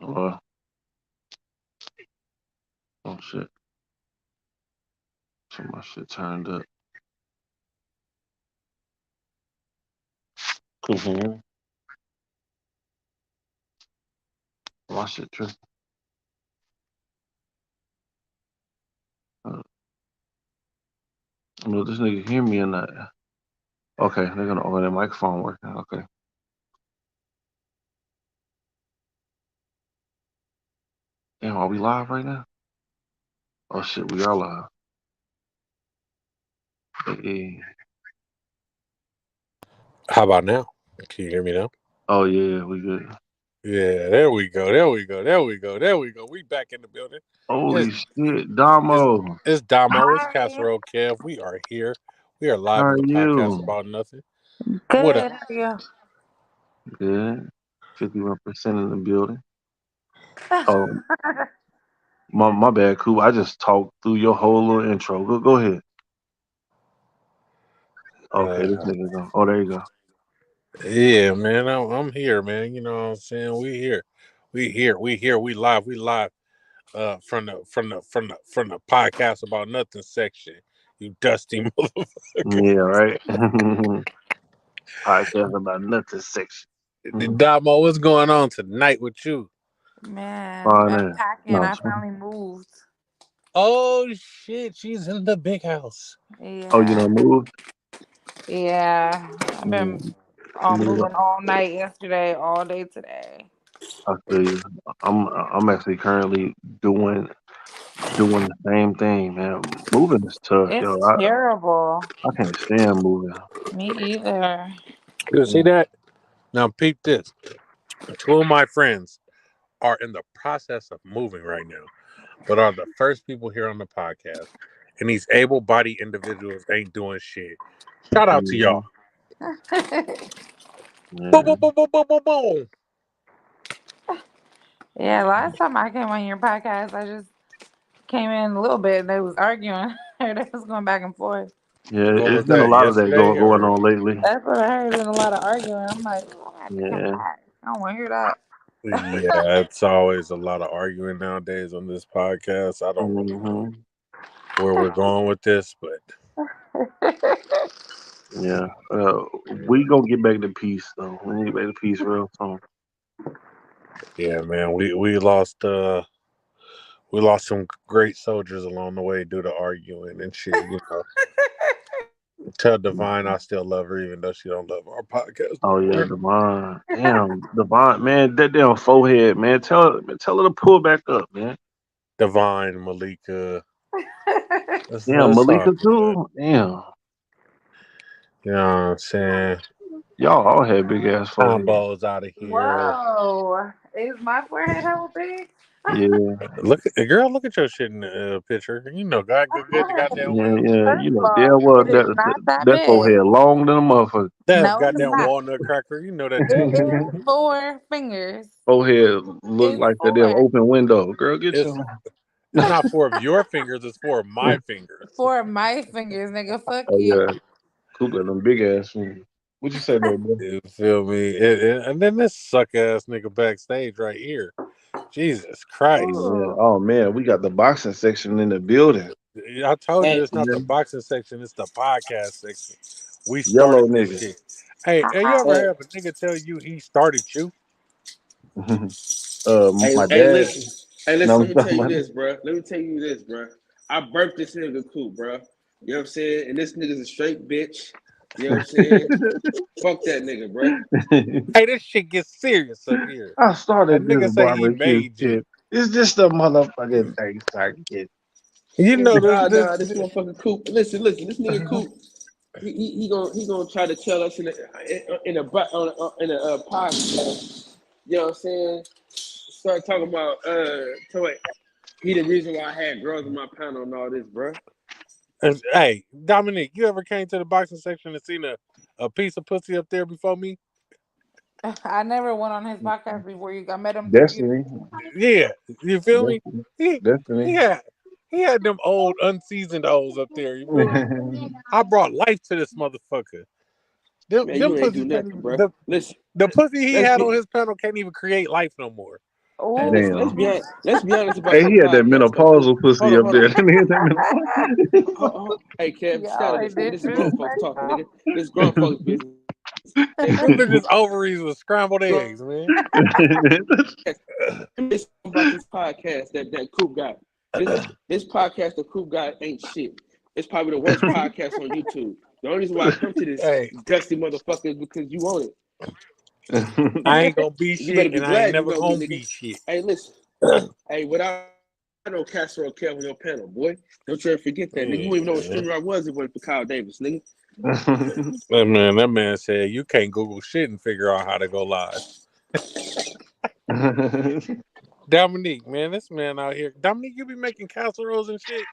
Uh, oh shit. So my shit turned up. Can you hear me? My shit tripping. Uh, Will this nigga hear me or not? Okay, they're gonna their microphone working. Okay. Damn, are we live right now? Oh shit, we are live. Hey. How about now? Can you hear me now? Oh yeah, we good. Yeah, there we go. There we go. There we go. There we go. We back in the building. Holy It's shit, it's, Damo. it's Damo. It's Hi. Casserole Kev. We are here. We are How live on are the podcast you? about nothing. What up? Good. How are you? Good. 51% in the building. Oh, my bad, cool. I just talked through your whole little intro. Go ahead. Okay, this Uh, nigga go. Oh, there you go. yeah, man. I'm here, man. You know what I'm saying? We here. We here. We here. We live. We live. From the podcast about nothing section. You dusty motherfucker. Yeah, right. Podcast about nothing section. Damo, what's going on tonight with you? Man, Fine ass. unpacking. No, I finally moved. Oh shit, she's in the big house. oh, you Yeah. know, move. Yeah. I've been Mm, all move. moving all night yesterday, all day today. I feel you. I'm actually currently doing the same thing, man. Moving is tough, yo. It's I terrible. I can't stand moving. Me either. You see Mm, that? Now peep this. Two of my friends are in the process of moving right now, but are the first people here on the podcast. And these able-bodied individuals ain't doing shit. Shout out to y'all. mhm, Boom, yeah. boom, boom, boom, boom, boom, boom. Yeah, last time I came on your podcast, I just came in a little bit and they was arguing. They was going back and forth. Yeah, What it's was been a that? lot of that Yesterday going or? on lately. That's what I heard in a lot of arguing. I'm like, oh, I have to come Yeah. back. I don't want to hear that. Yeah, it's always a lot of arguing nowadays on this podcast. I don't really know Hmm. where we're going with this, but Yeah. We gonna get back to peace though. We need to get back to peace real soon. yeah, man, we lost some great soldiers along the way due to arguing and shit. Tell Divine I still love her even though she don't love our podcast no Oh yeah, more. Devon. Damn, Devon, man, that damn forehead, man. Tell her to pull back up, man. Divine, Malika, Damn, it's all Malika good. too. Damn, You know what I'm saying? y'all all had big ass forehead. Combos out of here. Whoa. Is my forehead hella big? Yeah, Look, girl, look at your shit in the picture. You know, God, good, goddamn yeah, well. yeah. First You of know, all, damn well it is not that that big. forehead long than a motherfucker. That's No, it's goddamn not. walnut cracker. You know that too. It is 4 fingers. Forehead look It's like that damn 4. open window. Girl, get It's your. it's not four of your fingers. It's four of my fingers. 4 of my fingers, nigga. Fuck Oh you. yeah, Coop got them big ass fingers. What you say, though, bro? You feel me? And then this suck ass nigga backstage right here. Jesus Christ! Ooh. Oh man, we got the boxing section in the building. I told you Hey, it's not the boxing section. It's the podcast section. We Yellow started this nigga. shit. Hey, you ever Hi. hey, have a nigga tell you he started you? My hey, dad. listen. Hey, No, listen, let I'm me tell talking you about. this, bro. Let me tell you this, bro. I birthed this nigga cool, bro. You know what I'm saying? And this nigga's a straight bitch. You know what I'm saying? Fuck that nigga, bro. Hey, this shit gets serious up here. I That started this nigga say he barbecue made you. shit. It's just a motherfucking thing, circuit. You know Nah, this motherfucker Coop. Listen, this nigga Coop. He gonna try to tell us in a podcast. You know what I'm saying? Start talking about he the reason why I had girls in my panel and all this, bro. Hey, Dominic, you ever came to the boxing section and seen a piece of pussy up there before me? I never went on his podcast before you. I met him through you. Destiny, Yeah, you feel me? Destiny, He he Destiny. had he had them old unseasoned hoes up there. You feel me? I brought life to this motherfucker. Them Man, you ain't pussy do can't nothing, even bro. the Listen, the pussy he let's had on be his panel can't even create life no more. Hey, Oh, listen, Damn. let's be honest about Hey, some he had that podcasts though. menopausal pussy up Hold there. on. Didn't he have that Hey, Kev, shut y'all up. ain't This is grown folks talking, nigga. disrespectful. This is grown folks business. Hey, Them look, bitches ovaries with scrambled eggs, man. menopausal? it's about this podcast that Coop got. This podcast that Coop got ain't shit. It's probably the worst podcast on YouTube. The only reason why I come to this Hey, dusty motherfucker is because you own it. I ain't gonna be You better shit, be and I ain't glad you never know me, gonna nigga. be shit. Hey, listen. Hey, without no casserole Kev on your panel, boy. Don't you ever forget that, nigga. You wouldn't even know what streamer I was if it wasn't for Kyle Davis, nigga. That man said you can't Google shit and figure out how to go live. Dominique, man, this man out here. Dominique, you be making casseroles and shit.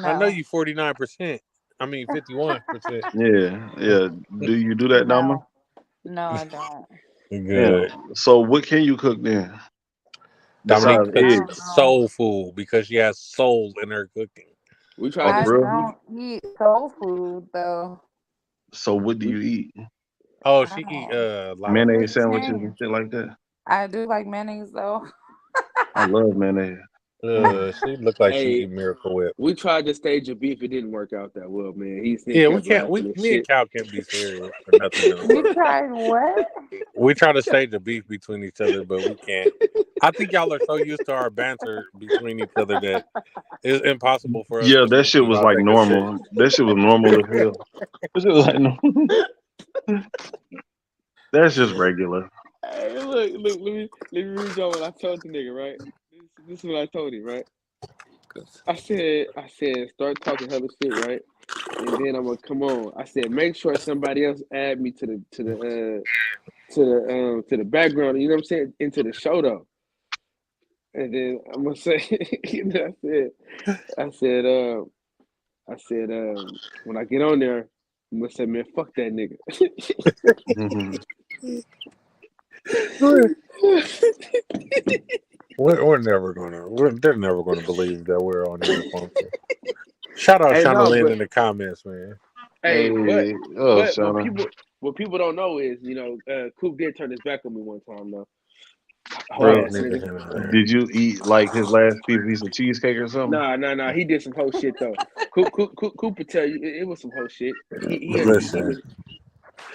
I know No, you 49%. I mean 51%. Yeah. Do you do that, Dama? no, I don't. Good. Yeah. So what can you cook then? Dominique Besides cooks I eggs? don't. soul food because she has soul in her cooking. We tried Oh, I this. for real? don't eat soul food though. So what do We, you eat? Oh, I she eat don't. lobster. Mayonnaise sandwiches and Vegetarian. shit like that? I do like mayonnaise though. I love mayonnaise. She looked like she hey, eat Miracle Whip. we tried to stage a beef. It didn't work out that well, man. He Yeah, we kept can't. laughing and Me and shit. Cal can't be serious for nothing in the You world. tried what? We try to stage a beef between each other, but we can't. I think y'all are so used to our banter between each other that it's impossible for us Yeah, to that be shit was about like regular shit. normal. That shit was normal as hell. That shit was like normal. That's just regular. Hey, look, let me read y'all what I told the nigga, right? This is what I told him, right? I said, start talking hella shit, right? And then I'm gonna come on. I said, make sure somebody else add me to the background. You know what I'm saying? Into the show though. And then I'm gonna say, you know, I said, when I get on there, I'm gonna say, man, fuck that nigga. Mhm. We're never gonna. They're never gonna believe that we're on here. Shout out Hey, Shauna no, Lynn but in the comments, man. hey, Hey, oh, but Shauna. what people don't know is, you know, Coop did turn his back on me one time though. Whole Oh, Bro, ass nigga, nigga. him in there. did you eat like his last piece of cheesecake or something? Nah. He did some whole shit though. Coop would tell you it was some whole shit. Listen,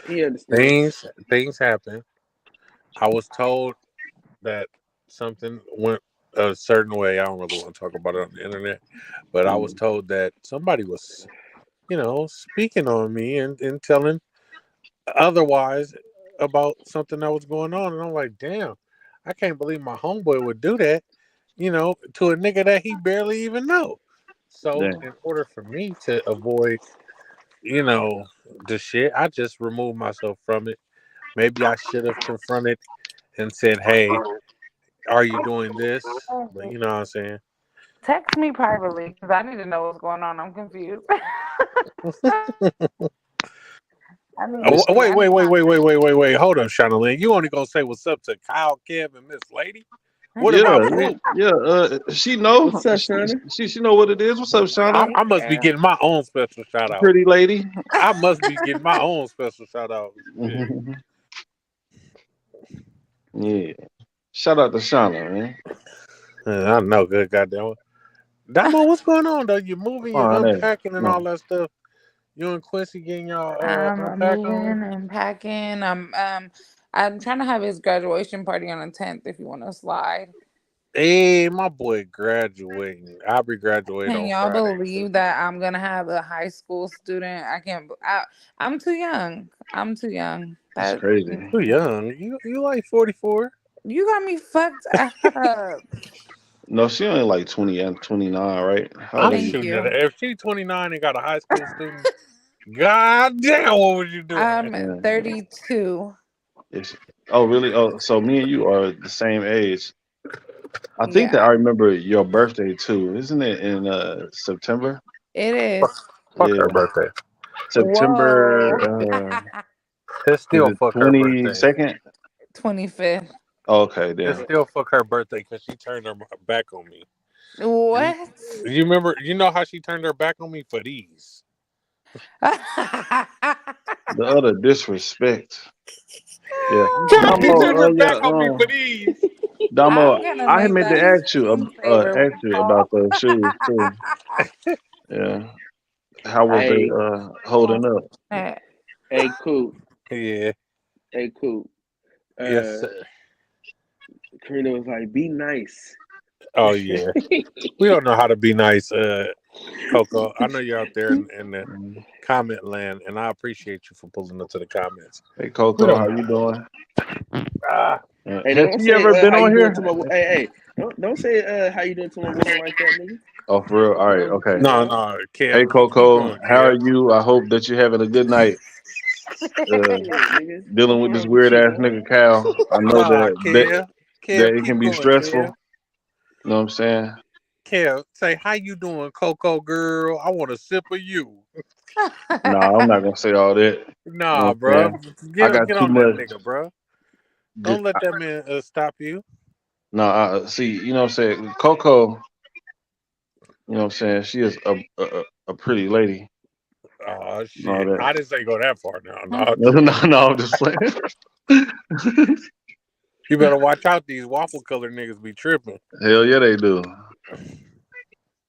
He understands. things happen. I was told that something went a certain way. I don't really want to talk about it on the internet, but I was told that somebody was, speaking on me and telling otherwise about something that was going on. And I'm like, damn, I can't believe my homeboy would do that, to a nigga that he barely even know. So Damn. in order for me to avoid, the shit, I just removed myself from it. Maybe I should have confronted and said, hey, are you doing this? But you know what I'm saying? Text me privately because I need to know what's going on. I'm confused. I need Wait. context. Hold on, Shauna Lynn. You only gonna say what's up to Kyle, Kev, and Miss Lady? What Yeah, about Coop? she know. What's up, Shana? She know what it is. What's up, Shauna? I must be getting my own special shout out. Pretty lady. I must be getting my own special shout out. Yeah. Yeah. Shout out to Shauna, man. I know, good goddamn. Damo, what's going on though? You moving, you Fine, unpacking, and all that stuff. You and Quincy getting y'all I'm unpack on? moving and packing. I'm trying to have his graduation party on the 10th. If you want to slide. Hey, my boy graduating. I'll be graduating Can on y'all Friday. believe that I'm gonna have a high school student? I can't. I'm too young. I'm too young. it's That crazy. Too young. You like 44? you got me fucked up. No, she only like 20 and 29, right? How old I'm are you? Thank shooting at you. her. If she's 29 and got a high school student, god damn, what was you doing? I'm 32. Oh, really? Oh, so me and you are the same age. I think that I Yeah, remember your birthday too. Isn't it in September? it is. Fuck Yeah, her birthday. Whoa. September. It's Is still it fuck her birthday. 22nd? 25th. Okay, It's then. still fuck her birthday because she turned her back on me. What? You remember? You know how she turned her back on me for these? The other disrespect. Yeah. God, she turned Damo, her back on me for these. Damo, I'm gonna I had make meant to that ask you screensaver about recall. those shoes too. Yeah, how was they Hey, holding up? hey, cool. Yeah. Hey, cool. Yes, sir. Karina was like, "Be nice." Oh yeah. We don't know how to be nice, Coco. I know you're out there in the comment land, and I appreciate you for pulling up to the comments. Hey We Coco, don't how know. you doing? Hey, Has don't he say ever been how on you doing here? to my hey, don't say how you doing to my woman like that, nigga. Oh, for real? All right, Don't okay. No, don't. Kev, Hey keep Coco, going, how are Kev. you? I hope that you're having a good night. Yeah, nigga. Dealing What's with this wrong with weird you, ass man? nigga Cal. I know Nah, that Kev, it can keep be going, stressful. Kev. You know what I'm saying? Kev, say how you doing, Coco girl? I want a sip of you. Nah, I'm not gonna say all that. You know Nah, what I'm bro, saying? I got get too on that much. nigga, bro. Don't let that man stop you. No, see, you know what I'm saying? Coco, you know what I'm saying? She is a pretty lady. Oh All shit! that. I didn't say go that far now. No, I'm just playing. You better watch out. These waffle color niggas be tripping. Hell yeah, they do.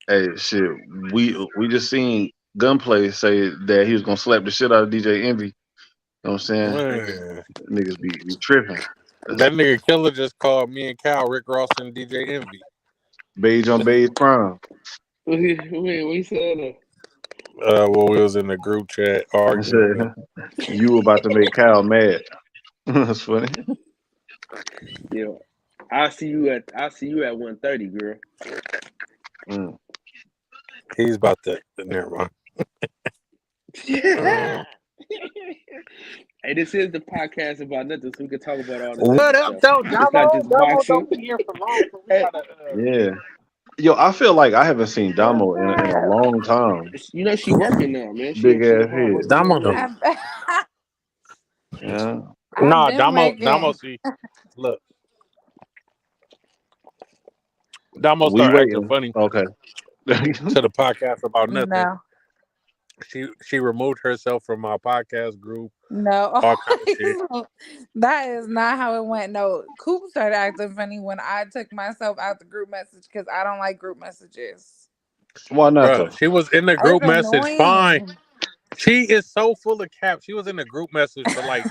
Hey, shit, we just seen Gunplay say that he was gonna slap the shit out of DJ Envy. You know what I'm saying? Man. Niggas be tripping. That nigga Killer just called me and Cal, Rick Ross, and DJ Envy. Beige on beige prime. What he said? When we was in the group chat I arguing. said you about to make Cal mad. That's funny. Yeah, I'll see you at 1:30, girl. Mm. He's about to. Never mind. Hey, this is the podcast about nothing, so we can talk about all this What other up, stuff. though, It's not Damo? just Damo boxing. don't be here for long, so we Hey, gotta. Yeah. Yo, I feel like I haven't seen Damo in a long time. you know she working now, man. Big She ass hard head. working Damo young don't. lady. Yeah. Nah, I've been Damo. making. See, look, Damo We start acting waiting. funny Okay. to the podcast about nothing. No, She removed herself from my podcast group. no. All kind of shit. That is not how it went. No, Coop started acting funny when I took myself out the group message because I don't like group messages. Why not Bruh, though? she was in the It's group message. Fine. annoying. She is so full of cap. She was in the group message for like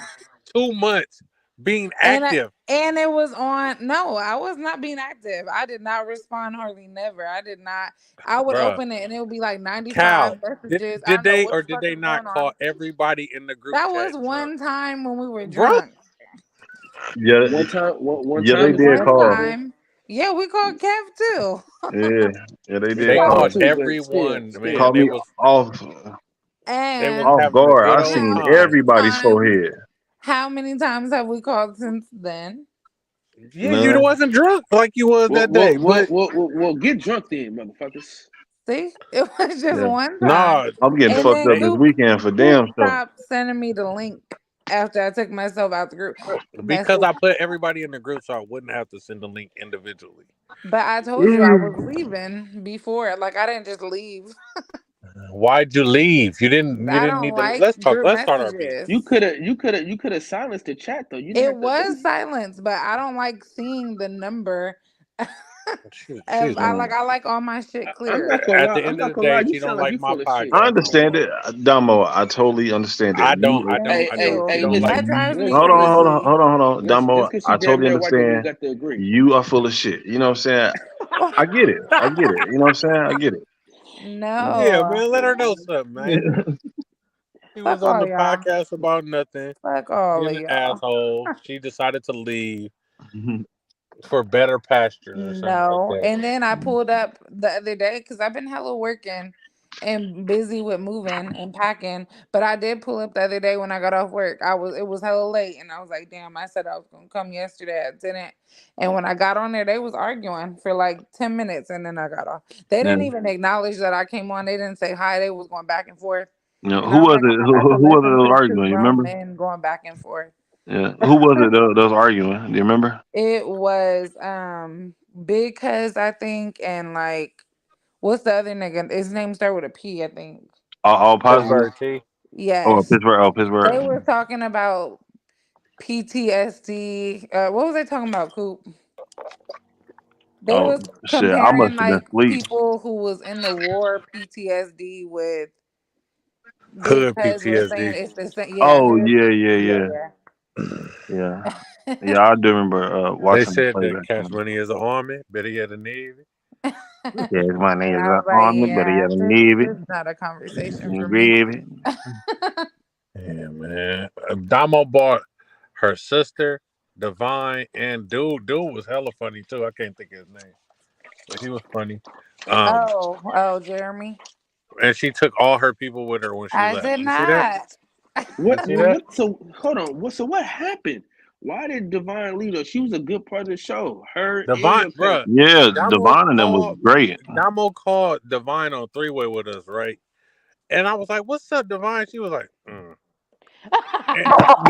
2 months being And active. and it was on. No, I was not being active. I did not respond hardly never. I did not. I would Bruh. open it and it would be like 95 Cal, messages. I did don't know they what or the did fuck they is not going on. call everybody in the group That chat was drunk? one time when we were Bruh. drunk. Yeah. One time Yeah, they is did One different, call. man. time. Yeah, we called Kev too. Yeah, they We did They called him call. called too, but everyone, man. Caught They me was off And having a guard. good I old seen time. everybody's times, forehead. how many times have we called since then? Yeah, you None. wasn't drunk like you was that day, but Well, get drunk then, motherfuckers. See, it was just Yeah. one time. nah, I'm getting And fucked then up they this Coop weekend for damn stuff. stopped sending me the link after I took myself out the group because message. I put everybody in the group so I wouldn't have to send the link individually. But I told you I was leaving before. Like I didn't just leave. Why'd you leave? You didn't I don't need to like let's talk. group Let's start our beef. messages. You could have silenced the chat though. You didn't It have to was leave. silence, but I don't like seeing the number. She's I like all my shit I'm clear. not gonna at lie. the I'm end of not the gonna lie. day, You she don't sound like like you my full of shit. I podcast no understand more. it, Damo. I totally understand it. I don't. Thank I you. don't like That me. drives me Hold on, crazy. hold on, Just Damo. because she I damn totally near white, don't mean we understand. got to agree. You are full of shit. You know what I'm saying? I get it. I get it. You know what I'm saying? I get it. Yeah, No. man, let her know something, man. She was Fuck on all the y'all. podcast about nothing. Fuck all of Being an y'all. asshole. She decided to leave for better pastures or something like No. that. And then I pulled up the other day because I've been hella working and busy with moving and packing. But I did pull up the other day when I got off work. It was hella late and I was like, damn, I said I was gonna come yesterday. I didn't. And when I got on there, they was arguing for like 10 minutes and then I got off. They didn't even acknowledge that I came on. They didn't say hi. They was going back and forth. You know, And who I was was like, it? I'm gonna have to Who was it listen that was to two arguing? You grown remember? men going back and forth. Yeah. Who was it that was arguing? Do you remember? It was Big Cuz, I think, and like what's the other nigga? His name started with a P, I think. All positive? Pittsburgh T. Oh, Yes. Pittsburgh. Oh, They Pittsburgh. were talking about PTSD. What was they talking about, Coop? They was shit, I must comparing have been like asleep. people who was in the war PTSD with Hood Big Cuz was saying PTSD. it's the same. Oh Yeah, yeah. I do remember They watching the said that playback. Cash Money is an army, better yet a navy. Yeah, my name is I was like, Army, but he yeah, had a Navy. this is not a conversation for me. Gravy. Yeah, man. Damo bought her sister, Divine, and Dude. Dude was hella funny too. I can't think of his name, but he was funny. Oh, Jeremy. And she took all her people with her when she I left. did You see that? not. You see that? So hold on. What happened? Why did Divine leave her? She was a good part of the show. Her and Divine, your cousin. bruh. Yeah, Damo Devon and them was called great. Damo called Divine on three-way with us, right? And I was like, "What's up, Divine?" She was like, And,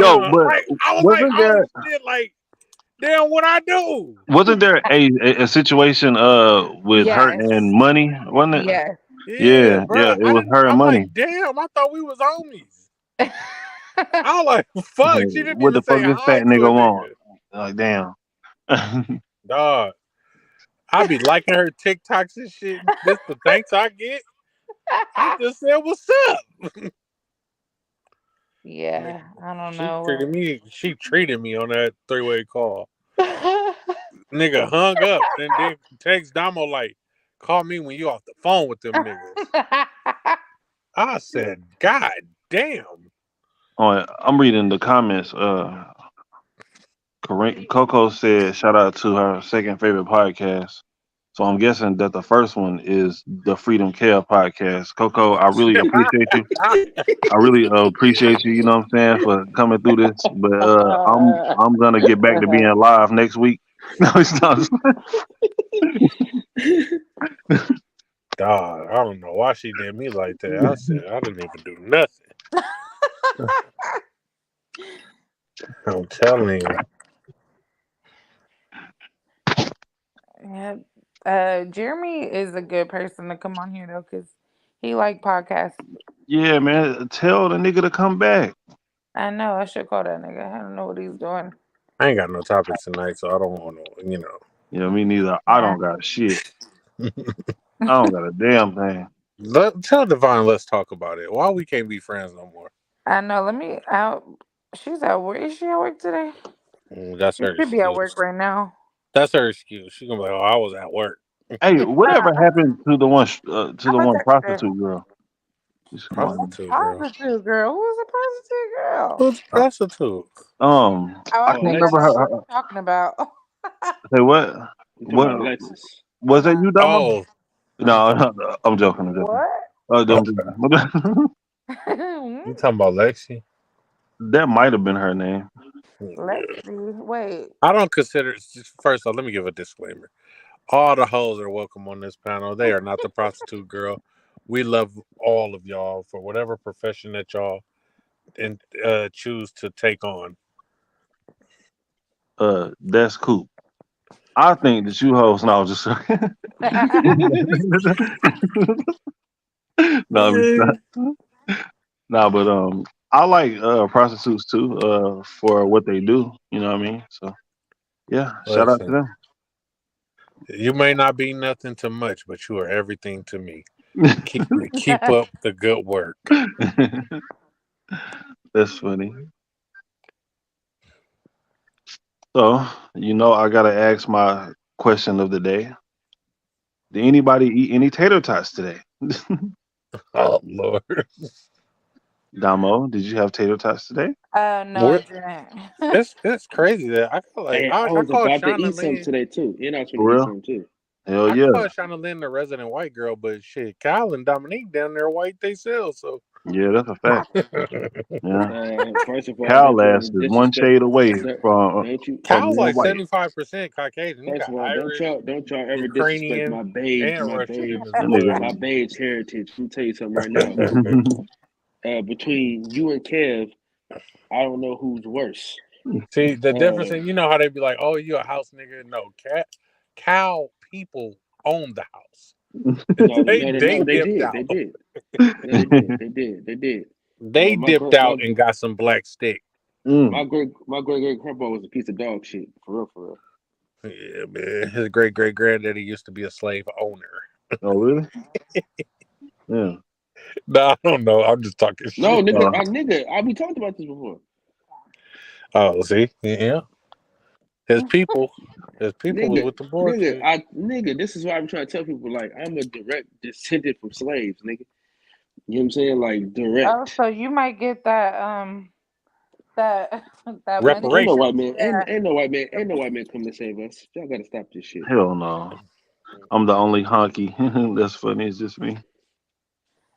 Yo, but like, I was like, wasn't "Oh there shit!" Like, damn, what I do? wasn't there a situation with her Yes. and Money? Wasn't it? Yes. Yeah, bro. It was her and I'm Money. like, damn, I thought we was homies. I was like, fuck, she didn't What even the fuck say this hi fat to a nigga nigga. want? Like, damn. Dog, I be liking her TikToks and shit. This the thanks I get. I just said, what's up? Yeah, I don't know. She treated me on that three-way call. Nigga hung up and then text Damo like, call me when you off the phone with them niggas. I said, God damn. Oh, I'm reading the comments. Coco said, shout out to her second favorite podcast. So I'm guessing that the first one is the Freedom Care podcast. Coco, I really appreciate you. I really appreciate you, you know what I'm saying, for coming through this. But I'm gonna get back to being live next week. No, it's not. Dog, I don't know why she did me like that. I said I didn't even do nothing. I'm telling you. Yeah. Jeremy is a good person to come on here though, because he like podcasts. Yeah, man. Tell the nigga to come back. I know. I should call that nigga. I don't know what he's doing. I ain't got no topics tonight, so I don't want to, you know. Yeah, me neither. I don't got shit. I don't got a damn thing. Tell Divine, let's talk about it. Why we can't be friends no more? I know. Let me out. She's at work. Is she at work today? That's She her should be at excuse. work right now. That's her excuse. She gonna be like, "Oh, I was at work." Hey, whatever happened to the one prostitute girl? Prostitute girl. Prostitute girl. Who is a prostitute girl? Who's a prostitute? I can't remember her. What you're talking about. Say what? What? Alexis. Was that you, Damo? Oh, No, I'm joking. What? you talking about Lexi? That might have been her name. Lexi. Wait. I don't consider. First off, let me give a disclaimer. All the hoes are welcome on this panel. They are not the prostitute girl. We love all of y'all for whatever profession that y'all choose to take on. That's cool. I think that you hoes. No, just no, but I like prostitutes too. For what they do. You know what I mean? So yeah, shout out to them. You may not be nothing to much, but you are everything to me. Keep up the good work. That's funny. So, I gotta ask my question of the day. Did anybody eat any tater tots today? Oh Lord. Damo, did you have tater tots today? No, I didn't. It's crazy that I feel like I was called about to Shauna eat some Lynn. today too. And I was For going to eat real? some too. Hell I yeah. call Shauna Lynn the resident white girl, but shit, Kyle and Dominique down there white they sell. So Yeah, that's a fact. Yeah. First of all, Kyle ass is one shade away from Kyle's like white. 75% Caucasian. First of all, Irish, don't y'all ever Ukrainian, disrespect my beige, and my Russian. beige heritage. Let me tell you something right now. Between you and Kev, I don't know who's worse. See the difference, and you know how they be like, "Oh, you a house nigga?" No, cow people own the house. They dipped out. They did. They dipped out and got some black stick. My great grandpa was a piece of dog shit, for real. Yeah, man. His great granddaddy used to be a slave owner. Oh, really? Yeah. No, I don't know. I'm just talking No, shit. nigga, we talked about this before. Oh, see, yeah. His people was Nigga, with the bullshit. nigga, this is why I'm trying to tell people, like, I'm a direct descendant from slaves, nigga. You know what I'm saying? Like, direct. Oh, so you might get that that money. Ain't no Reparations. white man, Yeah. ain't no white man come to save us. Y'all gotta stop this shit. Hell no. I'm the only honky. That's funny. It's just me.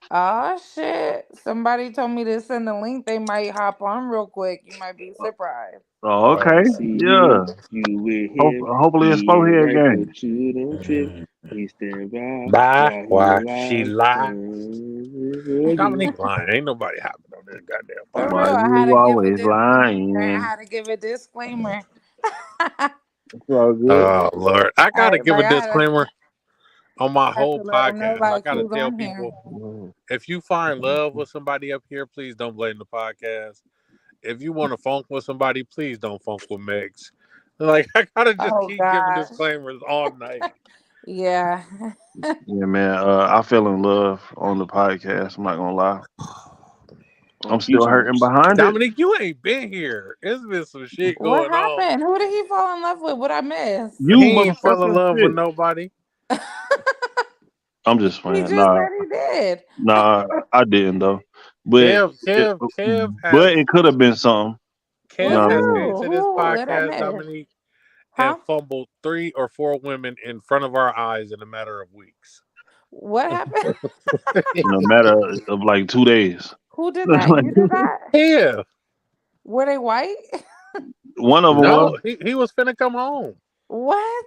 Oh shit! Somebody told me to send the link. They might hop on real quick. You might be surprised. Oh, okay. See Yeah. you with him. Hopefully it's He four ain't head right, game. but you don't trip. He stand by Bye. while Why he she lies. lied? Dominique lying. Ain't nobody hopping on this goddamn For podcast. Why real, I had you to give a always disclaimer. I lying? had to give a disclaimer. It's all good. Oh Lord, I gotta give a I had to, disclaimer on my I had whole to let them know podcast. I like gotta who's tell on here. people, if you find love with somebody up here, please don't blame the podcast. If you want to funk with somebody, please don't funk with Megs. Like, I gotta just Oh keep giving gosh, disclaimers all night. yeah. Yeah, man. I fell in love on the podcast. I'm not gonna lie. I'm still hurting behind it. Dominique, you ain't been here. It's been some shit What going on. happened? Who did he fall in love with? What I missed? You He ain't fell in motherfucker. love with Shit. nobody. I'm just He playing. just Nah, said he did. nah, I didn't though. But Kev it could have been something. With No, has I came mean, to who? this Who did I podcast, miss? Dominique, Huh? and fumbled 3 or 4 women in front of our eyes in a matter of weeks. What happened? in a matter of like 2 days. Who did that? You did that? Yeah. Were they white? One of them was. No, he was finna come home. What?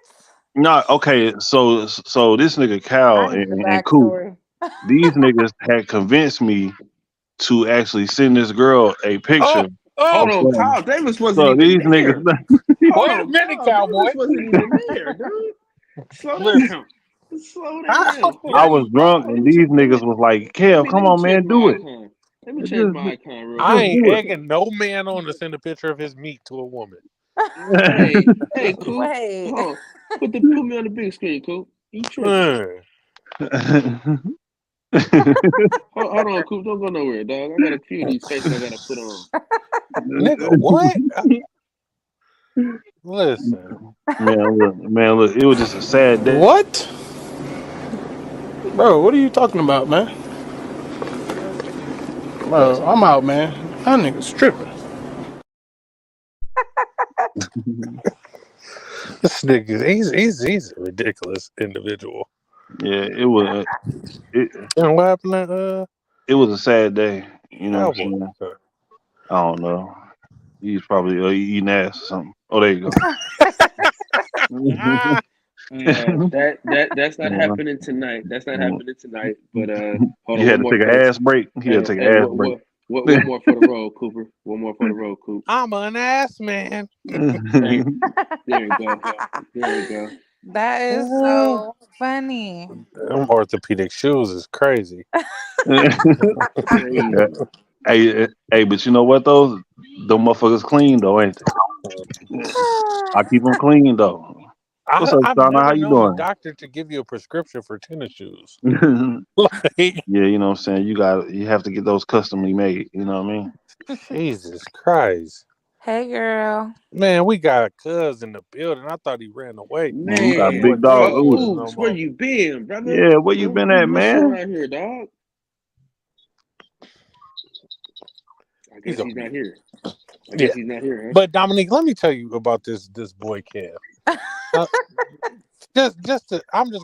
No, okay, so this nigga Cal I need the and Coop, backstory. these niggas had convinced me to actually send this girl a picture. Hold on, of Kyle Davis wasn't So even these there. niggas, Hold Wait a on, minute, Kyle cowboy. Davis wasn't even there, dude. Slow Listen. down. Slow down. I was drunk and these niggas was like, Kev, come on, man, do it. Let me change my icon real I quick. ain't egging no man on to send a picture of his meat to a woman. Hey, Coop. Wait. Hold on. Put me on the big screen, Coop. You tripping. Hold on, Coop. Don't go nowhere, dog. I got a few of these faces I gotta put on. Nigga, what? Listen. Man, look, it was just a sad day. What? Bro, what are you talking about, man? Bro, I'm out, man. That nigga's tripping. This nigga, he's a ridiculous individual. Yeah, it was. And what happened? It was a sad day. You know what I'm Cowboy. saying? I don't know. He's probably eating ass or something. Oh, there you go. That's not happening tonight. That's not happening tonight. But hold on. You had to take an ass break. He had to take an ass break. One more for the road, Cooper. One more for the road, Coop. I'm an ass man. There you go. There you go. That is so funny. Them orthopedic shoes is crazy. Hey, but you know what though? Them motherfuckers clean though, ain't they? I keep them clean though. What's up, I've Shauna? never How you known doing? a doctor to give you a prescription for tennis shoes. Yeah, you know what I'm saying? You have to get those customly made, you know what I mean? Jesus Christ. Hey, girl. Man, we got a cuz in the building. I thought he ran away. Man, you got big dog Oops, where you been, brother? Yeah, where you been at, man? Around here, dog. I guess he's not here. He's not here. Huh? But Dominique, let me tell you about this boy Kev. I'm just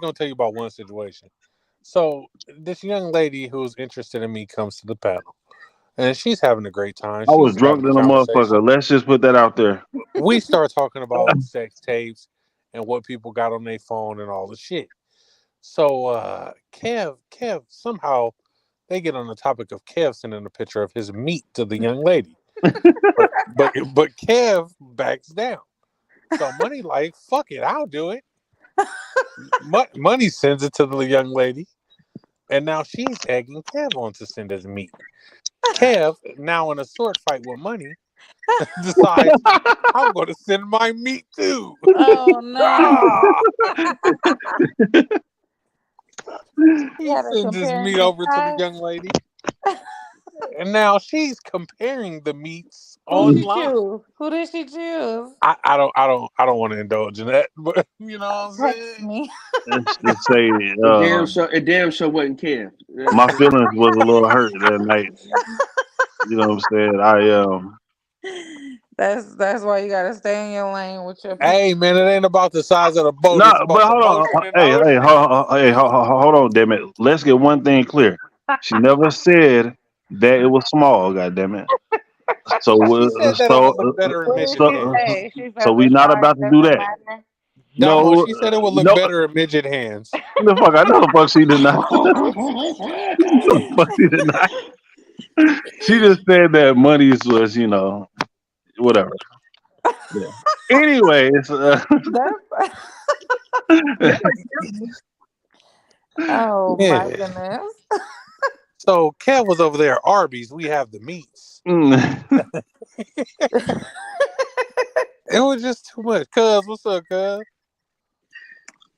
gonna tell you about one situation. So this young lady who's interested in me comes to the panel, and she's having a great time. I was drunk than a motherfucker. Let's just put that out there. We start talking about sex tapes and what people got on their phone and all the shit. So Kev, somehow they get on the topic of Kev sending a picture of his meat to the young lady. but Kev backs down. So Money like, fuck it, I'll do it. Money sends it to the young lady, and now she's egging Kev on to send his meat. Kev, now in a sword fight with Money, decides I'm going to send my meat too. Oh no! Ah! You He had to sends his compare and meat over to the contrast. young lady, and now she's comparing the meats Who she online. choose? Who did she choose? I don't want to indulge in that, but you know what I'm Text saying. me. Let's just say It damn sure wasn't Kev. my feelings was a little hurt that night. You know what I'm saying? That's why you gotta stay in your lane with your people. Hey man, it ain't about the size of the boat; No, it's about but the hold on. motion in the Hey, ocean. hold on, damn it. Let's get one thing clear. She never said that it was small. God damn it. So, She said that it would look better in What did midget so, she hands. say? She so felt we the not size about to do doesn't that. matter. Damo, No, she said it would look no. better in midget hands. The fuck, I know the fuck she did not. The fuck she did not. She just said that money's was, whatever. Yeah. Anyways, That's oh my Yeah. goodness. So Kev was over there at Arby's. We have the meats. It was just too much. Cuz, what's up, cuz?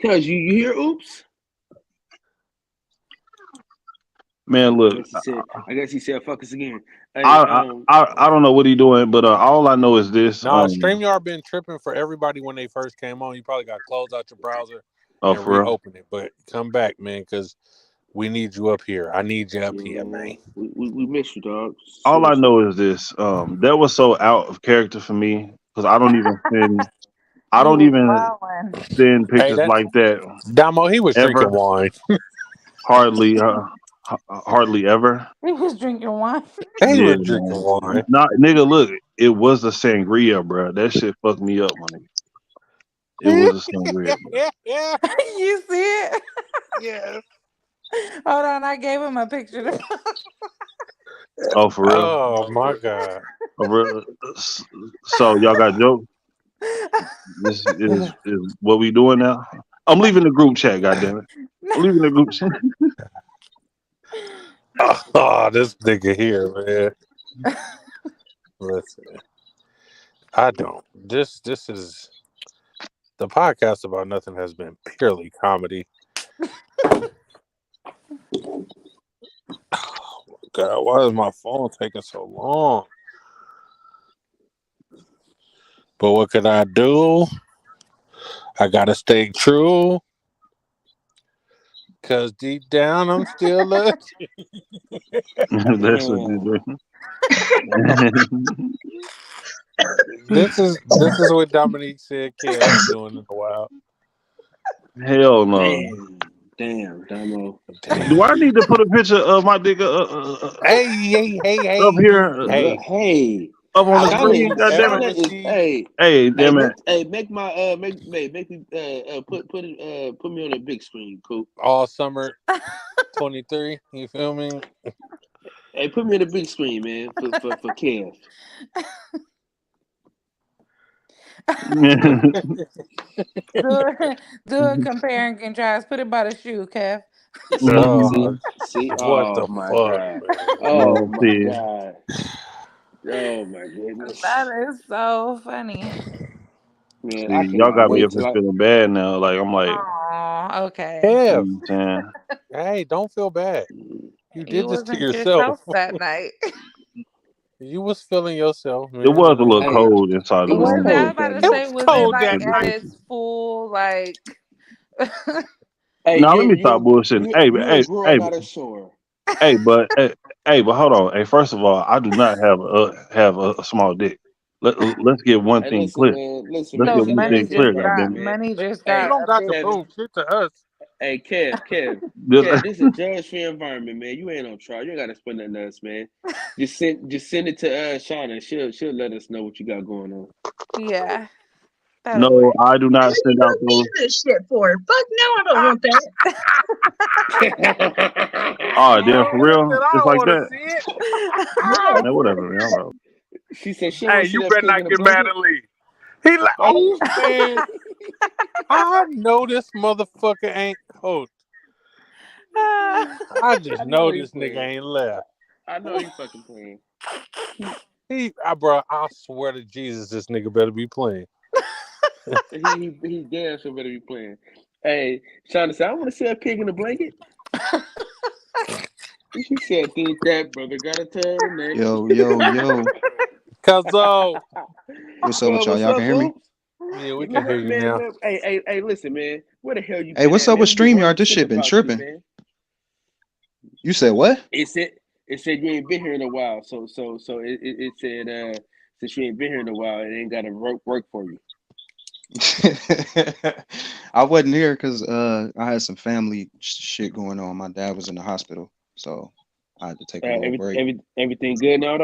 Cuz you hear oops? man, look, I guess he said fuck us again. Hey, I don't know what he doing, but all I know is this. Nah, StreamYard been tripping for everybody when they first came on. You probably got to close out your browser and for real? reopen it. But come back, man, because we need you up here. I need you up here, man. We miss you, dog. All I know is this. That was so out of character for me because I don't even send pictures like that. Damo, he was drinking wine. Hardly ever. He was drinking wine. He was Yeah, drinking man. wine. Not nigga, look, it was the sangria, bro. That shit fucked me up, my nigga. It was a sangria, bro. You see it? Yeah. Hold on, I gave him a picture. Oh, for real? Oh my god. So y'all got jokes? This is what we doing now? I'm leaving the group chat, goddammit. I'm leaving the group chat. Oh, this nigga here, man. Listen, I don't. This is the podcast about nothing has been purely comedy. Oh my god, why is my phone taking so long? But what can I do? I gotta stay true. Cause deep down I'm still looking. That's what you're doing. This is what Dominique said Kev is doing in a while. Hell no. Damn, Damo. Do I need to put a picture of my dick Hey. up here? Hey. Up on the screen? God damn it. Hey, damn it. Make my make me put me on a big screen, cool. All summer 23, you feel me? Hey, put me on the big screen, man, for Kev. Do a compare and contrast. Put it by the shoe, Kev. See? What the my fuck, God. man? Oh my God. Oh my goodness. That is so funny. Man, See, y'all got me up here feeling bad now. Like I'm like, oh, okay. Kev, man. hey, don't feel bad. You did this to wasn't yourself that night. You was feeling yourself, man. It was a little cold inside the room. Was I about to say, was cold it like that at night. its full, like... Hey, now let me stop bullshitting. Hey, but hold on. Hey, first of all, I do not have a small dick. Let's get one thing clear. Let's get one thing clear, goddammit. Money just You got don't got big... to prove shit to us. Hey, Kev, this is a judge-free environment, man. You ain't on trial. You ain't got to spend nothing else, man. Just send it to Shauna. She'll let us know what you got going on. Yeah. No, I do not send out those. This shit for? Fuck no, I don't want that. Oh, damn, for real? Just like that? Man, whatever, man. She said she hey, you better not get mad at Lee. He like, oh man, I know this motherfucker ain't coach. I just know this nigga ain't left. I know you fucking playing. Bro, I swear to Jesus, this nigga better be playing. He damn sure better be playing. Hey, Shauna said, I want to see a pig in a blanket. She said, think that brother got a turtleneck. Yo. Cause What's up with y'all? What's Y'all up, can hear me? Oops? yeah, we can hear you Man, now. man. Hey, listen, man. Where the hell you Hey, been what's at, up man? with We've been StreamYard? wanting to This think shit been about you, tripping. man. You said what? It said you ain't been here in a while. So it said since you ain't been here in a while, it ain't gotta work for you. I wasn't here because I had some family shit going on. My dad was in the hospital, so I had to take a little break. Everything good now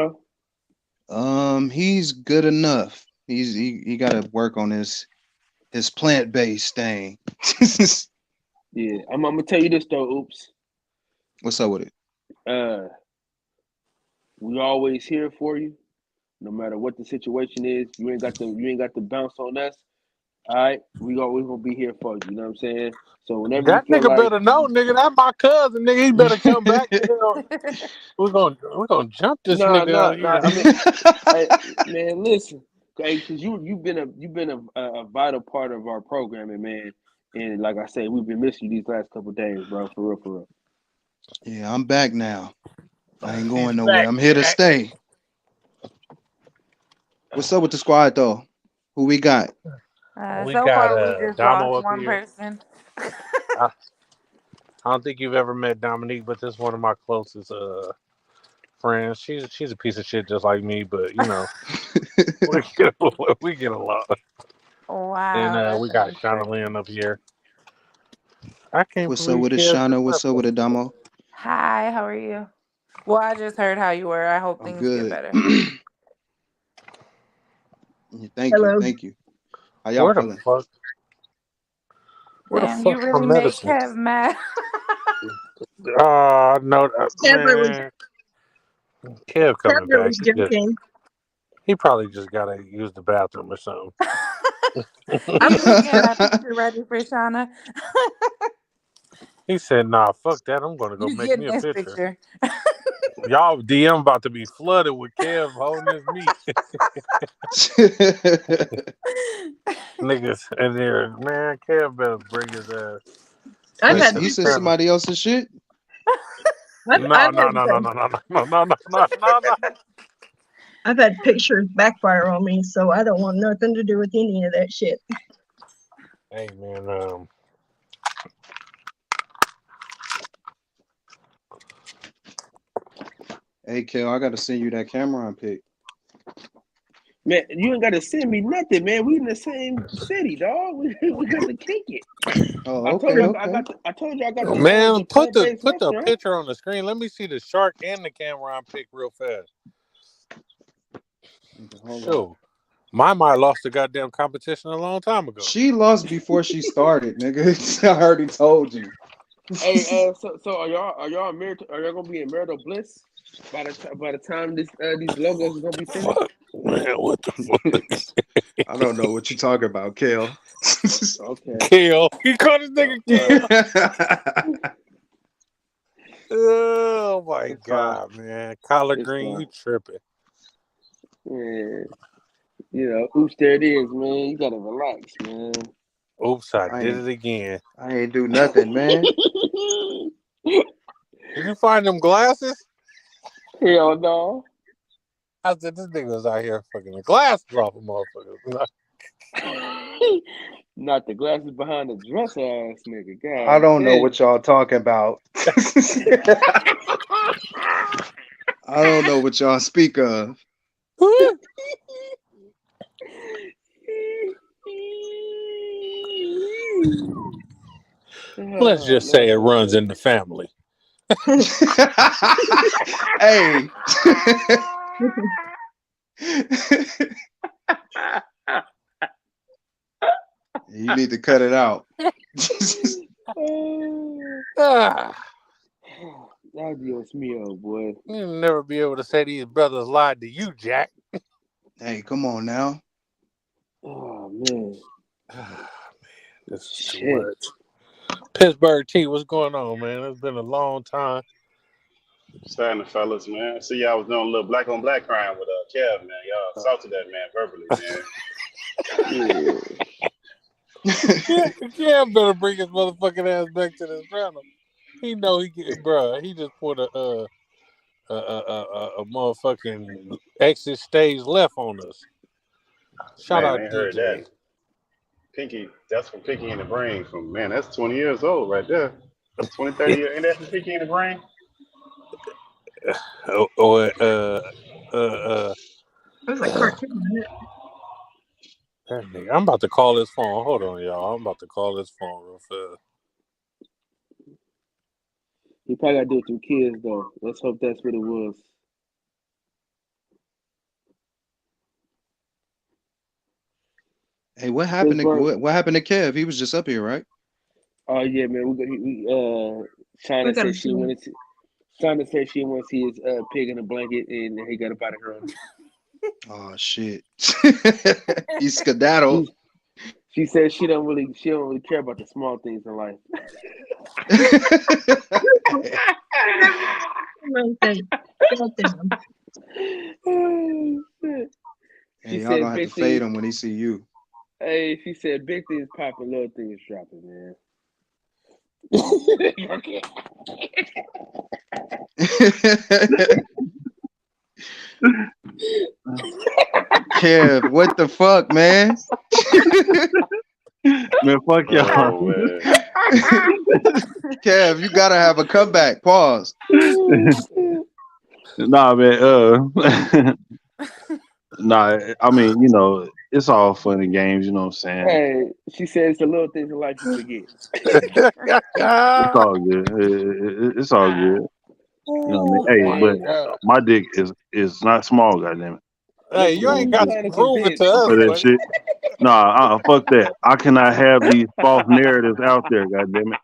though? He's good enough. He got to work on his plant-based thing. Yeah, I'm gonna tell you this though, Oops. What's up with it? We always here for you, no matter what the situation is. You ain't got to bounce on us. All right, we gonna be here for you. You know what I'm saying? So whenever you That feel nigga like, better know, nigga. That's my cousin, nigga. He better come back. Nigga. We're gonna jump this nigga out here. I mean, hey, man, listen, hey, because you've been a vital part of our programming, man. And like I said, we've been missing you these last couple of days, bro. For real. Yeah, I'm back now. I ain't going He's nowhere. back. I'm here to stay. What's up with the squad though? Who we got? We So got far, we just Damo lost up one here. person. I don't think you've ever met Dominique, but this is one of my closest friends. She's a piece of shit just like me, but you know we get along. Wow, And we got that's Shauna Lynn up here. I can't What's up believe with it, Kev Shauna? just What's left up us. with it, Damo? Hi, how are you? Well, I just heard how you were. I hope I'm things get good. better. Thank Hello. you. How y'all Where the feeling? fuck? Where the Damn, you fuck's my really made medicine? Kev mad. No, Tabler man. Kev coming back. was joking. He probably just gotta use the bathroom or something. He was getting that picture ready for Shauna. He said, "Nah, fuck that. I'm gonna go You make getting me a this picture." picture. Y'all DM about to be flooded with Kev holding his meat. Niggas in there, man. Kev better bring his ass I've straight had to He the said pictures. center. somebody else's shit. No. I've had pictures backfire on me, so I don't want nothing to do with any of that shit. Hey, man. Hey, Kel, I gotta send you that Cameron pic. Man, you ain't got to send me nothing, man. We in the same city, dog. We got to kick it. Oh, I told okay. you I got the Man, put the plant-based restaurant. picture on the screen. Let me see the shark and the Cameron pic real fast. Hold on. Sure. My lost the goddamn competition a long time ago. She lost before she started, nigga. I already told you. Hey, so are y'all married? Are y'all gonna be in marital bliss by the time these logos is gonna be finished? Fuck, man, what the fuck? I don't know what you talking about, Kel. Okay. Kill. He called his nigga Kill. Oh my It's fine. god, man. Collard It's green, fine. you tripping. Yeah. You know, oops, there it is, man. You gotta relax, man. Oops, I I did ain't- it again. I ain't do nothing, man. Did you find them glasses? Hell no. I said this nigga was out here fucking the glasses off a motherfucker. Not the glasses behind the dresser ass nigga. God I don't know damn. what y'all talking about. I don't know what y'all speak of. Let's just say it runs in the family. Hey. You need to cut it out. Adios mio, boy. You'll never be able to say these brothers lied to you, Jack. Hey, come on now. Oh man. This is Shit. too much. Pittsburgh T, what's going on, man? It's been a long time. Starting the fellas, man. See, y'all was doing a little black on black crime with Kev, man. Y'all assaulted that man verbally, man. Cam better bring his motherfucking ass back to this panel. He know he get, bruh. He just put a motherfucking exit stage left on us. Shout Man, out I ain't heard DJ. that. Pinky, that's from Pinky in the Brain. From man, that's 20 years old right there. 20, 30 years. Ain't that from Pinky in the Brain? It was like cartoon. That nigga. I'm about to call his phone. Hold on, y'all. I'm about to call his phone real fast. He probably got to do it through kids, though. Let's hope that's what it was. Hey, what happened to what happened to Kev? He was just up here, right? Oh yeah, man. China said she wanted to. China said she wants to see his pig in a blanket, and he got up out of her. Oh shit! He skedaddled. She said she don't really care about the small things in life. Hey, y'all gonna have to fade him when he see you. Hey, she said big things popping, little things dropping, man. Kev, what the fuck, man? Man, fuck y'all. Oh, man. Kev, you gotta have a comeback. Pause. Nah, man. Nah, I mean, you know, it's all fun and games. You know what I'm saying? Hey, she said it's the little things in life you forget. It's all good. It's all good. You know what I mean? Hey, but my dick is not small, goddamn it. Hey, you ain't got to prove it to us, For that buddy. shit. Nah, fuck that. I cannot have these false narratives out there, goddamn it.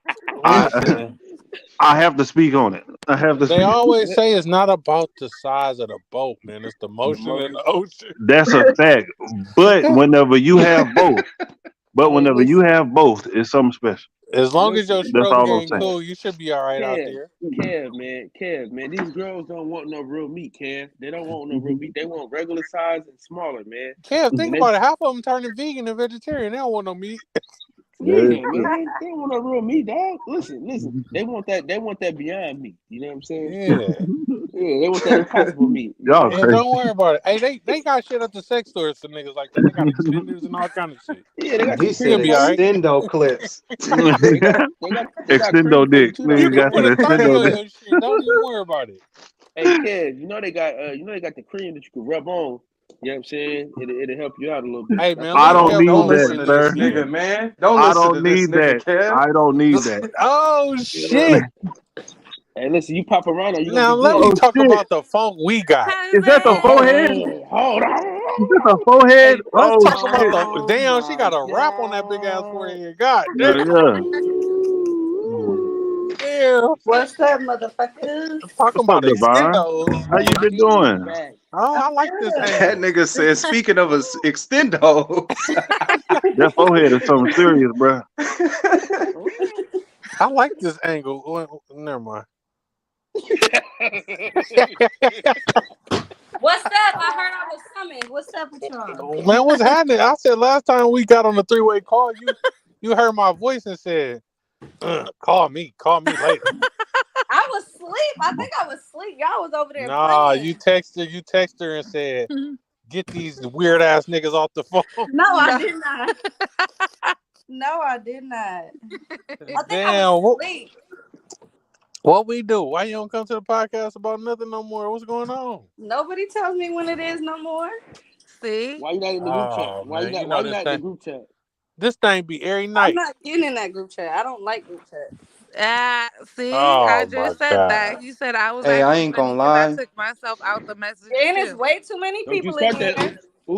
I have to speak on it. I have to. They always say it's not about the size of the boat, man. It's the motion in the ocean. That's a fact. But whenever you have both, it's something special. As long as your That's all stroke I'm ain't saying. cool, you should be all right out there. Kev, man. These girls don't want no real meat, Kev. They don't want no real meat. They want regular size and smaller, man. Kev, think about it. Half of them turning vegan and vegetarian. They don't want no meat. Yeah, man. They don't want no real meat, dog. Listen. They want that beyond meat. You know what I'm saying? Yeah. They want that impossible meat. Y'all crazy. Don't worry about it. Hey, they got shit at the sex stores for niggas like that. They got extenders and all kind of shit. Yeah, they got extendo clips. Extendo dick. You can put a 30 on your shit. Don't even worry about it. Hey, Kev, you know they got the cream that you can rub on. You know what I'm saying? It'll help you out a little bit. Hey, man, I don't need that, sir. Nigga, man. I don't need that. I don't need that. Oh shit! Hey, listen, you pop around. Now let me talk about the funk we got. Is that the forehead? Hold on. Is that the forehead? Let's talk about the damn. She got a wrap on that big ass forehead. God damn. Yeah. What's up, motherfuckers? Talking about extendos. How you been doing? Oh, I like this angle. That nigga said, speaking of a extendo. That forehead is something serious, bro. I like this angle. Well, never mind. What's up? I heard I was coming. What's up with y'all? Man, what's happening? I said last time we got on the three-way call, you heard my voice and said, call me later. I was asleep. I think I was asleep. Y'all was over there. Nah, playing. you text her and said, get these weird ass niggas off the phone. No, I did not. No, I did not. I think Damn, I was asleep. What we do? Why you don't come to the podcast about nothing no more? What's going on? Nobody tells me when it is no more. See? Why you not in the group chat? Why you not in the group chat? This thing be every night. I'm not getting in that group chat. I don't like group chat. See, Oh, I just said God. that. You said I was. Hey, I ain't gonna lie. I took myself out the message. And it's way too many people in here.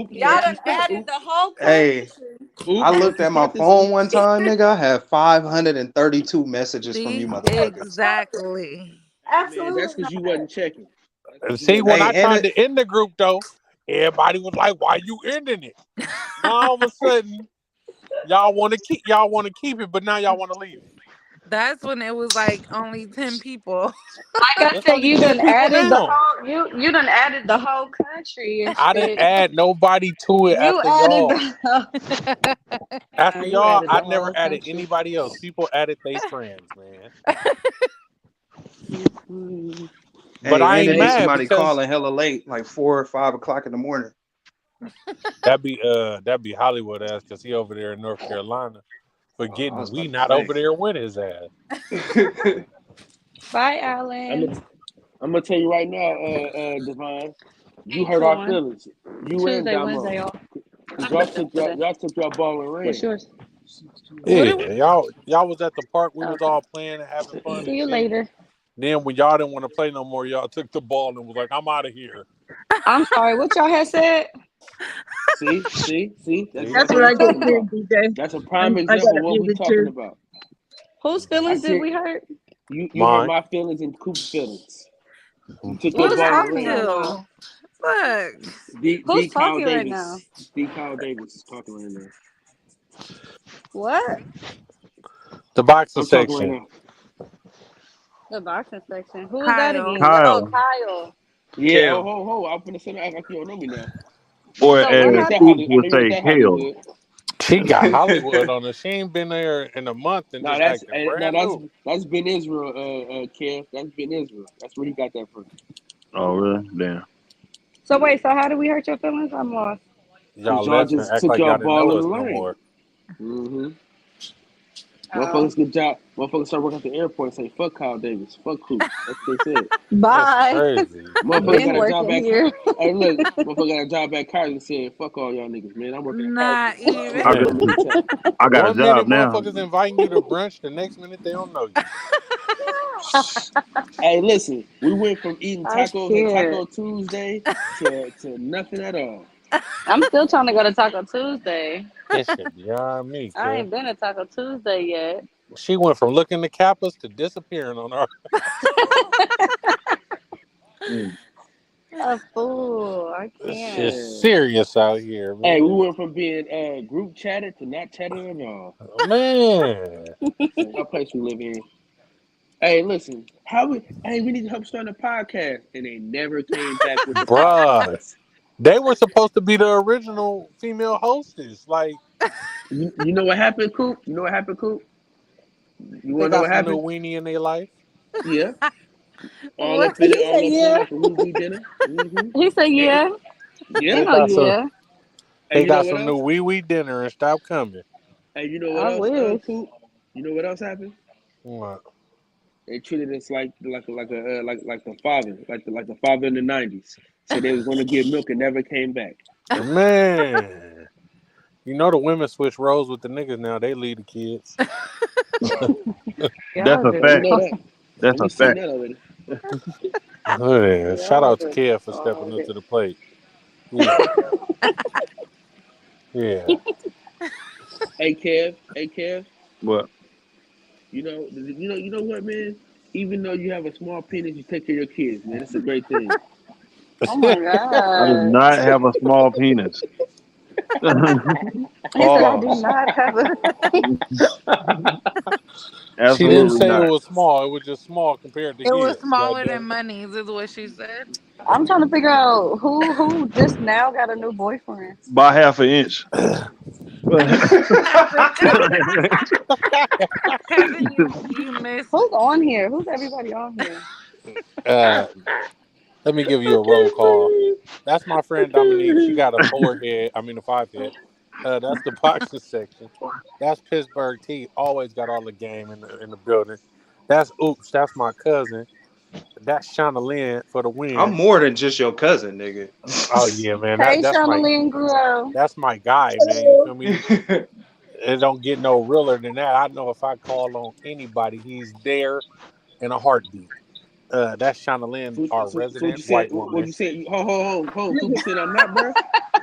Y'all done added the whole. Hey, I looked at my phone one time, nigga. I had 532 messages from you, motherfuckers. Exactly. Absolutely. Man, that's because you wasn't checking. See, when I tried to end the group, though, everybody was like, "Why you ending it?" Now all of a sudden, y'all want to keep it, but now y'all want to leave it. That's when it was like only 10 people. Like I It's said, only you 10 done people added the now. whole you done added the whole country and I didn't shit. add nobody to it You after added y'all. the After you y'all, added I the never whole added country. anybody else. People added their friends, man. Mm. But Hey, I and ain't it be Hey, mad somebody because calling hella late, like 4 or 5 o'clock in the morning. that'd be Hollywood ass because he over there in North Carolina, I forgetting was we about to not over say. there with his ass. Bye, I'm Alan. gonna tell you right now, Devon, you Ain't hurt our torn. feelings. You and Tuesday, Damo, Wednesday off. cause I'm booked up today. y'all took your ball and What's ran. yours? What Yeah, do y'all was at the park. We was Okay. all playing and having fun See and you shit. later. Then when y'all didn't want to play no more, y'all took the ball and was like, "I'm out of here." I'm sorry. What y'all had said? See, that's See? what That's I'm what I just talking did, about. DJ. That's a prime I got example of it what we muted talking too. about. Whose I feelings did said we hurt? you hurt Mine. my feelings and Coop's feelings. You took your Who's ball and talking right ran. now? to? Look. D. Who's Kyle talking right now? Davis. D. Kyle Davis is talking right now. What? The boxing I'm talking right section. now. The boxing section. Who is that Kyle. again? Oh, Kyle, Kyle. Yeah. Oh, Kale. ho. I'm finna say act like you don't know me now. or So I know what you as ain't that happened? Oops Hollywood. I would know you ain't say, that Kale. Hollywood. She got Hollywood on her. She ain't been there in a month and No, just acting brand new. that's Ben Israel, Kev. That's Ben Israel. That's where he got that from. Oh, really? Damn. So wait, so how do we hurt your feelings? I'm lost. Y'all Cause y'all left and just act took like your y'all didn't ball know in us the no lane. more. Mm-hmm. Oh. Motherfuckers start working at the airport and say, fuck Kyle Davis. Fuck Coop. That's what they said. That's Bye. crazy. Motherfucker got Been a job working at here. Hey, look, motherfucker got a job at Cars and said, fuck all y'all niggas, man. I'm working at Cars. Not I'm even. I working got, on niggas tech. I got a One job minute now. motherfuckers inviting you to brunch, the next minute they don't know you. Hey, listen, we went from eating I'm tacos at scared. Taco Tuesday to nothing at all. I'm still trying to go to Taco Tuesday. This shit beyond me, I cuz. ain't been to Taco Tuesday yet. She went from looking the Kappas to disappearing on her. Mm. A fool. I This can't. shit's Man. serious out here, Hey, we man. went from being group chatted to not chatted at all. Man. So what place we live in. Hey, listen, we need to help start a podcast. And they never came back with the Bruh. podcast. They were supposed to be the original female hostess. Like, You know what happened, Coop? You know what happened, Coop? You they wanna know got what some new happened? weenie in their life. Yeah. All What? up in it, He said all up on yeah. like a woo dinner. Mm-hmm. He said And, yeah. They You yeah. know got some yeah. And they you know got what some new else? wee dinner and stop coming. And you know what I else, wish. Coop? You know what else happened? What? They treated us like the father, like the father in the '90s. Said they was going to get milk and never came back. Man. You know the women switch roles with the niggas now. They lead the kids. That's Y'all a just Yeah, we fact. know that. That's And a we seen fact. that already. Yeah. Shout y'all out to just Kev for stepping up retarded. to the plate. Yeah. Yeah. Hey Kev. But You know what, man? Even though you have a small penis, you take care of your kids, man. It's a great thing. Oh my I do god. not have a small penis. He said I do Pause. not have a She didn't Absolutely say it not. was small. It was just small compared to It was his. smaller Goddamn than Money's, is what she said. I'm trying to figure out who just now got a new boyfriend. By half an inch. Kevin, you missed. Who's on here? Who's everybody on here? it. Let me give you a roll call. That's my friend Dominique. She got a a 5 head. That's the boxing section. That's Pittsburgh T. Always got all the game in the building. That's Oops. That's my cousin. That's Shauna Lynn for the I'm win. more than just your cousin, nigga. Oh yeah, man. Hey, That's my Shonalyn Guerrero. guy, man. You feel me? It don't get no realer than that. I know if I call on anybody, he's there in a heartbeat. That's Shauna Lynn, our So what resident you said? white What woman. you said? Hold, Coop. You said I'm not, bruh?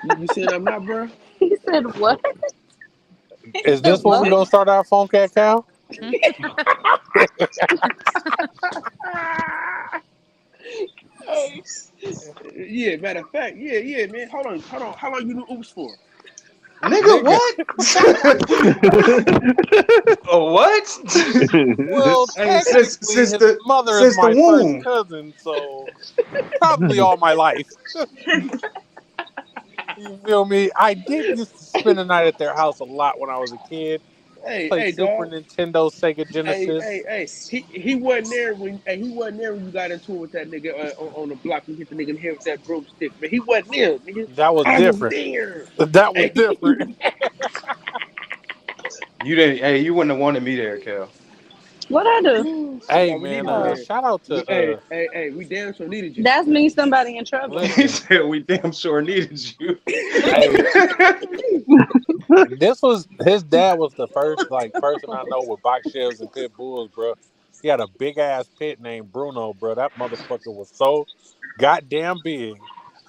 You said I'm not, bruh? He said what? He Is said this You what we what? said? gonna start our phone cat cow? Hey, yeah. Matter of fact, yeah, man. Hold on. How long you knew Oops for? Nigga, what? What? Well, Hey, technically, his mother is since the my first womb. cousin, so probably all my life. You feel me? I did used to spend the night at their house a lot when I was a kid. Hey, Play hey, Super dog. Nintendo, Sega Hey, Genesis. hey, hey. He wasn't there when you got into it with that nigga on the block. You hit the nigga in the head with that broomstick, man. He wasn't there, nigga. That was I was different. there. That was Hey, different. You didn't. Hey, you wouldn't have wanted me there, Kel. What I do? Hey no, we man, needed you there. shout out to We damn sure needed you. That means somebody in trouble. He listen. said we damn sure needed you. Hey, this was his dad was the first person I know with box shells and pit bulls, bro. He had a big ass pit named Bruno, bro. That motherfucker was so goddamn big.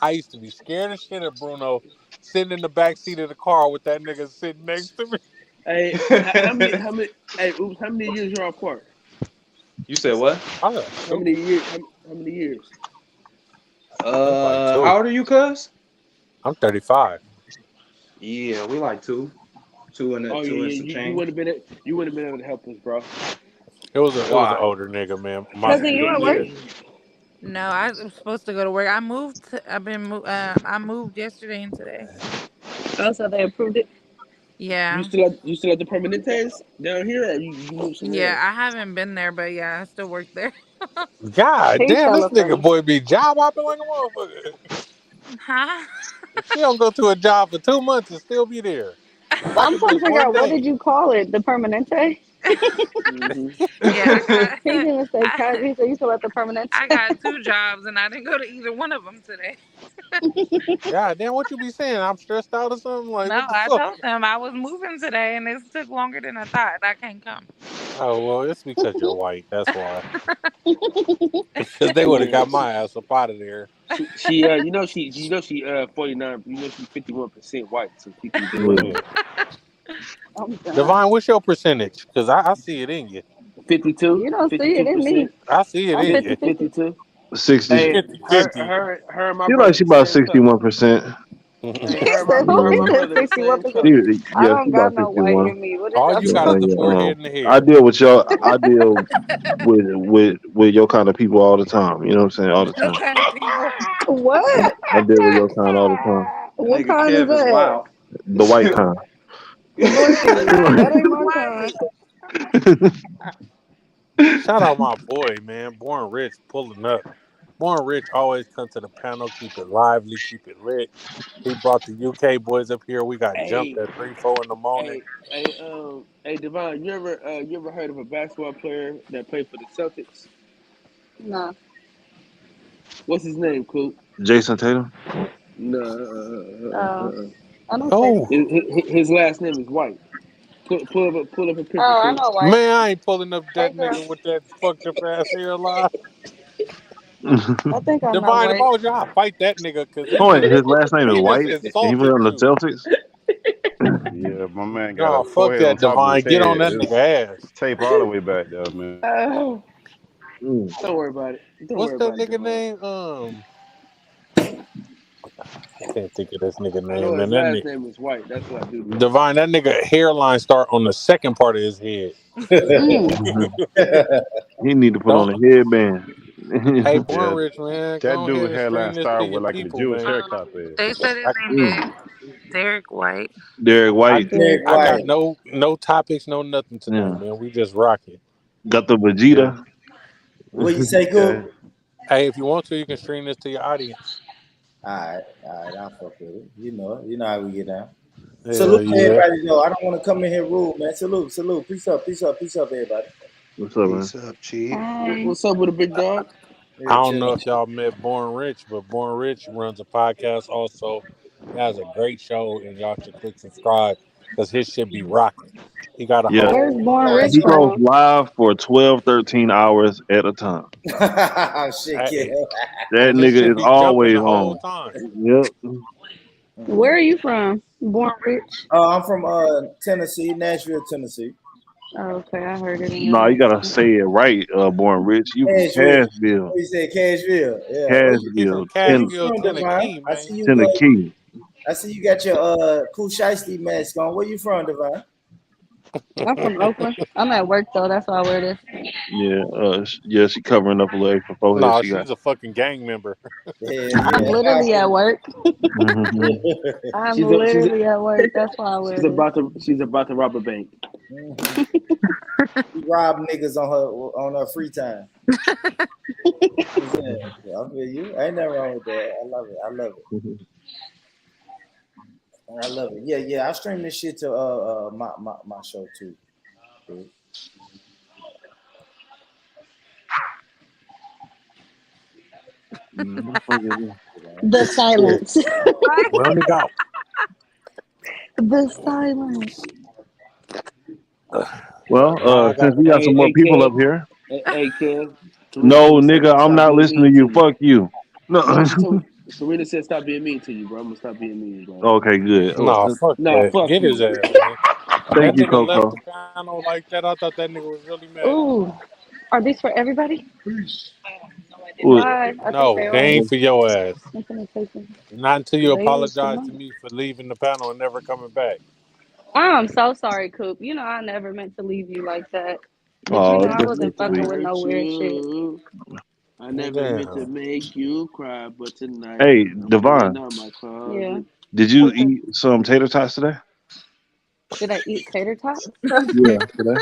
I used to be scared as shit of Bruno sitting in the back seat of the car with that nigga sitting next to me. Hey, how many years y'all apart? You said what? I got How two. many years? How many years? Like two. How old are you, cuz? I'm 35. Yeah, we like two and Oh two yeah, and some you wouldn't have been able to help us, bro. It was an Why? older nigga, man. Cousin, you at work? No, I was supposed to go to work. I moved. I moved yesterday and today. Oh, so they approved it? Yeah. You still at the Permanentes down here, or you moved somewhere Yeah, else? I haven't been there, but yeah, I still work there. God He's damn, this hella nigga funny. boy be job hopping like a motherfucker. Huh? She don't go to a job for 2 months and still be there. I I'm could trying to miss figure one out, what day. did you call it? The Permanente? Yeah, He didn't say Kaiser. He said you still at the Permanente. I got 2 jobs and I didn't go to either one of them today. God damn, what you be saying? I'm stressed out or something? Like, No, what the I fuck? told them I was moving today and it took longer than I thought. I can't come. Oh, well, it's because you're white. That's why. Because they would have got my ass up out of there. She 49. She's 51% white, so she can get away with it. Divine, what's your percentage? Because I see it in you. 52. You don't see it in me. I see it I'm in you. 52. 60. Hey, 50-50. her and my She brother like she the about same color. 61%. Hey, her and my brother the same color. I Yeah, don't she got about no white 61. in me. What is All y'all you talking got is about? the forehead and the hair. I deal with with your kind of people all the time. You know what I'm saying? All the time. kind of people. What? I deal with your kind all the time. What kind is that? The white kind. That ain't my kind. Shout out my boy, man. Born Rich pulling up. Born Rich always come to the panel, keep it lively, keep it lit. He brought the UK boys up here. We got jumped at 3-4 in the morning. Hey, Devon, you ever heard of a basketball player that played for the Celtics? No. What's his name, Coop? Jason Tatum? No. I don't think. His last name is White. Pull up a picture. Oh, I know White. Man, I ain't pulling up that Hey, girl. nigga with that fucked up ass hairline. I think I know Divine, if I White. was you, I'd fight that nigga because Oh, and his last name is he White, just and he was insulted on the you. Celtics. Yeah, my man got No, a fuck forehead on that, top of Divine. his Get on head. that It's nigga ass. tape all the way back there, man. Don't worry about it. What's that nigga name? I can't think of this nigga I know name, his man. last name is White. That's what I do know. Divine, that nigga hairline start on the second part of his head. He need to put on a headband. Hey, Born Rich, man. That Go dude ahead and hairline stream this to started your with like the people, Jewish man. haircut is. They said his name is Derek White. Derek White. I got no topics, no nothing tonight, man. We just rocking. Got the Vegeta. What you say, Cool? Hey, if you want to, you can stream this to your audience. All right, I'll fuck with it. You know how we get down. Yeah, Salute yeah. everybody, though. I don't want to come in here rude, man. Salute. Peace up, everybody. What's up, man? Peace up, Chief. What's up with a big dog? I don't know if y'all met Born Rich, but Born Rich runs a podcast also. He has a great show, and y'all should click subscribe because his shit be rocking. He got a whole. Where's Born Rich He goes from? live for 12, 13 hours at a time. Shit, kid. That And his nigga shit is be always jumping the whole on. time. Yep. Where are you from? Born Rich? I'm from Tennessee, Nashville, Tennessee. Oh, okay, I heard it. Nah, you gotta say it right, Born Rich. You from Cashville. You said Cashville. Yeah. Cashville. Cashville, Tennessee, I see you. Tennessee. I see you got your Cool Shiesty mask on. Where you from, Divine? I'm from Oakland. I'm at work though. That's why I wear this. Yeah, she covering up a little extra forehead No, she got. she's a fucking gang member. I'm literally at work. Mhm. I'm She's literally at work. That's why I wear this. she's about to rob a bank. She rob niggas on her free time. Yeah, I feel you. Ain't nothing wrong with that. I love it. I love it. Yeah. I stream this shit to my show too. Okay. The silence. Let me go. The silence. Well, since we got some more people Kev. up here. Hey, Kev. No, nigga, I'm not listening to you. Fuck you. No. Serena said stop being mean to you, bro. I'm gonna stop being mean, bro. Okay, good. Nah, fuck that. fuck Get you. his ass, man. Thank That you, nigga left Coco. the panel like that. I thought that nigga was really mad. Ooh. Are these for everybody? Ooh. Bye. I No, think they ain't for your ass. implementation. Not until you Latest apologize to month. me for leaving the panel and never coming back. I'm so sorry, Coop. You know I never meant to leave you like that. But Oh, you know I that's wasn't fucking with no weird shit. I never Damn. meant to make you cry, but tonight Hey, I'm Devon, pulling out my closet. Yeah. did you What's up? eat some tater tots today? Did I eat tater tots? Yeah, today.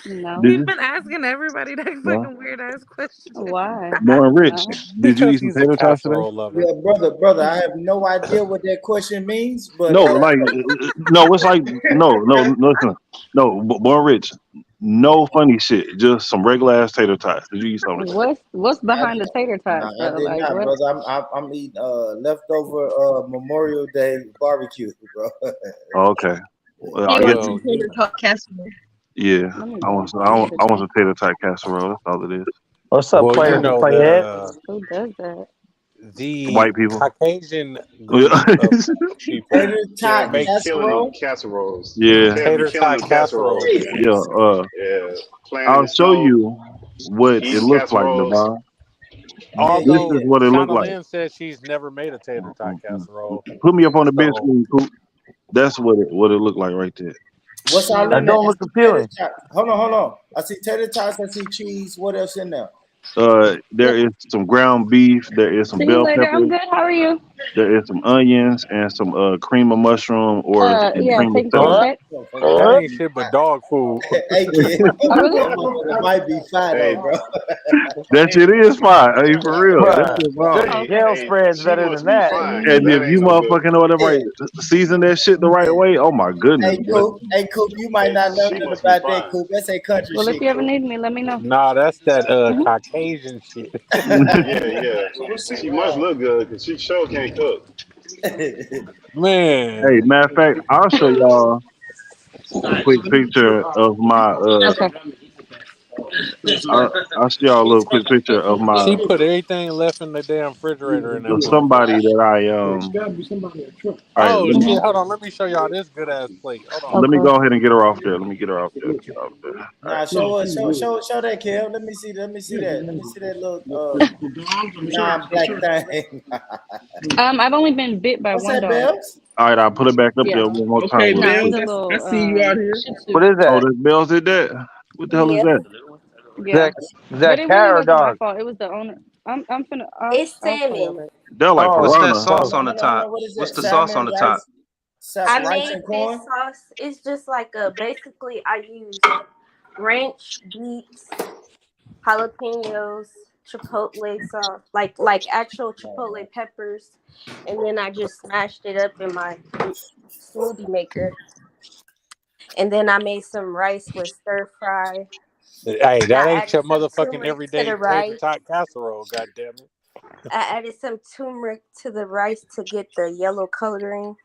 No. Did He's you? been asking everybody that No. fucking weird ass question. Why? More rich. No. Did you Because eat some he's a tater tots today? casserole lover. Yeah, brother, I have no idea what that question means, but No, like no, it's like no, listen, no, More rich. No funny shit. Just some regular ass tater tots. Did you eat something today? What's behind the tater tots I though? did Like not, what? brother. I'm eating leftover Memorial Day barbecue, bro. Oh, okay. Well, I He guess wants some tater tot casserole. yeah. Let me I want go. I want some tater tot casserole. That's all it is. What's up, Well, player? you know Playhead? Who does that? the White people. Caucasian group of people Tater tot Kev be killing casserole. them casseroles. Yeah. Kev be tater killing tot them casseroles, casserole. man. Yeah. Yeah. Playing in I'll the show snow, you what it eating looks like, casseroles. Devon. This Although is what it looked Shauna like. Lynn says she's never made a tater tot casserole. Put me up on the big So screen, Coop. That's what it looked like right there. What's all That in there? don't look appealing. Hold on. I see tater tots. I see cheese. What else in there? There is some ground beef. There is some See you bell later. I'm peppers. good. How are you? There is some onions and some cream of mushroom and Yeah, cream of take celery. check. that ain't shit but dog food. Hey, kid. Oh, really? That motherfucker might be fat Hey, though, bro. That shit is fine. Hey, for real. That Bruh, shit fine. hey, jail hey, spread's she better must than be that. fine, 'cause And that if you ain't no good. motherfucking know that right, season that shit the right way. Oh my goodness. Hey, Coop, you might not know She nothing must be about that, fine. Coop. That's a country Well, if shit, you ever Coop. need me, let me know. Nah, that's that Caucasian shit. Yeah. She must look good because she sure can't cook. Man. Hey, matter of fact, I'll show y'all a quick picture of my Okay. I'll show y'all a little quick picture of my She put everything left in the damn refrigerator in that of somebody motherfucker. that I all right, Oh shit, hold on, let me show y'all this good ass plate. Hold on. let me Okay. go ahead and get her off there. Let me get her off there. All Nah, right. show that, Kev. Let me see that. Let me see that little non-black thing. I've only been bit by What's one that, dog. Bells? All right, I'll put it back up Yeah. there one more Okay, time. No, Bells, he's a little I see you out here. Shih Tzu. What is Oh, that? that Bells did that? What the hell is Yeah. that? Yeah. Is But that it cat really or wasn't my dog? fault. It was the owner. I'm finna. It's I'll show y'all salmon. later. They're like Oh, What's that piranha. sauce Hold on the top? What is What's that? the sauce Salmon, on the top? I rice made and this corn? sauce. It's just like basically I use ranch, beets, jalapenos, chipotle sauce, like actual chipotle peppers, and then I just smashed it up in my smoothie maker. And then I made some rice with stir fry. Hey, that I ain't your added some motherfucking turmeric to everyday the tater rice. tot casserole, goddammit. I added some turmeric to the rice to get the yellow coloring.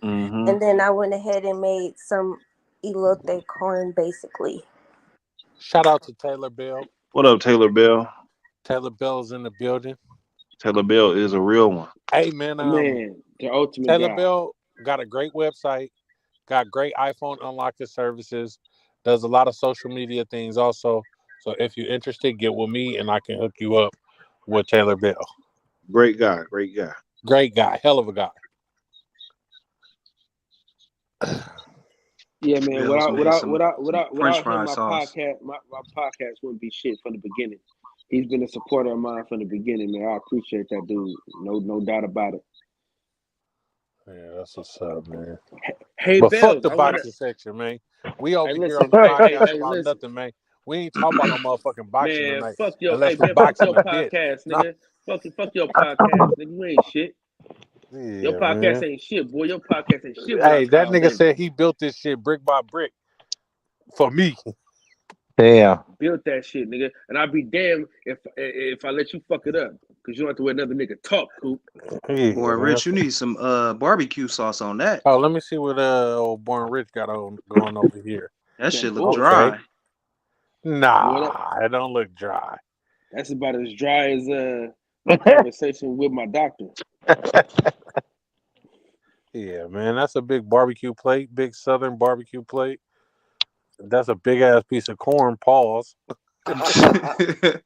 Mm-hmm. And then I went ahead and made some elote corn, basically. Shout out to Taylor Bell. What up, Taylor Bell? Taylor Bell's in the building. Taylor Bell is a real one. Hey man, The ultimate Taylor guy. Bell got a great website, got great iPhone unlocker services, does a lot of social media things also. So if you're interested, get with me and I can hook you up with Taylor Bell. Great guy. Great guy. Great guy, hell of a guy. Yeah, man. Bills made some Without French him, fry my sauce. podcast wouldn't be shit from the beginning. He's been a supporter of mine from the beginning, man. I appreciate that dude. No doubt about it. Yeah, that's what's up, man. Hey, But fuck Bells, the I wanna. boxing section, man. We over Hey, here listen. on the Hey, podcast about listen. nothing, man. We ain't talking about no motherfucking boxing Man, tonight, fuck your. unless Hey, we man, fuck boxing your a bitch. podcast, No. nigga. Fuck your podcast, nigga. You ain't shit. Your Yeah, podcast man. ain't shit, boy. Your podcast ain't shit without Hey, that Kyle nigga Davis. said he built this shit brick by brick for me. Damn. Built that shit, nigga. And I'd be damned if I let you fuck it up. Because you don't have to let another nigga talk, Coop. Yeah, Boy, man. Rich, you need some barbecue sauce on that. Oh, let me see what old Born Rich got on going over here. That shit look bullshit. dry. Okay. Nah, it don't look dry. That's about as dry as my conversation with my doctor. Yeah, man, that's a big barbecue plate, big Southern barbecue plate. That's a big ass piece of corn. Pause.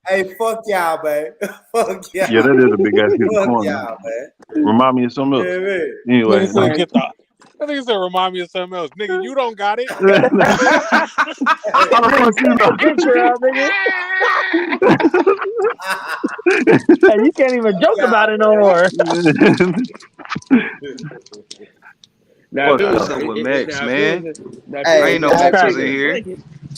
Hey, fuck y'all, man. Fuck y'all. Yeah, that is a big ass piece of Fuck corn. y'all, man. Remind me of something else. Yeah, man. Anyway, Nigga said, get the. I think he said, remind me of something else. Nigga, you don't got it. how the fuck you know? Picture of nigga. Hey, you can't even joke about it no more. Now, Fuck, if it what's was, up with it, Max, now, man? if it was, Hey, I ain't know y'all Max was in niggas. here.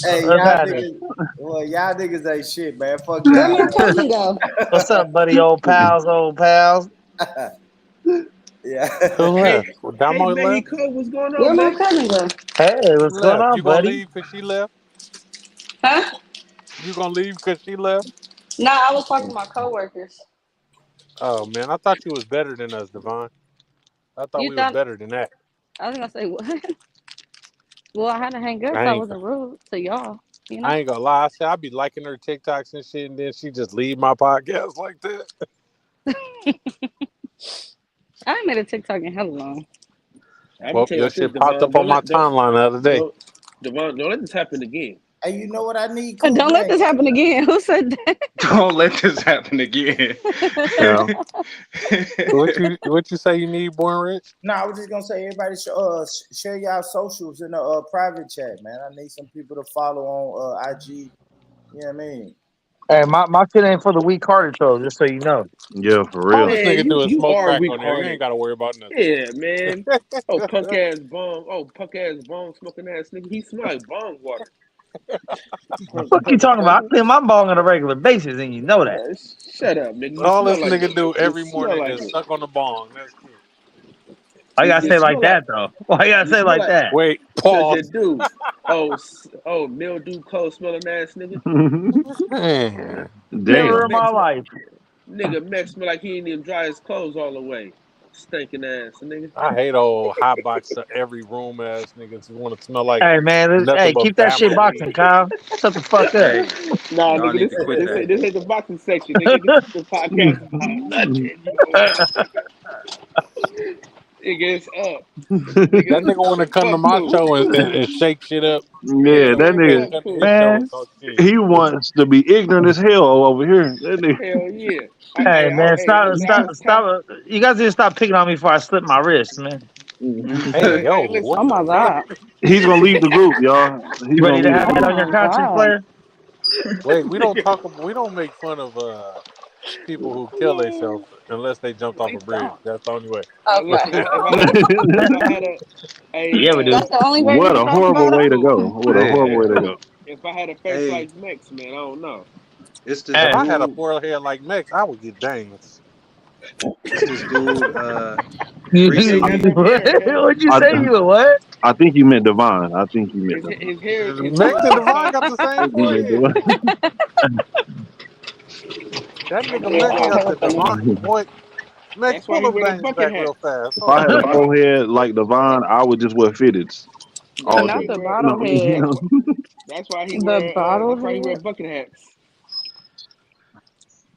Hey, What's y'all happening? niggas. Well, y'all niggas ain't shit, man. Fuck Where y'all. my cousin go? What's up, buddy? Old pals, old pals. Yeah. Who left? hey, Damo left? Mexico, what's going Where on, my man? cousin go? Hey, She what's going left. on, You gonna buddy? leave because she left? Huh? You gonna leave because she left? No, I was talking to my coworkers. Oh man, I thought you was better than us, Devon. I thought You we was thought better than that. I was gonna say what? Well, I had to hang up so I I ain't. wasn't rude to y'all. You know? I ain't gonna lie. I said I be liking her TikToks and shit, and then she just leave my podcast like that. I ain't made a TikTok in hell long. I'm Well, gonna tell you your like this, shit popped Devon. up on my timeline the other day. Devon, don't let this happen again. Hey, you know what I need? And Cool don't let Max. this happen again. Who said that? Don't let this happen again. Yeah. What you say you need, Born Rich? No, I was just gonna say everybody should share y'all socials in the private chat, man. I need some people to follow on IG. You know what I mean? Hey, my shit ain't for the weak hearted though, just so you know. Yeah, for All real. this Man, nigga do is you smoke are crack weak on there. You ain't hearted. gotta worry about nothing. Yeah, man. Oh, punk ass bong smoking ass nigga. He smell like bong water. What you talking about? I clean my bong on a regular basis, and you know that. Shut up, nigga. You All smell this like nigga it. do You every smell morning like is it. suck on the bong. That's it. Why you gotta You say like smell like that though? Why you gotta you say smell like like that? Wait, because you pause. do. Oh, mildew, cold smelling ass nigga. Man. Never in Damn. my life. Nigga, Max smell like he ain't even dry his clothes all the way. Stinking ass nigga. I hate old hot box every room ass niggas who want to smell like Hey man, nothing hey, but keep that shit Bama boxing, weed. Kyle. Shut the fuck up. Hey, Nah, y'all nigga, need to quit that. this ain't the boxing section, nigga. This is the podcast about nothing. You know what I'm saying, nigga? Nigga, it's up. Nigga, That nigga want to come to fuck my Coop. show and shake shit up. Yeah, Nigga that ain't finna nigga, Fuck come to Coop. his show and Man, talk shit. he wants to be ignorant as hell over here. That nigga. Hell yeah. hey man, Listen, I was stop. You guys need to stop picking on me before I slip my wrist, man. Hey, yo, Hey, listen. what Oh my the fuck? god. He's gonna leave the group, y'all. He's You gonna ready to leave the have Oh that group. on your my conscience, god. player? Wait, we don't make fun of people who kill themselves unless they jumped off a Please bridge. don't. That's the only way. Listen, Okay. if I had a Yeah, we do. That's the only way we What can a talk horrible about way to them? go. What a horrible way Man, to go. if I had a face hey, like Max, man, I don't know. it's this If Hey, I had a dude. forehead like Max, I would get dangles. It's this dude. you, His hair got Recently, enough hair, man. what'd you I, say? You a what? I think you meant Divine. I think you meant Divine. His Max hair and is Devon top. got the I same think you meant forehead. Divine. That My nigga boy Max Yeah, Max. got hella the funny. Devon. Boy, Max, That's why pull he them wear the bangs bucket back real hats. fast. If Hold I on. had a forehead like Divine, I would just wear fitteds all That's why Not day. he the wear. No, bottle head. That's why he The wear. bottle That's why he wear head. bucket hats.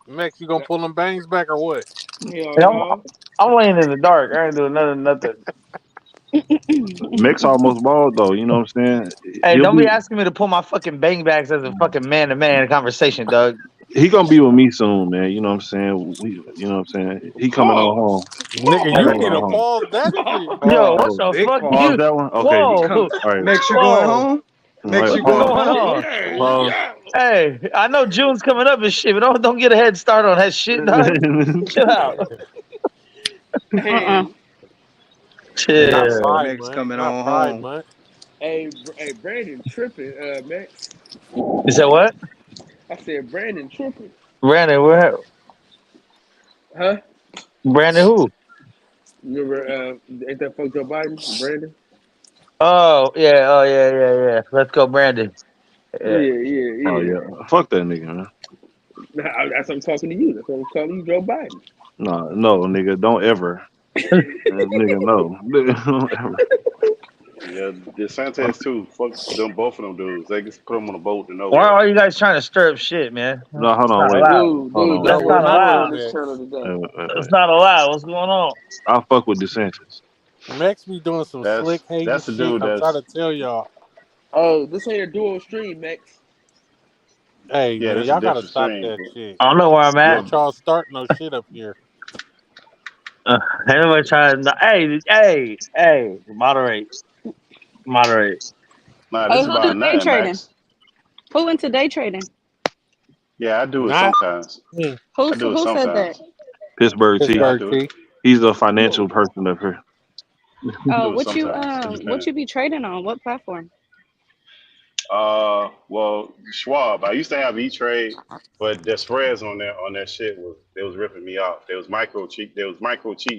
Max, you gonna pull them bangs back or what? Hell Hey, no. I'm laying in the dark. I ain't doing nothing. Max almost bald though. You know what I'm saying? Hey, He'll don't be be. asking me to pull my fucking bang bags as a fucking man to man conversation, Doug. He gonna be with me soon, man. You know what I'm saying? You know what I'm saying? He coming on home. Nigga, He you coming need to on home. pause that shit. Yo, Pause. what the Big fuck Pause you? pause. that one. Okay. He Whoa, come. All right. Next, you going whoa. home? All Next, right. you What's going going home? on? Pause. Hey, I know June's coming up and shit, but don't get a head start on that shit, dog. Chill out. Hey, Not Chill. Pride Next Month. coming Not on Pride home. Month. hey, Brandon tripping, Max. You said what? I said Brandon tripping. Brandon, where? Huh? Brandon who? Remember, ain't that fuck Joe Biden, Brandon? Oh, yeah. Let's go, Brandon. Yeah, Yeah. Oh yeah. yeah. Fuck that nigga, man. That's what I'm talking to you. That's what I'm calling you, Joe Biden. No, nigga, don't ever. Nigga, no. Don't ever. Yeah, DeSantis too. Fuck them, both of them dudes. They just put them on a boat to Why nowhere. are you guys trying to stir up shit, man? No, hold It's on, not wait. allowed. Hold on. Dude, that's That's what we're not not doing allowed. on this Max. channel today. It's not allowed. What's going on? I fuck with DeSantis. Max be doing some slick hating That's the shit. dude I'm trying that's to tell y'all. Oh, this ain't a dual stream, Max. Hey, yeah, man, that's a y'all gotta different stop stream. that shit. I don't know where I'm at. Yeah, Don't y'all start no shit up here. Anybody trying to? Hey, moderate. nah, Hey, this is who do about day nothing, trading? Max. Who into day trading? Yeah, I do it Not sometimes. me. I do it Who said that? sometimes. Pittsburgh T. Yeah, I Pittsburgh do it. T. He's a financial person up here. I Oh, do it sometimes. It what depends. you be trading on? What platform? Well, Schwab. I used to have E-Trade, but the spreads on that shit was ripping me off. They was micro cheating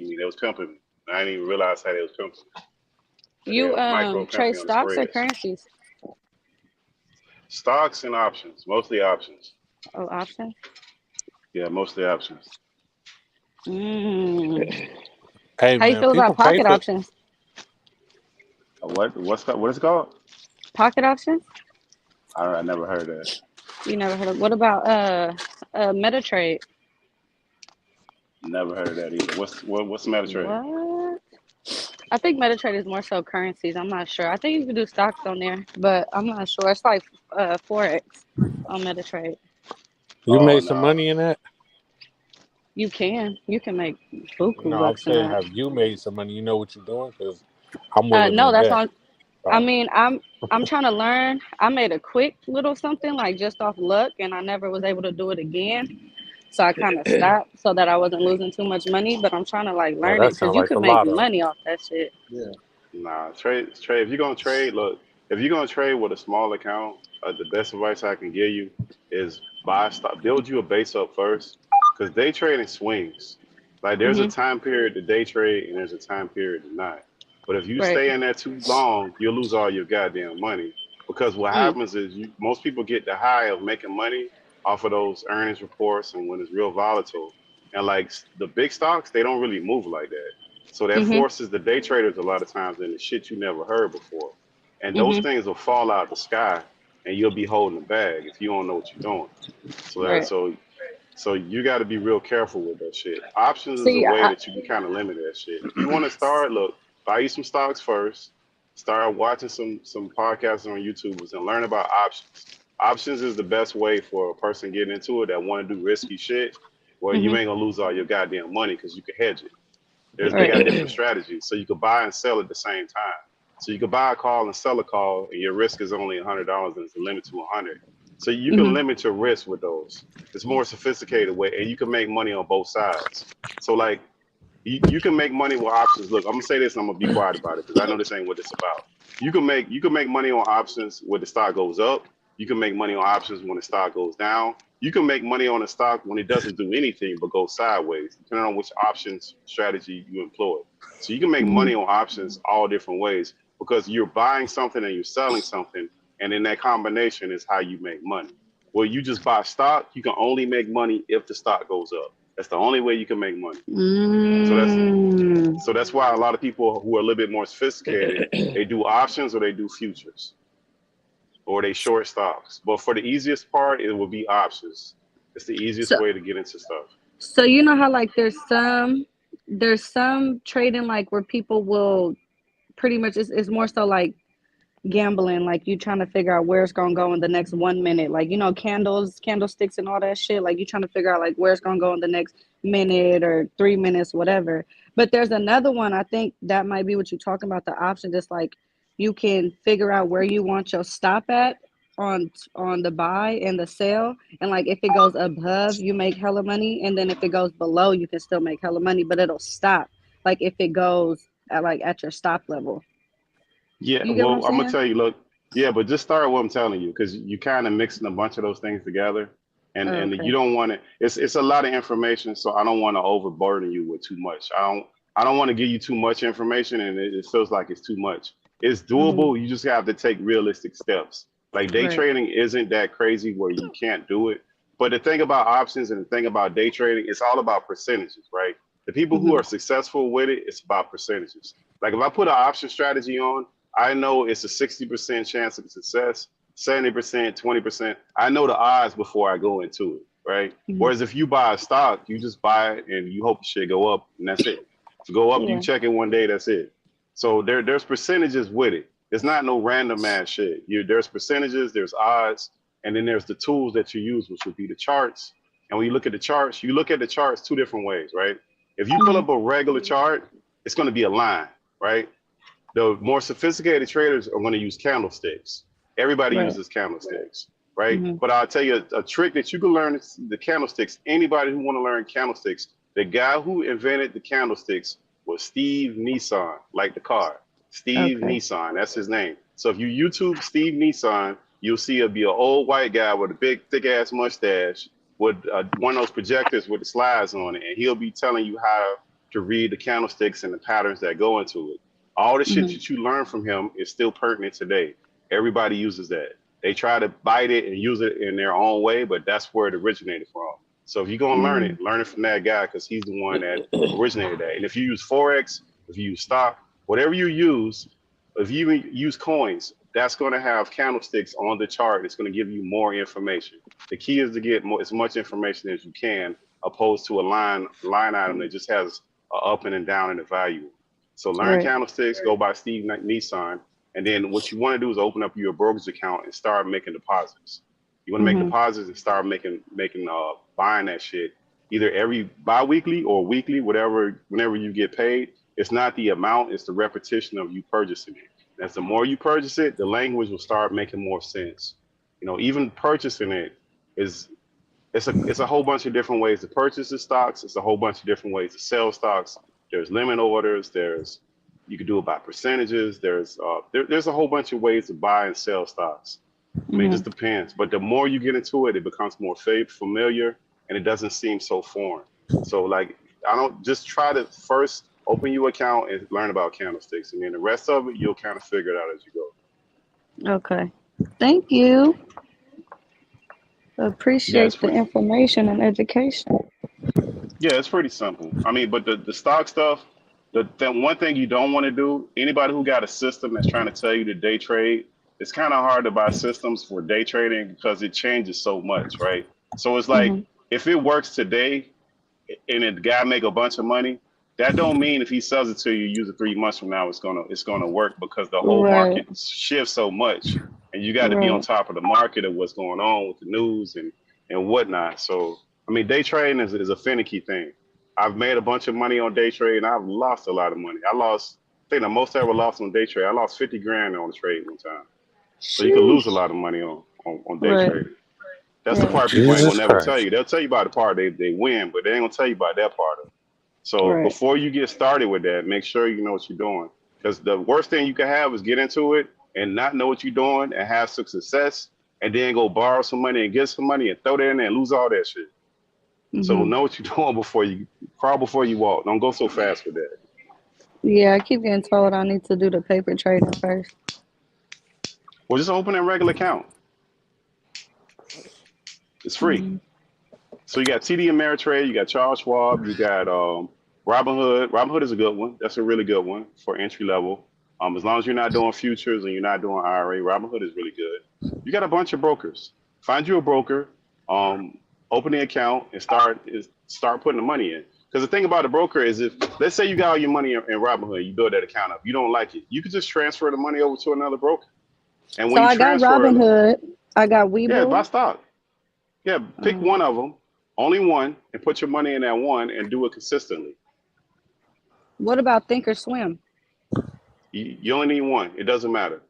me. They was pimping me. I didn't even realize how they was pimping me. But they You was micro trade pimping on the stocks or spreads. currencies? Stocks and options, mostly options. Oh, options. Yeah, mostly options. Mm. Hey, How you man, feel about people pay pocket for. options? What is it called? Pocket options? I never heard that. You never heard of? What about MetaTrade? Never heard of that either. What's MetaTrader? What? I think MetaTrade is more so currencies. I'm not sure. I think you can do stocks on there, but I'm not sure. It's like Forex on MetaTrade. You Oh made some no, money in that? You can make buku No, I'm bucks in saying, that. have you made some money? You know what you're doing? Because I'm willing No, to that's bet. on. I mean, I'm trying to learn. I made a quick little something like just off luck, and I never was able to do it again. So I kind of stopped so that I wasn't losing too much money. But I'm trying to like Oh, learn it that because sounds you like the can make lotto. money off that shit. Yeah. nah. Trade. If you're gonna trade, look. If you're gonna trade with a small account, the best advice I can give you is buy stock. Build you a base up first, because day trading swings. Like there's a Mhm. time period to day trade and there's a time period to not. But if you Right. stay in there too long, you'll lose all your goddamn money. Because what Mm. happens is most people get the high of making money off of those earnings reports and when it's real volatile. And like the big stocks, they don't really move like that. So that Mhm. forces the day traders a lot of times into shit you never heard before. And those Mhm. things will fall out the sky and you'll be holding the bag if you don't know what you're doing. So that Right. so you got to be real careful with that shit. Options is a See, way that you can kind of limit that shit. If you want to start, look, buy you some stocks first. Start watching some podcasts on YouTube and learn about options. Options is the best way for a person getting into it that want to do risky shit where you Mhm. ain't gonna lose all your goddamn money because you can hedge it. They Right. got different strategies, so you could buy and sell at the same time. So you could buy a call and sell a call, and your risk is only $100, and it's a limit to 100. So you can Mhm. limit your risk with those. It's more sophisticated way, and you can make money on both sides. So like you can make money with options. Look, I'm gonna say this, and I'm gonna be quiet about it because I know this ain't what it's about. You can make money on options when the stock goes up. You can make money on options when the stock goes down. You can make money on a stock when it doesn't do anything but go sideways, depending on which options strategy you employ. So you can make Mhm. money on options all different ways because you're buying something and you're selling something, and in that combination is how you make money. Well, you just buy stock, you can only make money if the stock goes up. That's the only way you can make money. So that's Mm. so that's why a lot of people who are a little bit more sophisticated, they do options or they do futures or they short stocks. But for the easiest part, it will be options. It's the easiest So, way to get into stuff. so you know how like there's some trading like where people will pretty much it's more so like gambling, like you trying to figure out where it's gonna go in the next 1 minute, like candles, candlesticks, and all that shit. Like you trying to figure out like where it's gonna go in the next minute or 3 minutes, whatever. But there's another one. I think that might be what you're talking about. The option, just like you can figure out where you want your stop at on the buy and the sell, and like if it goes above, you make hella money, and then if it goes below, you can still make hella money, but it'll stop. Like if it goes at your stop level. Yeah, You get what I'm well, I'm gonna saying? tell you, look, yeah, but just start what I'm telling you, because you kind of mixing a bunch of those things together, and Oh, and you okay. don't want to. It's a lot of information, so I don't want to overburden you with too much. I don't want to give you too much information, and it feels like it's too much. It's Mm-hmm. doable. You just have to take realistic steps. Like day Right. trading isn't that crazy where you can't do it. But the thing about options and the thing about day trading, it's all about percentages, right? The people who Mm-hmm. are successful with it, it's about percentages. Like if I put an option strategy on, I know it's a 60% chance of success, 70%, 20%. I know the odds before I go into it, right? Mm-hmm. Whereas if you buy a stock, you just buy it and you hope the shit go up, and that's it. If it go up, you Yeah. check it one day, that's it. So there's percentages with it. It's not no random ass shit. There's percentages, there's odds, and then there's the tools that you use, which would be the charts. And when you look at the charts, you look at the charts two different ways, right? If you pull Mm-hmm. up a regular chart, it's going to be a line, right? The more sophisticated traders are going to use candlesticks. Everybody Right. uses candlesticks, right? Mm-hmm. But I'll tell you a trick that you can learn is the candlesticks. Anybody who want to learn candlesticks, the guy who invented the candlesticks was Steve Nissan, like the car. Steve Okay. Nissan, that's his name. So if you YouTube Steve Nissan, you'll see it'll be an old white guy with a big, thick ass mustache with one of those projectors with the slides on it, and he'll be telling you how to read the candlesticks and the patterns that go into it. All the shit Mm-hmm. that you learn from him is still pertinent today. Everybody uses that. They try to bite it and use it in their own way, but that's where it originated from. So if you're gonna Mm-hmm. learn it from that guy because he's the one that originated that. And if you use Forex, if you use stock, whatever you use, if you even use coins, that's going to have candlesticks on the chart. It's going to give you more information. The key is to get as much information as you can, opposed to a line item that just has a up and a down in the value. So learn Right. candlesticks, go by Steve Nissan, and then what you want to do is open up your brokerage account and start making deposits. You want to make Mm-hmm. deposits and start making buying that shit either every bi-weekly or weekly, whenever you get paid. It's not the amount, it's the repetition of you purchasing it. As the more you purchase it, the language will start making more sense. Even purchasing it is it's a whole bunch of different ways to purchase the stocks. It's a whole bunch of different ways to sell stocks. There's limit orders. You can do it by percentages. There's a whole bunch of ways to buy and sell stocks. I mean, it Mm-hmm. just depends. But the more you get into it, it becomes more familiar, and it doesn't seem so foreign. So like, I don't just try to first open your account and learn about candlesticks, and then the rest of it you'll kind of figure it out as you go. Okay. Thank you. Yeah, Appreciate the information and education. it's pretty simple. I mean, but the stock stuff, the one thing you don't want to do, anybody who got a system that's trying to tell you to day trade, it's kind of hard to buy systems for day trading because it changes so much, right? So it's like Mm-hmm. if it works today and the guy make a bunch of money, that don't mean if he sells it to you, use it 3 months from now, it's gonna work because the whole Right. market shifts so much, and you got to be on Right. top of the market of what's going on with the news and whatnot. So I mean, day trading is a finicky thing. I've made a bunch of money on day trade, and I've lost a lot of money. I think the most I ever lost on day trade, I lost 50 grand on a trade one time. So you can lose a lot of money on day Right. trading. That's the Right. part people ain't Jesus gonna never tell Christ. you. They'll tell you about the part they win, but they ain't gonna tell you about that part of it. So Right. before you get started with that, make sure you know what you're doing. Because the worst thing you can have is get into it and not know what you're doing and have some success, and then go borrow some money and get some money and throw that in there and lose all that shit. So Mm-hmm. know what you're doing before you crawl before you walk. Don't go so fast with that. Yeah, I keep getting told I need to do the paper trading first. Well, just open a regular account. It's free. Mm-hmm. So you got TD Ameritrade, you got Charles Schwab, you got Robinhood. Robinhood is a good one. That's a really good one for entry level. As long as you're not doing futures and you're not doing IRA, Robinhood is really good. You got a bunch of brokers. Find you a broker, open the account, and start putting the money in. Because the thing about a broker is, if let's say you got all your money in Robinhood, you build that account up, you don't like it, you could just transfer the money over to another broker. And So when you I got transfer, Robinhood. I got yeah, buy Webull. stock. Yeah, pick one of them, only one, and put your money in that one and do it consistently. What about Thinkorswim? You only need one. It doesn't matter.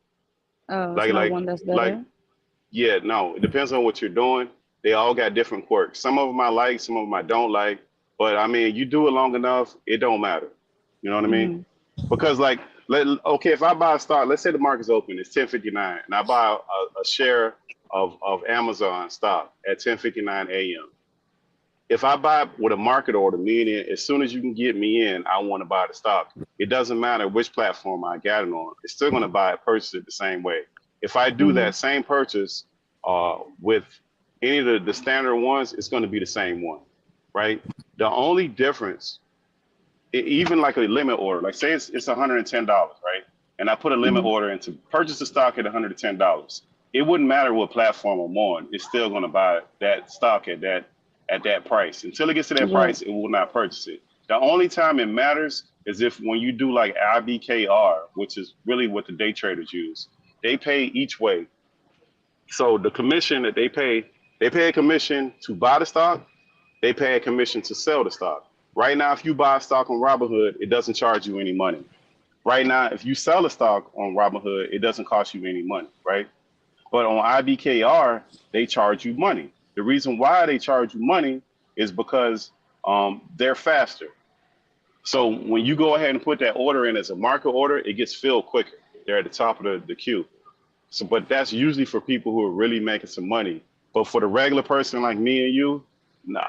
Oh, it's Like not like one that's like better. yeah, no. It depends on what you're doing. They all got different quirks. Some of them I like, some of them I don't like. But I mean, you do it long enough, it don't matter. You know what I mean? Because like, okay, if I buy a stock, let's say the market's open, it's 10:59, and I buy a share of Amazon stock at 10:59 a.m. If I buy with a market order, meaning as soon as you can get me in, I want to buy the stock. It doesn't matter which platform I got it on. It's still going to purchase it the same way. If I do that same purchase with any of the standard ones, it's going to be the same one, right? The only difference, even like a limit order, like say it's $110, right? And I put a limit order in to purchase the stock at $110. It wouldn't matter what platform I'm on. It's still going to buy that stock at that price. Until it gets to that price, it will not purchase it. The only time it matters is if when you do like IBKR, which is really what the day traders use, they pay each way. So the commission that they pay a commission to buy the stock, they pay a commission to sell the stock. Right now, if you buy a stock on Robinhood, it doesn't charge you any money. Right now, if you sell a stock on Robinhood, it doesn't cost you any money, right? But on IBKR, they charge you money. The reason why they charge you money is because they're faster. So when you go ahead and put that order in as a market order, it gets filled quicker. They're at the top of the queue. So, but that's usually for people who are really making some money. But for the regular person like me and you, nah,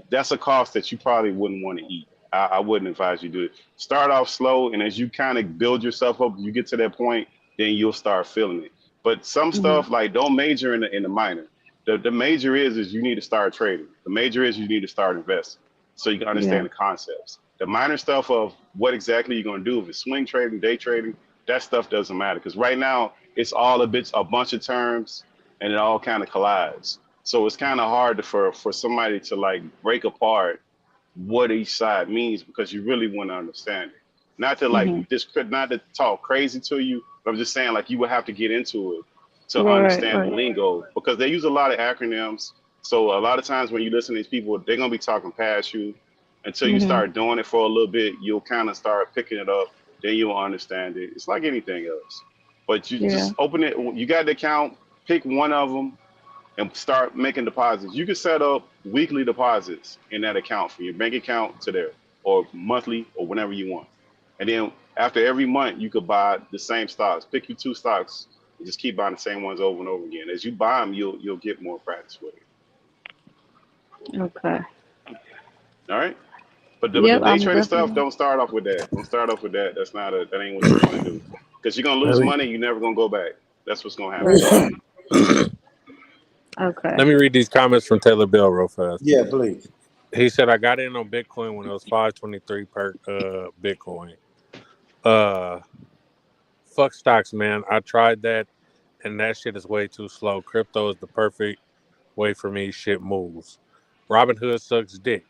that's a cost that you probably wouldn't want to eat. I wouldn't advise you to do it. Start off slow, and as you kind of build yourself up, you get to that point, then you'll start feeling it. But some stuff, like, don't major in the minor. The major is you need to start trading. The major is you need to start investing so you can understand the concepts. The minor stuff of what exactly you're going to do, if it's swing trading, day trading, that stuff doesn't matter. Because right now, it's all a bunch of terms, and it all kind of collides. So it's kind of hard for somebody to like break apart what each side means because you really want to understand it. Not to like not to talk crazy to you, but I'm just saying like you would have to get into it to understand the lingo because they use a lot of acronyms. So a lot of times when you listen to these people, they're gonna be talking past you. Until you start doing it for a little bit, you'll kind of start picking it up. Then you'll understand it. It's like anything else. But you just open it. You got the account. Pick one of them and start making deposits. You can set up weekly deposits in that account from your bank account to there, or monthly, or whenever you want. And then after every month, you could buy the same stocks. Pick you 2 stocks and just keep buying the same ones over and over again. As you buy them, you'll get more practice with it. Okay. All right. But the day trading stuff, don't start off with that. Don't start off with that. That ain't what you want to do. Because you're gonna lose money, you're never gonna go back. That's what's gonna happen. Okay. Let me read these comments from Taylor Bell real fast. Yeah, please. He said, I got in on Bitcoin when it was $5.23 per Bitcoin. Fuck stocks, man. I tried that and that shit is way too slow. Crypto is the perfect way for me. Shit moves. Robinhood sucks dick.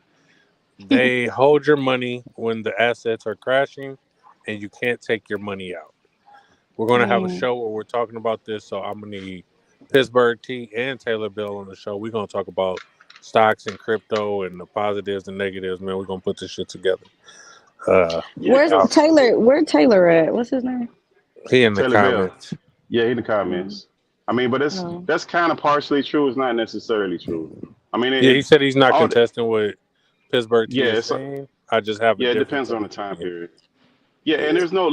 They hold your money when the assets are crashing and you can't take your money out. We're going to have a show where we're talking about this, so I'm going to need Pittsburgh T and Taylor Bill on the show. We're going to talk about stocks and crypto and the positives and negatives, man. We're going to put this shit together. Where's Taylor? Where Taylor at? What's his name? He in the Taylor comments. Bill. Yeah, in the comments. I mean, but that's kind of partially true. It's not necessarily true. I mean, he said he's not contesting with Pittsburgh T is it's saying. I just have it depends on the time period. Yeah, and there's no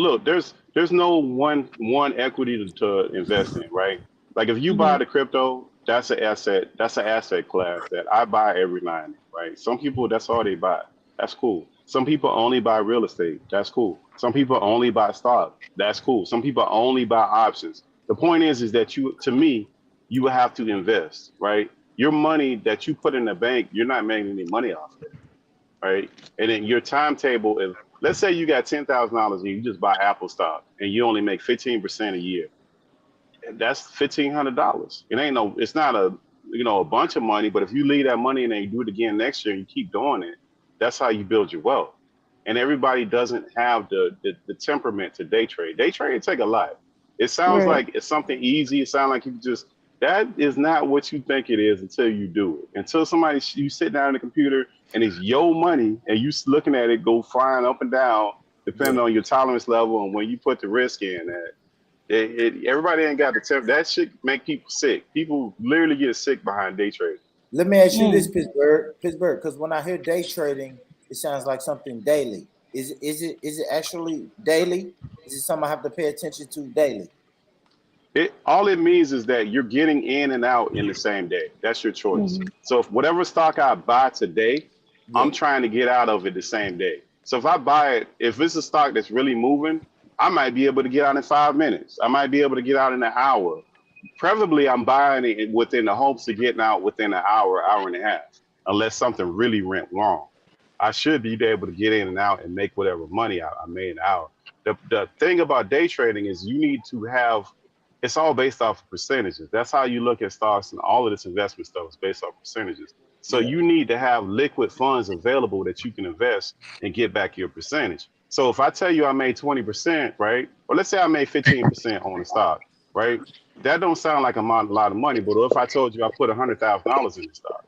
one equity to invest in, right? Like if you buy the crypto, that's an asset class that I buy every now and then, right? Some people, that's all they buy. That's cool. Some people only buy real estate. That's cool. Some people only buy stock. That's cool. Some people only buy options. The point is that you would have to invest, right? Your money that you put in the bank, you're not making any money off of it, right? And then your timetable is, let's say you got $10,000 and you just buy Apple stock and you only make 15% a year. That's $1,500. It's not a bunch of money, but if you leave that money and then you do it again next year and you keep doing it, that's how you build your wealth. And everybody doesn't have the temperament to day trade. Day trade take a lot. It sounds Right. like it's something easy. It sounds like you just, that is not what you think it is until you do it. Until somebody, you sit down at the computer and it's your money and you looking at it go flying up and down, depending on your tolerance level and when you put the risk in that. Everybody ain't got the temp. That shit make people sick. People literally get sick behind day trading. Let me ask you this, Mm. Pittsburgh, because when I hear day trading, it sounds like something daily. Is it actually daily? Is it something I have to pay attention to daily? All it means is that you're getting in and out in the same day. That's your choice. Mhm. So if whatever stock I buy today, I'm trying to get out of it the same day. So if I buy it, if it's a stock that's really moving, I might be able to get out in 5 minutes. I might be able to get out in an hour. Preferably, I'm buying it within the hopes of getting out within an hour, hour and a half, unless something really went wrong. I should be able to get in and out and make whatever money I made an hour. The thing about day trading is you need to have, it's all based off of percentages. That's how you look at stocks, and all of this investment stuff is based off percentages. So you need to have liquid funds available that you can invest and get back your percentage. So if I tell you I made 20%, right? Or let's say I made 15% on a stock, right? That don't sound like a lot of money, but if I told you I put $100,000 in the stock,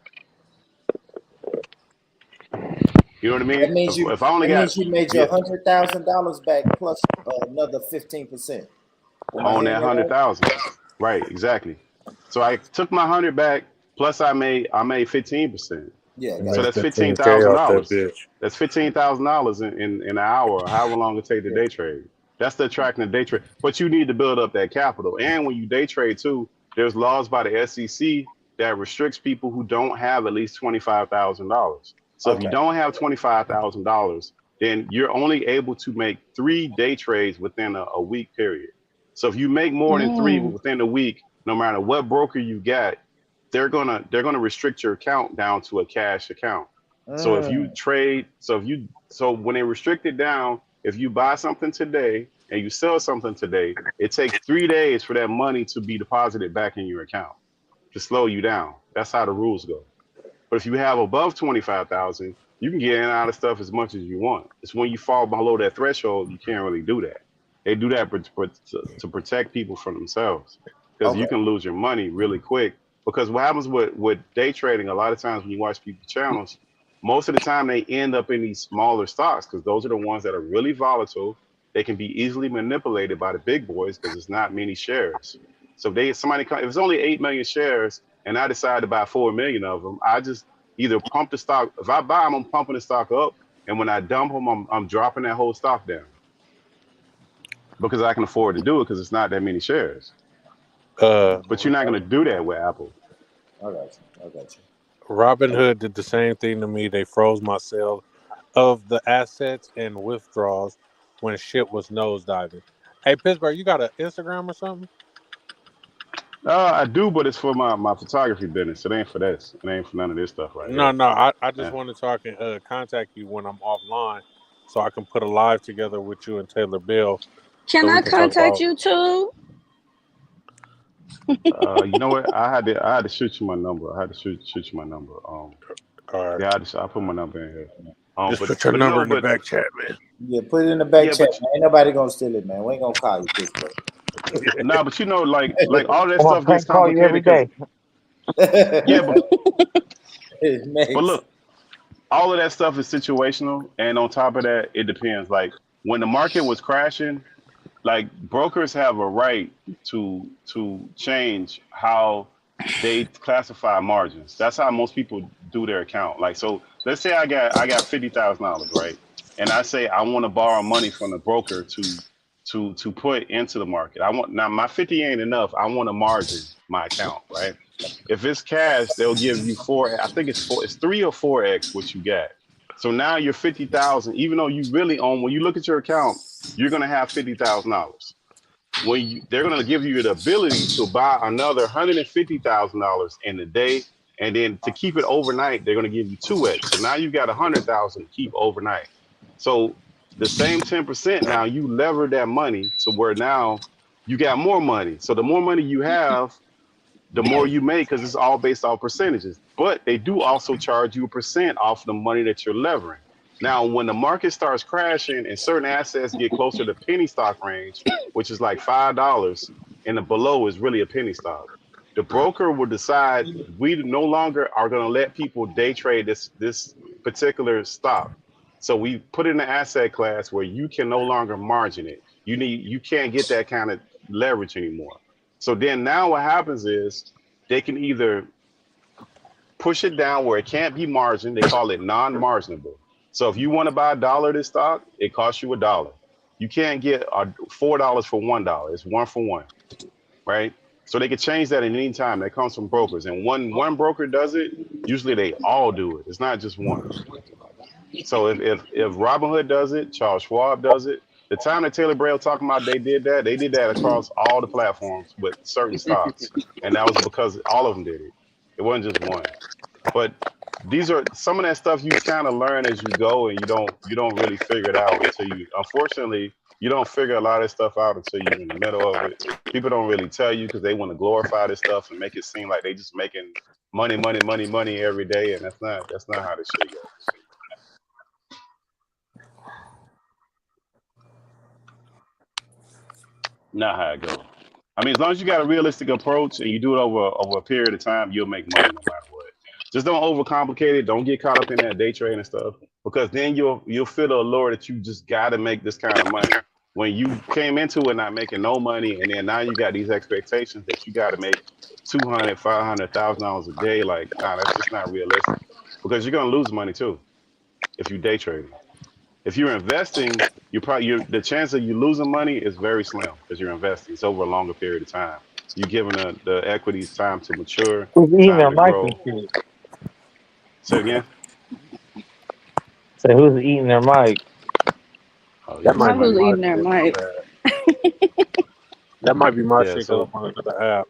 you know what I mean? That means you. If I only That got, means you made your $100,000 back plus another 15%. Am I on hearing that that right? 100,000, right? Exactly. So I took my 100 back, plus I made 15%. Yeah, So got that's you. $15K off that $15,000. bitch. That's $15,000 in an hour, however long it take to day trade. That's the attracting the day trade. But you need to build up that capital. And when you day trade too, there's laws by the SEC that restricts people who don't have at least $25,000. So if you Okay. don't have $25,000, then you're only able to make 3 day trades within a week period. So if you make more than 3 Mm. within a week, no matter what broker you got, they're gonna restrict your account down to a cash account. So if you trade, so when they restrict it down, if you buy something today and you sell something today, it takes 3 days for that money to be deposited back in your account to slow you down. That's how the rules go. But if you have above 25,000, you can get in and out of stuff as much as you want. It's when you fall below that threshold, you can't really do that. They do that to protect people from themselves, because you Okay. can lose your money really quick. Because what happens with day trading, a lot of times when you watch people's channels, most of the time they end up in these smaller stocks because those are the ones that are really volatile. They can be easily manipulated by the big boys because it's not many shares. So if it's only 8 million shares and I decide to buy 4 million of them, I just either pump the stock. If I buy them, I'm pumping the stock up, and when I dump them, I'm dropping that whole stock down because I can afford to do it because it's not that many shares. But you're not going to do that with Apple. I got you. Robinhood did the same thing to me. They froze my sale of the assets and withdrawals when shit was nosediving. Hey, Pittsburgh, you got an Instagram or something? I do, but it's for my photography business. It ain't for this. It ain't for none of this stuff right here. No. I just Yeah. wanted to contact you when I'm offline so I can put a live together with you and Taylor Bill. Can so we I can talk contact about- you too? You know what? I had to shoot you my number. I had to shoot you my number. All right. Yeah, I put my number in here. Just put your number in the back chat, man. Yeah, put it in the back chat, man. Ain't nobody gonna steal it, man. We ain't gonna call you, Pittsburgh. No, but you know, like all that I'm gonna stuff gets prank call you every complicated. day. Yeah, but Next. look, all of that stuff is situational, and on top of that, it depends. Like when the market was crashing, like brokers have a right to change how they classify margins. That's how most people do their account. Like, so let's say I got $50,000, right? And I say I want to borrow money from the broker to put into the market. Now my 50 ain't enough. I want to margin my account, right? If it's cash, they'll give you it's 3 or 4x what you got. So now you're 50,000, even though you really own, when you look at your account, you're gonna have $50,000. They're gonna give you the ability to buy another $150,000 in a day, and then to keep it overnight, they're gonna give you 2x. So now you've got 100,000 to keep overnight. So the same 10% now you lever that money to where now you got more money. So the more money you have, the more you make, because it's all based off percentages. But they do also charge you a percent off the money that you're levering. Now, when the market starts crashing and certain assets get closer to penny stock range, which is like $5, and the below is really a penny stock, the broker will decide we no longer are going to let people day trade this particular stock. So we put in an asset class where you can no longer margin it. You can't get that kind of leverage anymore. So then now what happens is they can either push it down where it can't be margined. They call it non-marginable. So if you want to buy $1 of this stock, it costs you $1. You can't get $4 for $1. It's 1 for 1, right? So they can change that at any time. That comes from brokers. And when one broker does it, usually they all do it. It's not just one. So if Robinhood does it, Charles Schwab does it, the time that Taylor Braille talking about they did that across all the platforms with certain stocks. And that was because all of them did it. It wasn't just one. But these are some of that stuff you kind of learn as you go, and you don't really figure it out until unfortunately, you don't figure a lot of stuff out until you're in the middle of it. People don't really tell you because they want to glorify this stuff and make it seem like they just making money every day, and that's not how this shit goes. Not how it goes. I mean, as long as you got a realistic approach and you do it over a period of time, you'll make money no matter what. Just don't overcomplicate it. Don't get caught up in that day trading and stuff, because then you'll feel the allure that you just got to make this kind of money. When you came into it not making no money, and then now you got these expectations that you got to make $200,000, $500,000 a day, like, nah, that's just not realistic, because you're gonna lose money too if you day trading. If you're investing, the chance of you losing money is very slim because you're investing. It's over a longer period of time. You're giving the equities time to mature, Who's eating their time to mic grow. and shit? Say again? Say who's eating their mic? Oh, That might Not be who's my eating their shit, my mic. bad. That might be my Yeah, shit because so I'm on another app.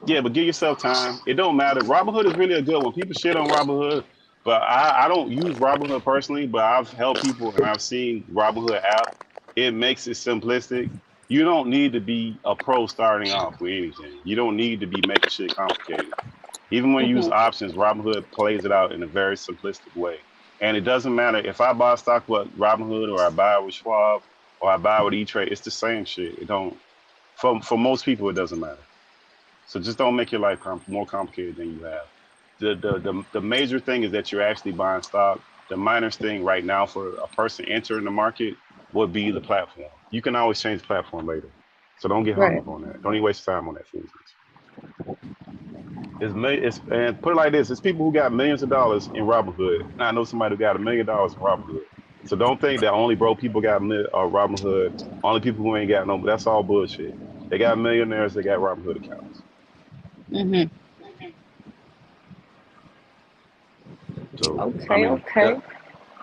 yeah, but give yourself time. It don't matter. Robinhood is really a good one. People shit on Robinhood, but I don't use Robinhood personally, but I've helped people and I've seen Robinhood app. It makes it simplistic. You don't need to be a pro starting off with anything. You don't need to be making shit complicated. Even when you use options, Robinhood plays it out in a very simplistic way. And it doesn't matter if I buy a stock with Robinhood or I buy it with Schwab or I buy it with E-Trade, it's the same shit. It don't, for most people, it doesn't matter. So just don't make your life more complicated than you have. The major thing is that you're actually buying stock. The minor thing right now for a person entering the market would be the platform. You can always change the platform later. So don't get hung Right. up on that. Don't even waste time on that foolishness. And put it like this: it's people who got millions of dollars in Robinhood. Now I know somebody who got $1 million in Robinhood. So don't think that only broke people got Robinhood. Only people who ain't got no. That's all bullshit. They got millionaires. They got Robinhood accounts. Mhm. So Okay. I mean, Okay.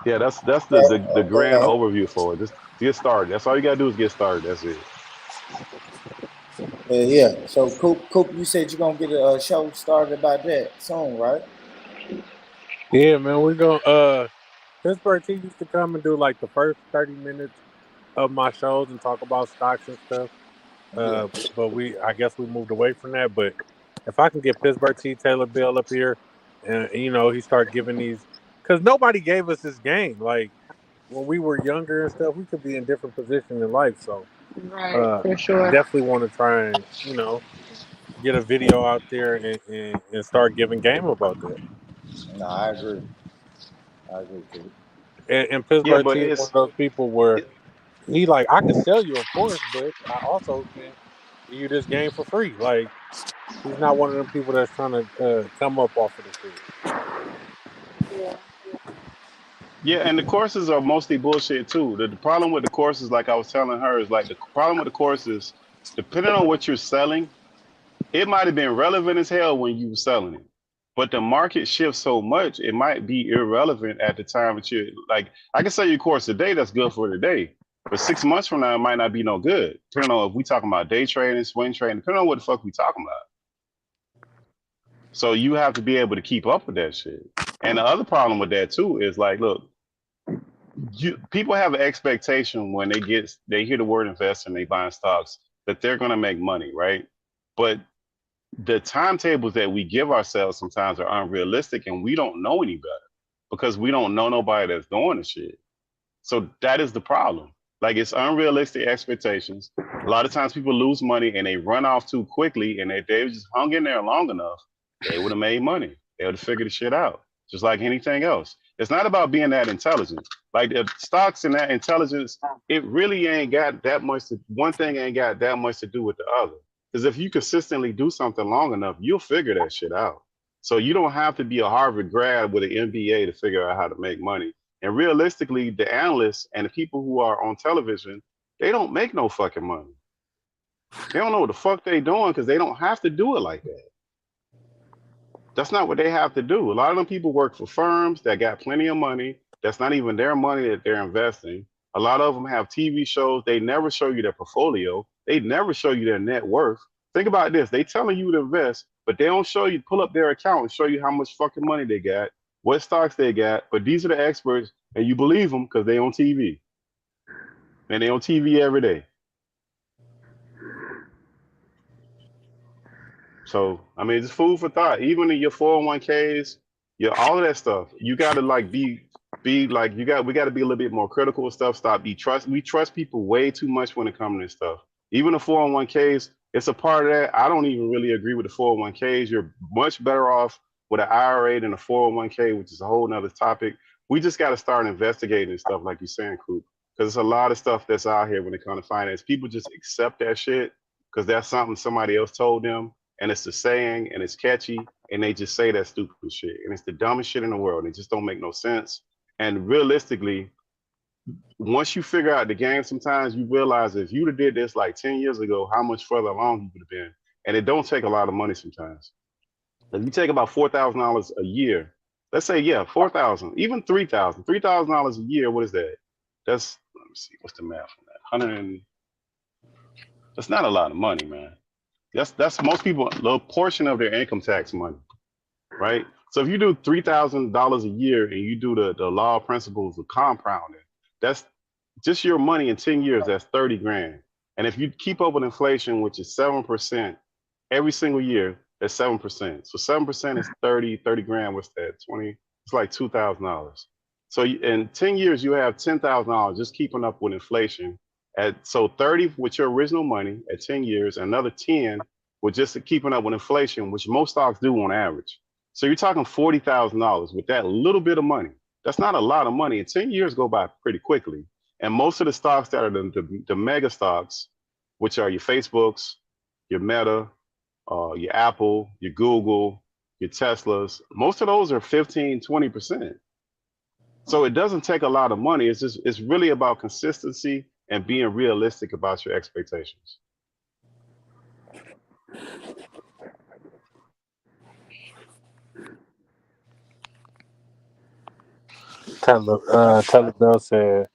yeah, that's the grand overview for it. Just get started. That's all you gotta do is get started. That's it. Yeah. So Coop, you said you're gonna get a show started about that soon, right? Yeah, man, we're gonna Pittsburgh T used to come and do like the first 30 minutes of my shows and talk about stocks and stuff. But I guess we moved away from that. But if I can get Pittsburgh T, Taylor Bill up here, and he start giving these, because nobody gave us this game. Like when we were younger and stuff, we could be in different positions in life. So Right. For I sure. definitely want to try and get a video out there and start giving game about that. No, I agree. Too. And Yeah, Pittsburgh but T is one of those people where he like, I can sell you, of course, but I also can give you this game for free. Like he's not one of them people that's trying to come up off of the shit. Yeah. yeah, and the courses are mostly bullshit too. The problem with the courses, like I was telling her, is like the problem with the courses, depending on what you're selling, it might have been relevant as hell when you were selling it. But the market shifts so much, it might be irrelevant at the time that you're like, I can sell you a course today that's good for today. But 6 months from now, it might not be no good. Depending on if we talking about day trading, swing trading, depending on what the fuck we talking about. So you have to be able to keep up with that shit. And the other problem with that too is like, look, people have an expectation when they hear the word invest and they buying stocks that they're gonna make money, right? But the timetables that we give ourselves sometimes are unrealistic, and we don't know any better. because we don't know nobody that's doing the shit. So that is the problem. Like, it's unrealistic expectations. A lot of times people lose money and they run off too quickly, and if they just hung in there long enough, they would have made money. They would have figured the shit out, just like anything else. It's not about being that intelligent. Like, the stocks and that intelligence, it really ain't got that much one thing ain't got that much to do with the other. Because if you consistently do something long enough, you'll figure that shit out. So you don't have to be a Harvard grad with an MBA to figure out how to make money. And realistically, the analysts and the people who are on television, they don't make no fucking money. They don't know what the fuck they doing because they don't have to do it like that. That's not what they have to do. A lot of them people work for firms that got plenty of money. That's not even their money that they're investing. A lot of them have TV shows. They never show you their portfolio. They never show you their net worth. Think about this. They telling you to invest, but they don't show you, pull up their account and show you how much fucking money they got, what stocks they got. But these are the experts, and you believe them because they on TV. And they on TV every day. So, I mean, it's food for thought. Even in your 401ks, all of that stuff, you gotta like be like, we gotta be a little bit more critical of stuff. We trust people way too much when it comes to this stuff. Even the 401ks, it's a part of that. I don't even really agree with the 401ks. You're much better off with an IRA than a 401k, which is a whole nother topic. We just got to start investigating stuff like you're saying, Coop, because there's a lot of stuff that's out here when it comes to finance. People just accept that shit because that's something somebody else told them, and it's the saying, and it's catchy, and they just say that stupid shit, and it's the dumbest shit in the world. It just don't make no sense. And realistically, once you figure out the game, sometimes you realize if you'd have did this like 10 years ago, how much further along you would have been. And it don't take a lot of money sometimes. If you take about $4,000 a year, let's say, yeah, 4,000, even 3,000, $3,000 a year, what is that? That's, let me see, what's the math on that? That's not a lot of money, man. That's most people, a little portion of their income tax money, right? So if you do $3,000 a year and you do the law principles of compounding, that's just your money in 10 years, that's 30 grand. And if you keep up with inflation, which is 7% every single year, that's 7%. So 7% is 30 grand, what's that, 20? It's like $2,000. So in 10 years, you have $10,000 just keeping up with inflation. So 30 with your original money at 10 years, another 10 with just keeping up with inflation, which most stocks do on average. So you're talking $40,000 with that little bit of money. That's not a lot of money. And 10 years go by pretty quickly. And most of the stocks that are the mega stocks, which are your Facebooks, your Meta, your Apple, your Google, your Teslas, most of those are 15, 20%. So it doesn't take a lot of money. It's really about consistency and being realistic about your expectations. Taylor Bell said,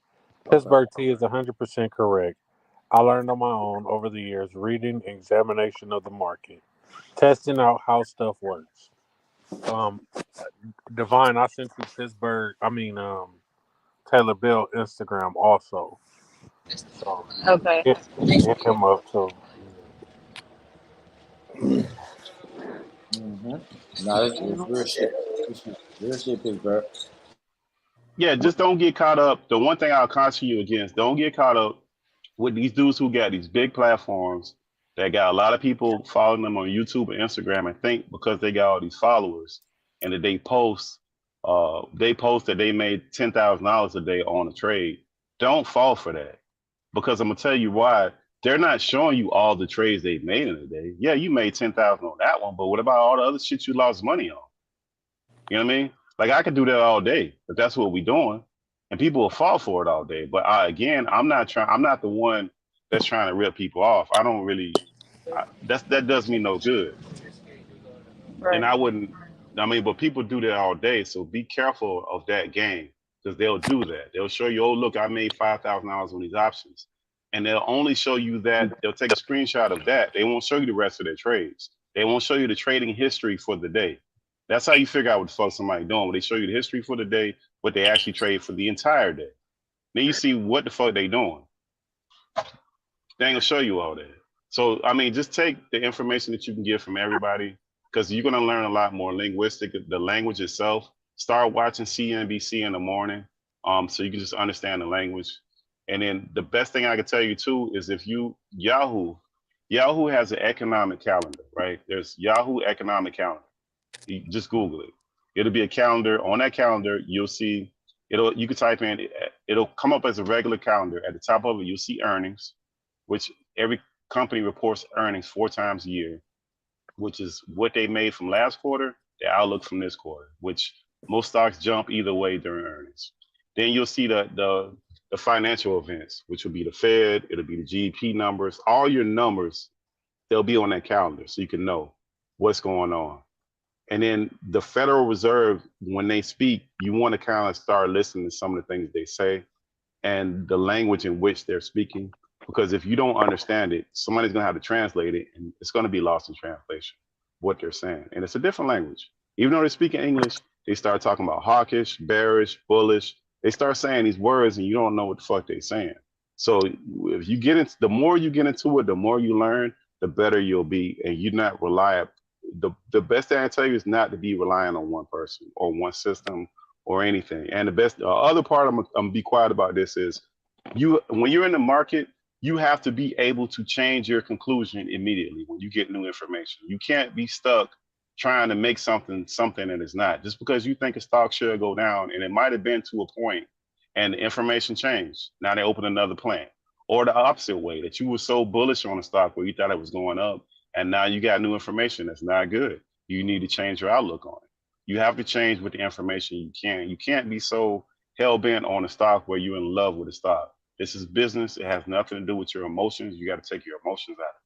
Pittsburgh T is 100% correct. I learned on my own over the years, reading examination of the market, testing out how stuff works. Divine, I sent you Taylor Bell Instagram also. So Okay. hit him up too. Mm-hmm. No, it's real shit. Real shit, Pittsburgh. Yeah, just don't get caught up. The one thing I'll caution you against, don't get caught up with these dudes who got these big platforms that got a lot of people following them on YouTube and Instagram and think because they got all these followers and that they post that they made $10,000 a day on a trade. Don't fall for that, because I'm gonna tell you why. They're not showing you all the trades they made in a day. Yeah, you made 10,000 on that one, but what about all the other shit you lost money on? You know what I mean? Like, I could do that all day, but that's what we're doing, and people will fall for it all day. But I'm not the one that's trying to rip people off. I don't really. That does me no good. Right. And I wouldn't. I mean, but people do that all day, so be careful of that game, because they'll do that. They'll show you, oh, look, I made $5,000 on these options, and they'll only show you that. They'll take a screenshot of that. They won't show you the rest of their trades. They won't show you the trading history for the day. That's how you figure out what the fuck somebody doing. When they show you the history for the day, what they actually trade for the entire day. Then you see what the fuck they doing. They ain't gonna show you all that. So, I mean, just take the information that you can get from everybody, because you're gonna learn a lot more linguistic. The language itself start watching CNBC in the morning, so you can just understand the language. And then the best thing I can tell you too is if you Yahoo has an economic calendar, right? There's Yahoo economic calendar. You just Google it. It'll be a calendar. On that calendar, you'll see you can type in, it'll come up as a regular calendar. At the top of it, you'll see earnings, which every company reports earnings 4 times a year, which is what they made from last quarter, the outlook from this quarter, which most stocks jump either way during earnings. Then you'll see the financial events, which will be the Fed, it'll be the GDP numbers, all your numbers, they'll be on that calendar so you can know what's going on. And then the Federal Reserve, when they speak, you want to kind of start listening to some of the things they say and the language in which they're speaking. Because if you don't understand it, somebody's going to have to translate it, and it's going to be lost in translation, what they're saying. And it's a different language. Even though they're speaking English, they start talking about hawkish, bearish, bullish. They start saying these words, and you don't know what the fuck they're saying. So if you get into, the more you get into it, the more you learn, the better you'll be, and you're not reliable. The best thing I tell you is not to be relying on one person or one system or anything. And the best other part I'm gonna be quiet about this is when you're in the market, you have to be able to change your conclusion immediately when you get new information. You can't be stuck trying to make something that it's not. Just because you think a stock should go down, and it might have been to a point and the information changed. Now they open another plant. Or the opposite way, that you were so bullish on a stock where you thought it was going up, and now you got new information that's not good. You need to change your outlook on it. You have to change with the information you can. You can't be so hell-bent on a stock where you're in love with a stock. This is business. It has nothing to do with your emotions. You got to take your emotions out of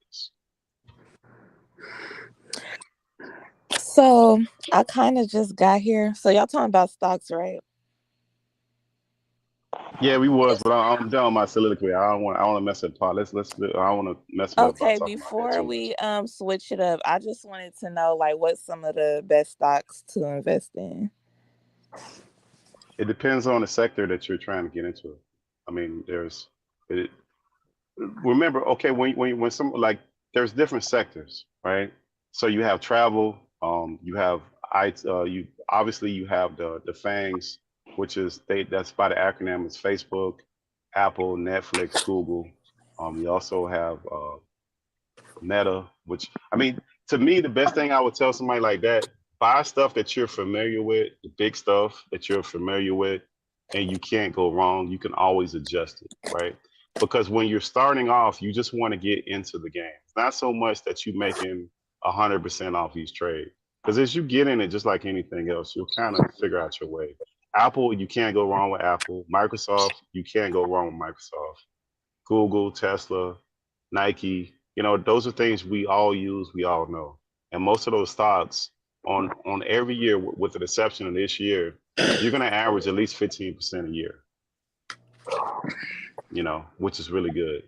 this. So I kind of just got here. So y'all talking about stocks, right? Yeah, we was, but I'm done with my soliloquy. I don't want to mess up the pot. Let's. I don't want to mess it up. Okay, before we switch it up, I just wanted to know what's some of the best stocks to invest in. It depends on the sector that you're trying to get into. I mean, remember, okay, when some there's different sectors, right? So you have travel, you have you have the FANGs, which is that's by the acronym is Facebook, Apple, Netflix, Google. You also have Meta, which, I mean, to me, the best thing I would tell somebody like that, buy stuff that you're familiar with, the big stuff that you're familiar with, and you can't go wrong. You can always adjust it, right? Because when you're starting off, you just want to get into the game. It's not so much that you're making 100% off each trade. Because as you get in it, just like anything else, you'll kind of figure out your way. Apple, you can't go wrong with Apple. Microsoft, you can't go wrong with Microsoft. Google, Tesla, Nike, those are things we all use, we all know. And most of those stocks on every year, with the exception of this year, you're going to average at least 15% a year, which is really good.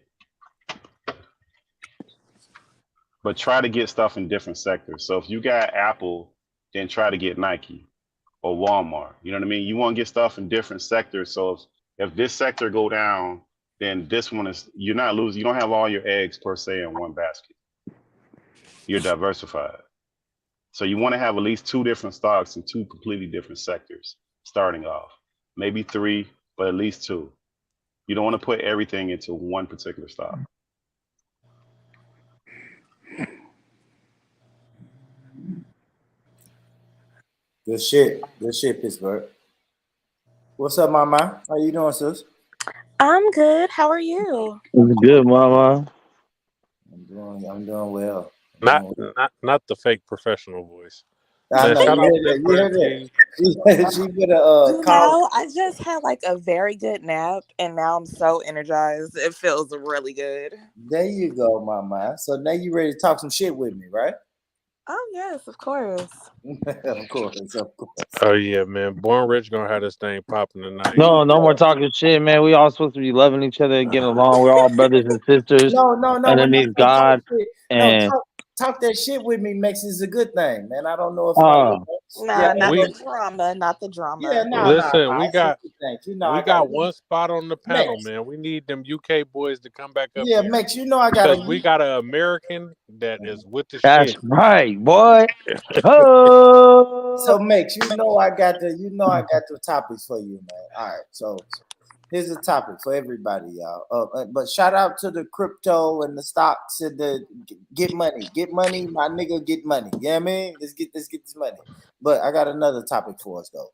But try to get stuff in different sectors. So if you got Apple, then try to get Nike or Walmart. You know what I mean? You want to get stuff in different sectors. So if this sector go down, then this one you're not losing. You don't have all your eggs per se in one basket. You're diversified. So you want to have at least 2 different stocks in 2 completely different sectors starting off. Maybe 3, but at least 2. You don't want to put everything into one particular stock. Good shit, Pittsburgh. What's up, Mama? How you doing, sis? I'm good. How are you? Good, Mama. I'm doing well. Not the fake professional voice. I know, Shout out you to heard that. She better call. I just had a very good nap, and now I'm so energized. It feels really good. There you go, Mama. So now you ready to talk some shit with me, right? Oh yes, of course. Of course. Oh yeah, man. Born Rich gonna have this thing popping tonight. No more talking shit, man. We all supposed to be loving each other and getting along. We're all brothers and sisters. No. Underneath God. And talk that shit with me makes it a good thing, man. I don't know if Nah, not We the drama, not the drama. Yeah, no, listen. I We see got what you think. You know, we I got got one spot on the panel, Max. man. We need them UK boys to come back up Yeah, here Max. You know, I got because we got an American that is with the That's shit. right, boy. Oh, So Max, you know I got the topics for you, man. All right, so here's a topic for everybody, y'all. But shout out to the crypto and the stocks and the get money, my nigga, get money. You know what I mean? Let's get this money. But I got another topic for us though.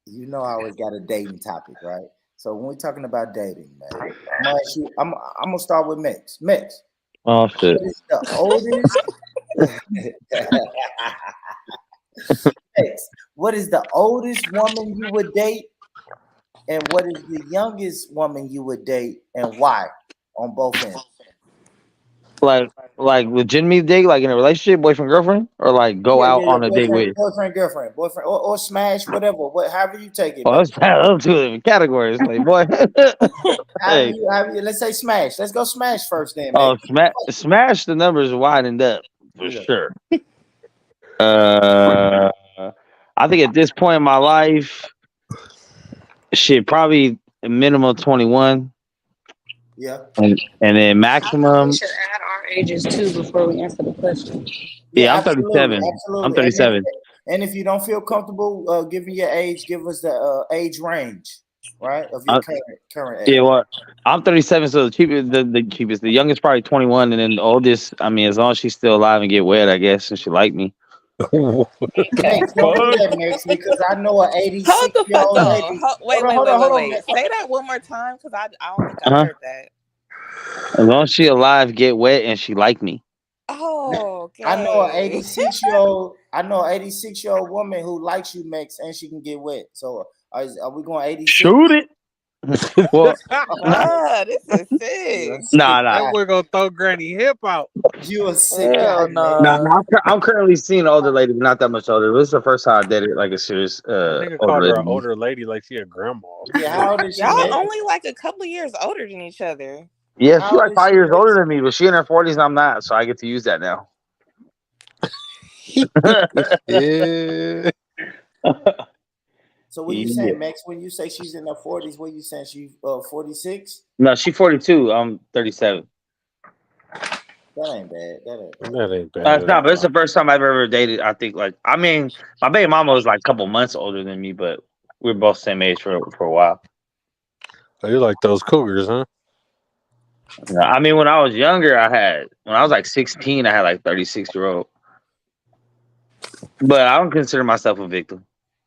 You know I always got a dating topic, right? So when we're talking about dating, man, I'm gonna start with Max. Max, oh shit. what is the oldest? Max, what is the oldest woman you would date, and what is the youngest woman you would date, and why? On both ends. Like legitimately date, like in a relationship, boyfriend, girlfriend, or like go out on a date with. Boyfriend, girlfriend, or smash, whatever, however you take it. Oh, that's those two different categories, like boy. Hey. However you, let's say smash. Let's go smash first, then. Oh, Man. smash the numbers widened up for sure. I think at this point in my life, shit, probably a minimum 21. Yeah. And then maximum. We should add our ages too before we answer the question. Yeah, I'm absolutely, 37. absolutely. I'm 37. And if you don't feel comfortable giving your age, give us the age range, right? Of your current age. Yeah, well, I'm 37, so the cheapest, the youngest probably 21, and then the oldest, I mean, as long as she's still alive and get wet, I guess, and she like me. Max, don't do that, Max, because I know an 86 Hold the year fuck old on. lady. Wait. Say that one more time, because I don't think I heard that. As long as she alive, get wet, and she like me. Oh, okay. I know an 86 year old woman who likes you, Max, and she can get wet. So are we going 86? Shoot it. Well, this is sick. nah. We're gonna throw Granny Hip out. You a sick Hell guy, no. Nah, I'm currently seeing an older lady, but not that much older. This is the first time I dated like a serious Nigga older called her lady. an older lady like she a grandma. Yeah, how old is she? Y'all Max? only like a couple of years older than each other. Yeah, How she's old like is 5 she, years Max? older than me, but she in her 40s and I'm not, so I get to use that now. Yeah. So what you saying, Max? When you say she's in her 40s, what you saying? She 46? No, she's 42. I'm 37. That ain't bad. That ain't bad. It's not, but it's the first time I've ever dated. I think, like, I mean, my baby mama was like a couple months older than me, but we were both the same age for a while. Oh, you like those cougars, huh? Yeah, I mean, when I was younger, when I was like 16, I had like 36-year-old. But I don't consider myself a victim.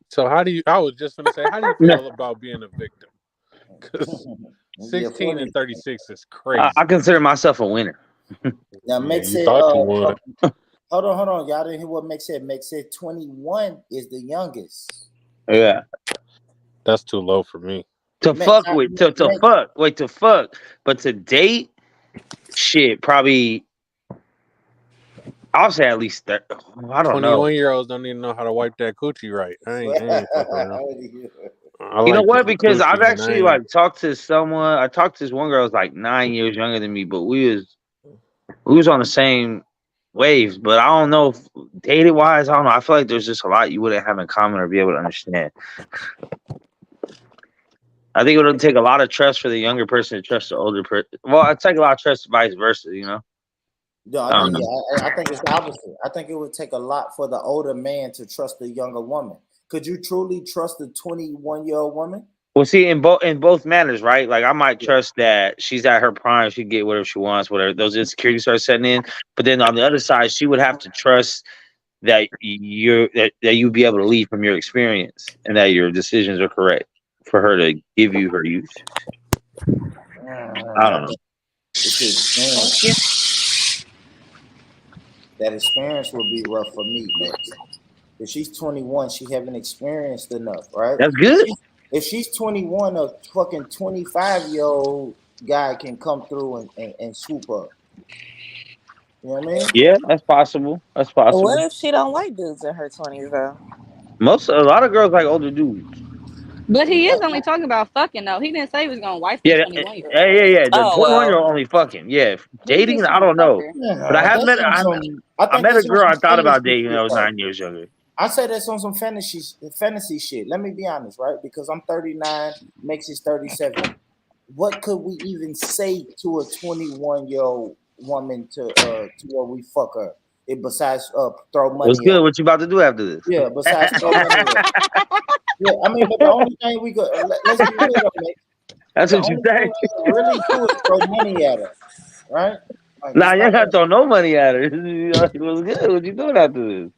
So I was just gonna say, how do you feel about being a victim? Because 16 and 36 is crazy. I consider myself a winner. Now, Max said, thought you would. Hold on. Y'all didn't hear what Max said. Max said 21 is the youngest. Yeah. That's too low for me. To fuck with, to fuck. But to date, shit, probably, I'll say at least, I don't know. 21-year-olds don't even know how to wipe that coochie right. I ain't fucking around. You know what? Because I've actually talked to someone. I talked to this one girl who's like 9 years younger than me, but we was on the same waves. But I don't know if dated wise, I don't know. I feel like there's just a lot you wouldn't have in common or be able to understand. I think it would take a lot of trust for the younger person to trust the older person. Well, it take a lot of trust, vice versa. You know. No, I think it's the opposite. I think it would take a lot for the older man to trust the younger woman. Could you truly trust the 21-year-old woman? Well, see, in both manners, right? Like, I might trust that she's at her prime, she get whatever she wants, whatever those insecurities start setting in. But then on the other side, she would have to trust that you'd be able to lead from your experience and that your decisions are correct for her to give you her use. I don't know. That experience will be rough for me, Max. If she's 21, she haven't experienced enough, right? That's good. If she's 21, a fucking 25-year-old guy can come through and swoop up. You know what I mean? Yeah, that's possible. That's possible. What if she don't like dudes in her 20s though? A lot of girls like older dudes. But he is only talking about fucking though. He didn't say he was gonna wife the Yeah, 21-year-old. yeah. The Oh 21-year-old well. only fucking. Yeah, He just dating, I trying to don't fuck know. her. But I have That's met. on some. I I think met a that's on girl I some thought about fantasy dating that shit was though. 9 years younger. I say that's on some fantasy shit. Let me be honest, right? Because I'm 39, makes it 37. What could we even say to a 21-year-old woman to where we fuck her? Besides throw What's money at good? her. What you about to do after this? Yeah, besides throw money at her. Yeah, I mean, but the only thing we could let's be real though, mate. That's The what you only thing say. we can really do is throw money at her, right? Like Nah, it's you not ain't got to gonna throw no money at her. What's good? What you doing after this?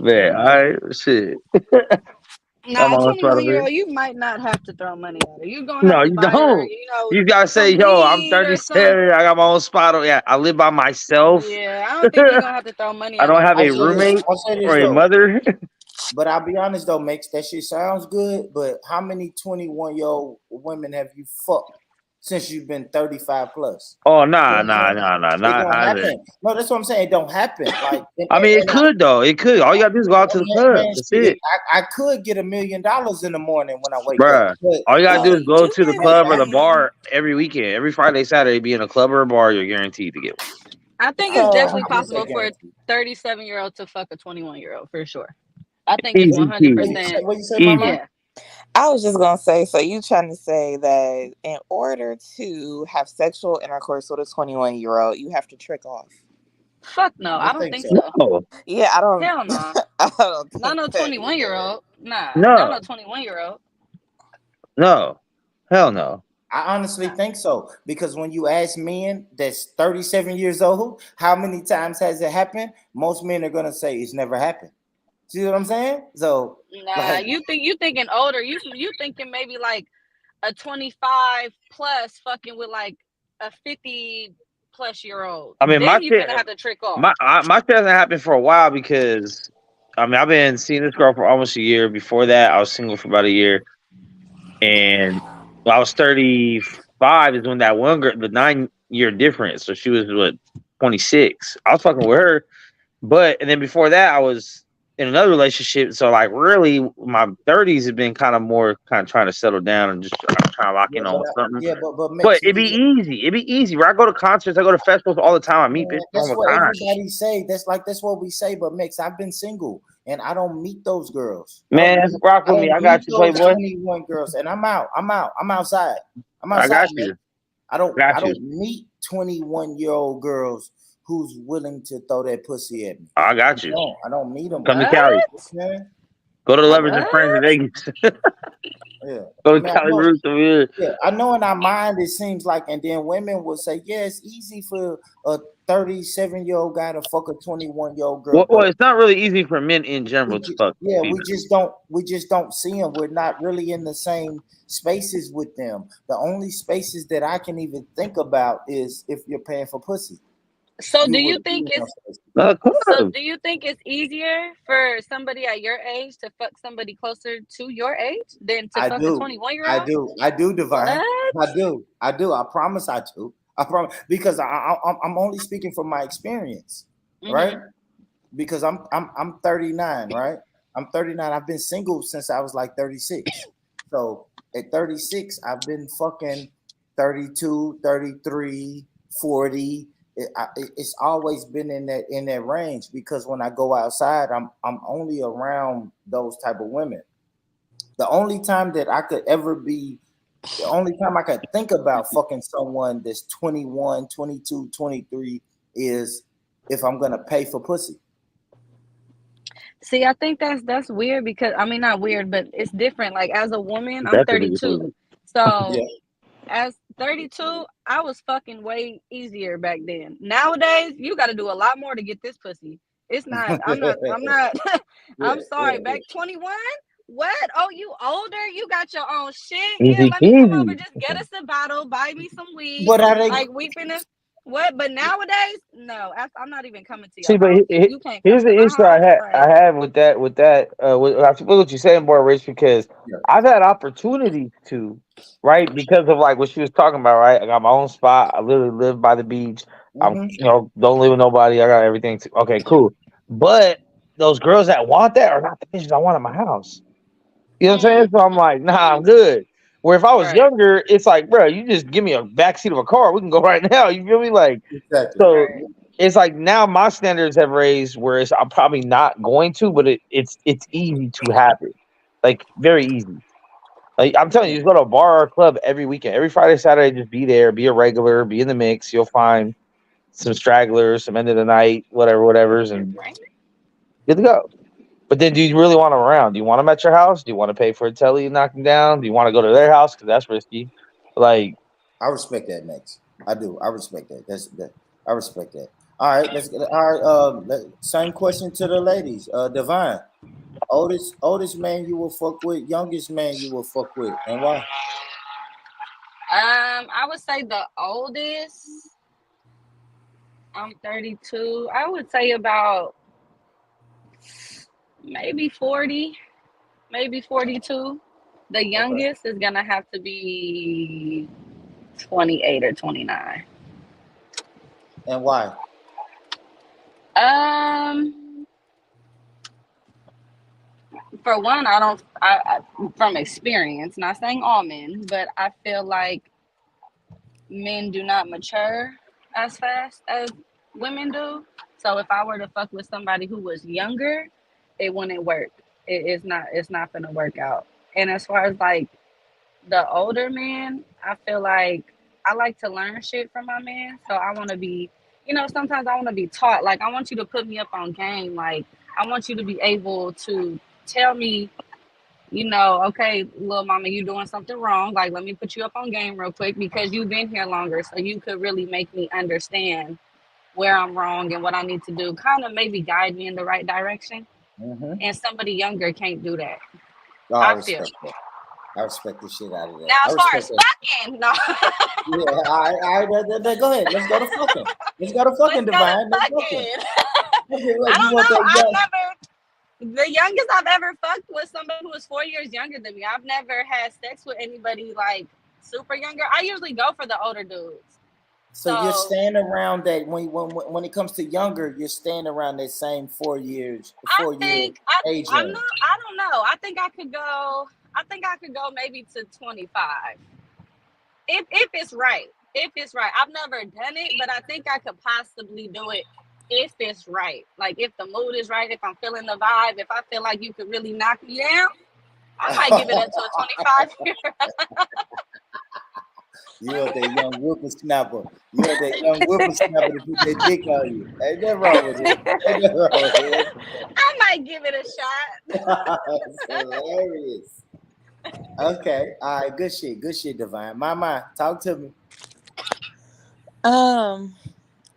Man, all right, shit. I'm Nah, on spot of it. 21-year-old, you might not have to throw money at her. You're gonna No, have to you buy her, don't. You gotta say, some yo, I'm weed or something. 37. I got my own spot. Yeah, I live by myself. Yeah, I don't think you're gonna have to throw money I at don't her have for a roommate I'll say this or a though. mother. But I'll be honest though, Max, that shit sounds good. But how many 21-year-old women have you fucked since you've been 35 plus? Oh, You nah. know what I'm saying? It Not don't either. happen. No, that's what I'm saying. It don't happen. Like, I mean, it could though. It could. All you gotta do is go out to the club. man, That's shit, it, I could get $1 million in the morning when I wake up. bruh. But All you gotta do Oh, is go you to the can club or the be. bar every weekend. Every Friday, Saturday, be in a club or a bar. You're guaranteed to get one. I think it's So definitely I wouldn't say possible for a guaranteed. 37-year-old to fuck a 21-year-old for sure. I think it's Easy peasy. 100%. What you say, Easy. Mama? Yeah. I was just gonna say, so you trying to say that in order to have sexual intercourse with a 21-year-old, you have to trick off? Fuck no, I I don't think think so. so. No, Yeah, I don't. Hell no. I don't Not think no that 21-year-old. Nah, not no, no 21-year-old. no, hell no. I honestly think so because when you ask men that's 37 years old, how many times has it happened? Most men are gonna say it's never happened. See what I'm saying? So, Nah, like, you thinking older. You thinking maybe like a 25 plus fucking with like a 50 plus year old. I mean, Then you gonna have to trick off. my shit hasn't happened for a while because I mean I've been seeing this girl for almost a year. Before that, I was single for about a year, and when I was 35 is when that one girl, the 9-year difference. So she was what 26. I was fucking with her, and then before that, I was in another relationship. So like really, my 30s have been kind of trying to settle down and just trying to lock yeah, in on something. but But Max, it'd be easy. It'd be easy. Where I go to concerts, I go to festivals all the time. I meet man, bitches that's all what the time. everybody say. That's what we say. But Max, I've been single and I don't meet those girls. Man, rock with me. I got you, those Playboy. 21 girls, and I'm out. I'm outside. I'm I outside. got Max. you. I don't Got you. meet 21-year-old girls who's willing to throw that pussy at me. I got you. I don't meet them. Come to Cali. Man. Go to Lovers and Friends in Vegas. Yeah. Go to Cali Roots over here. Yeah, I know in our mind it seems like, and then women will say, yeah, it's easy for a 37-year-old guy to fuck a 21-year-old girl. Well, it's not really easy for men in general to fuck. Yeah, females. we just don't see them. We're not really in the same spaces with them. The only spaces that I can even think about is if you're paying for pussy. So do you think it's it's easier for somebody at your age to fuck somebody closer to your age than to fuck a 21-year-old? I do, Divine. I do. I promise I do. I promise because I'm only speaking from my experience, right? Because I'm 39, right? I'm 39. I've been single since I was like 36. So at 36, I've been fucking 32, 33, 40. It's always been in that range because when I go outside, I'm only around those type of women. The only time that I could think about fucking someone that's 21, 22, 23 is if I'm gonna pay for pussy. See, I think that's weird because I mean not weird, but it's different. Like as a woman, I'm 32. So as 32, I was fucking way easier back then. Nowadays, you got to do a lot more to get this pussy. It's not. I'm not. I'm sorry. Back 21. What? Oh, you older? You got your own shit? Yeah, let me come over. Just get us a bottle. Buy me some weed. But are they like we finna? What? But nowadays, no. I'm not even coming to you. See, but You can't here's come the to my issue house. I have with that. I feel what you're saying, boy, Rich, because I've had opportunities to, right? Because of like what she was talking about, right? I got my own spot. I literally live by the beach. I'm, don't live with nobody. I got everything. Okay, cool. But those girls that want that are not the bitches I want in my house. You know what I'm saying? So I'm like, nah, I'm good. Where if I was Right. younger, it's like, bro, you just give me a backseat of a car. We can go right now. You feel me? Like, Exactly. so Right. it's like now my standards have raised where I'm probably not going to, but it's easy to have it. Like, very easy. Like, I'm telling you, just go to a bar or a club every weekend. Every Friday, Saturday, just be there, be a regular, be in the mix. You'll find some stragglers, some end of the night, whatever's, and good to go. But then, do you really want them around? Do you want them at your house? Do you want to pay for a telly and knock them down? Do you want to go to their house because that's risky? Like, I respect that, Max. I do. I respect that. I respect that. All right, let's get. All right, same question to the ladies. Divine, oldest man you will fuck with, youngest man you will fuck with, and why? I would say the oldest. I'm 32. I would say about maybe 40, maybe 42. The Okay. youngest is gonna have to be 28 or 29. And why? For one, I from experience, not saying all men, but I feel like men do not mature as fast as women do. So if I were to fuck with somebody who was younger, it wouldn't work. It's not gonna work out. And as far as like the older man, I feel like I like to learn shit from my man. So I want to be, sometimes I want to be taught. Like, I want you to put me up on game. Like, I want you to be able to tell me, okay, little mama, you doing something wrong. Like, let me put you up on game real quick because you've been here longer. So you could really make me understand where I'm wrong and what I need to do. Kind of maybe guide me in the right direction. Mm-hmm. And somebody younger can't do that. Oh, I I feel. respect that. I respect the shit out of that. Now, I as far respect as that. fucking, no. Yeah, all right, go ahead. Let's go to fucking. Let's go to fucking, Divine. Let's fucking. Okay, look, I you don't want know. that The youngest I've ever fucked was somebody who was 4 years younger than me. I've never had sex with anybody like super younger. I usually go for the older dudes. So you're staying around that when it comes to younger, you're staying around that same 4 years, I year think age I range. don't know. I think I could go maybe to 25. If it's right. If it's right. I've never done it, but I think I could possibly do it if it's right. Like, if the mood is right, if I'm feeling the vibe, if I feel like you could really knock me down, I might give it up to a 25 year. You want that young whippersnapper. You want that young whippersnapper to put that dick on you. Ain't nothing wrong with it. Ain't nothing wrong with it. I might give it a shot. That's hilarious. Okay. All right. Good shit. Good shit, Divine. Mama, talk to me.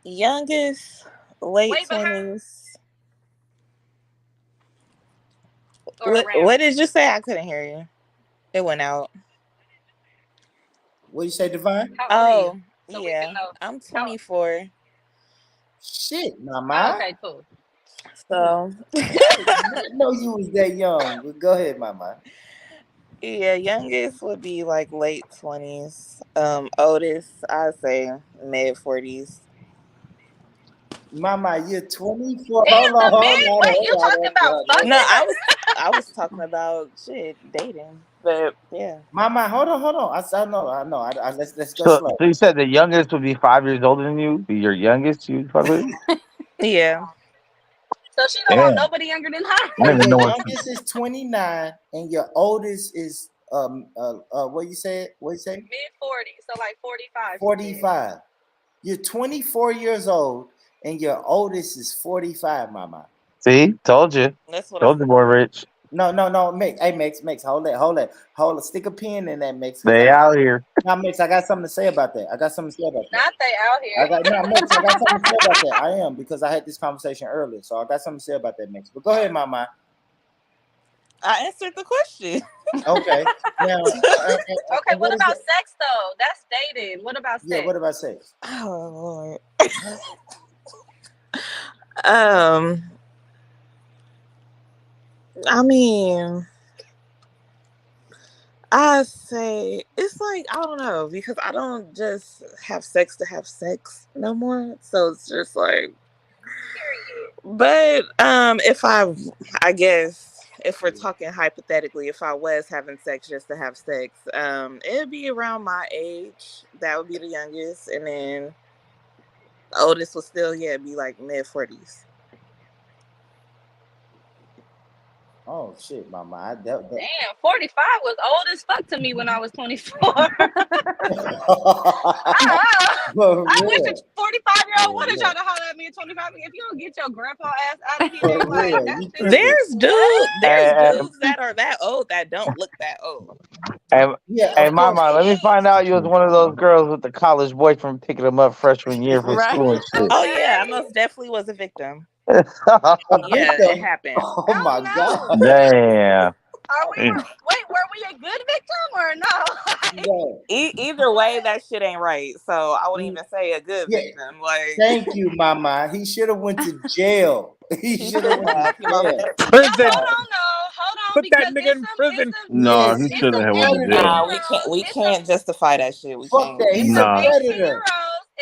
Youngest, late Way behind 20s. or around. What did you say? I couldn't hear you. It went out. What you say, Divine? Oh, So we yeah. can know. I'm 24. Shit, Mama. Okay, cool. So I didn't know you was that young. But go ahead, Mama. yeah, youngest would be like late 20s. Oldest, I'd say mid 40s. Mama, you're 24. Damn, Hold on. you talking about fucking? No, I was talking about shit, dating. But yeah. Mama, hold on. I know. Let's go so slow. you said the youngest would be 5 years older than you? Be your youngest you fuck with? Yeah. So she don't want nobody younger than her. I don't even know Your what. youngest is 29 and your oldest is what you say? Mid 40s, so like 45. 45. You're 24 years old and your oldest is 45, Mama. See, told you. That's what Told you, boy, Rich. No, Mix. Hey, Mix, hold it. Stick a pin in that, Mix. They out here. Now, Mix, I got something to say about that. Not they out here. I got something to say about that. I am, because I had this conversation earlier, so I got something to say about that, Mix. But go ahead, Mama. I answered the question. Okay. Now, Okay, what about sex though? That's dating. What about sex? Yeah, what about sex? Oh Lord. I mean, I say it's like, I don't know, because I don't just have sex to have sex no more. So it's just like, but if I guess if we're talking hypothetically, if I was having sex just to have sex, it'd be around my age. That would be the youngest, and then the oldest would still, be like mid-40s. Oh shit, mama. Damn, 45 was old as fuck to me when I was 24. I wish a 45-year-old would have tried to holler at me at 25. If you don't get your grandpa ass out of here, like There's dudes that are that old that don't look that old. Hey, Mama, let me find out you was one of those girls with the college boyfriend picking them up freshman year from school and shit. Oh yeah, I most definitely was a victim. A Yeah, victim? it happened. Oh my god. Damn. wait, were we a good victim or no? Either way, that shit ain't right. So I wouldn't even say a good Yeah. victim. Like, Thank you, mama. He should have went to jail. He should have went to jail. Prison. Hold on, Put that nigga in prison. No, he shouldn't have went to jail. nah, we can't justify that shit. We Fuck can't. that. He's Nah. a predator.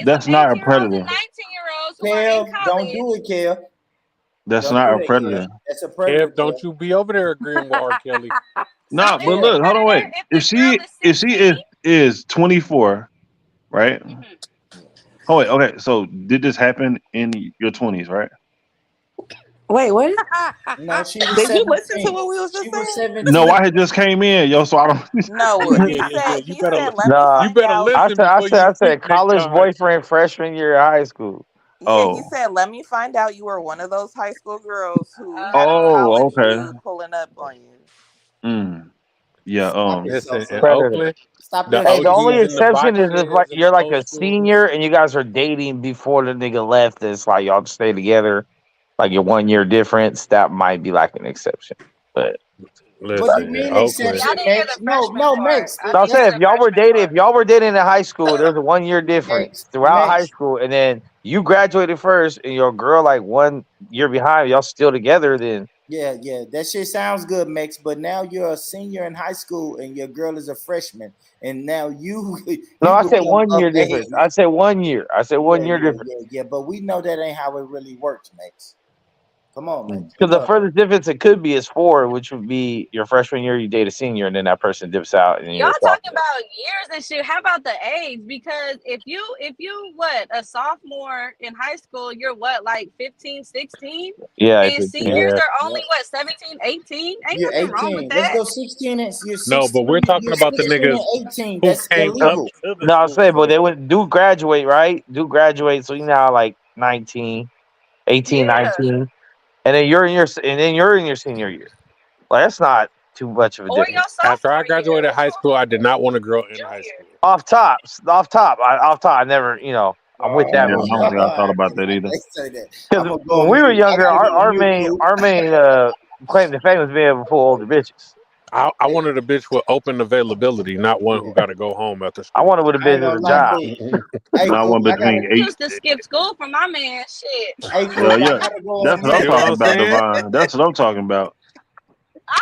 That's not a predator. 19-year-olds who are Kel, in don't college. do it, Kel. That's Don't not do a that, predator. Kel. That's a predator. Kev, don't you be over there agreeing with R. Kelly. Nah, but look, hold on, wait. If she is 24, right? Oh wait, okay. So did this happen in your 20s, right? Wait, what? No, she was Did you 17. listen to what we was just She was saying? 17. No, I had just came in, yo. So I don't. No, he said, You better let me Nah, find out. I said college boyfriend freshman year of high school. Yeah, he said, let me find out you were one of those high school girls who had a Oh, college okay. dude pulling up on you. Yeah. Listen, in Predator. Oakland, Stop the Hey, the OGs only and the exception is if botches like and you're the like a old school. senior and you guys are dating before the nigga left. It's like y'all stay together, like your 1 year difference. That might be like an exception, but. What do you Listen, in mean Oakland. exception, Max? No, Max. So I'm saying if y'all were dating in high school, there's a 1 year difference throughout high Max. school, and then you graduated first, and your girl like 1 year behind, y'all still together. Then Yeah, that shit sounds good, Max. But now you're a senior in high school and your girl is a freshman, and now you no, I said become 1 year of age. difference. I said 1 year. I said 1 year difference. Yeah. But we know that ain't how it really works, Max. Come on, Max. Because the furthest difference it could be is 4, which would be your freshman year, you date a senior, and then that person dips out, and Y'all you're talking about years and shit. How about the age? Because if you what, a sophomore in high school, you're what, like 15, 16? Yeah, And 15. seniors Yeah. are only what, 17, 18? Ain't You're nothing wrong 18. with Let's that. go 16 and you're 16. No, but we're talking you're about the 16 niggas and 18. who That's came up illegal. to the No, I'm school. saying, but they would do graduate, right? Do graduate, so you now like 19, 18, Yeah. 19, and then you're in your senior year. Like that's not too much of a Or your difference. After I graduated high school, I did not want a girl in high school. Off top, I never, I'm with Yeah, I that don't one. think I thought about that either. They say that. Because I'm gonna go when we on were mute. I younger, gotta go our on mute, main Coop. claim to fame was being able to pull older bitches. I wanted a bitch with open availability, not one who got to go home after school. I wanted with a I ain't bitch with gonna a lie, job. Coop. Hey, Not Coop, one I gotta. between I 8. used to skip school for my man. Shit. Hey, Coop, Yeah, I yeah. gotta go That's on what I'm mute. You know what talking I'm about, saying? Divine. That's what I'm talking about.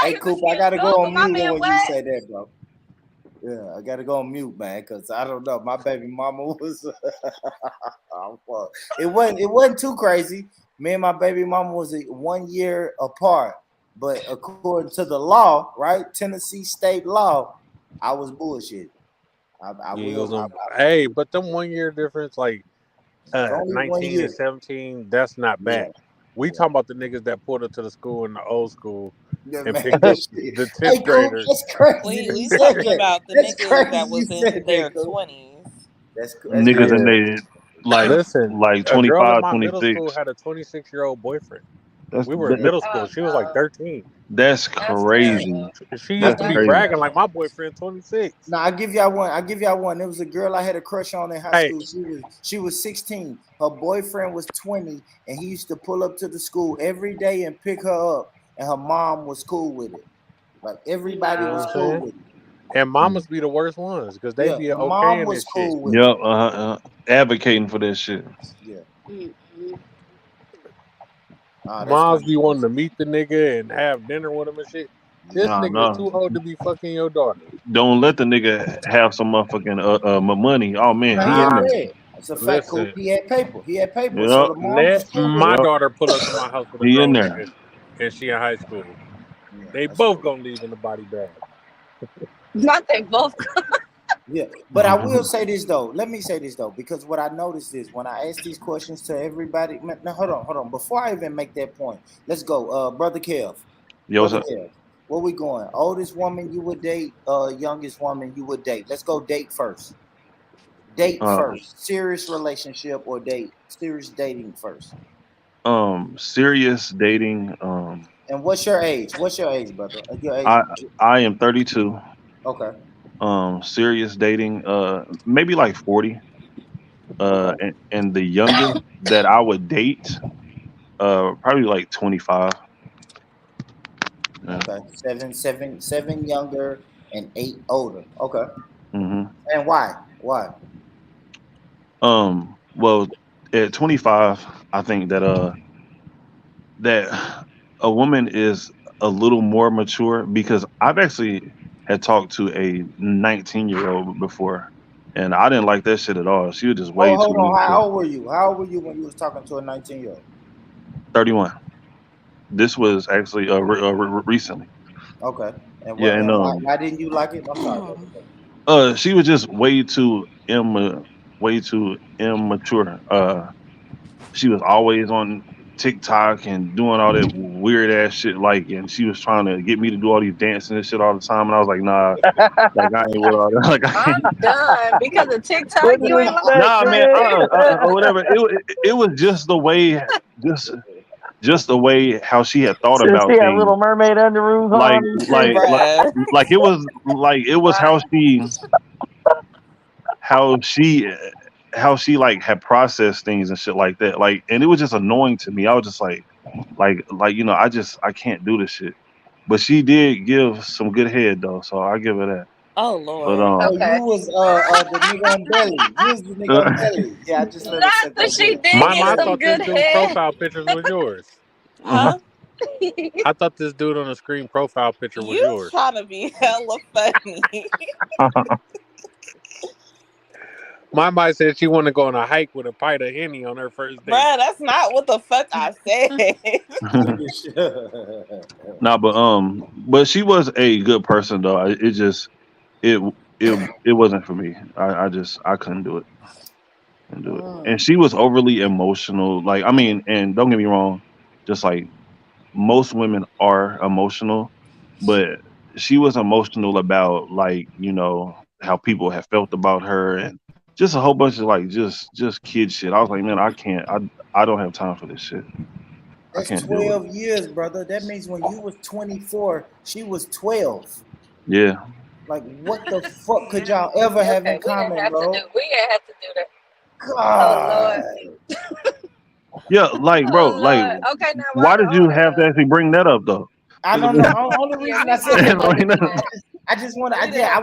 Hey, used to Coop, I skip gotta go school on for my mute man when you Wes. say that, bro. Yeah, I gotta go on mute, man, because I don't know. My baby mama was. Oh, fuck. It wasn't too crazy. Me and my baby mama was 1 year apart, but according to the law, right, Tennessee state law, I was bullshit. Hey, but them 1 year difference, like It's only 1 19 year. and 17, that's not bad. We talking about the niggas that pulled up to the school in the old school Yeah, and man, picked up that the shit. 10th Hey, Coop, graders. that's crazy. We You said talking that. about the That's niggas crazy. that You was in said their that, Coop. 20s. That's Niggas crazy. in they like Listen, a girl in 25, my middle 26. school had a 26-year-old boyfriend. That's We were in middle school. She was like 13. that's crazy. She That's used to be crazy. bragging like my boyfriend 26. Now I give y'all one. There was a girl I had a crush on in high Hey. school. She was 16. Her boyfriend was 20, and he used to pull up to the school every day and pick her up. And her mom was cool with it. Like everybody You know was what I'm cool saying? with it. And mamas be the worst ones because they Yeah, be her okay mom in was this cool shit. with Yep, advocating for that shit. it. Yeah. Moms be wanting to meet the nigga and have dinner with him and shit. This nigga is too old to be fucking your daughter. Don't let the nigga have some motherfucking money. Oh man, he in Nah, there. yeah. That's a fact, Coop. He had paper. Yep. So the mom was Let cool with my it. daughter pull up to my house with a He in grown there. nigga and she in high school. Yeah, They that's both true. gonna leave in the body bag. Not they both. Yeah, but I will say this though. Let me say this though, because what I noticed is when I ask these questions to everybody. Now, hold on. Before I even make that point, let's go. Brother Kev. Yo, what's Brother up? Kev. Where we going? Oldest woman you would date, youngest woman you would date. Let's go date first. Date first. Serious relationship or date? Serious dating first. Serious dating. And what's your age? What's your age, brother? Your age? I am 32. Okay. Serious dating. Maybe like 40. Okay. And the youngest that I would date, probably like 25. Yeah. Okay. Seven younger and 8 older. Okay. hmm And why? Why? Well, at 25, I think that a woman is a little more mature because I've actually had talked to a 19-year-old before, and I didn't like that shit at all. She was just way Oh, too hold on. How mature. old were you? How old were you when you was talking to a 19-year-old? 31. This was actually recently. Okay. And Yeah, and why didn't you like it? I'm sorry. she was just way too immature. She was always on TikTok and doing all that weird ass shit, and she was trying to get me to do all these dancing and shit all the time, and I was like, nah, like I ain't with all that. Like I I'm ain't. done because of TikTok. What do You you ain't like Nah, man, expect, or whatever. It was just the way, just the way how she had thought Since about he had things. Little Mermaid underoos Like, on and like, shit. like, like it was how she like had processed things and shit like that. Like, and it was just annoying to me. I was just like I can't do this shit. But she did give some good head though, so I give her that. Oh But Lord. So you was the nigga on belly. You was the nigga on belly. Yeah, I just let her Not suck that that she dick. did Mom, get I some thought this good dude's head. profile pictures was yours. Huh? I thought this dude on the screen profile picture was You yours. trying to be hella funny. My mom said she wanted to go on a hike with a pint of Henny on her first date. Bruh, that's not what the fuck I said. Nah, but she was a good person though. It just it it wasn't for me. I couldn't do it. Couldn't do it. And she was overly emotional. Like I mean, and don't get me wrong, just like most women are emotional, but she was emotional about how people have felt about her and just a whole bunch of just kid shit. I was like, man, I can't. I don't have time for this shit. I That's can't deal with it. 12 years, brother. That means when you was 24, she was 12. Yeah. Like, what the fuck could y'all ever have in Okay, we didn't common, have to bro? do. We didn't have to do that. God. Oh Lord. Yeah, like bro, Oh like Lord. Okay, now why why the did you older have to girl? actually bring that up though? I don't know. Only reason I said that, Like, brother, I just want to. I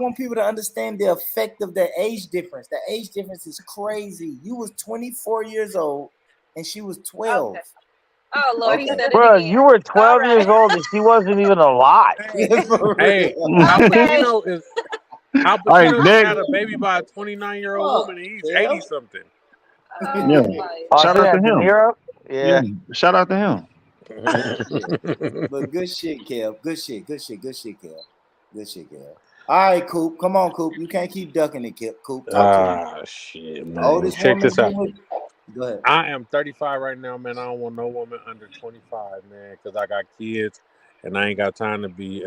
want people to understand the effect of the age difference. The age difference is crazy. You was 24 years old, and she was 12. Okay. Oh Lord, he Okay. said it Bro, again. you were 12 All right. years old and she wasn't even alive. Hey, Al Okay. Pacino is Al All right, Pacino just next. had a baby by a 29-year-old woman, and he's Yeah. 80 something. Yeah. Oh, Shout see out to that De him. Niro? Yeah. Shout out to him. But good shit, Kev. Good shit, Kev. Good shit, Kev. All right, Coop. Come on, Coop. You can't keep ducking it, Coop. Talk to me. Shit, man. Oldest Check woman this out. you would. Go ahead. I am 35 right now, man. I don't want no woman under 25, man, because I got kids and I ain't got time to be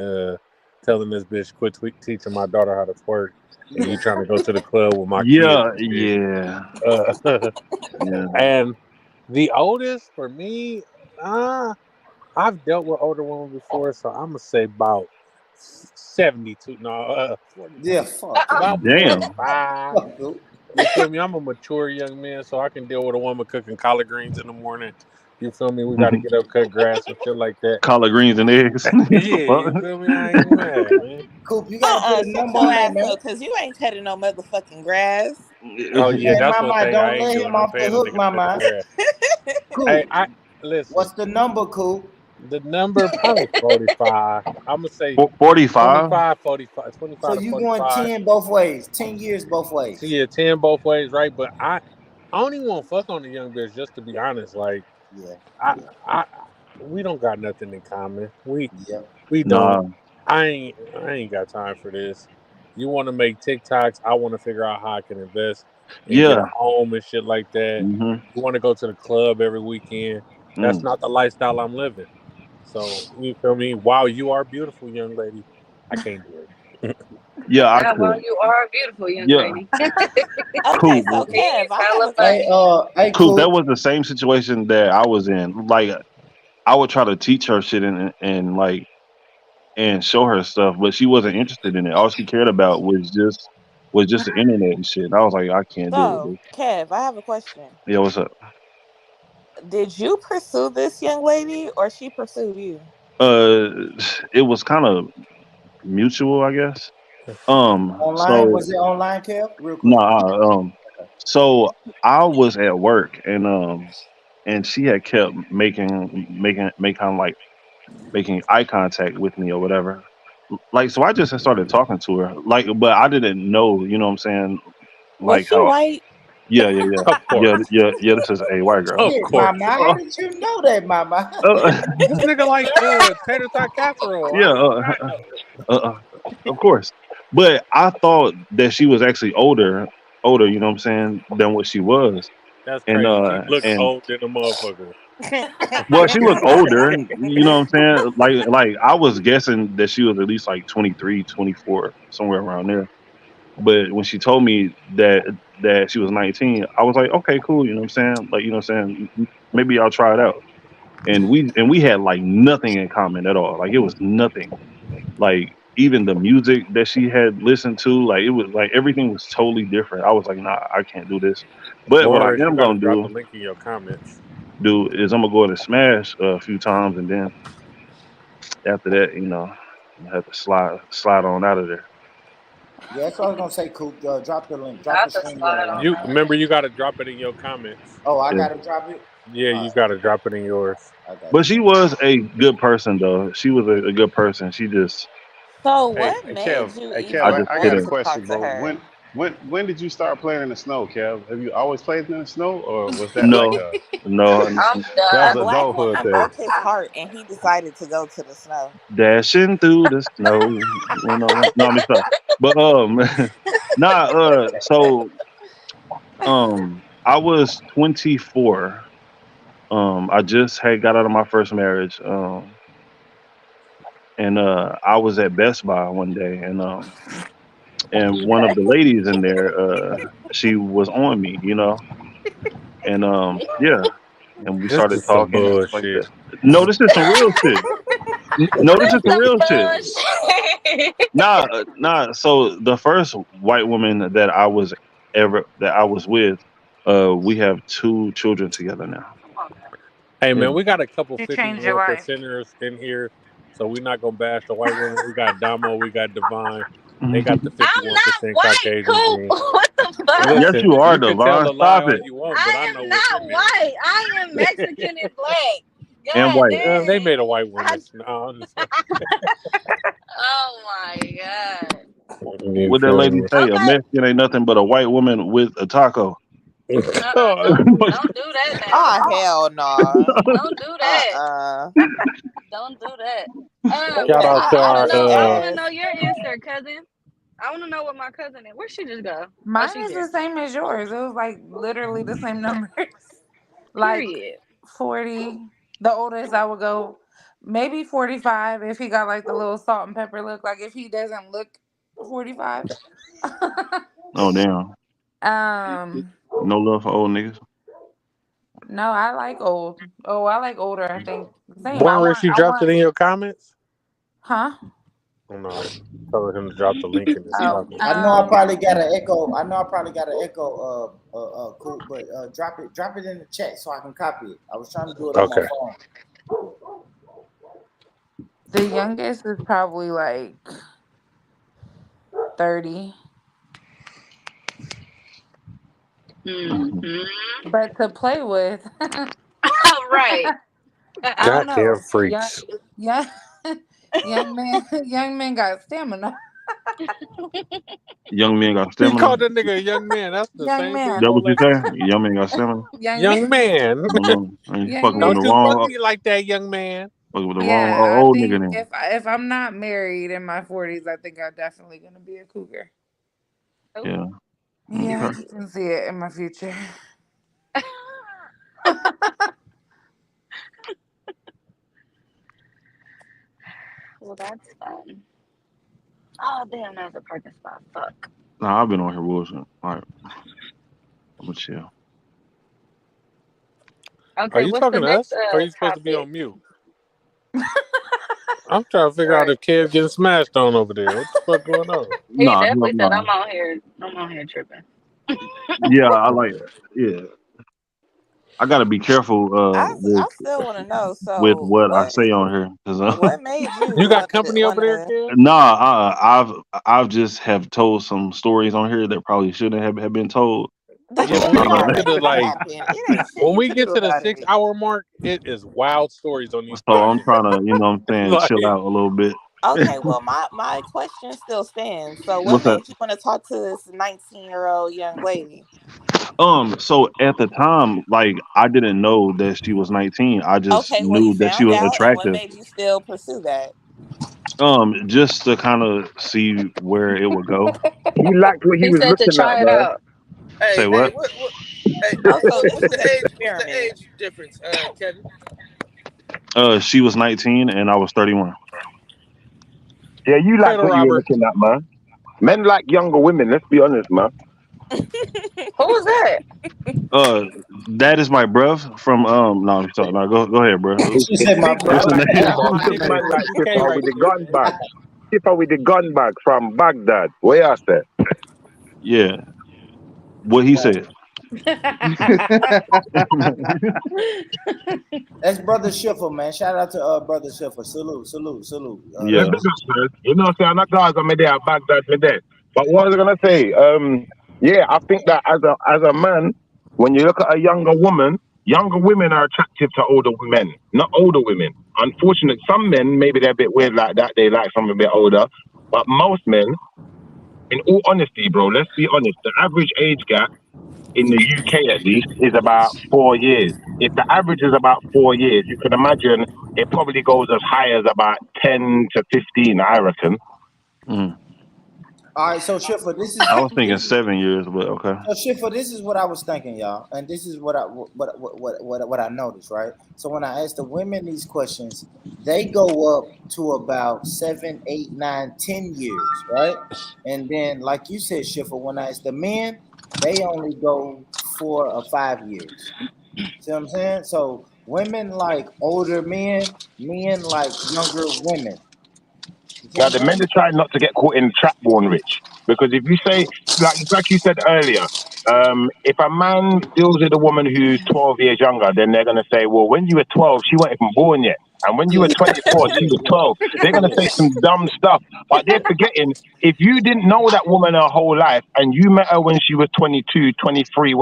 telling this bitch quit teaching my daughter how to twerk. And you trying to go to the club with my kids. Yeah. Yeah. And the oldest for me, I've dealt with older women before, so I'm gonna say about 72. No, 42. Yeah, fuck. About Damn. 45. You feel me? I'm a mature young man, so I can deal with a woman cooking collard greens in the morning. You feel me? We got to get up, cut grass, and shit like that. Collard greens and eggs. Yeah, you feel me? I ain't mad, man. Coop, you gotta put a Shut number your on that, ass man. up, cause you ain't cutting no motherfucking grass. Oh yeah, Hey, that's one Mama, thing I don't ain't let doing. him I'm off the paying a hook, nigga to cut Mama. the grass. Coop, Hey, listen. what's the number, Coop? The number probably 45. I'm gonna say 45. 25, 45, 25 So to you going 45. 10 both ways, 10 years both ways. So yeah, 10 both ways, right? But I don't even want to fuck on the young bitch, just to be honest. Like, Yeah. I we don't got nothing in common. We Yeah. don't. Nah. I ain't got time for this. You want to make TikToks? I want to figure out how I can invest and get Yeah. a home and shit like that. hmm You want to go to the club every weekend? That's Mm. not the lifestyle I'm living. So you feel me? Wow, you are beautiful, young lady. I can't do it. Yeah, I Yeah, well, could. you are a beautiful young Yeah. lady. Okay, Cool. so He's Kev, I have hella a Hey, question. hey, Cool. That cool. was the same situation that I was in. Like, I would try to teach her shit and like and show her stuff, but she wasn't interested in it. All she cared about was just the internet and shit. I was like, I can't deal with So, this. Kev, I have a question. Yeah, what's up? Did you pursue this young lady or she pursued you? Uh, it was kind of mutual, I guess. Online? So Was it online, Kev? Real quick. nah, so I was at work and she had kept making like making eye contact with me or whatever. Like, so I just started talking to her, like, but I didn't know, you know what I'm saying? Was Like she how, white? yeah, Of course. this is a white girl. Of Shit, course. Mama. How did you know that, Mama? This nigga like tater tot casserole. Yeah, How do you not know? of course. But I thought that she was actually older, you know what I'm saying, than what she was. That's And crazy. She looks and old in a motherfucker. well, she looked older, you know what I'm saying? Like I was guessing that she was at least like 23, 24, somewhere around there. But when she told me that she was 19, I was like, okay, cool, you know what I'm saying? Like, you know what I'm saying? Maybe I'll try it out. And we had like nothing in common at all. Like it was nothing. Like even the music that she had listened to, like it was like everything was totally different. I was like, nah, I can't do this. But what I Morris, you am gotta gonna drop the link in your comments. do is I'm gonna go ahead and smash a few times, and then after that, I have to slide on out of there. Yeah, that's what I was gonna say, Coop. Drop the link. Drop the Not the stream slide link. on You that. remember you gotta drop it in your comments. Oh, I Yeah. gotta drop it. Yeah, All you right, gotta drop it in yours. I got But you. she was a good person, though. She was a good person. She just, So, Hey, what hey, made Kev. you Hey, I Kev. even just I got a want couldn't. to question, talk to bro. her? When did you start playing in the snow, Kev? Have you always played in the snow, or was that like No, no. I'm that A was done. an black adulthood woman thing? broke his heart and he decided to go to the snow. Dashing through the snow. No, I'm stop. But nah. So I was 24. I just had got out of my first marriage. And I was at Best Buy one day, and one of Okay. the ladies in there, she was on me, and yeah, and we This started is some talking and stuff like that. bullshit. No, this is some real shit. No, this is some Some real shit. bullshit. Nah. So the first white woman that I was with, we have 2 children together now. Hey Yeah. man, we got a couple You changed your 51 life. percenters in here, so we're not gonna bash the white women. We got Damo, we got Divine. They got the I'm not 51% white, Caucasian Coop. gene. What the fuck? Yes, Listen, you are, you can tell Devon. a lie Stop all it. you want, but I I am know what's not in there. white. I am Mexican and black. And God white. They dang. made a white woman. No, I'm just Oh my God. you What that feel lady me? say? A Okay. Mexican ain't nothing but a white woman with a taco. Don't do that now. Oh, hell no. Don't do that. Uh-uh. Don't do that. Shout out to I wanna our know. I wanna Yes. know your answer, cousin. I wanna know what my cousin is. Where'd she just go? Oh, Mine she's is the here. same as yours. It was like literally the same numbers. Like Period. 40. The oldest I would go maybe 45 if he got like the little salt and pepper look. Like if he doesn't look 45. Oh damn. Um No love for old niggas. no, I like old. Oh, I like older, I think. Same. Morris, you I dropped it want in your comments? huh? Oh no. Told him to drop the link in his Oh, comments. I know I probably got an echo. Cool, but drop it in the chat so I can copy it. I was trying to do it on my Okay. phone. the youngest is probably like 30. Mm-hmm. But to play with, Right. I don't know. Goddamn freaks. Young man got stamina. Young men got He stamina. called that nigga a young man. That's the Young same man. That what you thing. say? Young men got stamina. Young man. And you Young fucking with Don't the man. you fuck wrong, me like that, young man. fucking with the wrong Yeah, I old nigga think then. if I'm not married in my 40s, I think I'm definitely gonna be a cougar. Yeah. Yeah, I Okay. just can see it in my future. Well, that's fun. Oh damn, that was a parking spot. Fuck. Nah, I've been on here bullshit. All right, I'm gonna chill. Are Okay, you what's the talking to next us? Or are you supposed to be topic? on mute? I'm trying to figure out Right. if Kev getting smashed on over there. What the fuck going on? He Nah, definitely said nah. I'm on here tripping. Yeah, I like it. Yeah, I gotta be careful I with still want to know. with So what I say on here because what made you You got want company over there, to? Kev? nah, I've just have told some stories on here that probably shouldn't have been told. That Yeah, So when we I'm get to the already happened. It ain't shit when you we can get do to the about it. 6 hour mark, it is wild stories on these so I'm podcasts. trying to, you know what I'm saying, Like, chill out a little bit. Okay, well, my question still stands. So, what What's that? made you want to talk to this 19-year-old young lady? So at the time, like I didn't know that she was 19. I just Okay, well, you knew that she found was out, and what attractive. made you still pursue that? Just to kind of see where it would go. He liked what he He was said to looking try at, it man. out. Say hey, what? hey, Also, this what's is the an age? What's the experiment. age difference, Kevin? She was 19 and I was 31. Yeah, you liked Cradle what you were robber. looking at, man. Men like younger women, let's be honest, man. Who was that? That is my bruv from no, I'm sorry. No, go ahead, bro. She said my Big man What's brother. the like That's name? my big nigga man like BK Tifa right with the there, gun man. bag. Tifa with the gun bag from Baghdad. Where you say? Yeah, what he said. That's Brother Schiffer, man. Shout out to Brother Schiffer. Salute. Yeah, Yeah. big up, man. You know, say I'm not Gaza, me there, Baghdad, me there. But what was I gonna say? Yeah, I think that as a man, when you look at a younger women are attractive to older men, not older women. Unfortunately, some men maybe they're a bit weird like that. They like something a bit older, but most men, in all honesty, bro, let's be honest. The average age gap in the UK at least is about 4 years. If the average is about 4 years, you can imagine it probably goes as high as about 10 to 15, I reckon. Mm. All right, so Schiffer, this is. I was thinking 7 years, but okay. So Schiffer, this is what I was thinking, y'all, and this is what I noticed, right? So when I ask the women these questions, they go up to about 7, 8, 9, 10 years, right? And then, like you said, Schiffer, when I ask the men, they only go 4 or 5 years. See what I'm saying? So women like older men like younger women. Now, the men are trying not to get caught in trap born rich. Because if you say, like you said earlier, if a man deals with a woman who's 12 years younger, then they're going to say, well, when you were 12, she wasn't even born yet. And when you were 24, she was 12. They're going to say some dumb stuff. But they're forgetting, if you didn't know that woman her whole life and you met her when she was 22, 23,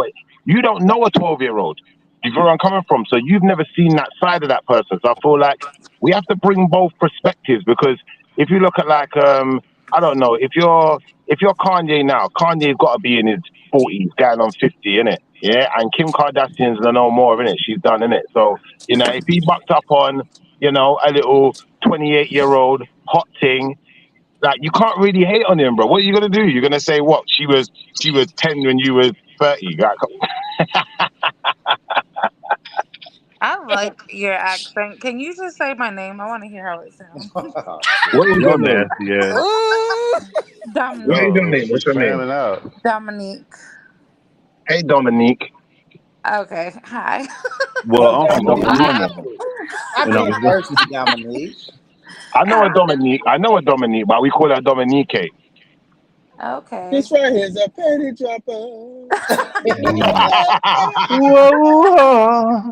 you don't know a 12-year-old. You know where I'm coming from? So you've never seen that side of that person. So I feel like we have to bring both perspectives, because if you look at like I don't know, if you're Kanye now, Kanye's got to be in his 40s, going on 50, innit? Yeah, and Kim Kardashian's no more, innit? She's done, innit? So if he bucked up on a little 28-year-old hot thing, like you can't really hate on him, bro. What are you gonna do? You're gonna say what? She was 10 when you was 30. I like your accent. Can you just say my name? I want to hear how it sounds. What is Y'all your name? nasty, yeah. Dominique. What is your Oh, name? she's What's your name? spamming out. Dominique. Hey, Dominique. Okay. Hi. Well, I'm from Dominique. Oklahoma. I've And I been was thirsty, Dominique. I know a Dominique, but we call her Dominique. Okay. This right here is a penny dropper. Whoa.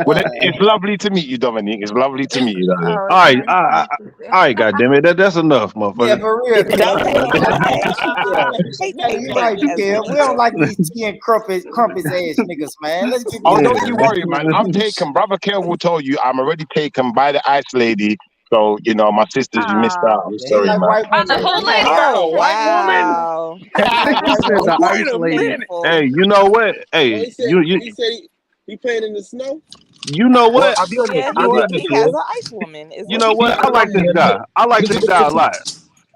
Well, it's lovely to meet you, Dominique. It's lovely to meet you, darling. Oh, All right, it's nice to meet you. all right, goddamn it, that's enough, motherfucker. Yeah, for real, Kev. Don't hate Yeah, you right, Kev. We don't like these tea and crumpets ass niggas, man. Let's get Oh, this. don't you worry, man. I'm taken. Brother Kev will tell you I'm already taken by the ice lady So, you know, my sisters, you missed out. I'm He sorry, like man. white women. Who You like got a her? white woman? Wow. He like white Oh, women. Wait a minute. Hey, you know what? he Hey, said he playing in the snow. you know Well, what? I'll be honest. Yeah, I'll be honest he here. has an ice woman, is You what know he what? I said. like this guy. I like this guy a lot.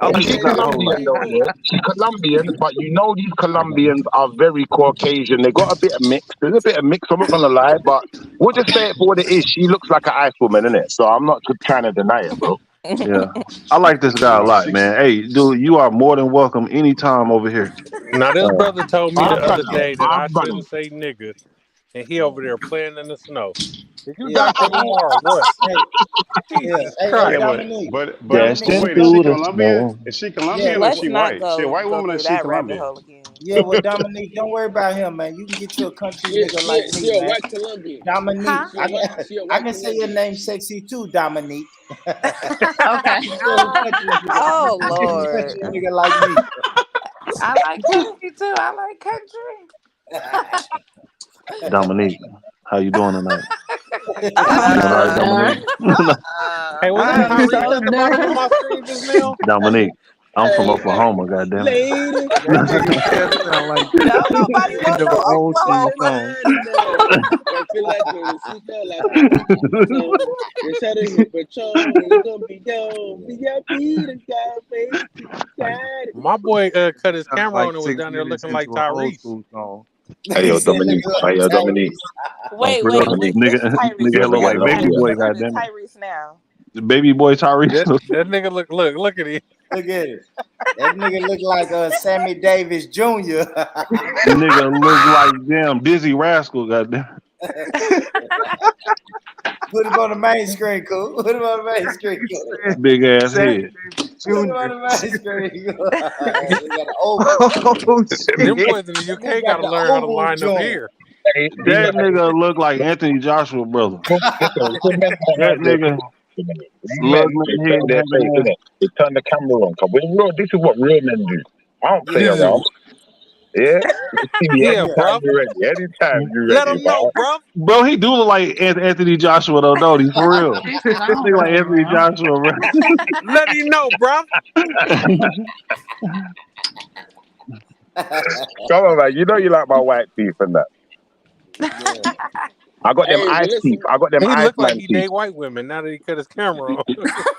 I like this She's guy a whole lot. Colombian though, yeah. She's Colombian, but you know these Colombians are very Caucasian. They got a bit of mix. There's a bit of mix. I'm not gonna lie, but we'll just say it for what it is. She looks like an ice woman, innit? So I'm not trying to deny it, bro. Yeah, I like this guy a lot, man. Hey, dude, you are more than welcome anytime over here. Now this brother told me the I've other done day it. that I I've done shouldn't it. say nigga, and he over there playing in the snow. Did you Yeah, Dr. Umar or what? yeah. Hey, Christ. Dominique. But Dashing wait, is she through the Colombian? snow. Is she Yeah, Colombian or Let's she not white? She a white go woman or through she that rabbit Colombian? hole again. yeah. Well, Dominique, don't worry about him, man. You can get you a country nigga like She me, a man. white Colombian. Dominique, Huh? She a I white can say your Colombian. name sexy too, Dominique. Okay. You get a country nigga. Oh You get a Lord. country nigga like me. I like country too. I like country. Dominique, how you doing tonight? You doing I'm all right, done. Dominique? Hey, was that I'm Tyrese so at the bottom of done. my screen just now? Dominique, I'm from Hey, Oklahoma, goddamn it. lady, That nigga Kev sound like Don't nobody the want end of no an old school Oklahoma. song. I feel like Torrecito, la Torrecito. They try to hit Patron, it's gonna be gone. VIP, the guy, baby, got it. My boy cut his Sound camera like on and was 6 down there minutes looking like into an old Tyrese. school song. Hey, He yo, said, Dominique. "Look Hey, like yo, Tyrese." Dominique. Wait, For real, which nigga, Tyrese? nigga Because look we like got a baby boy, different goddamn it. Tyrese now. Baby boy Tyrese. That nigga look at him. Look at it. That nigga look like Sammy Davis Jr. Nigga look like damn Dizzy Rascal, goddamn. Put him on the main screen, cool. Put him on the main screen, cool. Big ass head. Put him on the main screen. He got an oval. Oh Them shit! boys in the That UK nigga got got to the learn how to oval line up joint. here. Hey, That nigga look like Anthony Joshua brother. That nigga lug man head their face, having innit? They turn the camera on. Cause this is what real men do. I don't play This around. is Yeah, you can see me yeah, anytime bruh. you're ready. Anytime you're Let ready. them know, bruh. Bro, he do look like Anthony Joshua though, don't he? For real. She said, I This don't nigga like play Anthony around. Joshua, bro. Let him know, bruh. Come on, man. You know you like my white teeth and that. Yeah. I got them Hey, ice but listen, teeth. I got them He looked like Iceman he teeth. date white women now that he cut his camera on.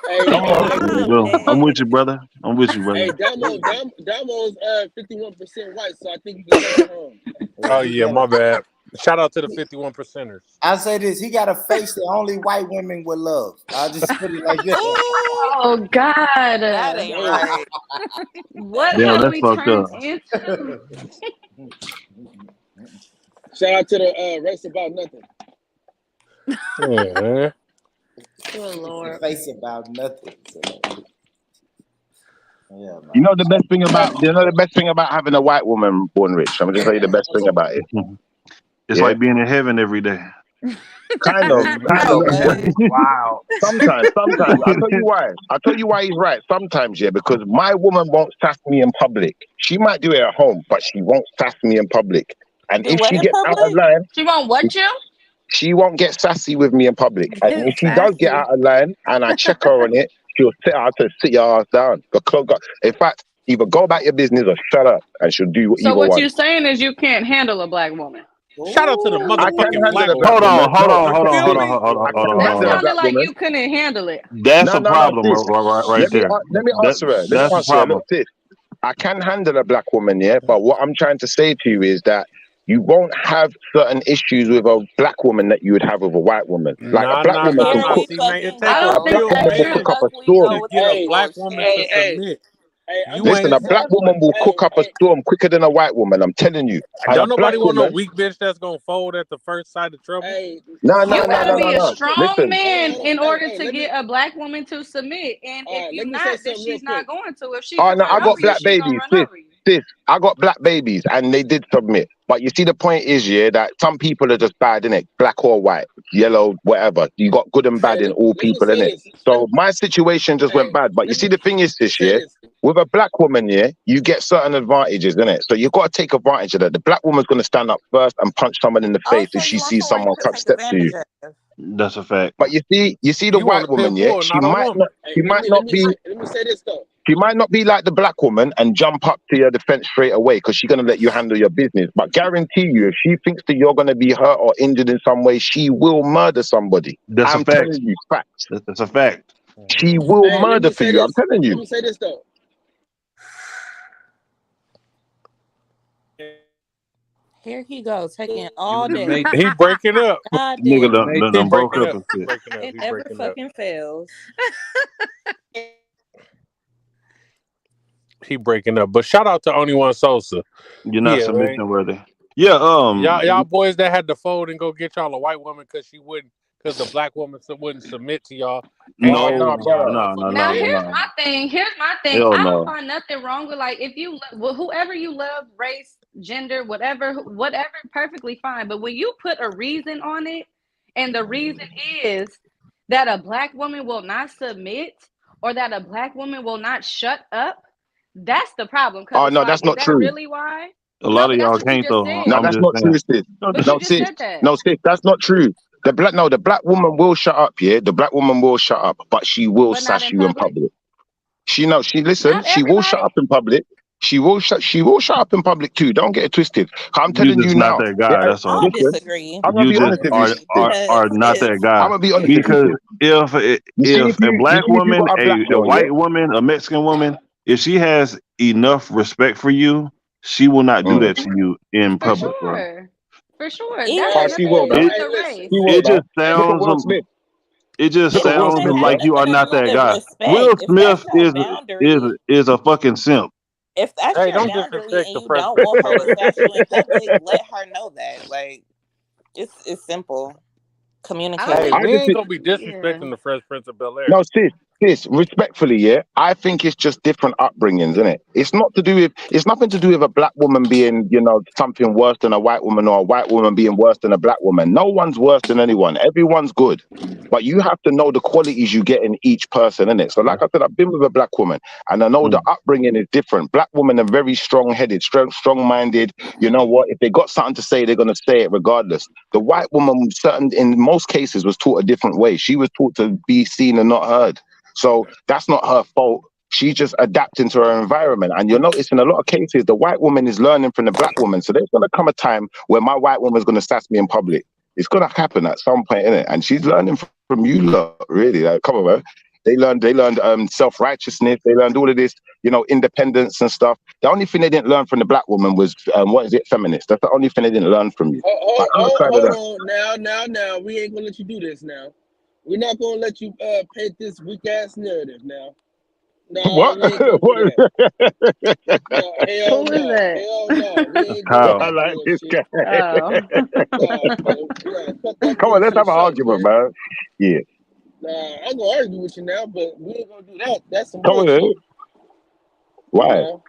hey, Come on. There you go. I'm with you, brother. I'm with you, hey, brother. Damo's 51% white, so I think you can take it home. Oh yeah, my bad. Shout out to the 51%ers. I say this: he got a face that only white women would love. I'll just put it like this. Oh God. That ain't right. What Damn, have that's we fucked turned up. into? Shout out to the race about nothing. Yeah. Oh Lord. Face about nothing. So, yeah, man. You know the best thing about having a white woman born rich. I'm gonna just tell you the best thing about it. It's Yeah. like being in heaven every day. Kind of. No, man. Wow. Sometimes. I'll tell you why he's right. Sometimes, yeah, because my woman won't sass me in public. She might do it at home, but she won't sass me in public. And Do if what she in gets out of public? line, She won't what you? she won't get sassy with me in public. And if she does get Sassy. out of line and I check her on it, she'll sit your ass down. In fact, either go about your business or shut up, and she'll do So either what one. you're saying is you can't handle a black woman. Shout out to the Ooh. I can motherfucking handle black a black Hold woman. on, woman. hold No, on, I hold can on, hold Feel on, me? hold on, I hold can on, That hold handle a on. sounded black like woman. you couldn't handle it. That's a No, problem, sis. right Let me there. let me answer her. Let me That's a answer her. problem. Look, sis, I can handle a black woman, yeah. But what I'm trying to say to you is that you won't have certain issues with a black woman that you would have with a white woman. Like a Nah, black nah, woman nah, can nah. Here we cook. See, man, it fucking take I a don't go. think real Black woman that's will man cook true. up a Fuck, we storm. know what to get a Hey, black bullshit. woman to hey, submit. I'm You just Listen, ain't. a black example. woman will cook up a Hey, storm quicker than a white woman. I'm telling you. And a Don't black nobody want no woman, weak bitch that's gonna fold at the first sight of trouble. hey, no, You no, no, gotta no, no, be a no. strong Listen, man hold on. in Hey, order to let me. get a black woman to submit. And All if right, you're let me say not, then something real she's not quick. going to. If she oh can no, run I got over you, black she's gonna babies, run sis. over you. sis, I got black babies and they did submit. But you see, the point is, yeah, that some people are just bad, innit? Black or white, yellow, whatever. You got good and bad in all people, innit? So my situation just went bad. But you see, the thing is this, yeah, with a black woman, yeah, you get certain advantages, innit? So you got to take advantage of that. The black woman's going to stand up first and punch someone in the face if she sees someone step to you. That's a fact. But you see the You white want a woman, pit yeah, bull, she not a might woman. not, she Let might me not be. let me say this though. She might not be like the black woman and jump up to your defense straight away because she's going to let you handle your business. But guarantee you, if she thinks that you're going to be hurt or injured in some way, she will murder somebody. That's a I'm fact. telling you, facts. That's a fact. She will Hey, let murder me for say you. I'm this. telling Let you. me say this though. Here he goes, taking all day. Nate, He breaking up. God Nigga damn. Nate, done broke breaking up up. and shit. Breaking up. It He never breaking up. fucking fails. He breaking up. But shout out to Only One Sosa. You're not Yeah, submission man. worthy. Yeah, Y'all boys that had to fold and go get y'all a white woman because the black woman wouldn't submit to y'all. And Oh y'all no, know y'all brother. motherfucking Now dead. here's my thing. Hell I don't no. find nothing wrong with, like, if you whoever you love, race, gender, whatever, perfectly fine. But when you put a reason on it, and the reason is that a black woman will not submit or that a black woman will not shut up, that's the problem. Because Oh it's no, like, that's is not that true. really why? A No, lot but of that's y'all what you can't just though. No, said. I'm that's just not saying. true, sis. But No, you just sis. said that. No, sis, that's not true. The black woman will shut up, yeah. The black woman will shut up, but she will But not sass in you in public. public. Listen, Not she will shut everybody. up in public. She will shut up in public too. Don't get it twisted. I'm You telling just you not now. that guy. That's I'll all. Listen, disagree. I'm gonna You be just honest with you, sis. are not that I'm guy. gonna be honest with you, Because sis. if a black If you woman, got a black a girl, yeah. white woman, a Mexican woman, if she has enough respect for you, she will not do that to you in For public, bro. sure. For sure. Even That's Oh, just she will, man. It the race. She will, it man. just Look at sounds Will Smith. it just Look at Will sounds Smith, like bro. you are not that guy. Will respect, if Smith that's your boundary, is a fucking simp. if that's Hey, your don't boundary disrespect and the you Fresh don't Prince want of her to Bel-Air. sass you in public, let her know that. Like, it's simple. I Communicate. don't Hey, think we ain't gonna be yeah. disrespecting the Fresh Prince of Bel-Air. No, sis, respectfully, yeah, I think it's just different upbringings, isn't it? It's nothing to do with a black woman being, something worse than a white woman or a white woman being worse than a black woman. No one's worse than anyone. Everyone's good. But you have to know the qualities you get in each person, innit? So like I said, I've been with a black woman and I know the upbringing is different. Black women are very strong-headed, strong-minded. You know what? If they got something to say, they're going to say it regardless. The white woman, in most cases, was taught a different way. She was taught to be seen and not heard. So that's not her fault. She's just adapting to her environment. And you'll notice in a lot of cases, the white woman is learning from the black woman. So there's going to come a time where my white woman's going to sass me in public. It's going to happen at some point, innit? And she's learning from you lot, really. Like, come on, man. They learned self-righteousness. They learned all of this, independence and stuff. The only thing they didn't learn from the black woman was, feminist. That's the only thing they didn't learn from you. But outside of that, Hold on. Now. We ain't gonna let you do this now. We're not gonna let you paint this weak ass narrative now. No, what? we ain't gonna do that. No, hell Who is no. that? Hell no. We ain't doing Kyle. I that like this bullshit. guy. Oh. No, we gotta cut that Come on, let's bullshit have an short, argument, man. man. Yeah. Nah, I'm gonna argue with you now, but we ain't gonna do that. That's some Come on, bullshit. then. Why? No.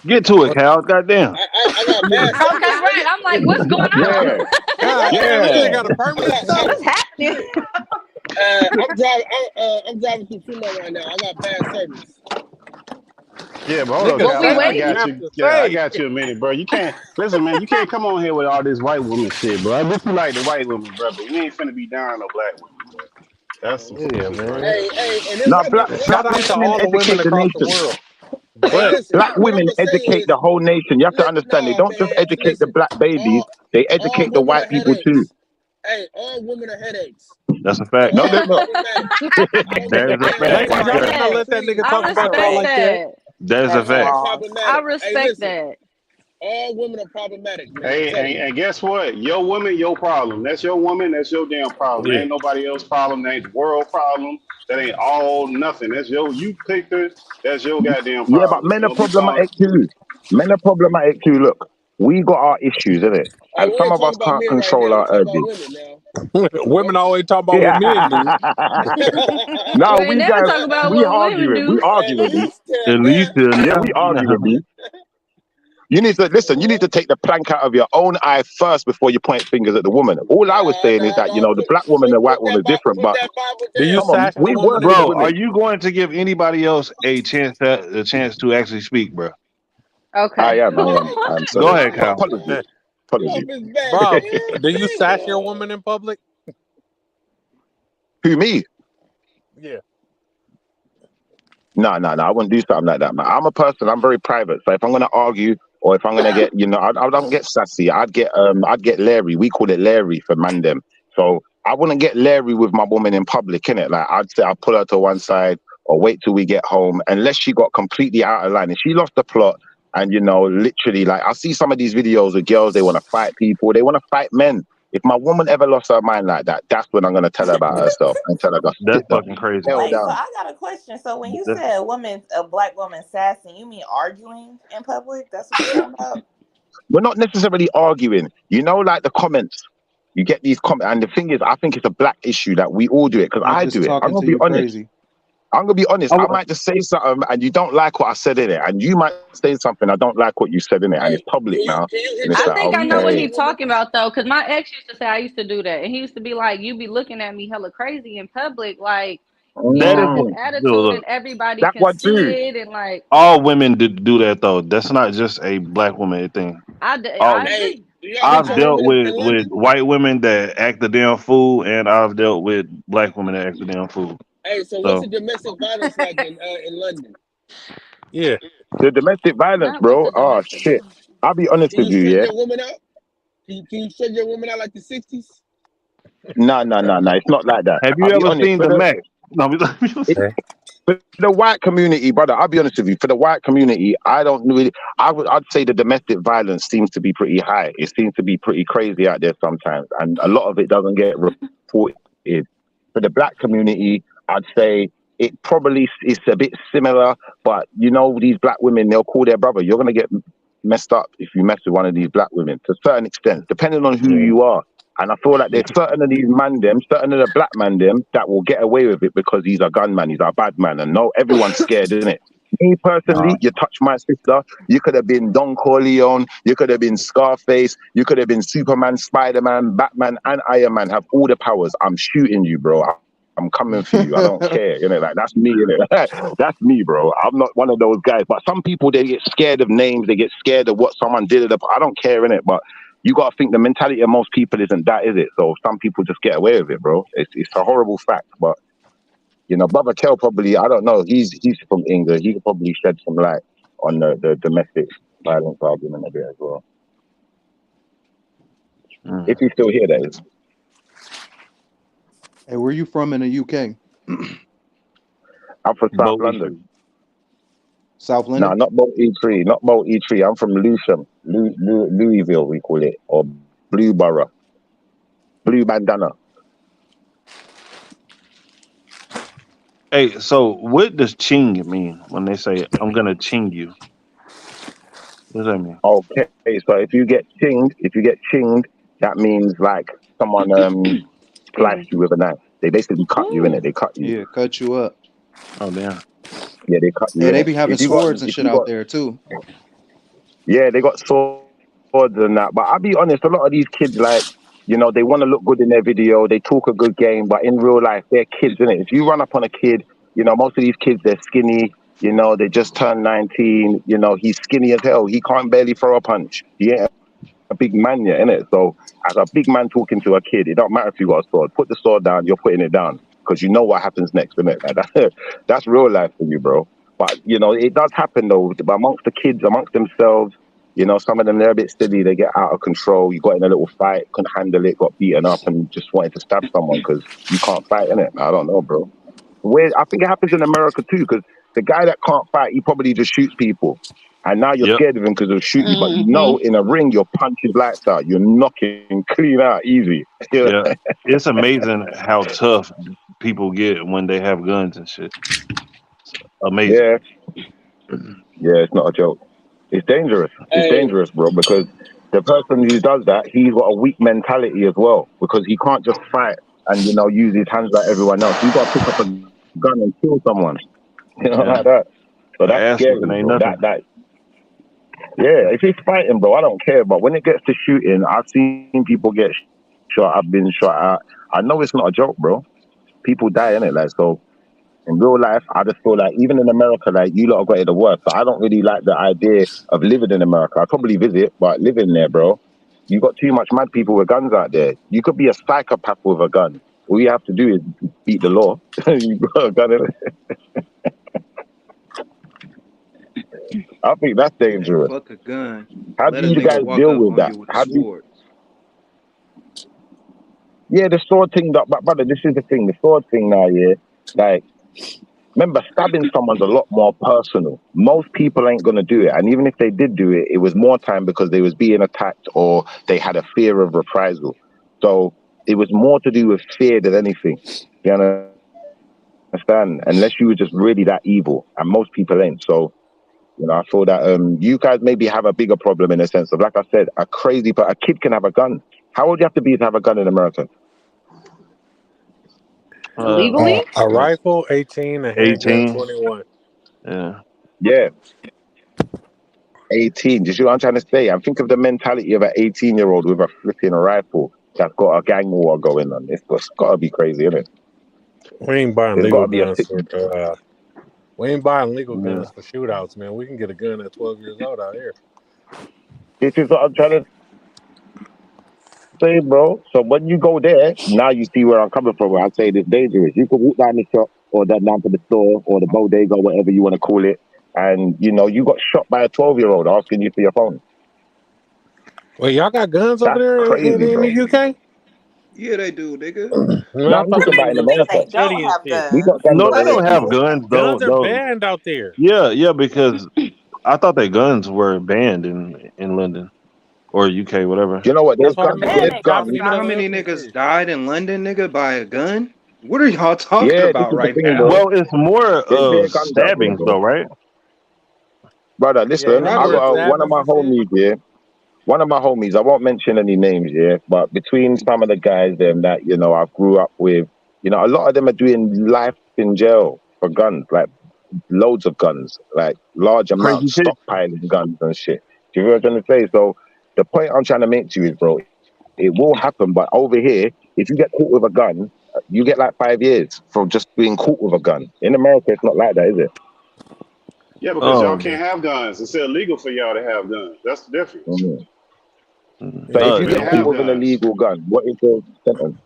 Get to it, Cal. Goddamn. I got bad Okay, right. I'm like, what's going on? Yeah. God damn, this nigga got a permit or something? What's happening? I'm driving through Fremont right now. I got bad service. Yeah, but hold on, Nigga What Cal. we said I what you waiting? got have you. to Yeah, I say. got you a minute, bro. You can't listen, man. You can't come on here with all this white woman shit, bro. I just like the white women, bro, but we ain't finna be down no black women, bro. That's some Yeah, shit right man. there. And this Now, other Shout black out to women all the women educate the across the nation. world. hey, But listen, Black what I'm women gonna say educate is, the whole nation. You have to understand. They nah, don't just man, educate the listen, black babies. They all educate the women white are people too. headaches. Hey, all women are headaches. That's a They're fact. No, all they're not. problematic. All That women is a can't fact ladies, right y'all there. better not Yes. let that nigga I talk about y'all respect like that. that. That is a That's All fact. flawed. I problematic. Hey, respect listen, that. all women are problematic, man. I'm Hey, telling you. and guess what? Your woman, your problem. That's your woman. That's your damn problem. That Yeah. ain't nobody else's problem. That ain't the world problem. That ain't all nothing. That's you picked her. That's your goddamn Yeah, but problem. men are So we call it. problematic too. Men are problematic too. Look, we got our issues, innit? Oh, And we some ain't of us talking about can't men right control now. We're our talking about urges. women now. Women always talk about what men do. No, They we never guys, talk about we what argue women it. We do. argue with you. At least Yeah, we argue with you. You need to listen. You need to take the plank out of your own eye first before you point fingers at the woman. All I was saying is that the black woman and the white woman are different, but Do you come on, sass your we woman work in with the Bro, public? are women. you going to give anybody else a chance to actually speak, bro? Okay. I am. I'm Go sorry. ahead, Kyle. Apology. Apology. Bro, do you sass your woman in public? Who, me? Yeah. No. I wouldn't do something like that, man. I'm a person. I'm very private. So if I'm gonna argue or if I'm gonna get, I don't get sassy. I'd get Larry. We call it Larry for mandem. So I wouldn't get Larry with my woman in public, innit? Like I'd say I'll pull her to one side or wait till we get home, unless she got completely out of line. If she lost the plot and literally, like I see some of these videos of girls, they want to fight people, they want to fight men. If my woman ever lost her mind like that, that's when I'm gonna tell her about herself and tell her to That's sit the fucking crazy. hell Wait, so down. I got a question. So when you That's- said a black woman sassing, you mean arguing in public? That's what you're talking about? We're not necessarily arguing. Like the comments. You get these comments, and the thing is, I think it's a black issue that we all do it because They're I just do it. I'm talking gonna to be you honest. crazy. I'm gonna be honest. I might just say something, and you don't like what I said in it, and you might say something. I don't like what you said in it, and it's public now. And it's I like, think I know what okay, he's talking about though, because my ex used to say I used to do that, and he used to be like, "You be looking at me hella crazy in public, like he That got this is attitude, look, and everybody that's can what see dude. it." And like, all women do that though. That's not just a black woman thing. I All, agree. I've dealt with white women that act the damn fool, and I've dealt with black women that act the damn fool. Hey, so what's the domestic violence like in London? Yeah. The domestic violence, Not bro. what's the Oh domestic shit. violence. I'll be honest Can with you you, straight yeah. your woman out? Can you straight your woman out like the 60s? No. It's not like that. Have you I'll be ever honest. seen For the the, Mac? No, for the white community, brother, I'll be honest with you. For the white community, I don't really. I'd say the domestic violence seems to be pretty high. It seems to be pretty crazy out there sometimes, and a lot of it doesn't get reported. For the black community, I'd say it probably is a bit similar. But these black women, they'll call their brother. You're gonna get messed up if you mess with one of these black women to a certain extent, depending on who you are. And I feel like there's certain of these certain of the black man that will get away with it because he's a gunman, he's a bad man, and everyone's scared, isn't it? Me personally, you touch my sister, you could have been Don Corleone, you could have been Scarface, you could have been Superman, Spider-Man, Batman, and Iron Man. Have all the powers. I'm shooting you, bro. I'm coming for you. I don't care. Like that's me, that's me, bro. I'm not one of those guys. But some people, they get scared of names. They get scared of what someone did. I don't care, innit? But you got to think the mentality of most people isn't that, is it? So some people just get away with it, bro. It's a horrible fact. But Brother Kel probably, I don't know. He's from England. He could probably shed some light on the domestic violence argument a bit as well. If he's still here, that is. Hey, where you from in the UK? I'm from South London. South London? No, not Boat E3. Not Boat E3. I'm from Lewisham. Louisville, we call it. Or Blueborough. Blue bandana. Hey, so what does ching mean when they say I'm gonna ching you? What does that mean? Okay, so if you get chinged, that means like someone sliced you with a knife. They basically cut you in it. They cut you. Yeah, cut you up. Oh damn. Yeah, they cut you. Yeah, they innit? be having If you got- swords and if shit you out got- there too. Yeah, they got swords and that. But I'll be honest, a lot of these kids, like, they want to look good in their video. They talk a good game, but in real life, they're kids, innit? If you run up on a kid, most of these kids, they're skinny. They just turned 19. He's skinny as hell. He can't barely throw a punch. He ain't a big man yet, innit? So as a big man talking to a kid, it don't matter if you got a sword. Put the sword down, you're putting it down. Because you know what happens next, innit? Like, that's real life for you, bro. But, it does happen, though. But amongst the kids, amongst themselves, some of them, they're a bit silly. They get out of control. You got in a little fight, couldn't handle it, got beaten up, and just wanted to stab someone because you can't fight, innit? I don't know, bro. I think it happens in America, too, because the guy that can't fight, he probably just shoots people. And now you're scared of him because he'll shoot you. But in a ring, your punch is lights out. You're knocking clean out easy. Yeah, it's amazing how tough people get when they have guns and shit. It's amazing. Yeah, it's not a joke. It's dangerous. It's dangerous, bro, because the person who does that, he's got a weak mentality as well because he can't just fight and use his hands like everyone else. You got to pick up a gun and kill someone, like that. So that's scary, ain't bro. nothing. Yeah, if he's fighting, bro, I don't care. But when it gets to shooting, I've seen people get shot. I've been shot at. I know it's not a joke, bro. People die in it, like so. In real life, I just feel like even in America, like you lot have got it the worst. So I don't really like the idea of living in America. I'd probably visit, but living there, bro, you got too much mad people with guns out there. You could be a psychopath with a gun. All you have to do is beat the law. You got a gun in it. I think that's dangerous. Fuck a gun. How Let do a you nigga guys walk deal up with on that? you with a How do you? sword. Yeah, the sword thing, but brother, this is the thing. The sword thing now, yeah, like. Remember, stabbing someone's a lot more personal. Most people ain't gonna do it, and even if they did do it, it was more time because they was being attacked or they had a fear of reprisal. So it was more to do with fear than anything. You understand? Unless you were just really that evil, and most people ain't. So I feel that you guys maybe have a bigger problem in a sense of, like I said, but a kid can have a gun. How old do you have to be to have a gun in America? Legally? A rifle, 18, a handgun, 18. 21. Yeah. 18. Do you see what I'm trying to say? I'm thinking of the mentality of an 18-year-old with a flipping rifle that's got a gang war going on. It's got to be crazy, isn't it? We ain't buying There's legal got to be a guns for we ain't buying legal guns for shootouts, man. We can get a gun at 12 years old out here. This is what I'm trying to say, bro. So when you go there, now you see where I'm coming from. Where I say it's dangerous. You can walk down the shop or down to the store or the bodega, whatever you want to call it, and you got shot by a 12-year-old asking you for your phone. Wait, y'all got guns over there in the UK? Yeah, they do, nigga. No, I'm talking about in America. We got guns No, they over don't here. have guns. Guns are Though. banned out there. Yeah, because I thought that guns were banned in London or UK, whatever. You know what? That's why them niggas chopping You each know how other many up and niggas shit. died in London, nigga, by a gun? What are y'all talking Yeah, this about is the right thing, now? bro. Well, it's more There's bare of guns out there, stabbings, bro. though, right? Brother, listen, I Brother, got one of stabbings my and shit. homies here. One of my homies, I won't mention any names, yeah, but between some of the guys them that I grew up with, a lot of them are doing life in jail for guns, like loads of guns, like large Crazy amounts, shit. stockpiling guns and shit. Do you know what I'm trying to say? So the point I'm trying to make to you is, bro, it will happen, but over here, if you get caught with a gun, you get like 5 years for just being caught with a gun. In America, it's not like that, is it? Yeah, because y'all Oh, can't have guns. It's illegal for y'all to have guns. That's the difference. Mm-hmm. So if you We get don't caught have with an guns. illegal gun, what is the sentence?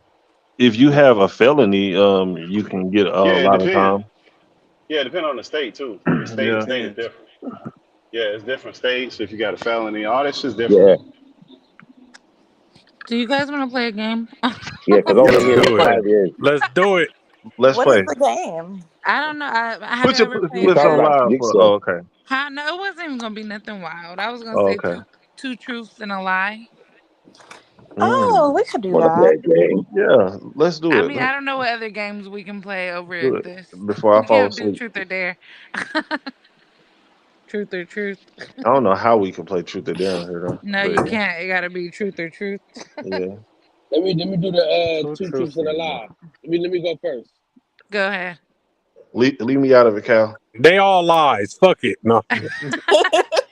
if you have a felony, you can get a Yeah, it lot of depends. time. Yeah, it depends on the state too. It's state to Yeah. state is different. Yeah, it's different states. If you got a felony, all that shit's Yeah, different. Do you guys want to play a game? yeah, because over Let's here it's do it. 5 years. Let's do it. Let's What is play. the game? I don't know. Have Put you your ever It played flips sounds on like live. jigsaw. Oh, okay. Huh? No, it wasn't even gonna be nothing wild. I was gonna Oh, say okay. two truths and a lie. Oh, we could do Want to play that. a game? Yeah, let's do I it. mean, I don't know what other games we can play over Do at it this. before I We fall can't do asleep. truth or dare. Truth or truth. I don't know how we can play truth or dare here though. No, But you can't. It gotta be truth or truth. yeah. Let me do the Two two truths truths and a and a lie. lie. Let me go first. Go ahead. Leave me out of it, Cal. They all lies. Fuck it. No.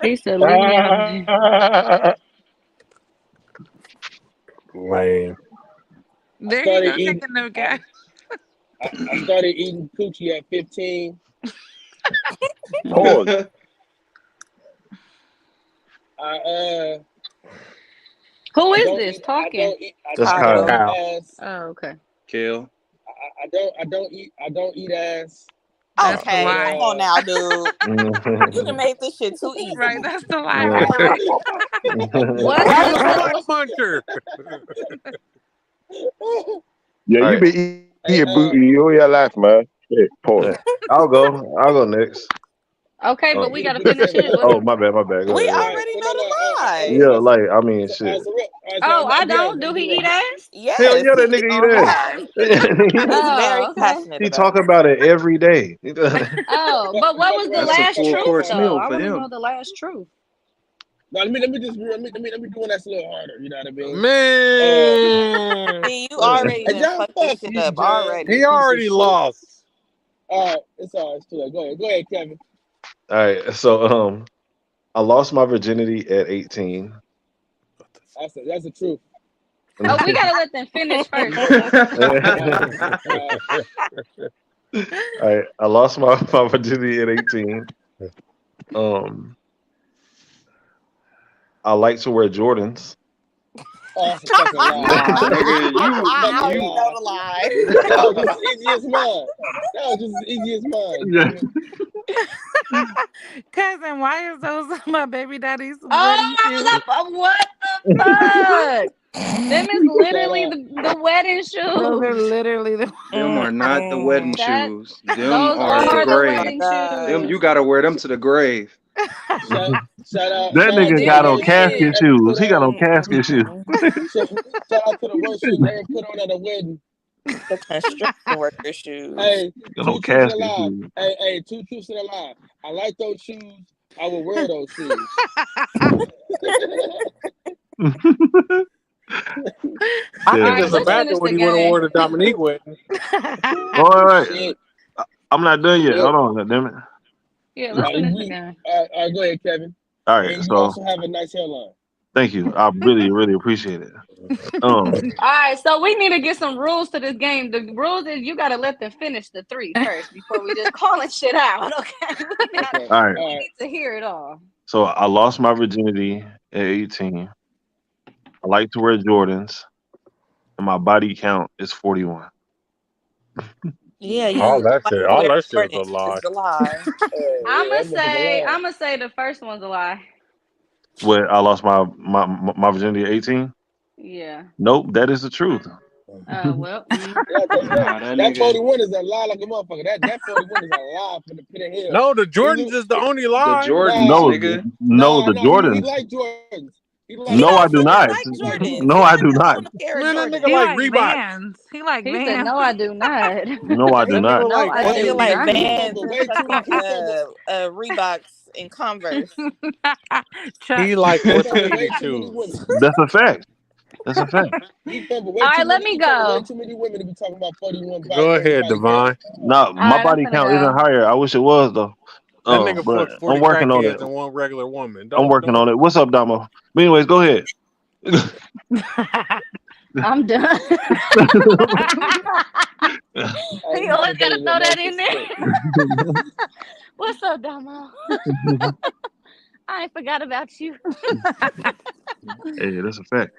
He said, leave me out of it. Lame. There you started go, eating. taking no guy. I started eating coochie at 15. Pause. Who I is don't this eat. talking? That's I Kyle. don't eat Kyle. ass. Oh, okay. Kill. I don't eat ass. That's the Okay, lie. come on now, dude. You done made this shit too easy. Right, that's the lie right there. What's Why the the what? butt What's muncher? Yeah, All you right. been eating booty all your life, man. Shit, pause. I'll go next. okay? Oh, But we Put it gotta put it finish seven. his. What? oh, my bad. Go We ahead. already So know the hey, Yeah, lies. like I mean, so shit. Oh, I I'm don't. gonna Do do he eat that. ass? Hell Yes, yeah, he that eat nigga all the time. eat ass. He's very Oh, okay. passionate He about talk about it every day. Oh, but what was the That's a last full truth course though? meal I for want to know him. the last truth. Now, let me do one that's a little harder. You know what I mean? Man, See, you already Hey, done John, fucked this fuck shit you, up John. already. he Piece of already shit. lost. All right, it's all right. It's too late. Go ahead, Kevin. All right. So I lost my virginity at 18. That's the truth. Oh, we gotta let them finish first. All right. I lost my virginity at 18. I like to wear Jordans. Oh, that's a fucking lie. Nah, nigga, I you already know the lie. That was just as easy as mine. That was just as easy as mine. Yeah. Cousin, why is those my baby daddy's wedding Oh, shoes? what the fuck? Them is literally the wedding Those are shoes. literally the. them are not the wedding That shoes. Them those are the are the grave. wedding Them shoes. you gotta wear them to the grave. Shout out, That nigga got on casket ever shoes. put He got on on. casket shoes. Shout out to the worst shoes I ever put on at a wedding. The construction worker shoes. Hey, Got two on truths and a casket lie. shoes. Hey, two truths and a lie. I like those shoes. I would wear those shoes. I think Yeah. it's a bad when he would have wore the Dominique wedding. All right. I'm not done yet. Hold on, damn it. Yeah, let's finish the game. All right, go ahead, Kevin. All right, And you so also have a nice hairline. thank you. I really, really appreciate it. All right, so we need to get some rules to this game. The rules is you gotta let them finish the three first before we just calling shit out. Okay. All right. We need to hear it all. So I lost my virginity at 18. I like to wear Jordans, and my body count is 41. Yeah, you All that like shit. to All wear that shit Jordans is a lie. is a lie. I'ma say the first one's a lie. Where I lost my virginity at 18. Yeah. Nope, that is the truth. Well. That 41 is a lie like a motherfucker. That 41 is a lie for the pit of hell. No, the Jordans is the only lie. No, the He Jordans. like Jordans. No, I do not. No, I do not. Man, that nigga He like like Reebok. Vans. He like He Vans. said, no, I do not. No, I do not. No, I I do feel like not. Vans and fucking Reeboks and Converse. He like orthopedic shoes. That's a fact. That's a fact. All right, let me go. Way too many women to be talking about 41. Go ahead, Divine. No, my right, body I'm finna count go. isn't higher. I wish it was though. That nigga But fucked 40 I'm working on crackheads it. and one regular woman. I'm working on it. What's up, Damo? But anyways, go ahead. I'm done. He always gotta throw that in there. What's up, Damo? I ain't forgot about you. Hey, that's a fact.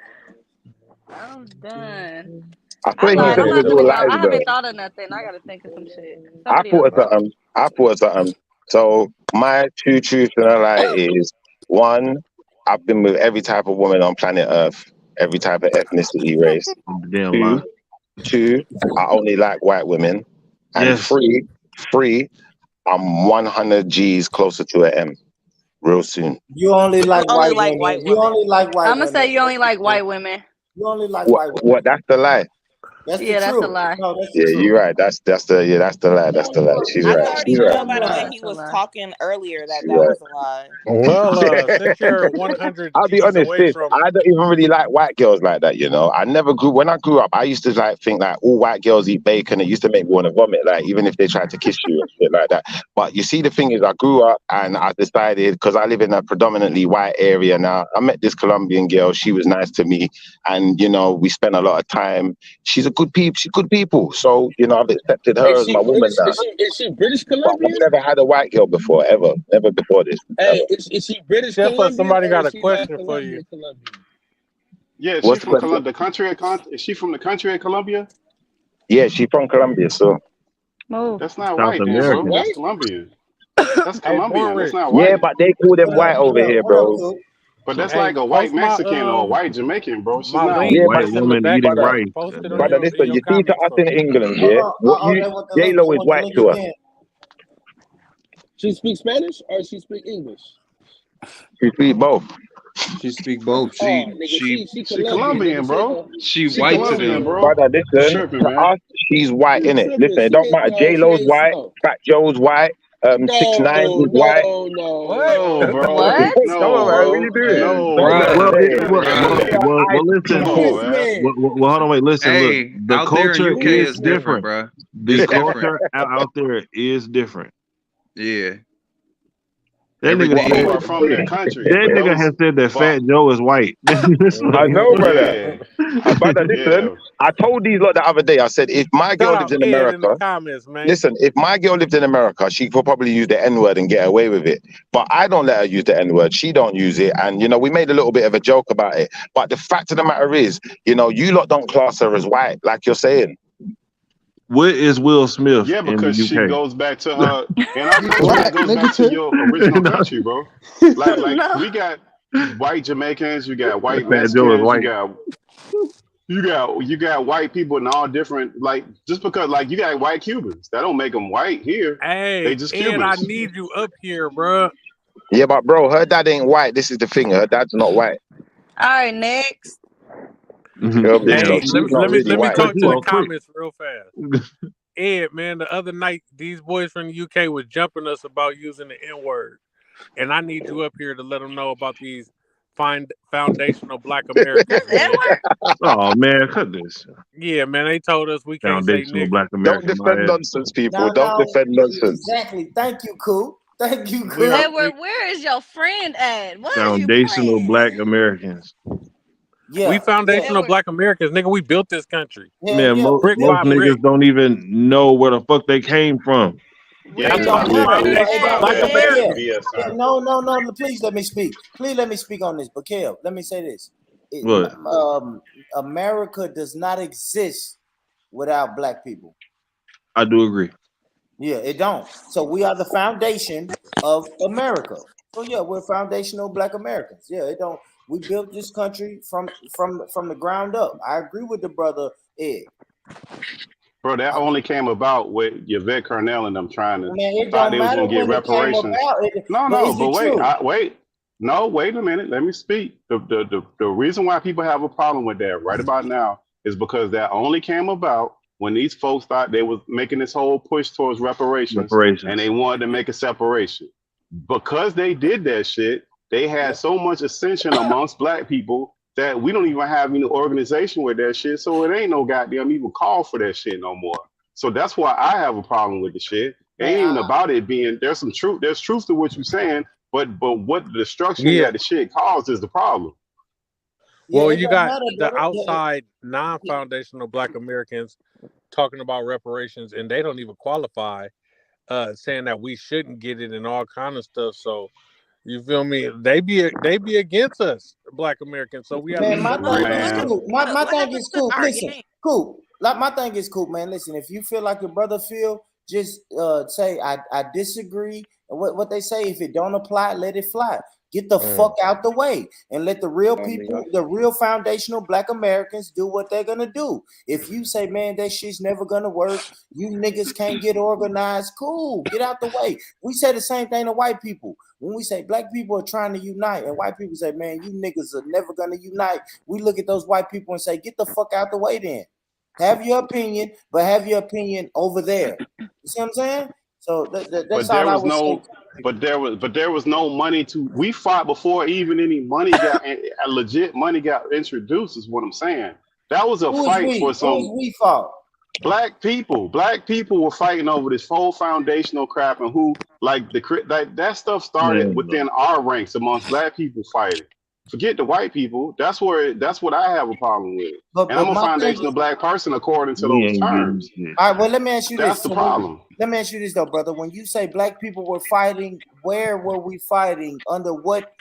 I'm done. I thought he lied. said I'm it not was gonna all go. lies, I though. haven't thought of nothing. I gotta think of some shit. I Somebody thought else. of something. So my two truths and a lie is one, I've been with every type of woman on planet Earth, every type of ethnicity, race. Damn Two, I only like white women. And Yes. three, I'm 100 G's closer to an M real soon. You only like only white like women. white You women. only like white I'm women. gonna say you only like white women. You only like white women. What? That's the lie. That's Yeah, the that's truth. a lie. No, that's the Yeah, truth. you're right. That's the lie. That's the lie. She's I right. already She's know right. by the way That's he a was lie. talking earlier that She's that right. was a lie. Well, since you're 100 I'll be G's honest, away sis, from I don't even really like white girls like that, you know. When I grew up, I used to like think like all white girls eat bacon. It used to make me want to vomit, like even if they tried to kiss you and shit like that. But you see, the thing is, I grew up and I decided, because I live in a predominantly white area now, I met this Colombian girl. She was nice to me, and you know, we spent a lot of time. She's good people. So, you know, I've accepted her as my woman now. Is she British But Colombian? I've never had a white girl before, ever. Never before this. Hey, is she British Jeff, Colombian? somebody or got is a she question like for you. Colombian? Yeah, What's she's the from question? the country of Is she from the country of Colombia? Yeah, she's from Colombia, so. Move. That's not South white, then, bro. American. That's Colombian. That's Hey, born Colombian. That's rich. not Yeah, white. but they call them white over here, bro. But that's Hey, like a white post my Mexican or a white Jamaican, bro. She's my not link Yeah, white. that's but in the White woman back eating chat. rice. Post it on brother, your in listen, your you see to comments us for in me. England, Hold yeah, on. what you, They want the link. J-Lo They is want the white link to us. again. She speaks Spanish or she speak English? She speak both. She speak both. Oh, nigga, she She Colombian, Colombian, nigga. bro. She She white to Colombian, them. bro. Brother, You listen, tripping, to man. us, she's white, You innit? tripping? Listen, it She don't ain't matter. no, she J-Lo's ain't white, slow. Fat Joe's white, 6ix9ine is white. No, bro. What? No, Come on, man. What you bro. doing? No, Well, I listen. come on, man. Well, hold on, wait. Listen, Hey, look. The out there in culture UK is is different, different. bro. The It's different. culture out there is different. Yeah. That nigga Well, said people are from their country. that But nigga those, has said that but Fat Joe is white. I know, brother. yeah, Brother, listen. yeah. I told these lot the other day. I said, if my girl Shout lives out in Ed in the America, comments, man. listen. If my girl lived in America, she could probably use the N-word and get away with it. But I don't let her use the N-word. She don't use it, and we made a little bit of a joke about it. But the fact of the matter is, you lot don't class her as white, like you're saying. What is Will Smith Yeah, in the because she UK? goes back to her in our country. It goes back to your original country, bro. Like No. we got white Jamaicans, you got white Fat Joe is Mexicans, white. you got white people in all different, like, just because, like, you got white Cubans, that don't make them white here. Hey, They just Ed, I Cubans. need you up here, bro. Yeah, but bro, her dad ain't white. This is the thing. Her dad's not white. All right, next. Girl, this Hey, girl, she's not let me really white. talk to the Well, quick. comments real fast. Ed, man, the other night these boys from the UK was jumping us about using the N-word, and I need you up here to let them know about these foundational Black Americans. Man. Oh man, cut this. Yeah, man, they told us we can't say Foundational nigga. Black Don't American. defend nonsense, people. No, Don't no, defend nonsense. exactly. Thank you, cool. Thank you, We cool. are Edward, where is your friend at? What is you Foundational playing? Black Americans. Yeah, we foundational Edward, Black Americans, nigga. We built this country yeah, Man, yeah. most brick We by built it. brick. niggas don't even know where the fuck they came from. Yeah, That's It you why don't got we matter. that. It foundational don't Black Yeah, matter. that's But Americans. BS yeah, time. no. Please let me speak. Please let me speak on this. But Kel, let me say this. What? America does not exist without Black people. I do agree. Yeah, it don't. So we are the foundation of America. So yeah, we're foundational Black Americans. Yeah, it don't. We built this country from the ground up. I agree with the brother Ed. Bro, that only came about with Yvette Carnell and them trying to Man, it thought don't they was matter gonna get when it came reparations. about. No, Is but it wait, true? no, wait a minute. Let me speak. The reason why people have a problem with that right about now is because that only came about when these folks thought they was making this whole push towards reparations and they wanted to make a separation. Because they did that shit, they had so much ascension amongst Black people that we don't even have any organization with that shit. So it ain't no goddamn even call for that shit no more. So that's why I have a problem with the shit. It ain't even about it being, there's some truth. There's truth to what you're saying, but what the destruction Yeah. that the shit caused is the problem. Well, it you don't got matter, the brother. outside non-foundational Black Americans talking about reparations, and they don't even qualify, saying that we shouldn't get it and all kind of stuff. So you feel me? They be against us, Black Americans. So we have Man, to my separate thing is ourselves. cool. My thing is cool. Listen, cool. Like my thing is cool, man. Listen, if you feel like your brother feel, just say I disagree. And what they say, if it don't apply, let it fly. Get the fuck out the way and let the real people, the real foundational Black Americans do what they're gonna do. If you say, man, that shit's never gonna work, you niggas can't get organized, cool, get out the way. We say the same thing to white people. When we say Black people are trying to unite, and white people say, man, you niggas are never gonna unite, we look at those white people and say, get the fuck out the way then. Have your opinion, but have your opinion over there. You see what I'm saying? So that's all I would say. But there was no money to. We fought before even any money got legit money got introduced. Is what I'm saying. That was a fight for some. Who's we fought? Black people. Black people were fighting over this whole foundational crap, and who like that stuff started within our ranks amongst Black people fighting. Forget the white people. That's what I have a problem with. And I'm a foundational Black person according to those terms. All right, well, let me ask you this. That's the problem. Let me ask you this though, brother. When you say Black people were fighting, where were we fighting? Under what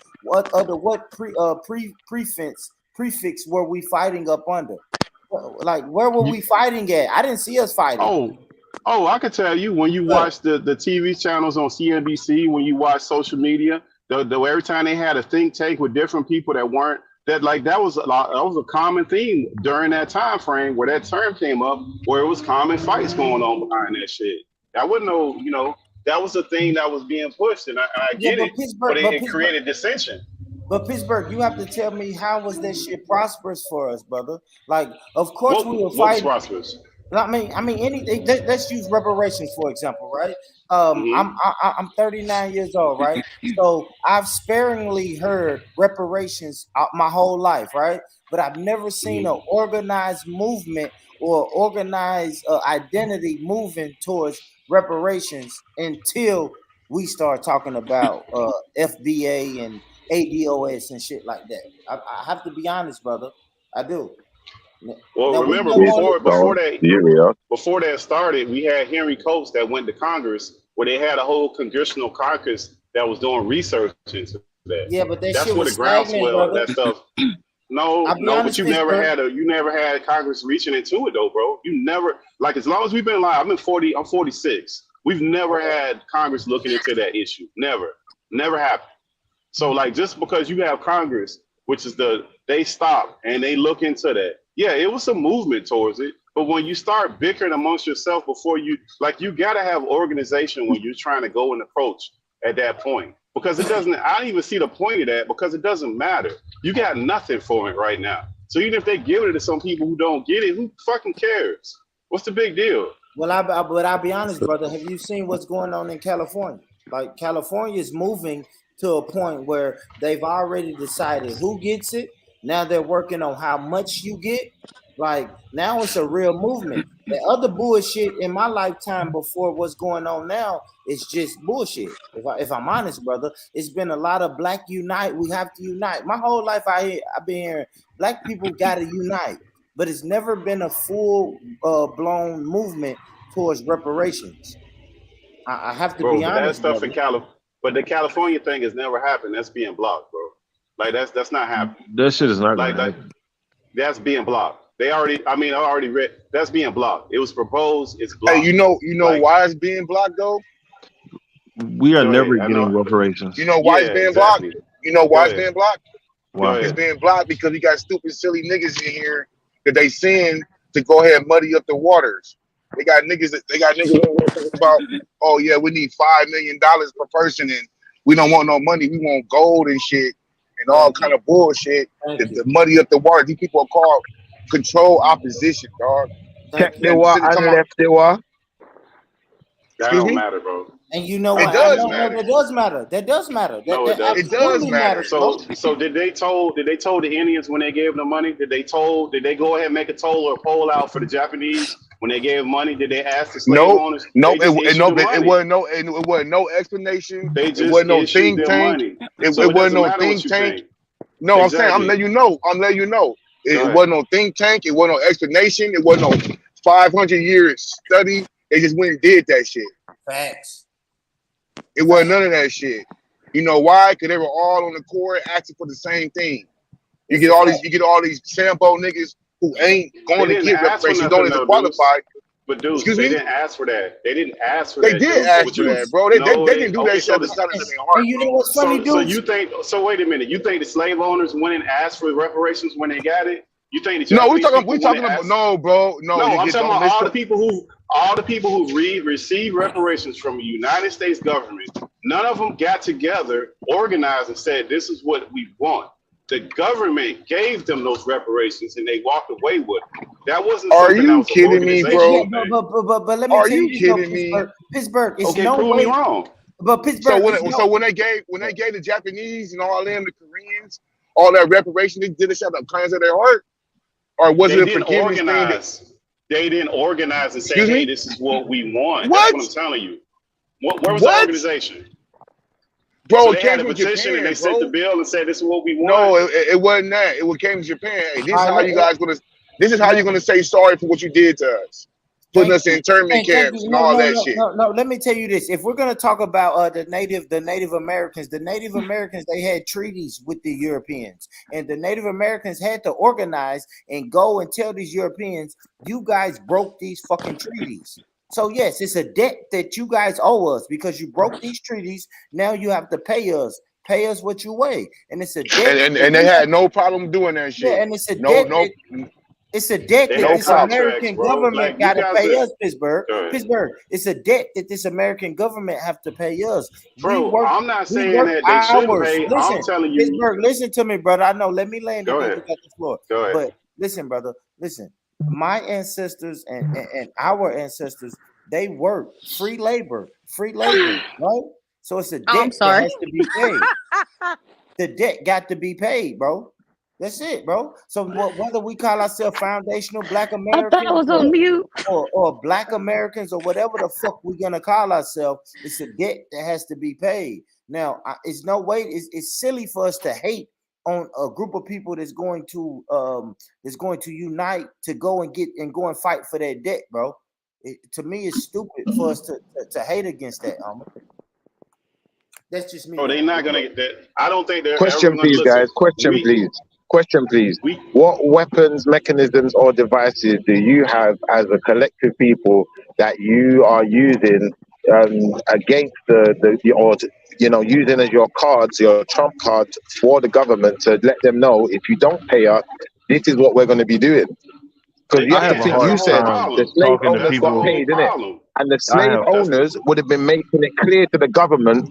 prefix were we fighting up under? Like, where were we fighting at? I didn't see us fighting. Oh, I could tell you when you watch the TV channels on CNBC, when you watch social media, every time they had a think tank with different people that weren't that was a common theme during that time frame where that term came up, where it was common fights going on behind that shit. That wasn't that was a thing that was being pushed, and I get it, but it created dissension. But Pittsburgh, you have to tell me, how was that shit prosperous for us, brother? Like, of course we were fighting. Prosperous? I mean anything. Let's use reparations for example, right? I'm 39 years old, right? So I've sparingly heard reparations my whole life, right? But I've never seen an organized movement or organized identity moving towards reparations until we start talking about FBA and ADOS and shit like that. I have to be honest, brother. I do. Well, Now we remember know all before that started, we had Henry Coates that went to Congress where they had a whole congressional caucus that was doing research into that. Yeah, but that That's shit where was the groundswell stagnant, of that stuff. No, I'll be but honest, you never Pittsburgh. had Congress reaching into it though, bro. You never, like, as long as we've been alive, I'm 46. We've never had Congress looking into that issue. Never happened. So like, just because you have Congress, which is they stop and they look into that. Yeah, it was a movement towards it. But when you start bickering amongst yourself before you gotta have organization when you're trying to go and approach at that point. Because it doesn't, I don't even see the point of that because it doesn't matter. You got nothing for it right now. So even if they give it to some people who don't get it, who fucking cares? What's the big deal? Well, but I'll be honest, brother. Have you seen what's going on in California? Like California is moving to a point where they've already decided who gets it. Now they're working on how much you get. Like now it's a real movement. The other bullshit in my lifetime before what's going on now is just bullshit. If I'm honest, brother, it's been a lot of black unite. We have to unite. My whole life I've been hearing black people got to unite, but it's never been a full blown movement towards reparations. I have to be But honest, that stuff brother. in but the California thing has never happened. That's being blocked, bro. Like that's not happening. That shit is not Like gonna happen. that's being blocked. I already read that's being blocked. It was proposed, it's blocked. Hey, you know Like, why it's being blocked though? We are Go never ahead. I getting know. reparations. You know why it's being blocked? Exactly. You know Go why it's ahead. being blocked? Go Why? It's ahead. being blocked because you got stupid, silly niggas in here that they send to go ahead and muddy up the waters. They got niggas in here talking about, oh yeah, we need $5 million per person and we don't want no money. We want gold and shit and all kind of bullshit to muddy up the water. These people are called control opposition, dog. Thank you. That Excuse don't me? matter, bro. And you know It what? does No, matter. that does matter. That does matter. No, it That doesn't. It does absolutely matter. matters, bro. So did they told the Indians when they gave them the money? Did they go ahead and make a toll or a poll out for the Japanese when they gave money? Did they ask the slave Nope. owners? Nope. They just issued the It money. wasn't no explanation. They It just wasn't no issued think their tank. money. It So it wasn't doesn't no matter what think you tank. think. No, I'm saying I'm Exactly. letting you know. I'm letting you know. Go It ahead. wasn't no think tank. It wasn't no explanation. It wasn't no 500 years study. They just went and did that shit. Facts. It wasn't none of that shit. You know why? Because they were all on the court asking for the same thing. You get all these Sambo niggas who ain't They going to didn't get ask for reparations, don't nothing even though, dudes. qualify. But dudes, Excuse they me? didn't ask for that. They didn't ask for They that, did dudes. ask What for you that, bro. They no, didn't do okay, that shit so out of the the of their heart. And you know what's funny, so dude? you think wait a minute, you think the slave owners went and asked for reparations when they got it? You think the No, we Japanese talking people we went talking and about asked? no, bro. No, No, you I'm get talking don't about miss all the people who receive reparations from the United States government. None of them got together, organized, and said, "This is what we want." The government gave them those reparations, and they walked away with it. That wasn't Are something that you was an kidding me, Yeah, bro? organizational thing. but let me Are tell you you this though, kidding me? Pittsburgh, it's Okay, no prove me way. wrong. But Pittsburgh, it's no. When they gave the Japanese and all them, the Koreans, all that reparation, they did it out of the kindness of their heart, or was They it a didn't forgiveness thing? organize. They didn't organize and say, Excuse "Hey, me? this is what we want." What? That's what I'm telling you. Where was the What? organization? Bro, So it they came had a from petition and Japan, they sent the bro. bill and said, "This is what we want." No, it wasn't that. It came from Japan. Hey, this is All how right, you guys gonna. This is how you're gonna say sorry for what you did to us, putting thank us in you. internment Thank camps you. and all that No. shit. Let me tell you this. If we're gonna talk about the Native Americans, they had treaties with the Europeans, and the Native Americans had to organize and go and tell these Europeans, "You guys broke these fucking treaties." So yes, it's a debt that you guys owe us because you broke these treaties. Now you have to pay us. Pay us what you weigh, and it's a debt. And they had no problem doing that Yeah, shit. and it's a No, debt. no, It's a debt They that no had this problem. contracts, American bro. government Like you got to guys pay are. us, Pittsburgh. Go ahead. Pittsburgh. It's a debt that this American government have to pay us. Bro, I'm not We saying work that they shouldn't hours. pay. I'm Listen, telling you. Pittsburgh. Listen to me, brother. I know. Let me land it. Go Then ahead. you got the floor. Go ahead. But listen, brother. Listen. my ancestors and our ancestors, they worked free labor, right? So it's a Oh, I'm debt that sorry. has to be paid. The debt got to be paid, bro. That's it, bro. So whether we call ourselves foundational Black I thought I Americans was on mute. or Black Americans or whatever the fuck we're gonna call ourselves, it's a debt that has to be paid. Now, it's no way. It's silly for us to hate on a group of people that's going to unite to go and fight for that debt, bro. To me, it's stupid for us to hate against that. That's just me. Bro, they're not gonna get that. I don't think they're ever Question, gonna please, listen. guys. Question, please. Question, please. We What weapons, mechanisms, or devices do you have as a collective people that you are using against using as your cards, your trump cards for the government to let them know if you don't pay us, this is what we're going to be doing? Because you I have have to a think, hard you said time the slave talking to owners got people. paid, didn't it? problem. And the I slave have owners would have been making it clear to the government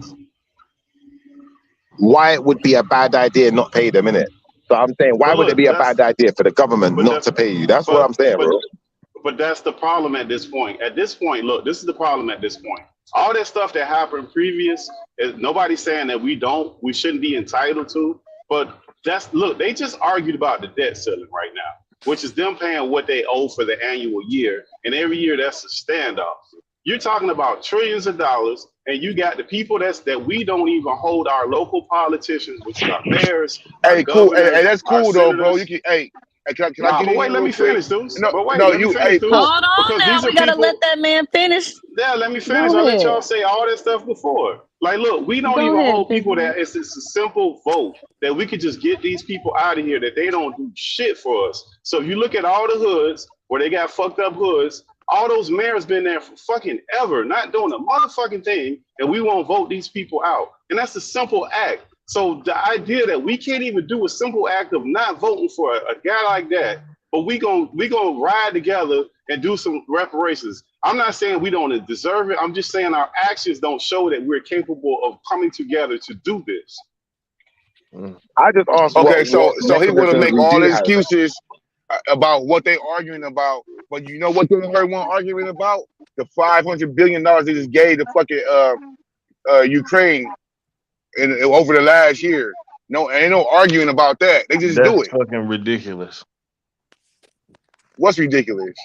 why it would be a bad idea not pay them, innit? So I'm saying, why But would it look, be a that's bad idea for the government but not that to pay you? That's what I'm but saying, but bro. but that's the problem at this point. At this point, look, this is the problem at this point. All that stuff that happened previous is nobody's saying that we shouldn't be entitled to. But they just argued about the debt ceiling right now, which is them paying what they owe for the annual year, and every year that's a standoff. You're talking about trillions of dollars, and you got the people that we don't even hold our local politicians, which are mayors, our Hey, cool. Hey, governors, that's our cool though, bro. senators. You can. Hey, can I Nah, get but in wait, here let real me quick? finish, dudes. No, But wait, no, let me finish, Hey, dudes. cool. Hold on Because now. these are We gotta people. let that man finish. Yeah, let me finish. Go I let y'all ahead. say all that stuff before. Like, look, we don't Go even ahead, hold big people man. that it's a simple vote that we could just get these people out of here that they don't do shit for us. So if you look at all the hoods where they got fucked up hoods, all those mayors been there for fucking ever, not doing a motherfucking thing, and we won't vote these people out. And that's a simple act. So the idea that we can't even do a simple act of not voting for a guy like that, but we gonna ride together and do some reparations. I'm not saying we don't deserve it. I'm just saying our actions don't show that we're capable of coming together to do this. I just asked Okay, so what he want to mechanisms make we all do the have. excuses about what they arguing about, but you know what they heard one arguing about? The $500 billion they just gave the fucking Ukraine over the last year. No, ain't no arguing about that. They just do That's it. fucking ridiculous. What's ridiculous?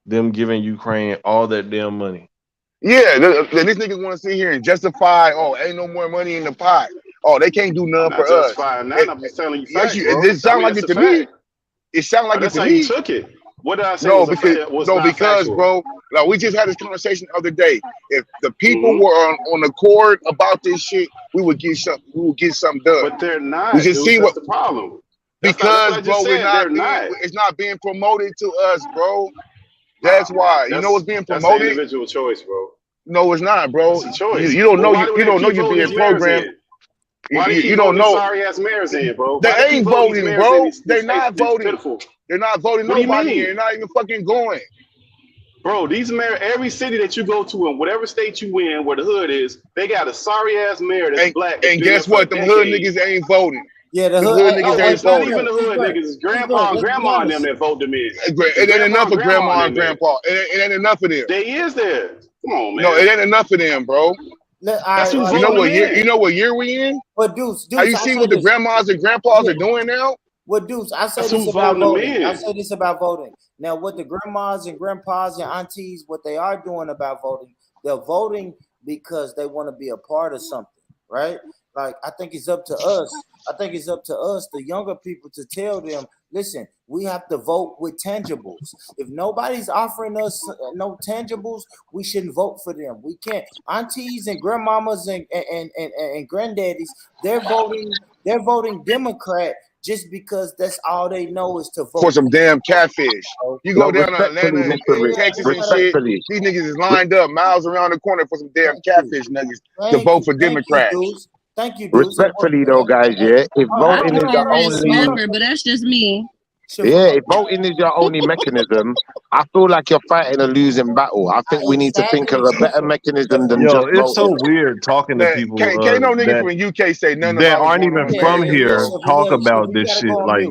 Them giving Ukraine all that damn money. Yeah, these niggas want to sit here and justify, oh, ain't no more money in the pot. Oh, they can't do I'm nothing not for us. justifying that. I'm just telling you Yes, facts, bro. it sound like That's it a to me. fact. It sound like it That's to how you me. took it. What did I say No, was not because, factual? bro, like we just had this conversation the other day. If the people Mhm. were on accord about this shit, we would get something done. But they're not, We just dude. see That's what the problem. That's what because, I just bro, said. They're not. it's not being promoted to us, bro. That's why. You know what's being That's an promoted? individual choice, bro. No, it's not, bro. It's a choice. You don't Well, know why do you they don't know keep you're voting being these mayors programmed. in? Why they keep You don't voting these know. sorry ass mayors in, bro? They Why they keep ain't voting these voting, mayors in? bro. They're not These voting. pitiful. They're not voting What do you nobody mean? in. They're not even fucking going. Bro, these mayor, every city that you go to in whatever state you in, where the hood is, they got a sorry ass mayor that's black. That's And been there guess for what? Them hood niggas ain't voting. Yeah, the Them hood. hood niggas ain't It's not voting. even the hood niggas. It's grandpa and Let's be grandma and them honest. that vote them in. It ain't enough of grandma and grandpa. It ain't enough of them. They is there. Come on, man. No, it ain't enough of them, bro. That's who's You know voting what them year? in. You know what year we in? But Deuce, Have you I seen say what the this. grandmas and grandpas are doing now? Well, Deuce, I say That's this who's about voting them voting. I in. say this about voting. Now, what the grandmas and grandpas and aunties, what they are doing about voting, they're voting because they want to be a part of something, right? Like, I think it's up to us. The younger people, to tell them, listen, we have to vote with tangibles. If nobody's offering us no tangibles, we shouldn't vote for them. We can't. Aunties and grandmamas and granddaddies, they're voting Democrat just because that's all they know is to vote For some damn catfish. You No, go down to respectfully, Atlanta Mr. and Rich. Texas and shit, Respectfully. these niggas is lined up miles around the corner for some damn catfish nuggets to vote for Democrats. Thank you, Deuce. Respectfully, though, guys, yeah, if I voting is can the have Red only Snapper, but that's just me. Yeah, if voting is your only mechanism, I feel like you're fighting a losing battle. I think we need to think of a better mechanism than Yo, just it's so voting. weird talking to Man, people can't no nigga that from UK say none of that I was aren't born even on from American, here bro. talk about this shit. Like,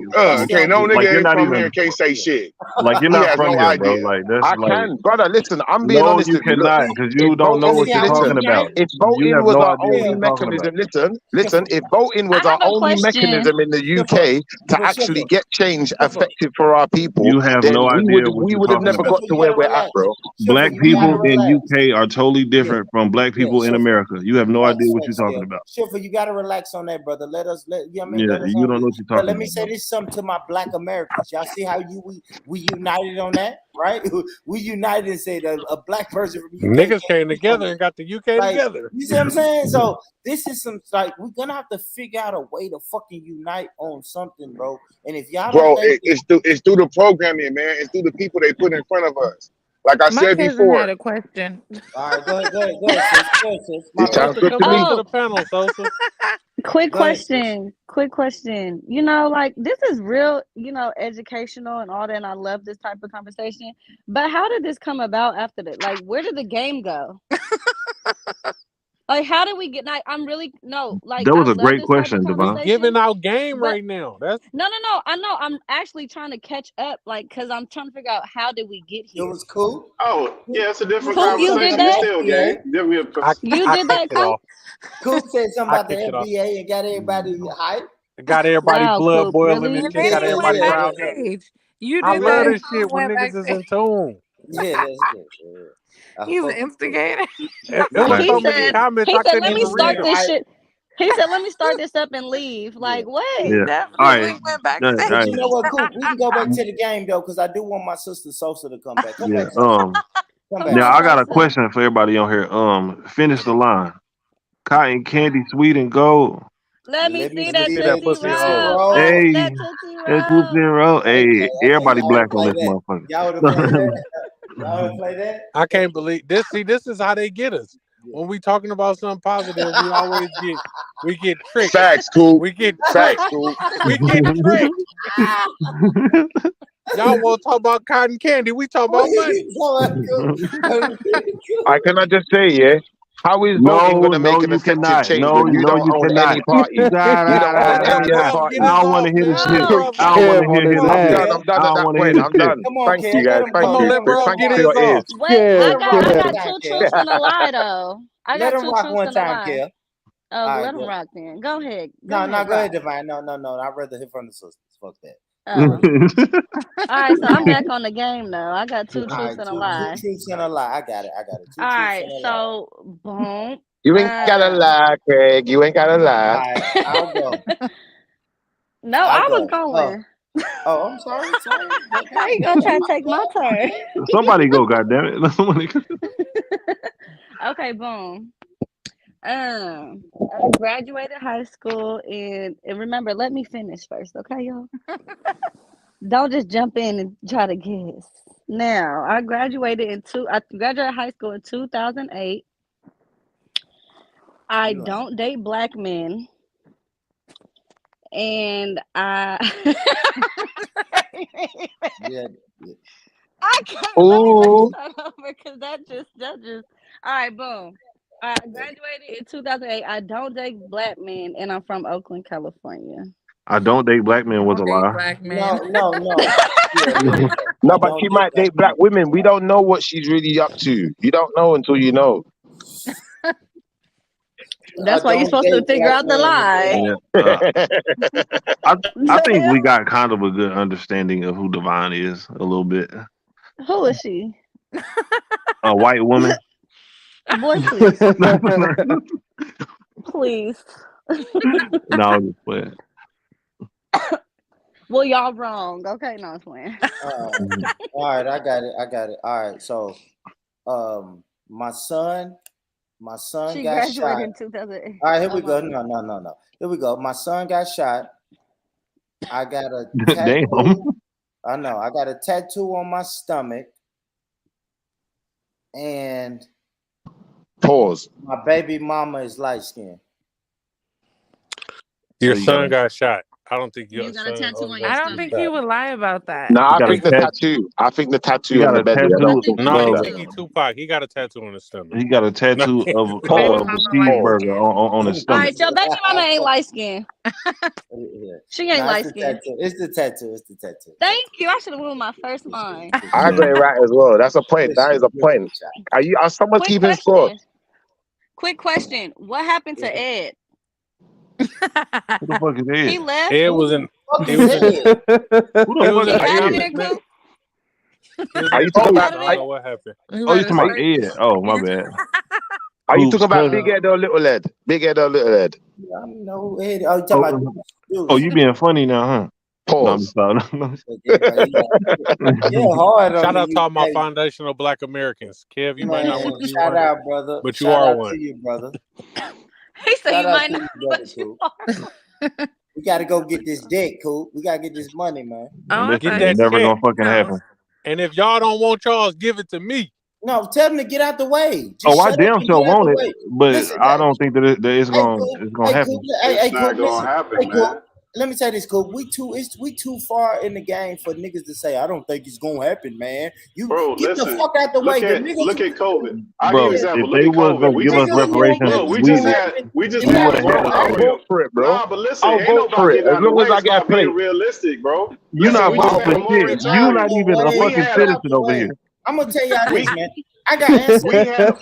Can't no like you're nigga not from even here can't say shit. like you're He not has from no here, bro. idea. Like that's I like can, brother. Listen, I'm being no, honest you with you. Look, cannot because if you don't know voting, what you're talking listen, about. if You voting have was no our idea what only you're talking about. mechanism, listen, if voting was I our have a only question. mechanism in the UK to actually get change effective for our people, You have then no idea what we you're would have talking never about. got to where we're at, bro. Black people in UK are totally different from black people in Shifter. America. You have no Relax, idea what you're relax, talking yeah. about. Shifter, you gotta relax on that, brother. Let us let I mean Yeah, let us you don't know what you're but talking let me about, say bro. this something to my black Americans. Y'all see how we united on that, right? We united and said a black person from UK Niggas came together and got the UK like, together. you see what I'm saying? So this is some like we're gonna have to figure out a way to fucking unite on something, bro. And if y'all Bro, don't think it's through the programming, man. It's through the people they put in front of us. Like I My said cousin had before, a question. all right, go ahead, sis. Go ahead, sis. My It sounds bad. good to Come me. back to Oh, the panel, Sosa. quick Go ahead, sis. question. You know, like this is real, you know, educational and all that, and I love this type of conversation. But how did this come about after that? Like, where did the game go? Like, how did we get? Like, I'm really no. Like, That I was a love great this type of question, We Devon. giving conversation. out game But right now. That's no. I know. I'm actually trying to catch up, like, cause I'm trying to figure out how did we get It here. was cool. Oh, yeah, it's a different Coop, you did conversation. It's that? still game. Then we You I did kicked that, it Coop? off. Coop said something I about the kicked it off. FBA and got everybody hyped. Got everybody Wow, blood Coop, boiling and really? And shit. then Got you everybody went riled up. backstage. You I did love that this and you shit when went niggas is backstage. in tune. Yeah, that's good. Yeah. He's an instigator. It Like was he so many said, comments I couldn't let me even read start them. this shit. He said, let me start this up and leave. Like, what? He Yeah. All right. definitely went All backstage. But you know what, right. Coop? We can go back to the game though, because I do want my sister Sosa to come back. Come Yeah. back, Sosa. Come Come back, Now I on, Sosa. got a Sosa. question for everybody on here. Finish the line. Cotton candy, sweet and gold. Let me Let me see Let me that see see that that Tootsie pussy Tootsie roll. Roll. Roll. Hey, That Tootsie that's who's in Roll. row. Hey, Okay, everybody y'all wanna black on play this that? motherfucker. Y'all wanna play that? Y'all wanna play that? I can't believe this. See, this is how they get us. When we talking about something positive, we get tricked. facts, Coop. We get Facts, tricked. Coop. We get tricked. Y'all want to talk about cotton candy? We talk about money. Can I just say, yeah? How is voting going to make an you effective cannot. change No, when you don't you own cannot. any party? Nah, You don't own Let any of the Kev parties. get I his don't want off, to hear man. this Let shit. Bro I don't want to hear his I'm shit. done. I'm done I at don't that want to hear point. this I'm shit. done. Come on, Thank you, Kev. guys. Let him Thank Come on, you. let bro Thank get you his for your ears. off. Wait, Let him rock I one got time, two Kev. truths and a lie though. I Let got him two rock truths one and a time, lie. Kev. Oh, All right, let him good. rock then. Go ahead. No, Rock. go ahead, Divine. No. I'd rather hear from the sisters. Fuck that. Oh. All right, so I'm back on the game now. I got two All truths right, and a two lie. truths and a lie. I got it. Two All truths right, and a lie. so boom. You ain't gotta lie, Craig. You ain't gotta lie. All right, I'll go. No, I'll I was go. going. Oh, I'm sorry. How you gonna try to take my turn? Somebody go, goddammit. Somebody go. Okay, boom. I graduated high school and remember, let me finish first, okay, y'all? Don't just jump in and try to guess. Now, I graduated high school in 2008. I don't date black men. And I Yeah. I can't let me start over because that just all right, boom. I graduated in 2008. I don't date black men, and I'm from Oakland, California. I don't date black men was a lie. Black men. No. No, but she might date black women. We don't know what she's really up to. You don't know until you know. That's why you're supposed to figure out the lie. Yeah, I think we got kind of a good understanding of who Divine is a little bit. Who is she? A white woman. Boy, please. Please. No, I'm just playing. Well, y'all wrong. Okay, no, I'm playing. All right, I got it. All right, so my son She got shot. graduated in 2008. All right, here we Oh, go. my No. Here we go. My son got shot. I got a Damn. tattoo. I know. I got a tattoo on my stomach. And pause. My baby mama is light skinned. Your son got shot. I don't think You got a tattoo on your I don't think he would lie about that. No, I got a think the tattoo. I think the He tattoo got on the a belly. tattoo No, he of think he Tupac. He got a tattoo on his stomach. he got a tattoo of Baby a mama light cheeseburger skin. on his All stomach. right, your baby mama ain't light skinned. She ain't Nah, light it's the skinned. tattoo. It's the tattoo. It's the tattoo. Thank you. I should have went with my first line. I agree, right as well. That's a point. That is a point. Are someone Quick keeping score? question. Quick question. What happened to Ed? Who the fuck is He Ed? left. Ed was in. Fuck He is was in. Ed? Who the He was fuck in is He out Ed? of Atomic. there, Coop? He was Are in you talking Atomic. about? I don't know what happened. He Oh, you went to talking about sleep. Ed? Oh, my bad. Are you Coop's talking about Big cousin. Ed or Little Ed? Big Ed or Little Ed? I don't know who Ed. Oh, you talking about Oh, Deuce? you being funny now, huh? No, I'm Pause. sorry. Yeah, hard on Shout the out to all my UK. foundational Black Americans. Kev, you might not Man, want to be shout one, out, brother. but you Shout are out one. to you, brother. He said Shout you out might to not, you, brother, but you Coop. are. We got to go get this deck, Coop. We got to get this money, man. Oh, I Listen, Get thought it's he that never check. gonna fucking happen. And if y'all don't want y'all's, give it to me. No, tell them to get out the way. Just Oh, I shut up damn and sure get out want the it, way. but Listen, I don't think that it's hey, gonna Coop. it's gonna Hey, happen. Coop. Hey, It's hey, not Coop. gonna Listen. happen, Hey, Coop. man. Let me say this, Coop. We too far in the game for niggas to say, I don't think it's gonna happen, man. You Bro, get the listen. fuck out the way. Look The at niggas, COVID. I'll give you Bro, an if example. they Look at was COVID. gonna We give us just nigga, you don't reparations, think look. it's We gonna just happen? had. We just Then we why would had have it's had gonna it I'll happen? already. vote for it, bro. Nah, but listen, I'll ain't vote for nobody it getting as out of the long as way. I get Start a being plate. realistic, bro. You Listen, not we just had a voting for shit. You moratorium. not even a Way, We fucking had get a out citizen the over way. here. I'm gonna tell y'all this, we man. I got we ancestors. had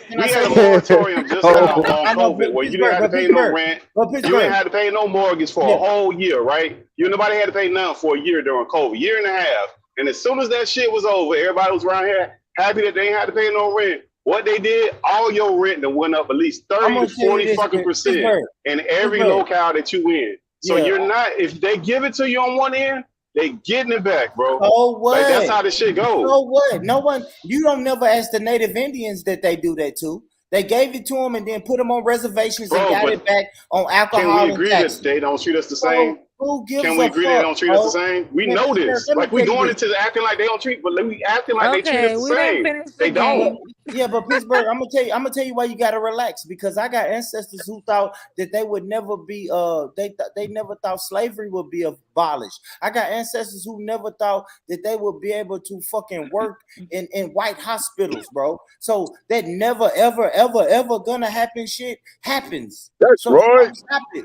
Can I we say had a this? moratorium just now on I know COVID where you didn't Pittsburgh, have to but pay no Pittsburgh, rent. but You ain't Pittsburgh. had to pay no mortgage for Yeah. a whole year, right? You nobody had to pay nothing for a year during COVID, year and a half. And as soon as that shit was over, everybody was around here happy that they ain't had to pay no rent. What they did, all your rent that went up at least I'm 30 gonna to tell you 40 this, fucking percent Pittsburgh, in every Pittsburgh. locale that you in. So Yeah. you're not, if they give it to you on one end, they getting it back, bro. So Like that's what? how this shit goes. So what? No one. You don't never ask the Native Indians that they do that to. They gave it to them and then put them on reservations and Bro, got but it back on can we alcohol and agree that taxes. they don't treat us the So same? who gives Can we a agree they fuck, don't treat us the bro? same? We Man, know Pittsburgh, this. let me Like we tell you going this. into acting like they don't treat, but we acting like they treat us Okay, the we didn't same. finish the They don't. game. Yeah, but Pittsburgh, I'm gonna tell you why you gotta relax, because I got ancestors who thought that they would never be they never thought slavery would be abolished. I got ancestors who never thought that they would be able to fucking work in white hospitals, bro. So that never ever gonna happen shit happens. That's So right.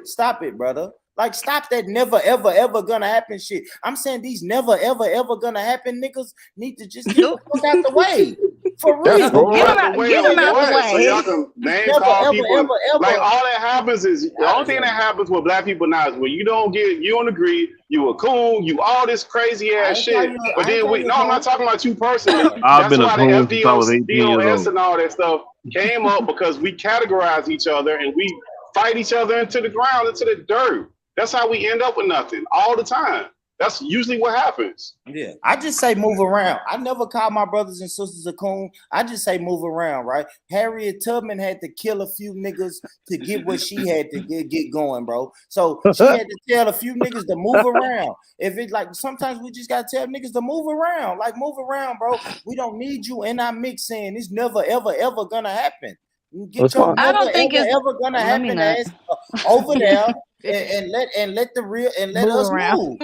stop it, brother. Like, stop that never ever gonna happen shit. I'm saying these never ever gonna happen niggas need to just get the fuck out the way. For That's real. right. Out the way Get on him out the what? So y'all way. can name Never call ever people. Like ever. all that happens is the only thing that happens with black people now is when you don't agree, you a coon, you all this crazy I ass ain't call shit. you. But I ain't then call we you no, I'm not coon. talking about you personally. I've That's been a why the coon since I was 18 years DOS old. and all that stuff came up because we categorize each other and we fight each other into the ground, into the dirt. That's how we end up with nothing all the time. That's usually what happens. Yeah, I just say move around. I never call my brothers and sisters a coon. I just say move around, right? Harriet Tubman had to kill a few niggas to get what she had to get going, bro. So she had to tell a few niggas to move around. If it like sometimes we just gotta tell niggas to move around, like move around, bro. We don't need you in our mix saying it's never ever gonna happen. Get That's your fine. I never don't think it's. ever gonna Let me happen not. ass over there and let the real and let Move us around. move.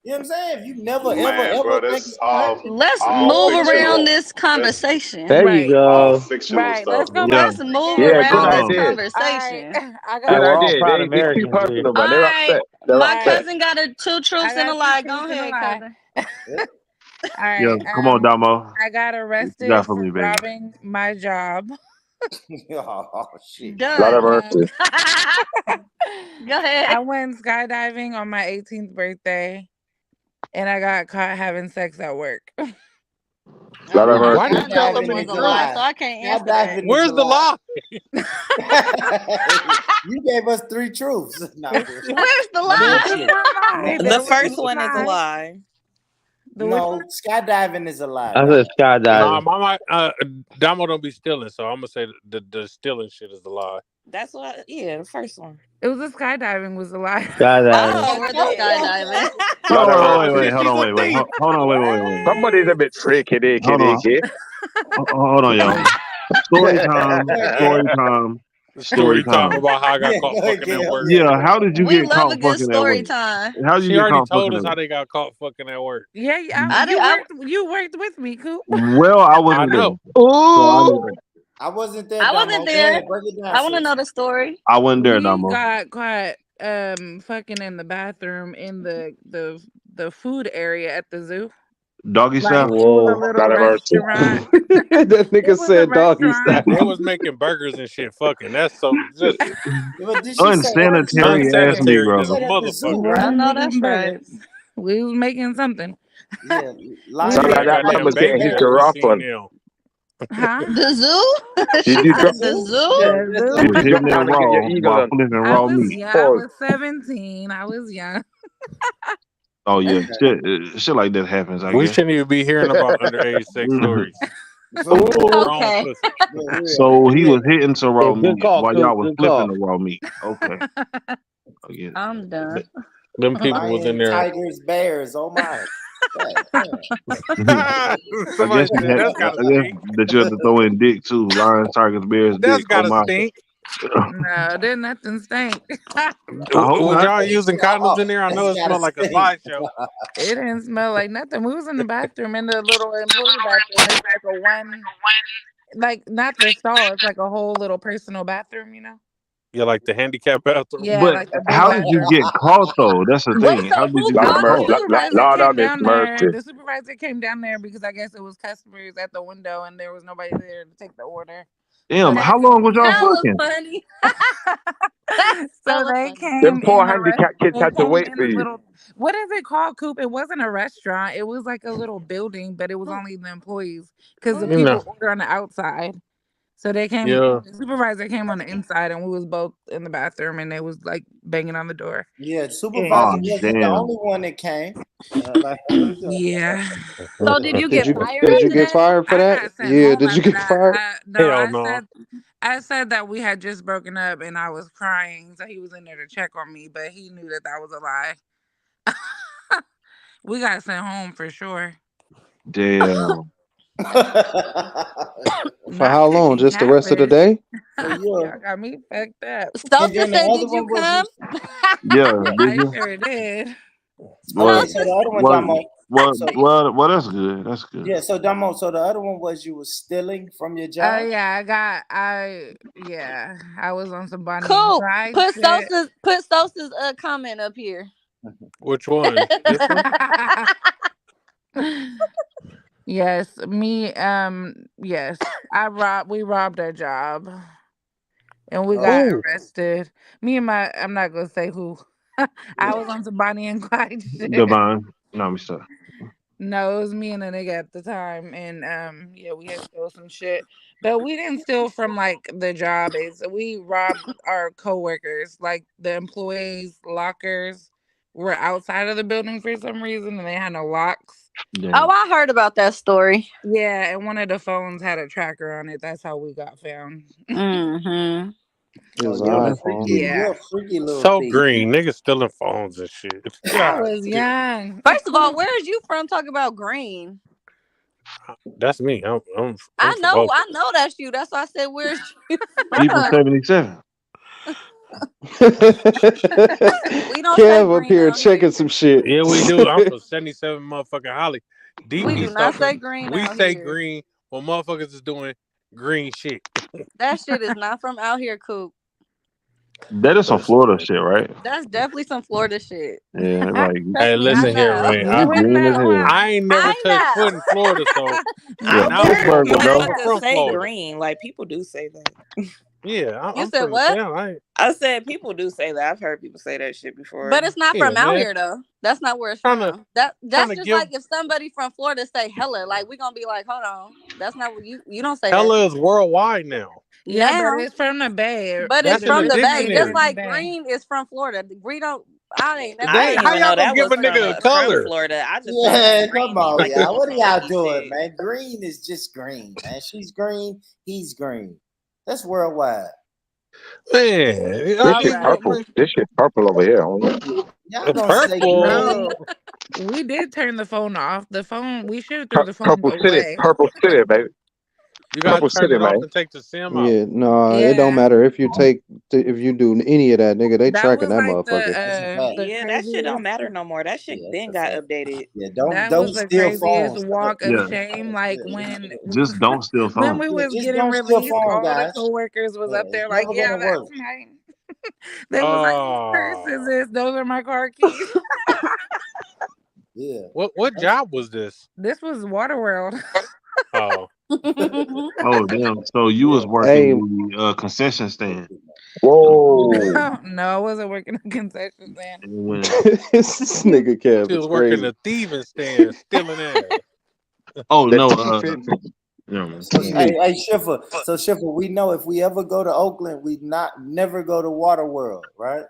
You know what I'm saying? If you never Man, bro, ever think that's it's gonna happen, Let's all move fictional. around this That's conversation. There you Right. all go. fictional Right. stuff. Let's go Yeah. back Let's to the move game. Yeah, good around this idea. All right. conversation. I Good got We're all idea. proud It's too Americans personal, here. All man. They're right. upset. They're My upset. cousin got a two I truths and got a two lie. Go truths and a ahead, lie. cousin. All Yeah, right. come on, Damo. I got What you arrested got for for me, baby? robbing my job. oh shit. Lot of Done. mercy. Go ahead. I went skydiving on my 18th birthday, and I got caught having sex at work. Lot of Why mercy. did you tell so Skydiving many is a Was a lie, truths? so lie. I can't answer that. Skydiving is Where's a the lie. lie? You gave us 3 truths. No, Where's the There lie? was no lie. The There was first no one is a lie. lie. The which no, one? skydiving is a lie, I bro. said skydiving. Damo don't be stealing, so I'm gonna say the stealing shit is the lie. That's what. Yeah, the first one. It was the skydiving was the lie. Skydiving. Oh, we're the skydiving. Lot of Hold on, mercy. wait, hold on, wait. Hold on, wait. Somebody's a bit freaky, dicky, Hold on. dicky. Hold on, y'all. Story time. Story You talking time. about how I got Yeah, caught go ahead, fucking at Gail. work? Yeah, how did you We get love a caught good fucking at story work? time. How did you She get already caught told fucking us at how work? they got caught fucking at work. Yeah, I did. you worked with me, Coop. Well, I I wasn't there, know. so I Ooh. didn't. I wasn't there, I Damo. wasn't Go there. ahead, break it down, I want to sis. know the story. I wasn't there, We Damo. got caught fucking in the bathroom in the food area at the zoo. Doggy Like style. it was a Whoa. little Lord have mercy. restaurant. That It nigga was a said doggy style. restaurant. They was making burgers and shit fucking. That's so just But did she say Unsanitary ass unsanitary You than a Negro. said at the zoo, motherfucker. right? I We was know making that's right. burgers. We was making something. Yeah, We Lion Sound made like that man Goddamn was getting baby his at the giraffe machine on. now. Huh? The zoo? Did She you said drop? the zoo? Yeah, The that's He zoo. was Did you hitting drop it down and get your raw eagle while on? flipping I raw was meat. young. I Pause. was 17. I was young. Oh yeah, okay. shit like that happens. I We guess. shouldn't even be hearing about underage sex Mhm. stories. For real, Ooh. Grown Okay. pussy. for real, So he for was real. hitting some raw Yeah, good meat call, while y'all Coop. was Good flipping call. the raw meat. Okay, I get it. I'm done. Them people was in Lion, there. tigers, bears. Oh my. God damn. I Somebody guess you said had. that's gotta I guess stink. that you had to throw in dick too. Lions, tigers, bears, That's dick. Oh gotta my. stink. No, didn't nothing stink. I hope Was not. y'all using condoms in there? I know That's it gotta smelled like a stink. slideshow. It didn't smell like nothing. We was in the bathroom, in the little employee bathroom. It's like a one, like not the stall. It's like a whole little personal bathroom, you know? Yeah, like the handicap bathroom. Yeah, But like the big how did you bathroom. get caught though? That's the Wait, thing. so How did who you Lord get have caught mercy. caught? you? Lord have Came his down there. mercy. The supervisor came down there because I guess it was customers at the window and there was nobody there to take the order. So Damn, they how long was y'all That was fucking? funny. That's so hella they funny. Them came poor in the handicapped kids they had to came wait in for the you. little, what is it called, Coop? It wasn't a restaurant. It was like a little building, but it was only the employees because the You know. people order on the outside. So they came, Yeah. the supervisor came on the inside and we was both in the bathroom and they was like banging on the door. Yeah, Yeah. supervisor Oh wasn't the damn. only one that came. Like, Yeah. So did you Did get you fired did you after get that? fired for I that? got sent Yeah, home did you after get that. fired? No, Hell no. I said that we had just broken up and I was crying, so he was in there to check on me, but he knew that that was a lie. We got sent home for sure. Damn. For how long? Just the rest of the day? So Y'all you're, got me fucked up. and Sosa then the said, other "Did you one was come?" Yeah, did I you? sure did. What? okay. So the other one, What? Damo. What? So Well, that's good. That's good. yeah, so Damo. So the other one was you was stealing from your Oh job. yeah, I was on some Bonnie and Cool. Clyde Put shit. Sosa's comment up here. Which one? This one? Yes, me. Yes, we robbed our job, and we got Oh. arrested. Me and I'm not gonna say who. I was on some Bonnie and Clyde shit. Divine. No, I'm sorry. No, it was me and a nigga at the time, and yeah, we had stole some shit, but we didn't steal from like the job. We robbed our coworkers, like the employees' lockers were outside of the building for some reason, and they had no locks. Oh, I heard about that story. Yeah, and one of the phones had a tracker on it. That's how we got found. Mm-hmm. It was You're an a iPhone. freaky, Yeah, you're a freaky little So thief. green. Niggas stealing phones and shit. I God was damn. young. First of all, where is you from? Talk about green. That's me. I'm I from know Boca. that's you. That's why I said, where's you He from from? 77. We don't say Kev up green here out here. checking some shit. Yeah, we do. I'm from 77 motherfucking Holly. Deep We do East not though. say green We out say here. green when motherfuckers is doing green shit. That shit is not from out here, Coop. That is some Florida shit, right? That's definitely some Florida shit. Yeah, like Hey, Trust me, I listen here, know. man. you green as hell. I ain't never I touched know. foot in Florida, so Yeah, I was Pittsburgh, born. bro. I'm from say Florida. green. Like people do say that. Yeah, You I'm said from the what? town. I said people do say that. I've heard people say that shit before. But it's not Yeah, from out man. here though. That's not where it's Trying to from. That's to just give like if somebody from Florida say hella, like we gonna be like, hold on, that's not what you don't say that. hella is worldwide now. Yeah, Now, but it's from the Bay. but it's That's in the from the Bay. Just dictionary. like green is from Florida. We don't. I ain't never. I That, didn't how even y'all know gonna that give was a nigga a from color? Florida. I just Yeah, green come on, like y'all. some What are y'all funky doing, shit. man? Green is just green, man. She's green, he's green. That's worldwide. Man, This I shit mean, purple. This shit purple over here. Y'all gonna say purple. green? We did turn the phone off. The phone, we should have threw the phone Purple City. away. Purple City, baby. You gotta Trouble turn City, it off man. and take the sim out. Yeah, no, it don't Yeah, matter if you do any of that, nigga. They that tracking was that like motherfucker. That's a fact. the Yeah, that shit don't craziest. matter no more. That Yeah, shit that's then a got fact. updated. Yeah, That don't was the steal craziest phones. walk of Yeah, shame. Like Yeah, just don't steal when phones. we yeah, was just getting don't steal released, phone, all the guys. coworkers was Yeah, up it's there like, never "Yeah, gonna that's work. mine." They was like, "Whose purse is this? Those are my car keys." Yeah. What job was this? This was Waterworld. Oh, Oh damn! So you was Hey, working the concession stand. Whoa. No, I wasn't working a concession stand. And when this nigga Kev she is was working crazy. the thieving stand, stealing ass. oh The no, teeth in. never mind. So Yeah. hey Schiffer. So Schiffer, we know if we ever go to Oakland, we never go to Waterworld, right?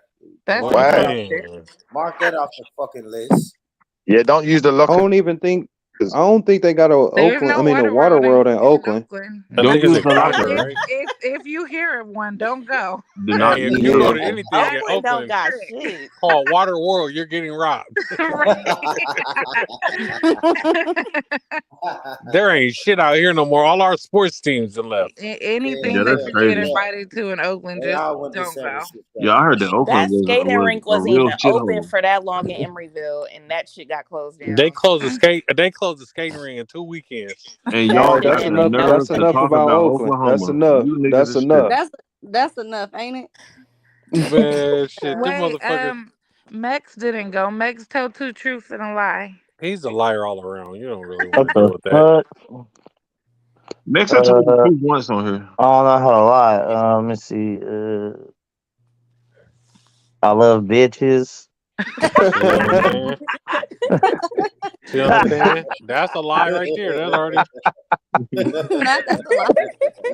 That's Mark Why? that off. Man, Mark that off the fucking list. Yeah, don't use the I locker. don't even think 'Cause I don't think they got a There's Oakland. no I mean, a water water world in in Oakland. Oakland. I Don't think it's use in the locker. Cali, right? If you hear of one, don't go. Do not Hey, if use you the go to locker. anything in Oakland don't Oakland got Trick. shit. called Water World, you're getting robbed. There ain't shit out here no more. All our sports teams are left. Anything Yeah, that that's you crazy. get invited to in Oakland, They just all went to don't San go. Francisco. Yeah, I heard that Oakland That skating was rink a wasn't real even open shithole. for that long in Emeryville, and that shit got closed They down. closed the skating ring in 2 weekends. And All y'all right, got that's the enough. nerve That's to enough talk about about Oakland. That's Oklahoma. enough. You niggas That's is enough. That's enough, ain't it? Man, shit, them Wait, motherfuckers. Mex didn't go. Mex told two truths and a lie. He's a liar all around. You don't really What want to deal the with that. fuck? Next I told you 2 once on here. I don't know how to lie. Let me see. I love bitches. Man. See what I'm saying? That's a lie right there. That's already. That's a lie.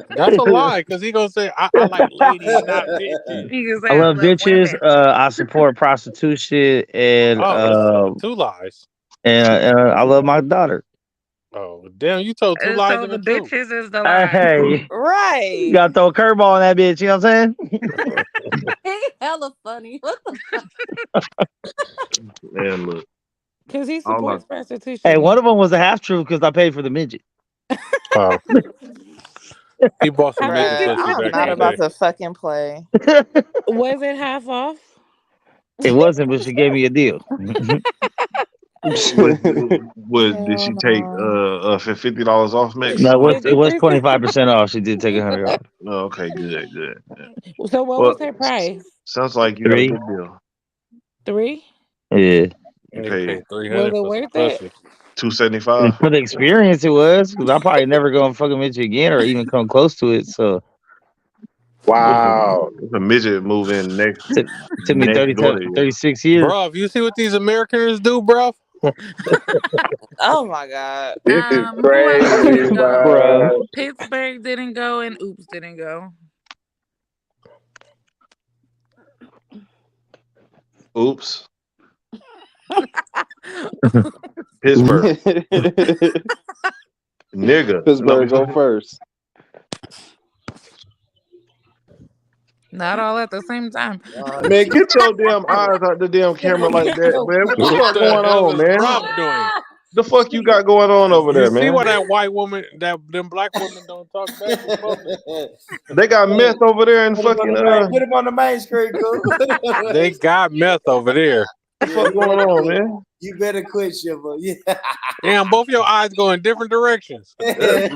That's a lie because he gonna say I like ladies, not bitches. He can say I I love love bitches. women. I support prostitution, and Oh, that's 2 lies. I love my daughter. Oh, damn! You told 2 lies So and the a truth. bitches is the lie. Hey, you Right. gotta throw a curveball on that bitch. You know what I'm saying? He hella funny. What the fuck? And look, Because he all I supports prostitution. Hey, one Yeah. of them was a half truth because I paid for the midget. Oh, he bought some How much midget did Bruh, pussy you I'm back in not the about day. to fucking play. Was it half off? It wasn't, but she gave me a deal. did she Hell take no. $50 off, Max? No, it was 50%. 25% off. She did take $100 off. Oh, okay, good. Yeah. So what Well, was her price? sounds like you got a 3. good deal. 3? Yeah. You He paid paid Was $300 it for some worth it? pussy. $275. For the experience, it was because I probably never go and fucking midget again or even come close to it. So Wow. If a midget move in next took me door to you. 36 years. Bro, if you see what these Americans do, bro. Oh my god. This is Who else crazy, didn't go? bro. Pittsburgh didn't go and Oops didn't go. Oops. Pittsburgh. Nigga. Pittsburgh go first. Not all at the same time. Man, get your damn eyes out the damn camera like that, man. What the What fuck the going hell on, is man? Rob doing? The fuck you got going on over You there, see man? why that white woman, them black women don't talk back in public? They got meth over there and fucking Put him on the main screen, cool. They got meth over there. what the fuck going on, man? You better quit, Shiva. Yeah. Damn, both your eyes go in different directions.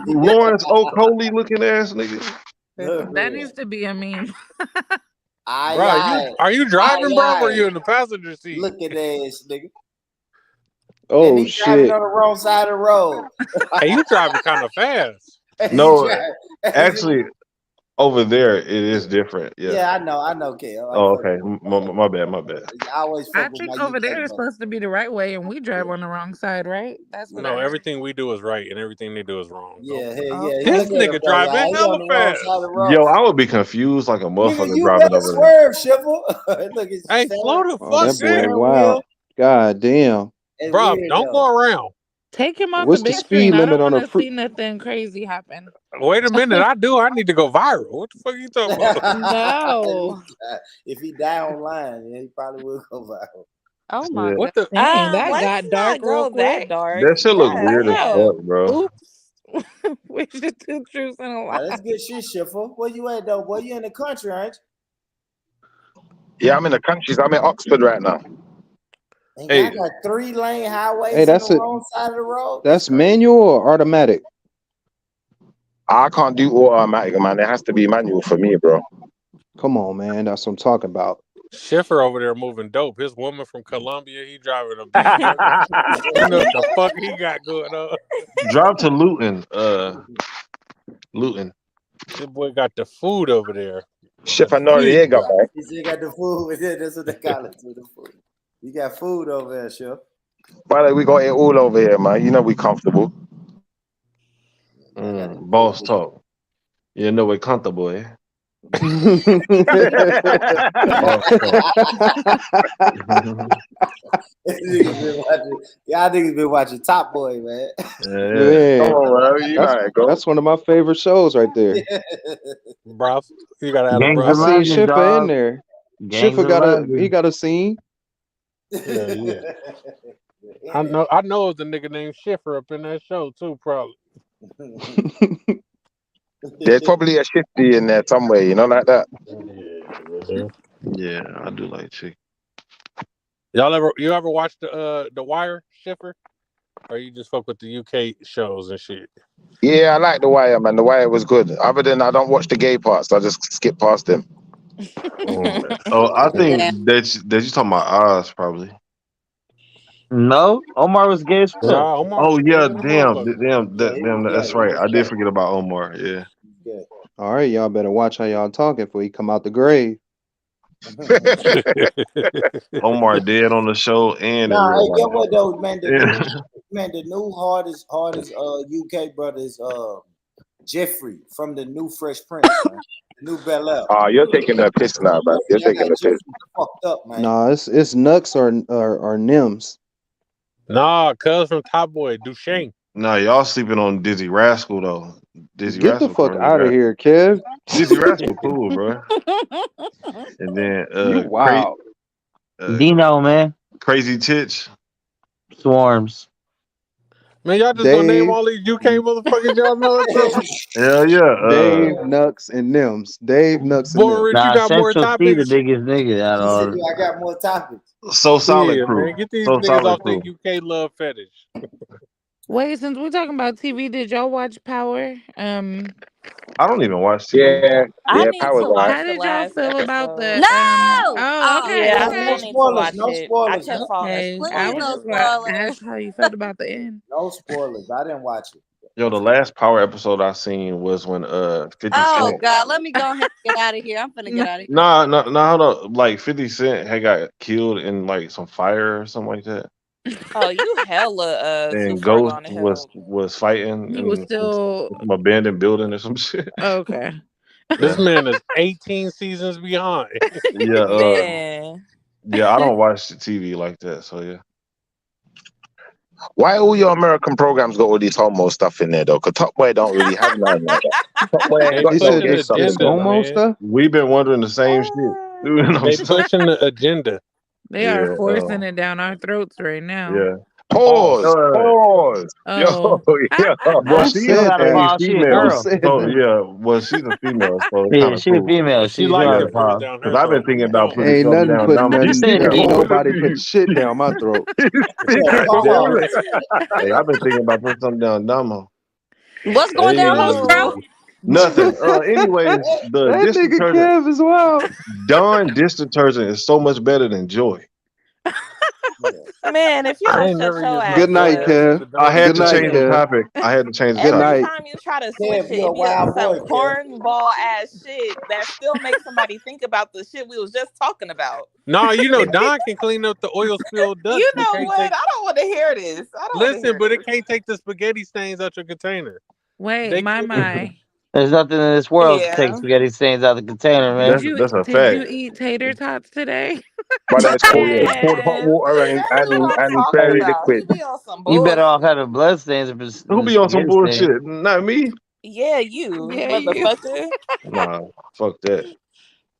Lawrence Oakley looking ass nigga. That needs to be a meme. Aye, Are you driving, bro? Or are aye. you in the passenger seat? Look at ass, nigga. And Oh he driving shit. on the wrong side of the road. Hey, you driving kind of fast. No, actually, over there it is different. Yeah. Yeah, I know, Kel. Oh, okay. My bad. I always I fuck with think my over UK there is bro. supposed to be the right way, and we drive on the wrong side, right? That's what I No, heard. everything we do is right, and everything they do is wrong. Yeah, hey, Oh, yeah. This Look at nigga him, brother. driving He hella on the wrong fast. side of the road. Yo, I would be confused like a Nigga, motherfucker you driving better over there. swerve, Shiva. Look, it's Hey, slow the Oh, that fuck boy down, wild. God damn. It's bro. weird Don't though. go around. take him off What's the the big speed screen. I limit don't on want a to fruit? see nothing crazy happen. Wait a minute, I do. I need to go viral. What the fuck are you talking about? No. If he die online, yeah, he probably will go viral. Oh my Yeah. What the? Dang, that Let's got not dark real go that quick. dark. That shit look God weird as damn. fuck, bro. Oops. Which is two truths and a Now, lie. that's good shit, Schiffer. Where you at though? Boy, you in the country, ain't Yeah, I'm in the countries. I'm in Oxford right now. you? And Hey, y'all got 3-lane highways Hey, in that's the it. wrong side of the road. That's manual or automatic? I can't do automatic, man. It has to be manual for me, bro. Come on, man. That's what I'm talking about. Schiffer over there moving dope. His woman from Colombia, he driving a BMW. You know what the fuck he got going on. drop to Luton. Luton. This boy got the food over there. Chef Noriega, man. You still got the food. That's what they call it. The food. You got food over there, Chef. By the way, we got it all over here, man. You know we comfortable. Boss talk. You know we're comfortable, eh? Y'all niggas been watching Top Boy, man. Man, Come on, bro. You know how it goes. that's one of my favorite shows right there. Bro, you gotta have a Gangs bro. I of seen London, Schiffer in dog. there. Gangs Schiffer of got London. he got a scene. Yeah. I know it's a nigga named Schiffer up in that show too, probably. There's probably a shifty in there somewhere, you know, like that. Yeah, I do like chicken. You ever watch the Wire, Schiffer? Or you just fuck with the UK shows and shit? Yeah, I like The Wire, man. The Wire was good. Other than I don't watch the gay parts, I just skip past them. Oh, I think that you talking about Oz probably. No, Omar was gay as fuck. Nah, Omar Oh was yeah, gay than a damn, motherfucker. that's right. I did forget about Omar. Yeah. All right, y'all better watch how y'all talking before he come out the grave. Omar dead on the show and in Nah, hey, real get life. what though, man? Yeah. The new hardest UK brother is Jeffrey from the new Fresh Prince, man. The new Bel Air. Oh, you're taking the piss now, man. You're taking the piss. Fucked up, man. Nah, it's Nux or Nims. Nah, cuz from Top Boy, Duchesne. Nah, y'all sleeping on Dizzy Rascal though. Dizzy Get the Rascal fuck out of here, Kev. Dizzy Rascal cool, bro. And then You wow. Dino, man. Crazy Titch. Swarms. Man, y'all just gonna name all these UK motherfuckers y'all know. Hell yeah. Dave, Nux, and Nims. Dave, Nux, and Boy, Nims. Rich, you got more Central C, topics. the biggest nigga out of all. I got more topics. So Solid Yeah, Crew. man, get these So niggas Solid off Crew. their UK love fetish. Wait, since we're talking about TV, did y'all watch Power? I don't even watch TV. Yeah, I yeah, need Power's to all watch right. How the did y'all last feel about episode. the Oh, okay, yeah, I okay. still need to watch No it. I spoilers. kept falling Okay, asleep. I was No just gonna spoilers. ask how you felt about the end. No spoilers. I didn't watch it. Yo, the last Power episode I seen was when 50 Oh Cent. God, let me go ahead and get out of here. I'm finna get out of here. Nah, hold up. Like 50 Cent had got killed in like some fire or something like that. Oh, you hella too And far Ghost gone to hell. was fighting He was in still some abandoned building or some shit. okay. This man is 18 seasons behind. Yeah, Man. yeah, I don't watch the TV like that, so yeah. Why all your American programs got all this homo stuff in there though? Because Top Boy don't really have none like that. Top Boy ain't They got no pushing gay the stuff in agenda, there. Homo man. stuff? We've been wondering the same shit. You know what I'm They saying? pushing the agenda. They are forcing it down our throats right now. Yeah. Pause. Yo, Oh. yo. Well, Who she's said a that? female. Who said So that? yeah, well, she's a female, so it's Yeah, kind of she a cool. female. She She's likes right, it forced Pop. down her Because I've been throat. thinking You about don't. putting Ain't something nothing down putting Dumbo. nothing. said Ain't yeah. nobody putting shit down my throat. Hey, I've been thinking about putting something down Dumbo. What's going down my throat? Nothing. Anyways, the That dish nigga detergent, Kev is wild. Dawn dish detergent is so much better than Joy. Man, if you I don't ain't shut never your used ass no Good night, up. Kev. I had Good to night, change the Kev. topic. I had to change the Good Every topic. night. time you try to switch Kev, it, you a it be wild some boy, Kev. cornball ass shit that still makes somebody think about the shit we was just talking about. No, you know Don can clean up the oil spilled dust. You but know can't what? take. I don't want to hear this. I don't want to Listen, hear but this. it can't take the spaghetti stains out your container. Wait, They my. There's nothing in this world to Yeah. take spaghetti stains out of the container, man. That's a Did you fact. eat tater tots today? But it's called hot Man, water see, that's what I'm and talking fairy about. liquid. He be on some You better off bullshit. having blood stains than Who be on some spaghetti bullshit? stains. Not me. Yeah, you, Yeah, you. motherfucker. Nah, fuck that.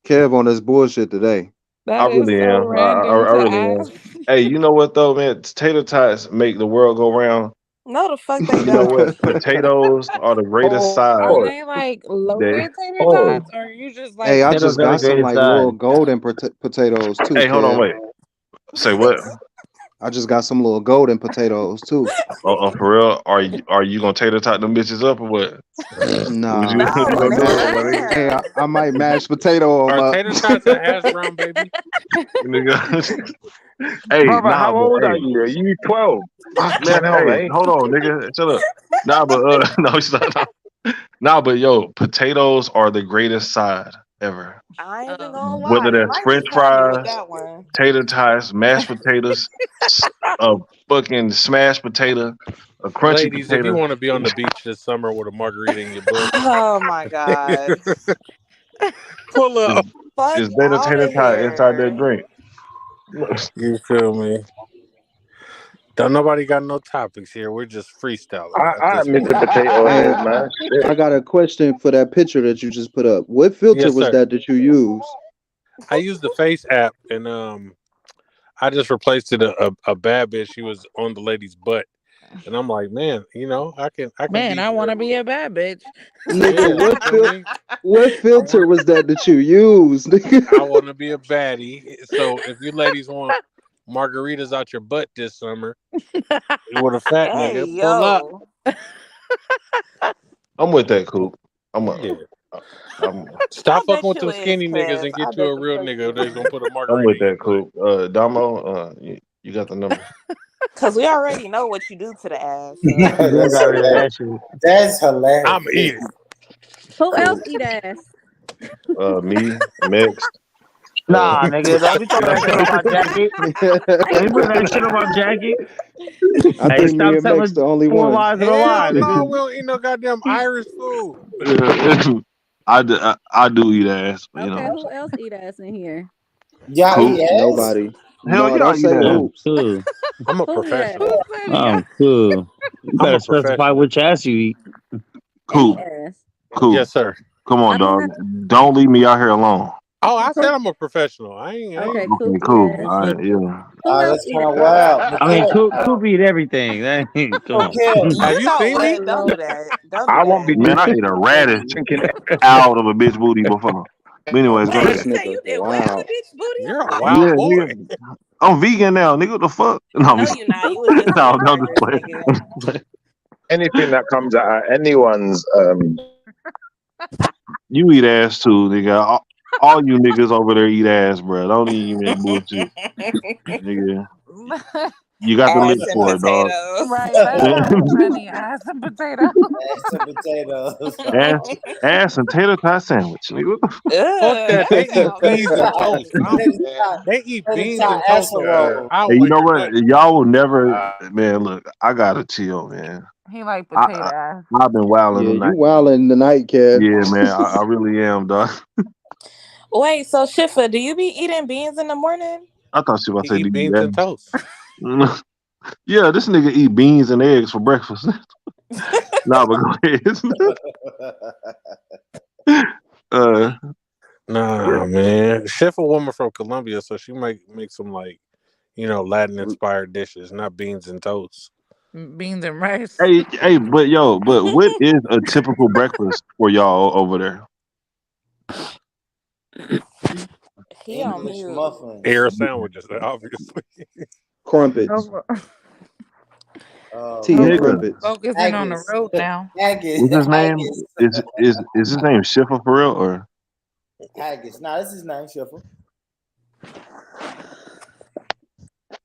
Kev on this bullshit today. I That is really so am. I random to really am. ask. Hey, you know what though, man? Tater tots make the world go round. No, the fuck they You know don't. what? Potatoes are the greatest side Are they like that loaded tater oh tots, or you just Hey, like? I Potatoes just are the got some greatest like side. little golden potatoes too, hey, hold on, Kev. wait. Say what? I just got some little golden potatoes too. Oh, for real? Are you gonna tater tot them bitches up or what? What Nah, you, what you No, gonna do? nigga. hey, I might mash potato them Are up. tater tots a hash brown, baby? Nigga. Hey, Brother, nah, how but old are hey, you? Are you 12? Fucking man, hell, hey, eh? hold on, nigga, shut up. Nah, but no, stop. Nah, but yo, potatoes are the greatest side ever. I ain't even gonna Whether lie. You that's might French just have me with fries, that one. tater tots, mashed potatoes, a fucking smashed potato, a crunchy Ladies, if you potato. want to be on the beach this summer with a margarita in your butt, Oh my god. pull Is up. Fuck is better out tater of tot inside that here. drink? You feel me? Don't nobody got no topics here. We're just freestyling at I this admit the point. potato Hey, head, man. Shit. I got a question for that picture that you just put up. What filter Yes, was sir. that you used? I used the Face app, and I just replaced it a bad bitch. She was on the lady's butt, and I'm like, man, I can Man, be. I want to be a bad bitch. Nigga, Yeah, you feel me? what filter was that you used? I want to be a baddie. So if you ladies want margaritas out your butt this summer with a fat Hey nigga, pull up. yo. I'm with that, Coop. I'm Yeah. I'm Stop I fucking bet with you them is, skinny niggas Kev. and I get you bet a the real fuck nigga you that's gonna is. put a I'm margarita with in your that, butt. Coop. Damo, you got the number. Cause we already know what you do to the ass. So. You got That's rid of that hilarious. shit. That's hilarious. I'm eating. Who else Cool. eat ass? Me, Mex. Nah, nigga, don't be talking that shit on my jacket. Don't be putting that shit on my jacket. I Hey, think me stop and Max telling the only full ones. lies of a lie, Hell no, nigga. we don't eat no goddamn Irish food. I do eat ass, but Okay, who else eat ass in here? Y'all Coop. eat ass? Nobody. Hell No, yeah, I don't eat say ass. I'm hoops. cool. I'm a Who eat ass? professional. Who said yeah? I'm cool. You I'm better a specify professional. which ass you eat. Any Coop. ass. Coop. Yes, sir. Come I on, don't dog. have. Don't leave me out here alone. Oh, I said Who? I'm a professional. I ain't. Okay, Okay, Coop eat cool. You ass. All feel? right, yeah. Who else That's eat kind ass? of wild. But I mean, Kev, Coop eat everything. That ain't, come so on. Kev, Have You you know seen me? what? Don't do Lord. that. Don't do I won't be that. Man, I drinking ate a radish drinking out of a bitch booty before. But anyways, go Wait, ahead. you This say nigga's you did what out wild. of bitch booty? You're a I'm wild Yeah, crying. boy. nigga. I'm vegan now, nigga. What the fuck? No, I'm No, just, you not. You was just no, eating no, I'm just burgers, playing. nigga. anything that comes out of anyone's You eat ass too, nigga. All you niggas over there eat ass, bro. Don't even bullshit, nigga. You got the Ass lips and for it, dog. potatoes. Right, that's kind of funny. Ass and potato. ass and potatoes. ass and tater tot sandwich, nigga. What the Fuck Ugh, that. that They eat sounds beans and Tater toast. I don't, tot, they eat tater beans tot and toast over there. casserole. I Hey, don't you want know your what? butt. Y'all will never, man. Look, I gotta chill, man. He like I, potato I ass. I've been wilding Yeah, you tonight. wildin' tonight, Kev. Yeah, man. I really am, dog. Wait, so Shifa, do you be eating beans in the morning? I thought she was He about to say, eat "Do you beans and eat toast. ass?" Yeah, this nigga eat beans and eggs for breakfast. Nah, but go ahead. Nah, man. Chef a woman from Colombia, so she might make some Latin inspired dishes, not beans and toast. Beans and rice. Hey, but what is a typical breakfast for y'all over there? He on English mute. muffins. Air sandwiches, obviously. Crumpets. Oh, Tea and Nigga, crumpets. Focusing on the road now. Haggis. what's his name? Haggis. Is his name Schiffer for real or? Haggis. Nah, this is name Shuffle.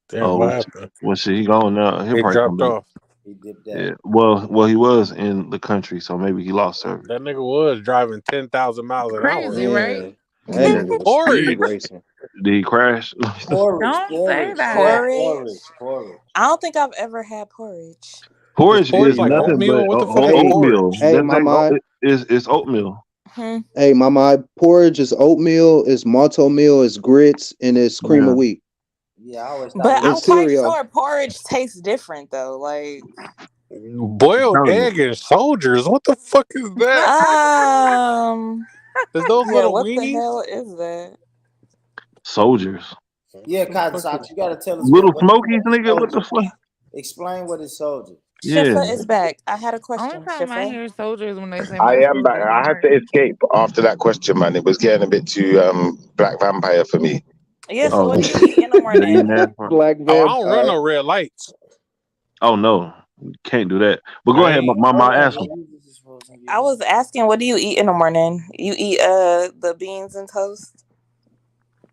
Damn, what happened? Well, shit, he gone now. He'll He probably come dropped back. off. He dipped out. Yeah. Well, he was in the country, so maybe he lost service. That nigga was driving 10,000 miles an hour. Crazy, right? Yeah, that nigga was Porridge. speed racing. Did he crash? Porridge. Don't say that. Porridge. I don't think I've ever had porridge. Porridge porridge is like nothing oatmeal? but What the fuck is oatmeal. porridge? Hey, That's like mama. it's oatmeal. Hey, mama. Porridge is oatmeal, it's malto meal, it's grits, and it's cream of wheat. Yeah, I always thought But it I'm was quite cereal. sure porridge tastes different though. Like Boiled egg and soldiers. What the fuck is that? Is those yeah, little what the weenies? hell is that? Soldiers. Yeah, Cotton Socks, you gotta tell us Little what Smokies, is nigga. What the soldier. fuck? Explain what is soldier. Yeah. Shifa is back. I had a Only question. time I Shifa. hear soldiers when they say I my am back. soldiers I had to orange. escape after that question, man. It was getting a bit too Black Vampire for me. Yeah. So Oh, what do you eat in the you morning? that one? Black Oh, I don't run vampire. no red lights. Oh no, can't do that. But go I ahead, ain't. my ask him. I was asking, what do you eat in the morning? You eat the beans and toast?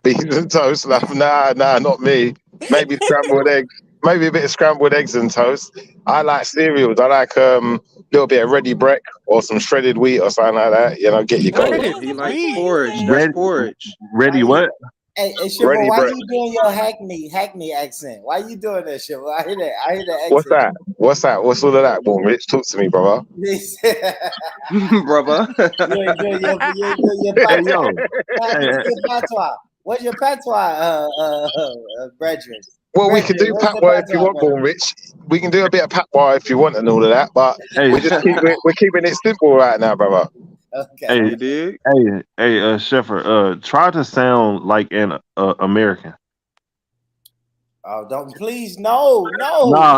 Beans and toast, like, nah, not me. Maybe scrambled eggs. Maybe a bit of scrambled eggs and toast. I like cereals. I like a little bit of ready break or some shredded wheat or something like that. You know, get you going. Shredded He likes wheat. porridge. That's Ready, porridge. ready what? Hey, Shiva, Ready why break. you doing your Hackney accent? Why you doing that, Shiva? I hear that What's accent. that? What's that? What's all of that? Boom, Rich, talk to me, brother. Brother. Your Hey yo, patois. hey, Your patois. What's your patois, brethren? Well, we can do What's your patois if you patois, want, Boom, Rich. We can do a bit of patois if you want and all of that, but hey, we're keeping it simple right now, brother. Okay. hey, You dig? hey, Sheffer, try to sound like an American. Oh, don't please, no. Nah,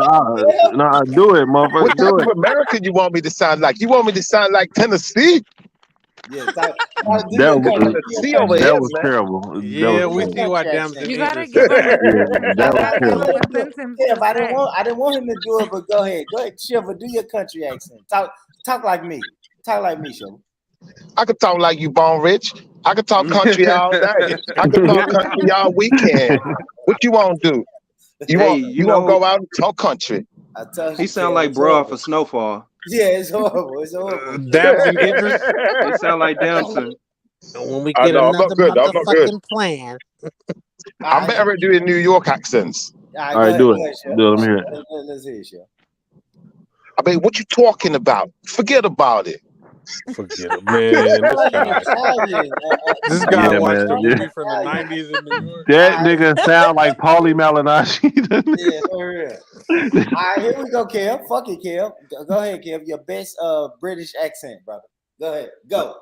do it, motherfucker, What type do of it. American you want me to sound like? You want me to sound like Tennessee? Yeah, do your That country. was Tennessee over that here, was man. terrible. That Yeah, was we Do see your terrible. why country Damson accent. You did gotta this. give him a Yeah, you that was gotta give him terrible. a sentence Yeah, to but I say. didn't want him to do it, but go ahead, Shiva, do your country accent. Talk like me. Talk like me, Shiva. I could talk like you, Bone Rich. I could talk country all day. I could talk country all weekend. What you want to do? You Hey, want to go out and talk country? I tell he you, sound Kev, like it's bro off horrible. of Snowfall. Yeah, it's horrible. It's horrible. Damson Idris. He sound like Damson. When we I get know, I'm another not good. I'm not good. motherfucking plan. I'm better at doing New York accents. All All right, do it. go ahead, Shiva. Do it. Let me hear it. Let's hear it, Shiva. I mean, what you talking about? Forget about it. Forget it, man. This Like an guy. Italian. This guy Yeah, watched a man. Yeah. movie from the '90s in New York. That nigga sound like Paulie Malignaggi. Yeah, for real. All right, here we go, Kev. Fuck it, Kev. Go ahead, Kev. Your best British accent, brother. Go ahead. Go.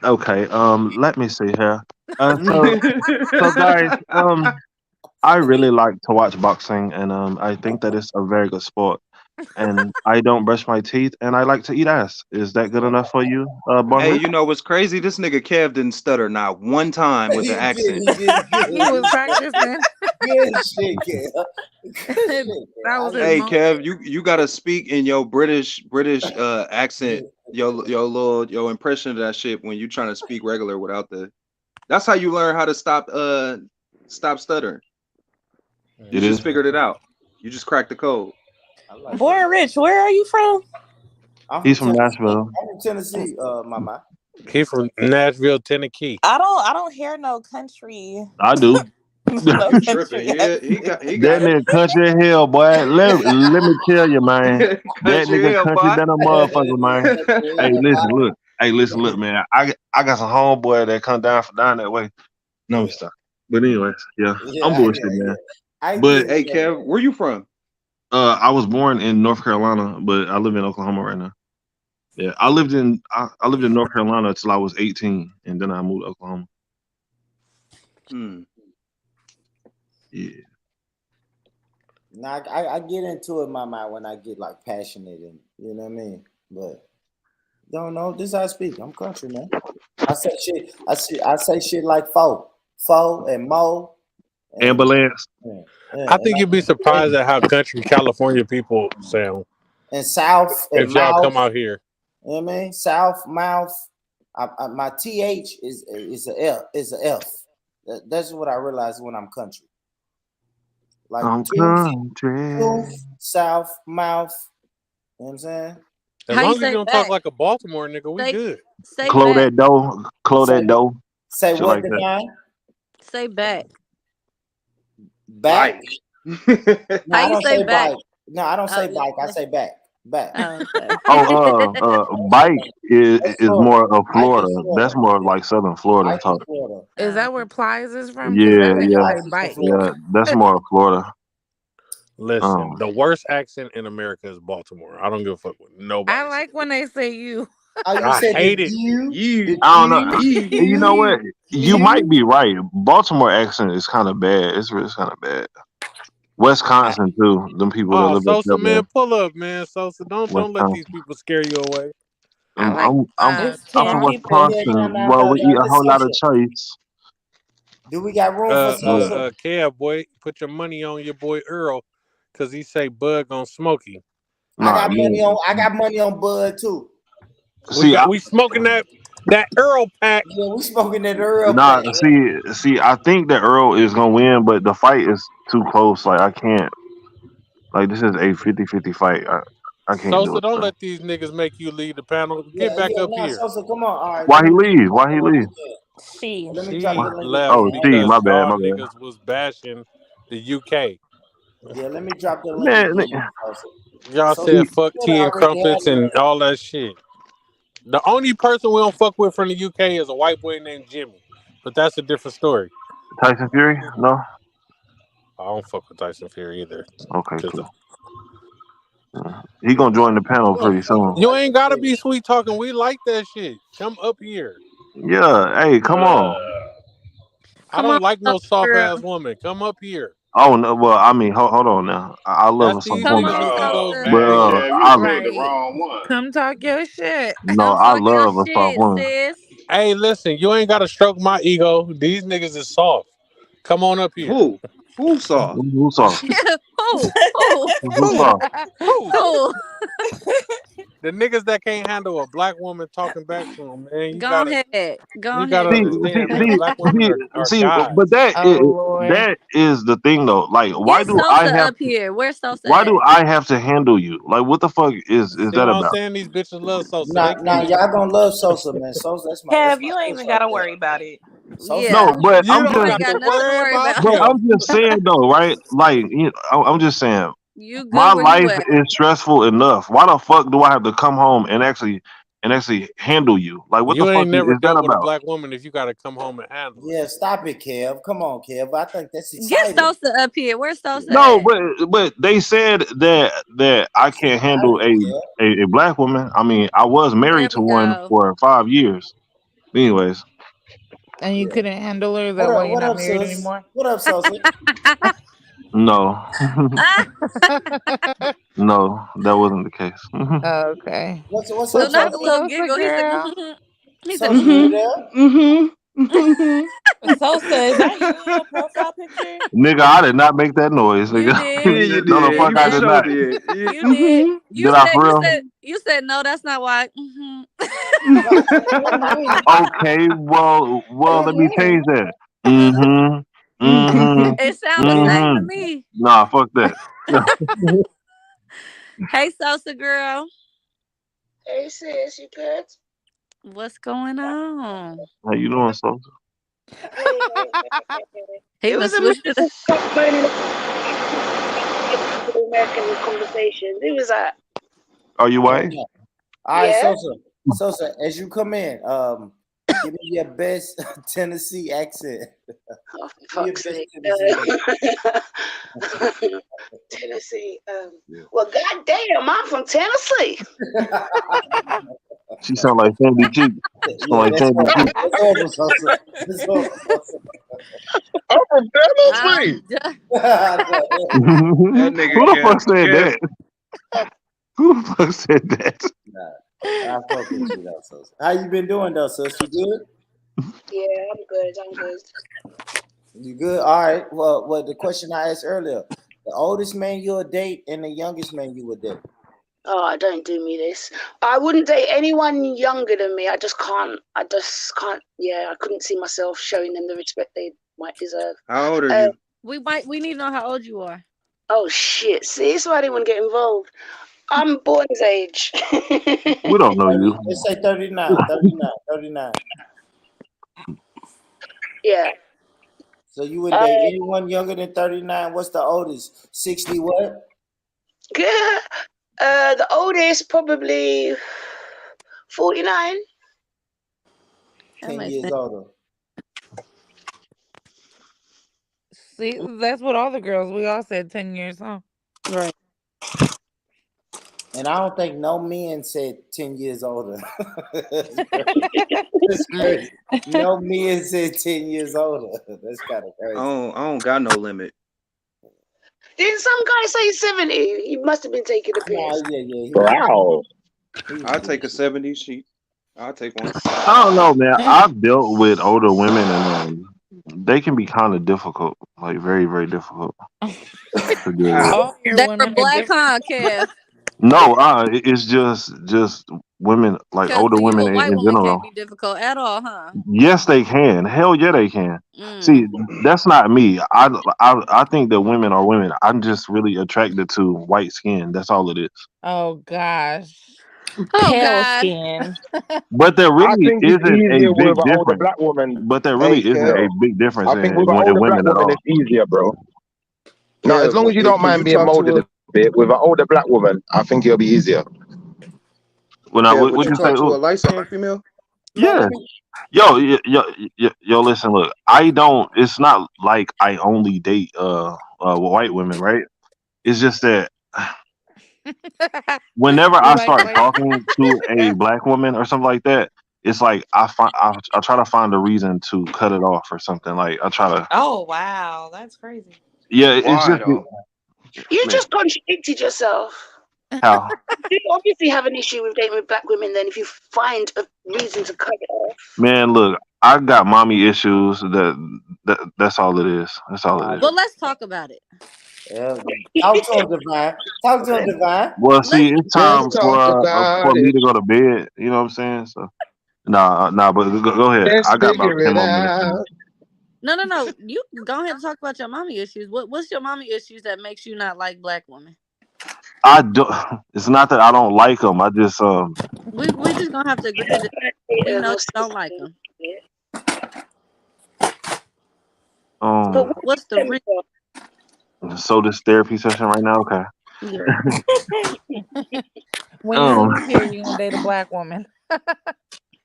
Okay, let me see here. So guys, I really like to watch boxing, and I think that it's a very good sport. And I don't brush my teeth, and I like to eat ass. Is that good enough for you, Bun Hey, Rich? you know what's crazy? This nigga Kev didn't stutter not one time with the accent. He did He was practicing. good shit, Kev. Good shit, Kev. That was his Hey moment. Kev, you gotta speak in your British accent, your impression of that shit when you trying to speak regular without the. That's how you learn how to stop stuttering. You It just is. figured it out. You just cracked the code. Boy, Rich, where are you from? He's from Tennessee. Nashville. I'm from Tennessee, mama. He from Nashville, Tennessee. I don't hear no country. I do. No You country tripping? Yeah, he got That nigga country hell, boy. Let me tell you, man. That country nigga hell, country boy. than a motherfucker, man. Hey, listen, look, man. I got some homeboy that come down that way. No, stop. But anyways, yeah, I'm bullshit, man. But Hey Kev, where you from? I was born in North Carolina, but I live in Oklahoma right now. Yeah, I lived in North Carolina until I was 18, and then I moved to Oklahoma. Yeah. Now I get into it, mama, when I get like passionate and you know what I mean. But don't know. This is how I speak. I'm country, man. I say shit. I say shit like fo and mo. Ambulance. I think you'd be surprised at how country California people sound. And south and If y'all mouth. come out here. You know what I mean? South, mouth. My TH is a F. Is a F. That's what I realize when I'm country. Like I'm country. tooth, south, mouth. You know what I'm saying? As How you long as say you don't back? talk like a Baltimore nigga, we Say- good. Say Close back. that door. Close that door. Say Shit what, like that. Divine? Say back. Back. No, How I you don't say say back? bike. No, I don't say you bike. I say back. Back. Oh, okay. Bike is Florida. more of Bike Florida. is Florida. That's more of like Southern Florida Bike is talk. Florida. Is that where Plies is from? 'Cause Yeah, that nigga yeah, say Bike is bike. from Florida. yeah. That's more of Florida. Listen, the worst accent in America is Baltimore. I don't give a fuck what nobody. I like when they say you. Oh, you I said hate the it. you. I don't know. You know what? You might be right. Baltimore accent is kind of bad. It's kind of bad. Wisconsin too. Them people that Oh, live up Sosa, there, man, man. pull up, man. Sosa, don't let these Wisconsin. people scare you away. I like It's I'm 10 from people in here. Wisconsin. Nah, Well, we eat a Miss whole lot of Sosa. choice. Do we got room for Sosa? Kev, boy, put your money on your boy Earl, cause he say Bud gonna smoke you. Nah, I got money on Bud too. See, We smoking that Earl pack. Yeah, we smoking that Earl nah, pack. see, I think that Earl is gonna win, but the fight is too close. Like I can't. Like this is a 50-50 fight. I can't do Sosa, it. don't Bro. let these niggas make you leave the panel. Yeah, Get back up nah, here. Sosa, come on. All right, Why let he me leave? Why he leave? She. let me She drop the link left Oh, again. Steve, because my bad, y'all my bad. niggas was bashing the UK. Yeah, let me drop the link Man, again. Sosa. Y'all Sosa, said you fuck should tea and already have crumpets and all that shit. The only person we don't fuck with from the UK is a white boy named Jimmy, but that's a different story. Tyson Fury? No. I don't fuck with Tyson Fury either. Okay, cool. He gonna join the panel pretty soon. You ain't gotta be sweet talking. We like that shit. Come up here. Yeah. Hey, come on. I don't like no soft ass woman. Come up here. Oh no. Well, I mean, hold on now. I love That's a soft these woman, niggas who can go. Oh but man, Kev, you done said the Right. wrong one. Come talk your shit. no, I love a soft woman. Hey, listen, you ain't gotta stroke my ego. These niggas is soft. Come on up here. Who soft? Who soft? Who soft? Who? The niggas that can't handle a black woman talking back to them, man. You gotta understand, man. Black women are See, gods. but Lord. that is the thing though. Like, why do I have to handle you? Like, what the fuck is See that what I'm about? saying? These bitches love Sosa. Nah, They can't. y'all gonna love Sosa, man. Sosa, that's my Kev, you ain't bitch even right gotta there. worry about it. Sosa, No, but You I'm don't just, got to worry about but him. I'm just saying though, right? Like, I'm just saying, my life is stressful enough. Why the fuck do I have to come home and actually handle you? Like, what the You fuck ain't never is that dealt with a about? black woman if you gotta come home and handle it. yeah, stop it, Kev. Come on, Kev. I think that's exciting. up here. Where's Sosa No, but they said that I can't handle a black woman. I mean, I was married to one for 5 years. Anyways, And you couldn't handle her. Is that why you're What not up, married sis? anymore? What up, Sosa? no, no, that wasn't the case. Okay. What's Well, up, Sosa? Sosa girl. Sosa, you there? Sosa, is that you in your profile picture? Nigga, I did not make that noise. Nigga, Yeah, you no, the did. fuck You I for did sure not. did. Did I for real? You said no. That's not why. Okay, well, let me change that. Mm-hmm. Mm-hmm. It sounds the same to Mm-hmm. me. Nah, fuck that. Hey, Sosa girl, Hey sis, you good? what's going on? How you doing, Sosa? He It was was a switched to the American conversations. Who was that? Are you white? All right, Yeah. Sosa, as you come in, give me your best Tennessee accent. Oh, for fuck's sake. Tennessee. Well, goddamn, I'm from Tennessee. She sound like Sandy Cheek. Sound like Sandy Cheek. That's over, Sosa. That's over, Sosa. I'm from Tennessee. Who the fuck said that? Who the fuck said that? I fuck with you though, Sosa. How you been doing though, sis? You good? Yeah, I'm good. I'm good. You good? All right. Well, the question I asked earlier: the oldest man you would date and the youngest man you would date. Oh, don't do me this. I wouldn't date anyone younger than me. I just can't. Yeah, I couldn't see myself showing them the respect they might deserve. How old are you? We need to know how old you are. Oh shit! See, that's why I didn't want to get involved. I'm Boy's age. We don't know you. Let's say 39. 39. Yeah. So you would date anyone younger than 39? What's the oldest? 60 what? The oldest probably 49. 10 years older. See, that's what all the girls, we all said 10 years, huh? Right. And I don't think no men said 10 years older. That's crazy. No men said 10 years older. That's kind of crazy. I don't got no limit. Didn't some guy say 70? He must have been taking a Nah, piss. yeah. Wow. I'll take a 70 sheet. I'll take one. I don't know, man. I've dealt with older women, and they can be kind of difficult, like very, very difficult to deal with. All your They were women are black, different. huh, Kev? No, it's just women, like Because older to you, women a white in woman general. can't be difficult at all, huh? Yes, they can. Hell yeah, they can. Mm. See, that's not me. I think that women are women. I'm just really attracted to white skin. That's all it is. Oh gosh. Oh Pale God. skin. But there I really think it's isn't a easier with big an older difference. black woman. But there Hey, really isn't a Kev. big difference I think with an in older black women at woman, all. it's easier, bro. No, as Kev, long as you don't can mind you being talk molded to a bit, with an older black woman, I think it'll be easier. Well, now, Kev, would what you you say? talk to a Ooh, light skinned female? yeah. Yo, listen, look, I don't, it's not like I only date white women, right? It's just that whenever You I like start white? talking to a black woman or something like that, it's like I try to find a reason to cut it off or something. Like I try to, Oh wow, that's crazy. yeah, it's Why just though? You man, just contradicted yourself. how You obviously have an issue with dating with black women. Then, if you find a reason to cut it off, man, look, I got mommy issues. That's all it is. That's all it is. Well, let's talk about it. Yeah. Talk to him, Divine. Talk to him, Divine. Well, see, it's time Let's talk for about me it. to go to bed. You know what I'm saying? So, nah, but go ahead. Let's I got about figure 10 it more minutes. out. No. You can go ahead and talk about your mommy issues. What's your mommy issues that makes you not like black women? I do. It's not that I don't like them. I just We just gonna have to agree that we know you don't like them. But what's the reason? So this therapy session right now, okay. Yeah. When you leave here, you're gonna date a black woman.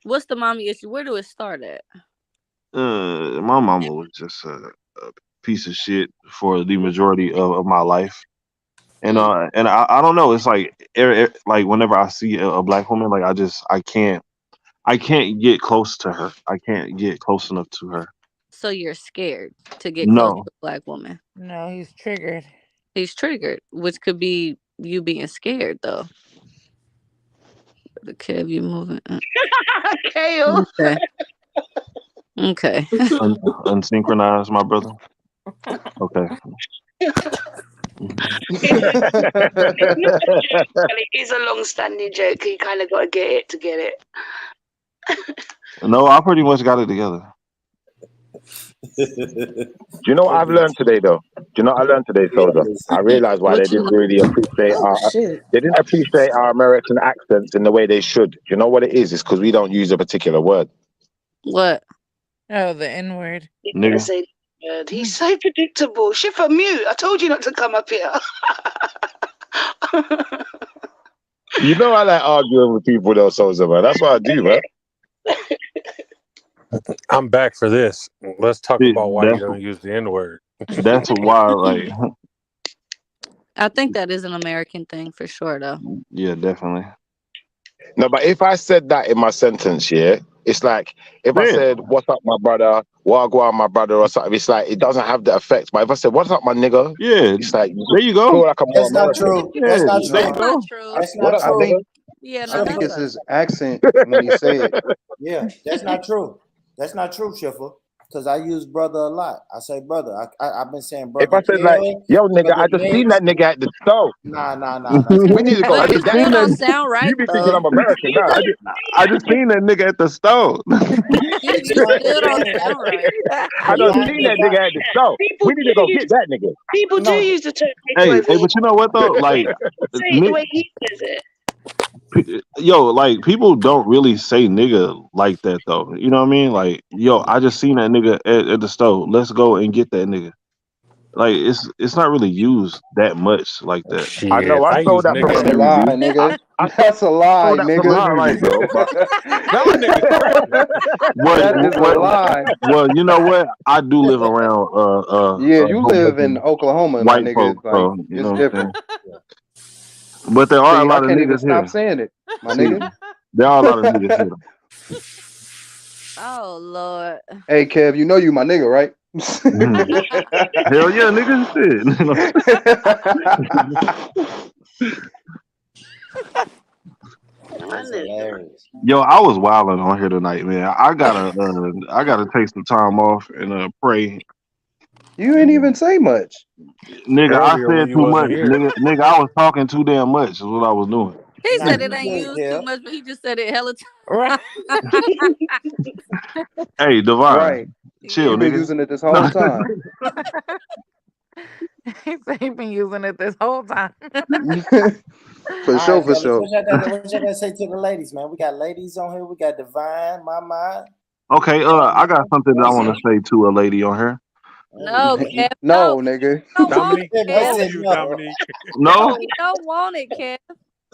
What's the mommy issue? Where do it start at? My mama was just a piece of shit for the majority of my life. And I don't know. It's like like whenever I see a black woman, like I can't get close to her. I can't get close enough to her. So you're scared to get close No, to a black woman. No, he's triggered. He's triggered, which could be you being scared though. The Kev, you moving. Kale. Okay. Okay. unsynchronized, my brother. Okay. It is a long-standing joke. You kind of got to get it to get it. No, I pretty much got it together. Do you know what I've learned today, though? Do you know what I learned today, Soldier? I realized why they didn't really appreciate our American accents in the way they should. Do you know what it is? It's because we don't use a particular word. What? Oh, the N word. Gonna say the word. He's so predictable. Schiffer, mute. I told you not to come up here. You know I like arguing with people, though, Soldier, man. That's what I do, man. I'm back for this. Let's talk See, about why you that's don't use the N word. that's why, like, I think that is an American thing for sure, though. yeah, definitely. No, but if I said that in my sentence, yeah, it's like if I said, "What's up, my brother?" "Wagwan, my brother," or something, it's like it doesn't have the effect. But if I said, "What's up, my nigga?" Yeah, it's like there you go. feel like I'm more That's not American. true. That's not there you true. go. That's What not up, my true. nigga? Yeah, I no, think that's it's his accent when he say it. Yeah, that's not true. That's not true, Schiffer. Because I use brother a lot. I say brother. I've been saying If brother I said like, Kel, "Yo, nigga, brother I just seen Vince. that nigga at the stove." Nah. We need to go but get you that still don't nigga. sound right You be thinking though. I'm American now. I just seen that nigga at the store. You still don't sound right. I done seen that nigga at the stove. People We need to do go get use that nigga. people do No. use the term Hey, HIV. but you know what though? Like, Say it the way he says it. yo, like people don't really say nigga like that though. You know what I mean? Like, yo, I just seen that nigga at the store. Let's go and get that nigga. Like, it's not really used that much like that. I know. I stole that from That's a him. lie, nigga. That's a lie, Stole that from Nah, him, like, bro. But That is a lie. well, you know what? I do live around Yeah, you live in Oklahoma, my white nigga. folks, Like, so you it's know what I'm different. saying. But there are a See, I lot of can't even niggas stop here. saying it, my See, nigga. there are a lot of niggas here. Oh Lord. Hey, Kev, you know you my nigga, right? Hell yeah, nigga. Shit. That's hilarious. Yo, I was wilding on here tonight, man. I gotta take some time off and pray. You ain't even say much. Nigga, I Earlier when said you too wasn't much. here. Nigga, I was talking too damn much. Is what I was doing. He Nah, said you it ain't good, used Kev. too much, but he just said it hella time. Right. Hey, Divine, Right. chill, You've been nigga. using it this whole time. He said he been using it this whole time. For All sure, right, for fellas, sure. what y'all gotta say to the ladies, man? We got ladies on here. We got Divine, Mama. Okay, I got something that I want to say to a lady on here. No, Kev. No, nigga. Don't want Dominique, it, I Kev. said you, no. Dominique. No, He don't want it, Kev.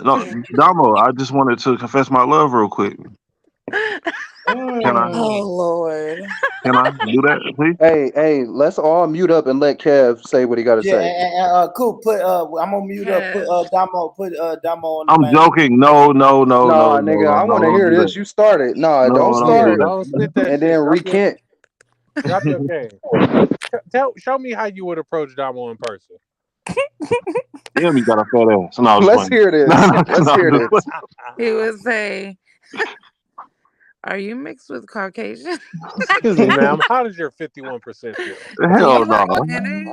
no, Damo. I just wanted to confess my love real quick. Can I? Oh Lord. Can I do that, please? Hey, let's all mute up and let Kev say what he got to Yeah, say. cool. Put I'm gonna mute up. Put Damo. Put Damo on the I'm main. joking. No, Nah, nigga, I want to don't hear do this. that. You started. Nah, No, don't don't Yeah, do start don't spit that and shit. then recant. Drop your game. Show me how you would approach Damo in person. Damn, you got a fat ass. No, I'm just Let's playing. hear this. Let's No, hear I'm just this. He would say, "Are you mixed with Caucasian? Excuse me, ma'am. How does your 51% feel? playing. Do Hell you like no. mayonnaise?"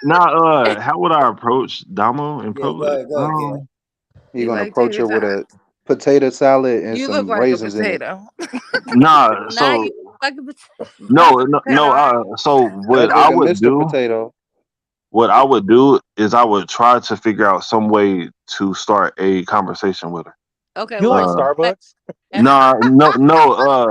Now, how would I approach Damo in Yeah, go public? ahead, Kev. You're You gonna like approach tater her with tots? a potato salad and You look some like a raisins in it. potato. Nah, Now so you like a no, That's a no, potato. no. So what That I nigga would Mr. do, Potato. what I would do is I would try to figure out some way to start a conversation with her. Okay, You like well, Starbucks? Nah, no.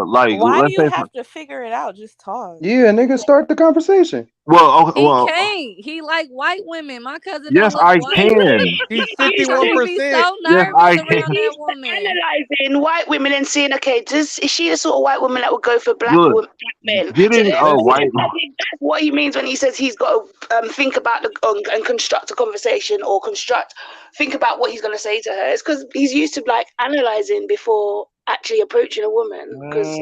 Like Why do let's you say, have to figure it out? Just talk. Yeah, nigga, start the conversation. well, he well, can't. He like white women. My cousin yes, don't look I white. can. He's He's So he be 51%. so Yes, nervous I can. around that woman. analyzing white women and seeing, okay, is she the sort of white woman that would go for black Look, men? So getting a therefore, white. I think that's what he means when he says he's got to think about and construct a conversation or think about what he's going to say to her. It's because he's used to like analyzing before actually approaching a woman. Because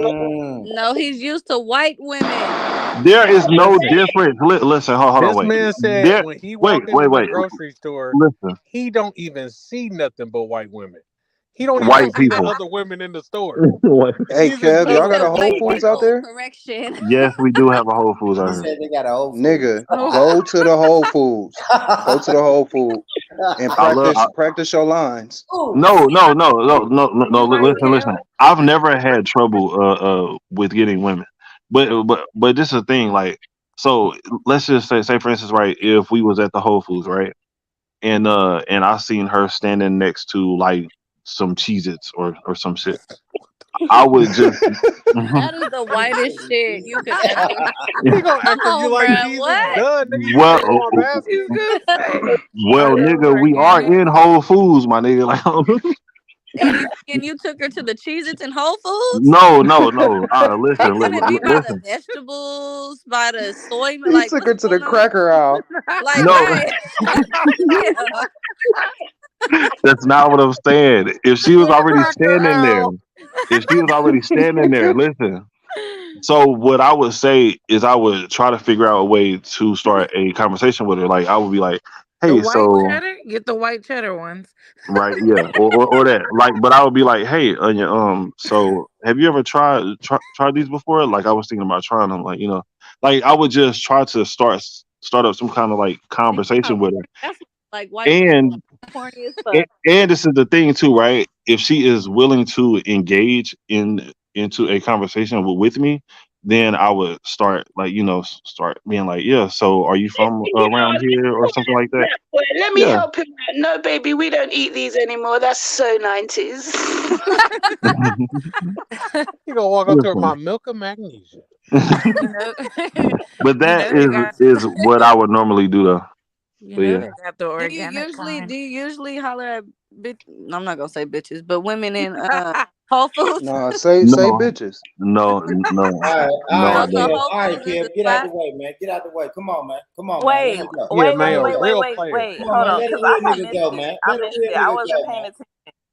No, he's used to white women. There is no Listen, difference. Listen, hold on, this wait. man said There, when he wait, walk into the wait. grocery store, Listen, he don't even see nothing but white women. He don't even white see the people. other women in the store. Hey, He's Kev, in y'all nothing got a but Whole white Foods out folk. there? Correction. Yes, we do have a Whole Foods He out here. said they got a whole food. Nigga, go to the Whole Foods. Go to the Whole Food and practice your lines. No. Listen. Kev? I've never had trouble with getting women, but this is the thing. Like, so let's just say for instance, right? If we was at the Whole Foods, right, and I seen her standing next to like some Cheez-Its or some shit, I would just. That is the whitest shit you could ever. He gonna Come ask if you on, like bruh. Jesus. What? Duh, nigga, you Well, can't go on basket. well, nigga, we are in Whole Foods, my nigga. Like, And you took her to the Cheez-Its and Whole Foods? no. It wouldn't be by the Listen. vegetables, by the soy. He Like, took what's her to the going on? cracker aisle. Like, No. right. That's not what I'm saying. If she was already standing there, listen. So what I would say is I would try to figure out a way to start a conversation with her. Like I would be like, The "Hey, white so cheddar? Get the white cheddar ones." right, yeah, or that. Like, but I would be like, "Hey, Anya, so have you ever tried these before?" Like I was thinking about trying them. Like like I would just try to start up some kind of like conversation with her. That's like white And corny as fuck. and this is the thing too, right? If she is willing to engage into a conversation with me, then I would start like start being like, yeah. So are you from around here or something like that? Well, let me Yeah. help him out. No, baby, we don't eat these anymore. That's so 90s. You gonna walk up to her, my milk of magnesia. But that they got- is what I would normally do though. But yeah. they got the organic kind. Do you usually holler at bitch? I'm not gonna say bitches, but women in Whole Foods. No, say No. bitches. No. All right, I don't. Kev, get out the way, man. Get out the way. Come on, man. Come on, Wait, man. Let it go. wait, man, wait, real wait, player. wait. Come Hold on, man. on, Let because a real I nigga missed go, it. man. I Let a missed real it. I nigga wasn't go, paying man. attention.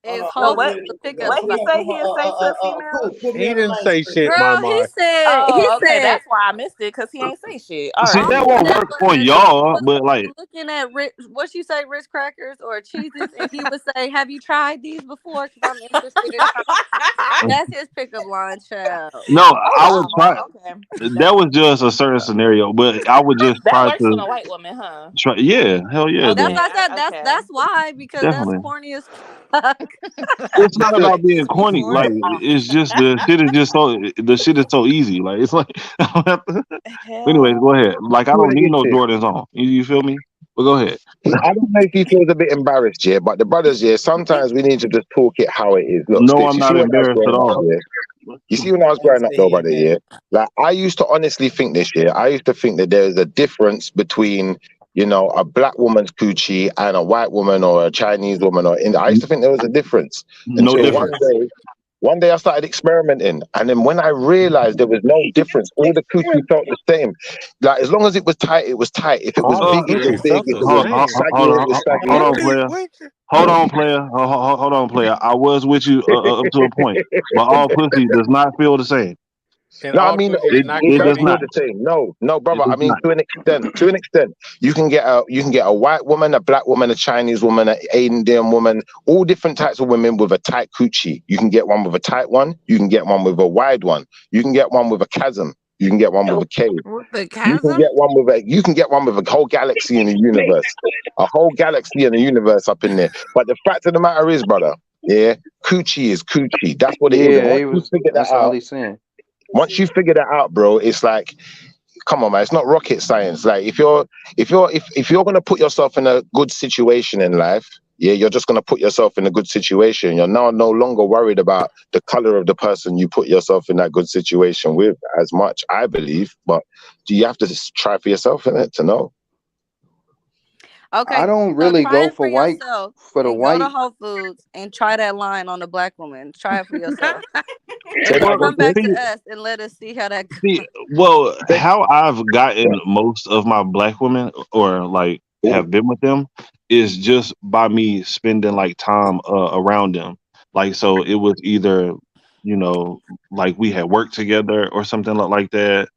is on. No, Whole what? Foods a pickup What he line. say? He'll say to a female. Cool. Put me He on the didn't main say screen. shit, my Girl, he Oh, okay. said That's why I missed it because he ain't say shit. All See, right. all that he won't said work for was y'all, was but like, looking at what you say, Ritz crackers or cheeses, and he would say, "Have you tried these before? Because I'm interested in trying." That's his pickup line, child. no, Oh I would try. wow. Okay. That was just a certain scenario, but I would just That try works on to a white woman, huh? try. Yeah, hell yeah, it That's does. Okay. what I said. Okay. That's why, because that's Definitely. corny as fuck. It's not about being Makes me corny. Like, horny. it's just the shit is so easy. Like, it's like. Anyways, Hell. go ahead. Like, I Two don't need no negative. Jordans on. You feel me? But go ahead. I don't know if he feels a bit embarrassed, yeah, but the brothers, yeah, sometimes we need to just talk it how it is. Look, No, Sticks, I'm you see not when I was embarrassed at growing up, all. yeah? You see when I was growing up though, brother, yeah? Like, I used to honestly think this, yeah? I used to think that there is a difference between, you know, a black woman's coochie and a white woman or a Chinese woman I used to think there was a difference No until difference. one day I started experimenting, and then when I realized there was no difference, all the coochie felt the same. Like, as long as it was tight, it was tight. If it was All the big, it was coochie big. felt If the it was same. saggy, it was saggy. Hold on, player. Hold on, player. Hold on, player. I was with you up to a point, but all pussy does not feel the same. And No, I all mean pussy is not it does does feel not. created the same. No, It brother. I does mean not. to an extent. To an extent, you can get a white woman, a black woman, a Chinese woman, an Indian woman, all different types of women with a tight coochie. You can get one with a tight one. You can get one with a wide one. You can get one with a chasm. You can get one with a cave. With the You can chasm? get one with a whole galaxy in the universe. A whole galaxy in the universe up in there. But the fact of the matter is, brother, yeah, coochie is coochie. That's what it is. And Yeah, that's all he's saying. once you figure that out, bro, it's like, come on, man, it's not rocket science. Like, if you're gonna put yourself in a good situation in life, yeah, you're just gonna put yourself in a good situation. You're now no longer worried about the color of the person you put yourself in that good situation with as much, I believe. But do you have to just try for yourself in it to know? Okay, I don't so really try go it for for white yourself for the and go to white. Whole Foods and try that line on the black woman. Try it for yourself. Say And that then again, come back please. to us and let us see how that goes. See, well, how I've gotten most of my black women, or like have been with them, is just by me spending like time around them. Like, so it was either, like we had worked together or something like that,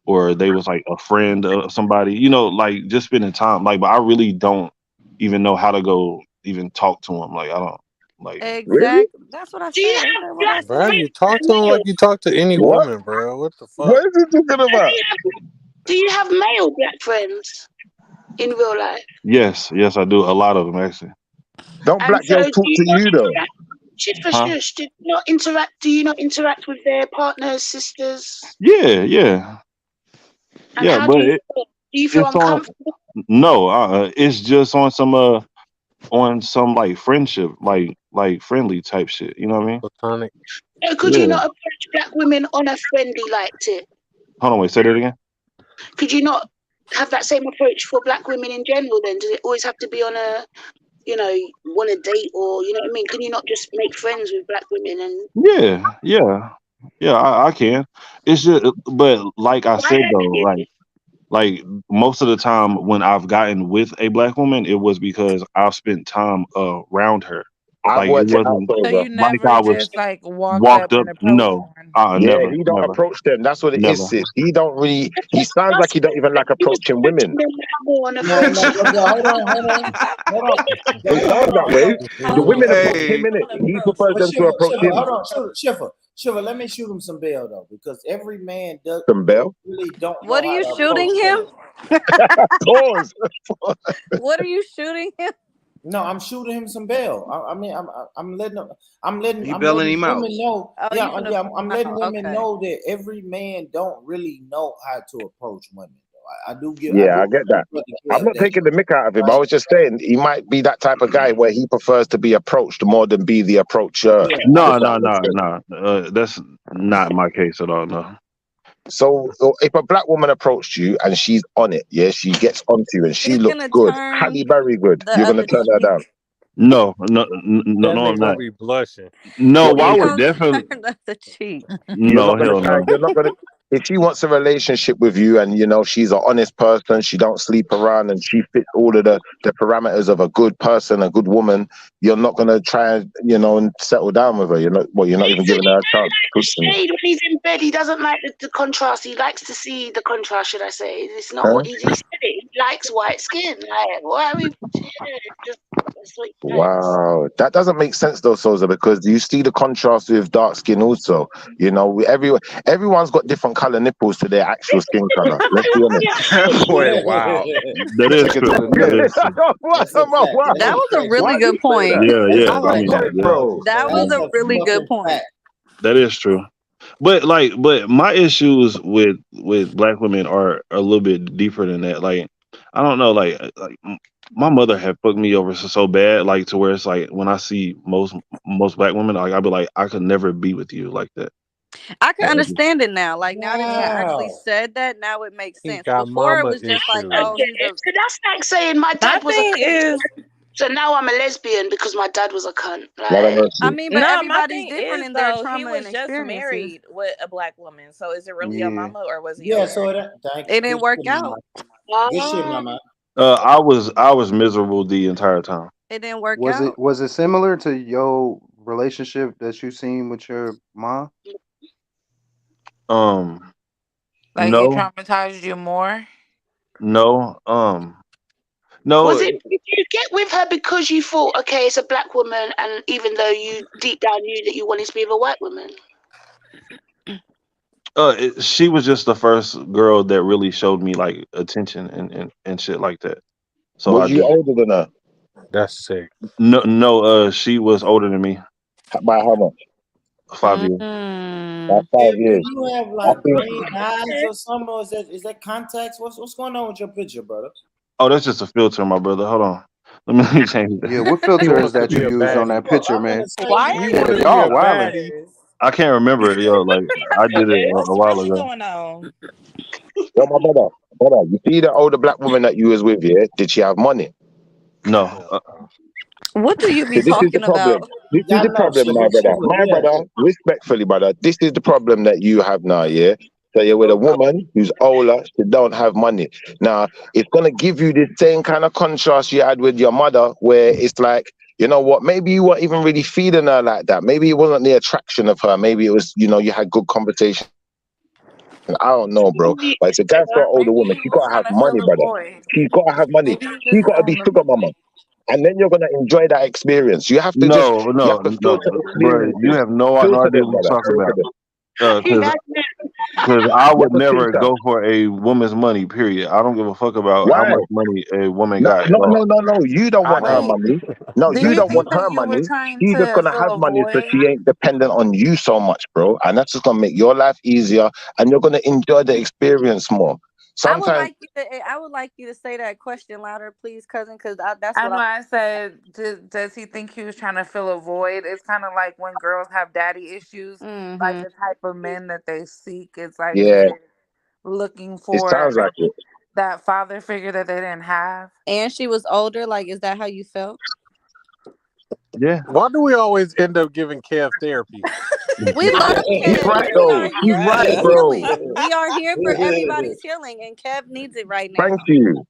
or they was like a friend of somebody, like just spending time. Like, but I really don't even know how to go even talk to them. Like, I don't like. Exactly. That's what I said. Isn't that what I Bro, said? you talk to him like you talk to any What? woman, bro. What the fuck? What is he talking about? Do you have male black friends in real life? Yes, I do. A lot of them actually. Don't And black so girls do talk you to not you though? interact? Shit for Huh? shush. Do you not interact with their partners, sisters? Yeah. And Yeah, how but do you feel? Do you feel it's on. uncomfortable? No, it's just on some like friendship, like friendly type shit. You know what I mean? Platonic. Could you Yeah. not approach black women on a friendly like tip? Hold on, wait. Say that again. Could you not have that same approach for black women in general then? Does it always have to be on a, want a date, or you know what I mean? Can you not just make friends with black women and Yeah. I can. It's just, but like I said though, like most of the time when I've gotten with a black woman, it was because I've spent time around her. I've Like, it worked it out, wasn't So Silver. you like never I was just like walked walked up up. and approached No, one. Yeah, never, he don't never, approach them. That's what it is, never. sis. He don't really. He sounds like he don't even like approaching women. more on a No, friendship? but hold on. It sounds that way. The women approach him in it. He prefers But them to approach him. hold on, Shiver, let me shoot him some bail though, because every man Some bell. really don't know What are how you to shooting approach him? Pause. What are you shooting him? No, I'm shooting him some bail. I mean, I'm letting He bailing him out. women know. Oh, you finna I'm letting women okay. know that every man don't really know how to approach women. Though. I do Yeah, I get that. I'm not taking the mick out of him. I was just saying he might be that type of guy where he prefers to be approached more than be the approacher. No. That's not my case at all. No. So if a black woman approached you and she's on it, yeah, she gets onto you and she He's looks gonna good, turn Halle Berry good, the you're gonna other turn her down. cheek. No, That I'm nigga not. gonna be blushing. No, What I He is would gonna definitely. turn the other cheek. You're No, not gonna hell try. no. if she wants a relationship with you, and you know she's an honest person, she don't sleep around, and she fits all of the parameters of a good person, a good woman, you're not gonna try and and settle down with her. You're not even giving her a chance. It's shade when he's in bed. He doesn't like the contrast. He likes to see the contrast, should I say? It's not Huh? what he said. He likes white skin. Like, why are we? That's what he likes. Wow, that doesn't make sense though, Sosa, because you see the contrast with dark skin also. Everyone's got different color nipples to their actual skin color. Let's be honest. Boy, wow. That is true. That is true. That was a really good point. Yeah. I like that. bro. That was a really good point. That is true. But my issues with black women are a little bit deeper than that. Like, I don't know, like my mother had fucked me over so bad, like to where it's like when I see most black women, like I'll be like, I could never be with you like that. I can understand it now. Like now that you actually said that, now it makes sense. got Before it mama was just like, issues. oh, he's a So that's like saying my dad was a thing cunt. is- So now I'm a lesbian because my dad was a cunt. Lord have Like, mercy. I mean, but No, my everybody's thing different is in their though, he trauma was and just experiences. married with a black woman. So is it really your Yeah. mama or was he? Yeah, a so married? It didn't work out. Good shit, mama. I was miserable the entire time. It didn't work Was out. it similar to your relationship that you seen with your mom? Like it No, traumatized you more? no, was no. it? Did you get with her because you thought, okay, it's a black woman, and even though you deep down knew that you wanted to be with a white woman? She was just the first girl that really showed me like attention and shit like that. So I Was you did. older than her? That's sick. No, she was older than me, By how much? 5 years. By 5 years. Do you have I like think. green eyes or something? Or is that context? What's going on with your picture, brother? Oh, that's just a filter, my brother. Hold on. Let me change that. Yeah, what He filter wants is to that be you a used on that baddie. picture, I'm in man? the same Why He are want you to be a Y'all doing wildin'. baddie. I can't remember it, yo. Like I did it a What's while really ago. going on? Yo, my brother, you see the older black woman that you was with, yeah? Did she have money? No, What do you be So this is the talking problem. about? This is Yeah, I the know. problem, my brother. Respectfully, brother. This is the problem that you have now, yeah? So you're with a woman who's older, she don't have money. Now, it's gonna give you the same kind of contrast you had with your mother, where it's like, you know what, maybe you weren't even really feeding her like that. Maybe it wasn't the attraction of her. Maybe it was, you had good conversation. I don't know, bro. But if a guy's got an older Maybe woman, he she was gotta have trying to money, fill a brother. void. She's gotta have money. Maybe he was She just gotta be filling the sugar void. mama. And then you're gonna enjoy that experience. You have to no, filter bro. You experiences. have no Filter idea them, what you're brother. talking Filter about. them. Because I would You have to never filter. go for a woman's money. Period. I don't give a fuck about how Why? much money a woman No, got at no, all. no, no, no. You don't want her Wait, money. No, do you you don't want think that her you were money. trying She's just to gonna fill have a money so void? she ain't dependent on you so much, bro. And that's just gonna make your life easier, and you're gonna enjoy the experience more. I would Sometimes, like you to say that question louder, please, cousin, because that's I what know I. I said, does he think he was trying to fill a void? It's kind of like when girls have daddy issues, like Mm-hmm. the type of men that they seek. It's like yeah, they're looking it for sounds like it. that father figure that they didn't have. And she was older. Like, is that how you felt? Yeah. Why do we always end up giving Kev therapy? We love He's Kev. right We are though. He's here for right, his bro. healing. We are here for everybody's healing, and Kev needs it right now. Thank you.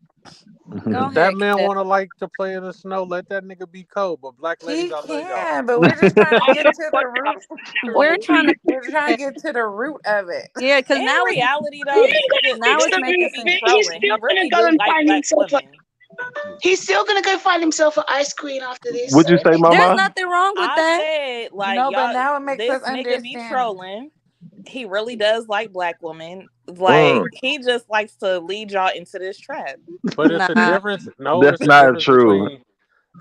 Go If that ahead, man Kev. want to like to play in the snow, let that nigga be cold. But black ladies, He I love y'all. can, but we're just trying to get to the root. We're trying to. We're trying to get to the root of it. Yeah, because In now it's reality, though, now it's this making nigga sense. be He's trolling. He still gonna really go do and like find black himself. women. He's still gonna go find himself an ice queen after this. What'd you So say, it makes There's Mama? nothing wrong with I that. said, like, No, but y'all, now it makes this us nigga be understand. trolling. He really does like black women. Like, he just likes to lead y'all into this trap. But it's a Nah, difference. No, That's it's a not difference true. between.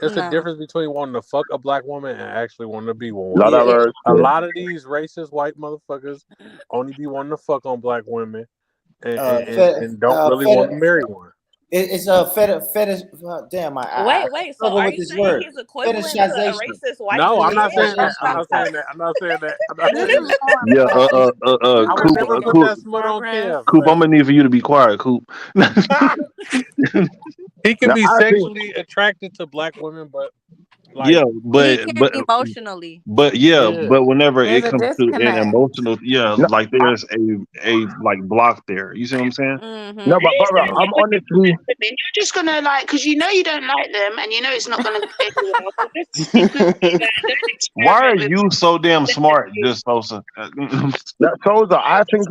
It's a no. difference between wanting to fuck a black woman and actually wanting to be with one. Lot of Yeah. mercy. A lot of these racist white motherfuckers only be wanting to fuck on black women and don't really want to marry one. It's a fetish. Damn, Wait. So struggle are with you this saying word. he's equivalent to a Fetishization. racist white No, I'm man? not saying that. I'm Fetishization. not saying that. I'm not saying that. I'm not This saying is that. going Yeah. bad. I would Coop. never put Coop. that smut on Kev. Coop. But I'm gonna need for you to be quiet, Coop. he can Now be I think sexually attracted to black women, but Like Yeah, He but can't emotionally. yeah, yeah, but whenever There's it a comes to an disconnect. emotional, yeah, No, like there's a like block there. You see what I'm saying? Mm-hmm. no, but brother, Listen, I'm honestly. you're just gonna like, because you know you don't like them, and you know it's not gonna go anywhere. So just simply like, don't Why are experiment with. you so damn smart, just Sosa? That Sosa, I think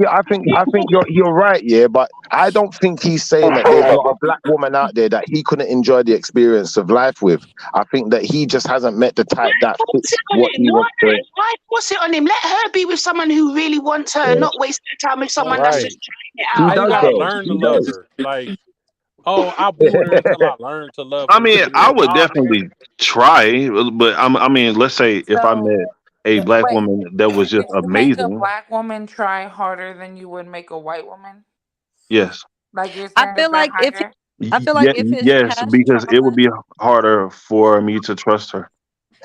you're right, yeah, but I don't think he's saying that there's not a black woman out there that he couldn't enjoy the experience of life with. I think that he just hasn't met the type that Force fits it on what him. he wants to. Why force it on him? Let her be with someone who really wants her, not waste her time with someone that's right. just trying it He out. How you does gotta though. learn to He love does. her? Like, oh, I'll be with her until I learn to love I her. mean, I would Nah, man. definitely try, but I mean, let's say if I So met a black wait, woman that was just would you make a amazing, black woman try harder than you would make a white woman? yes, Like you're I saying, feel is that like if higher? I feel like yeah, if his yes, past because it would trauma, be harder for me to trust her,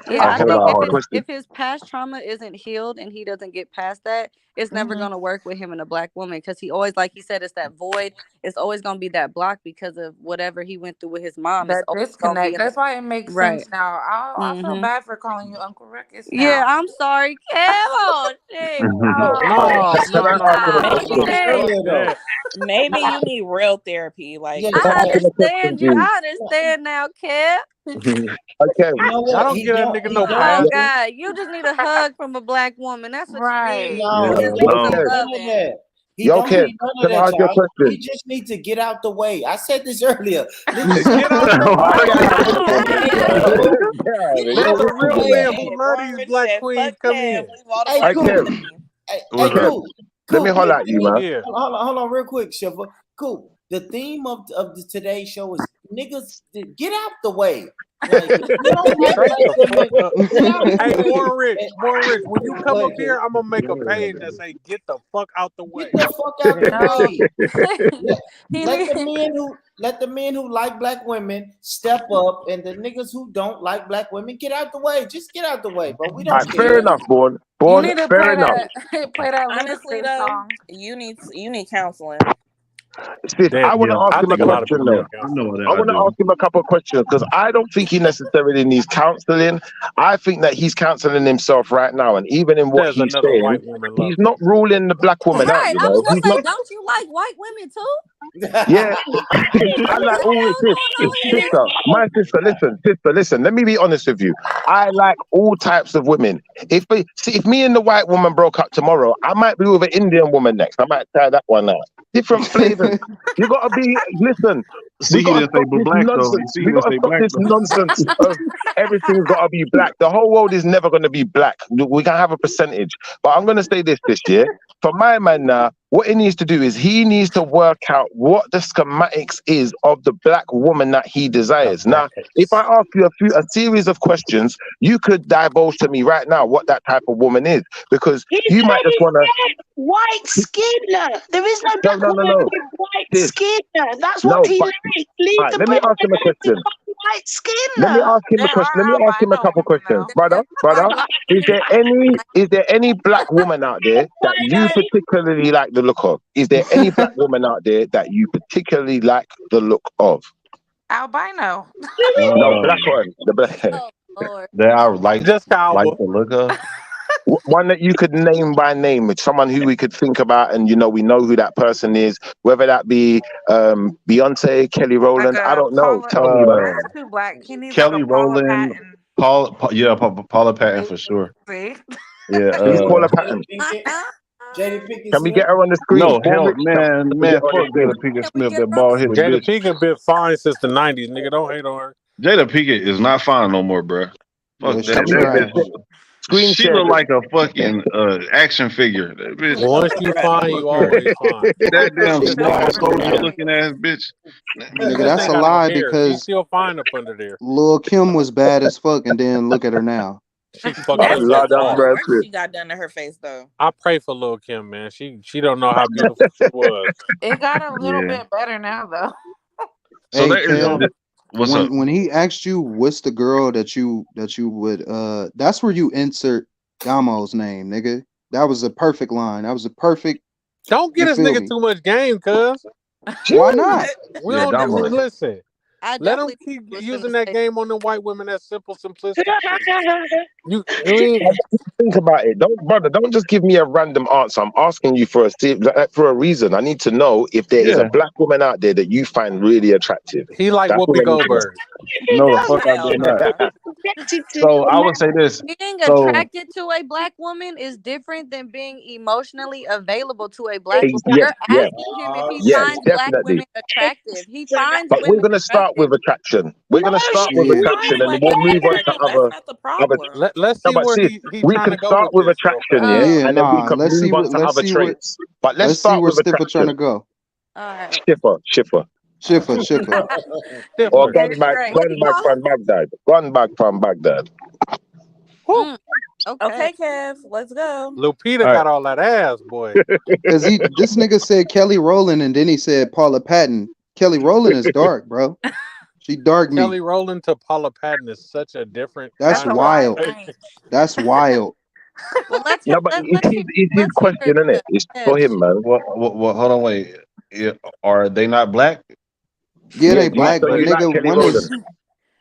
yeah, a I whole think lot if harder. his past trauma isn't healed and he doesn't get past that, it's never Mm-hmm. gonna work with him and a black woman because he always, like he said, it's that void. It's always gonna be that block because of whatever he went through with his mom. It's That always gonna be disconnect. in the That's why it makes right. sense now. I feel Mm-hmm. bad for calling you Uncle Ruckus Yeah, now. I'm sorry, Kev. Oh shit. Oh, No, Can I no, ask him a no, Maybe question? you no. need Fuck Shit. that. maybe you need real therapy. Like Yeah, Can I I ask him a understand question, you. please? I understand now, Kev. Okay. you know Y'all what? don't He get that don't. nigga He no don't Oh pass. need. God, you just need a hug from a black woman. That's what you right. need. No, Yeah, he Just don't need no. some need Okay. none of loving. that. He Yo, don't Kev, need none of can I that, ask you a y'all. He question? just needs to get out the way. I said this earlier. Listen, Get out the Why way. you gotta Get do out that? get Let out the the real way. men hey, love these Marvin black said, queens fuck come Kev, in. leave all the Hey, black cool. women in. Hey, What's up? cool. Let me Cool. holler at you, man. Yeah. Hold on, real quick, Shiva. Cool. The theme of the today's show is niggas get out the way. Like if you don't like Straight black the women, fuck up. get out the Hey, way. Born Rich, when you come Go up ahead, here, cool. I'm gonna make a page that say "Get the fuck out the way." Get the fuck out the No. way. Let, He let the men who like black women step up, and the niggas who don't like black women get out the way. Just get out the way, but we All don't right, fair care. enough, Born. you Born, need to fair play enough. that play that Honestly Ludacris though, song. you need counseling. Sis, I Damn, want Yeah, to ask I him a think a lot of question people though. need I counseling. know that I I want to do. ask him a couple of questions because I don't think he necessarily needs counseling. I think that he's counseling himself right now, and even in what Says he's another saying, white woman he's loves not him. ruling the black woman out. Right. You I know, was he's gonna say, not. don't you like white women too? Yeah, I What like the all hell this. going on here? Sister, my sister, listen. Let me be honest with you. I like all types of women. If me and the white woman broke up tomorrow, I might be with an Indian woman next. I might try that one out. Different flavors. You gotta be. Listen, See, we he gotta didn't say stop but this black though. You nonsense. see, he We didn't gotta say stop black this though. nonsense of everything's gotta be black. The whole world is never gonna be black. We can have a percentage, but I'm gonna say this year. For my man now, what he needs to do is he needs to work out what the schematics is of the black woman that he desires. Now, if I ask you a series of questions, you could divulge to me right now what that type of woman is, because He you might said just he want to. said white skin. There is no black woman No. with white Sis, skin. That's what no, he but likes. Leave all right, the let me brother ask him a alone. He's question. got white skin. Let me ask him a There question. Let me are ask him a albino couple women questions, though. brother. Is there any black woman out there that you particularly like the look of? Is there any black woman out there that you particularly like the look of? Albino. No, black one. The black Oh Lord. That I like Just Calva. the look of. one that you could name by name. It's someone who we could think about, and we know who that person is. Whether that be Beyonce, Kelly Like Rowland, I a don't know. Paula. Tell me, man. That's too black. He needs like a Kelly Paula Rowland, Patton. Paula Patton for sure. See? Yeah, Who's Paula Patton? Jada Pinkett Can we Smith. get her on the screen? No, Born hell, Rich, man, can we get her on the fuck screen? Jada Pinkett Can we Smith, get that her on bald the headed Jada bitch. Pinkett been fine since the '90s. Nigga, don't hate on her. Jada Pinkett is not fine no more, bruh. Yeah, Fuck she that. Can we That get tried. this bitch. screen She share look this? like a fucking action figure. That bitch. Once you fine, you always fine. That damn She small does soldier everything. looking ass bitch. Nigga, That that's thing a got no lie hair. She's because still fine up under there. Lil Kim was bad as fuck, and then look at her now. She fucked Oh, That's herself Lord just have all off. the work mercy. she got done to her face though. I pray for Lil' Kim, man. She don't know how beautiful she was. It got a little Yeah. bit better now though. So Hey, that is Kev, what's up. when he asked you what's the girl that you would that's where you insert Gamo's name, nigga. That was a perfect line. That was a perfect. Don't get You this feel nigga me? too much game, cuz. Why not? We Yeah, don't Damo. listen. I Let them definitely keep was finna using that say game on the white women. That simple, simplistic shit. You ain't. Think about it. Don't just give me a random answer. I'm asking you for a reason. I need to know if there is a Yeah. black woman out there that you find really attractive. He like That's Whoopi what I need to know. Goldberg. No, the fuck I hell do not. nah. So I would say this. Being So attracted to a black woman is different than being emotionally available to a black woman. Yes, You're yes, asking him if he yes, finds black definitely. women attractive. He finds But we're women gonna start attractive. with attraction. We're gonna start with Yeah. attraction, and Like we'll women move on to attractive. That's other. not the problem. Let's No, see but where see, he we trying can to go start with with this real attraction, fast. yeah, Yeah, and then we nah. can Let's see move on what to let's other see what traits. But let's let's see start where with Stiffer trying to attraction. go. All right. Shipper. Shiffer. Or Stiffer. gone back What he call from Baghdad. Gone back from Baghdad. him? Okay. Okay, Kev, let's go. Lupita all right. got all that ass, boy. Cause this nigga said Kelly Rowland and then he said Paula Patton. Kelly Rowland is dark, bro. She dark meat. Kelly Rowland to Paula Patton is such a different. That's That's a wide wild. range. That's wild. Well, let's No, but let's it's hear his let's question, hear isn't it? It's for Kev's. him, man. What, hold on, wait. Yeah, are they not black? Yeah, Yeah, they do you, black, so but you like nigga, Kelly Rowland?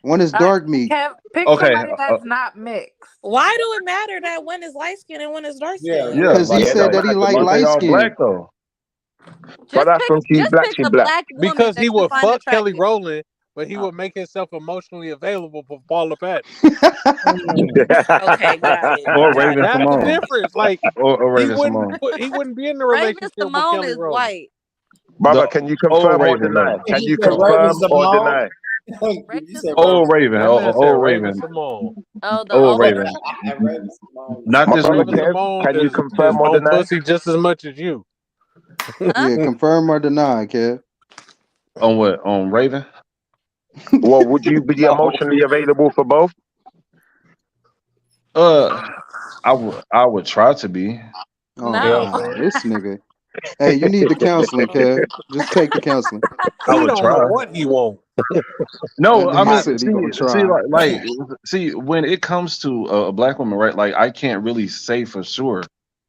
one is dark meat. Kev, pick Okay. somebody that's not mixed. Why do it matter that one is light skinned and one is dark skinned? Yeah, Cause he like, Yeah, said no, that he matter, like but they light all skin. black though. But Just that's pick from she's just black, pick she's a black. black woman Because that he you would find fuck Kelly attractive. Rowland, but he would make himself emotionally available for Paula Patton. Okay, got it. Or Got Raven it. That's the Simone. difference. Like Or he Raven Simone. wouldn't be in the Raven relationship with Simone Kelly is Rowland. white. Brother, The can you old confirm or Raven deny? though. Can you You said Raven confirm or Simone? deny? You Raven said Simone. Old Raven. That man said Old Raven Raven. Simone. Oh, the Old old Raven. Raven Simone. Not My this brother Raven new. Kev, Simone can you is confirm or on deny? pussy just as much as you. huh? Yeah, confirm or deny, Kev. On what? On Raven? Well, would you be No. emotionally available for both? I would try to be. Oh No. God, this nigga. Hey, you need the counseling, Kev. Just take the counseling. I He would don't know try. what he want. No, That I nigga mean, said he gonna see, try. see, when it comes to a black woman, right? Like, I can't really say for sure.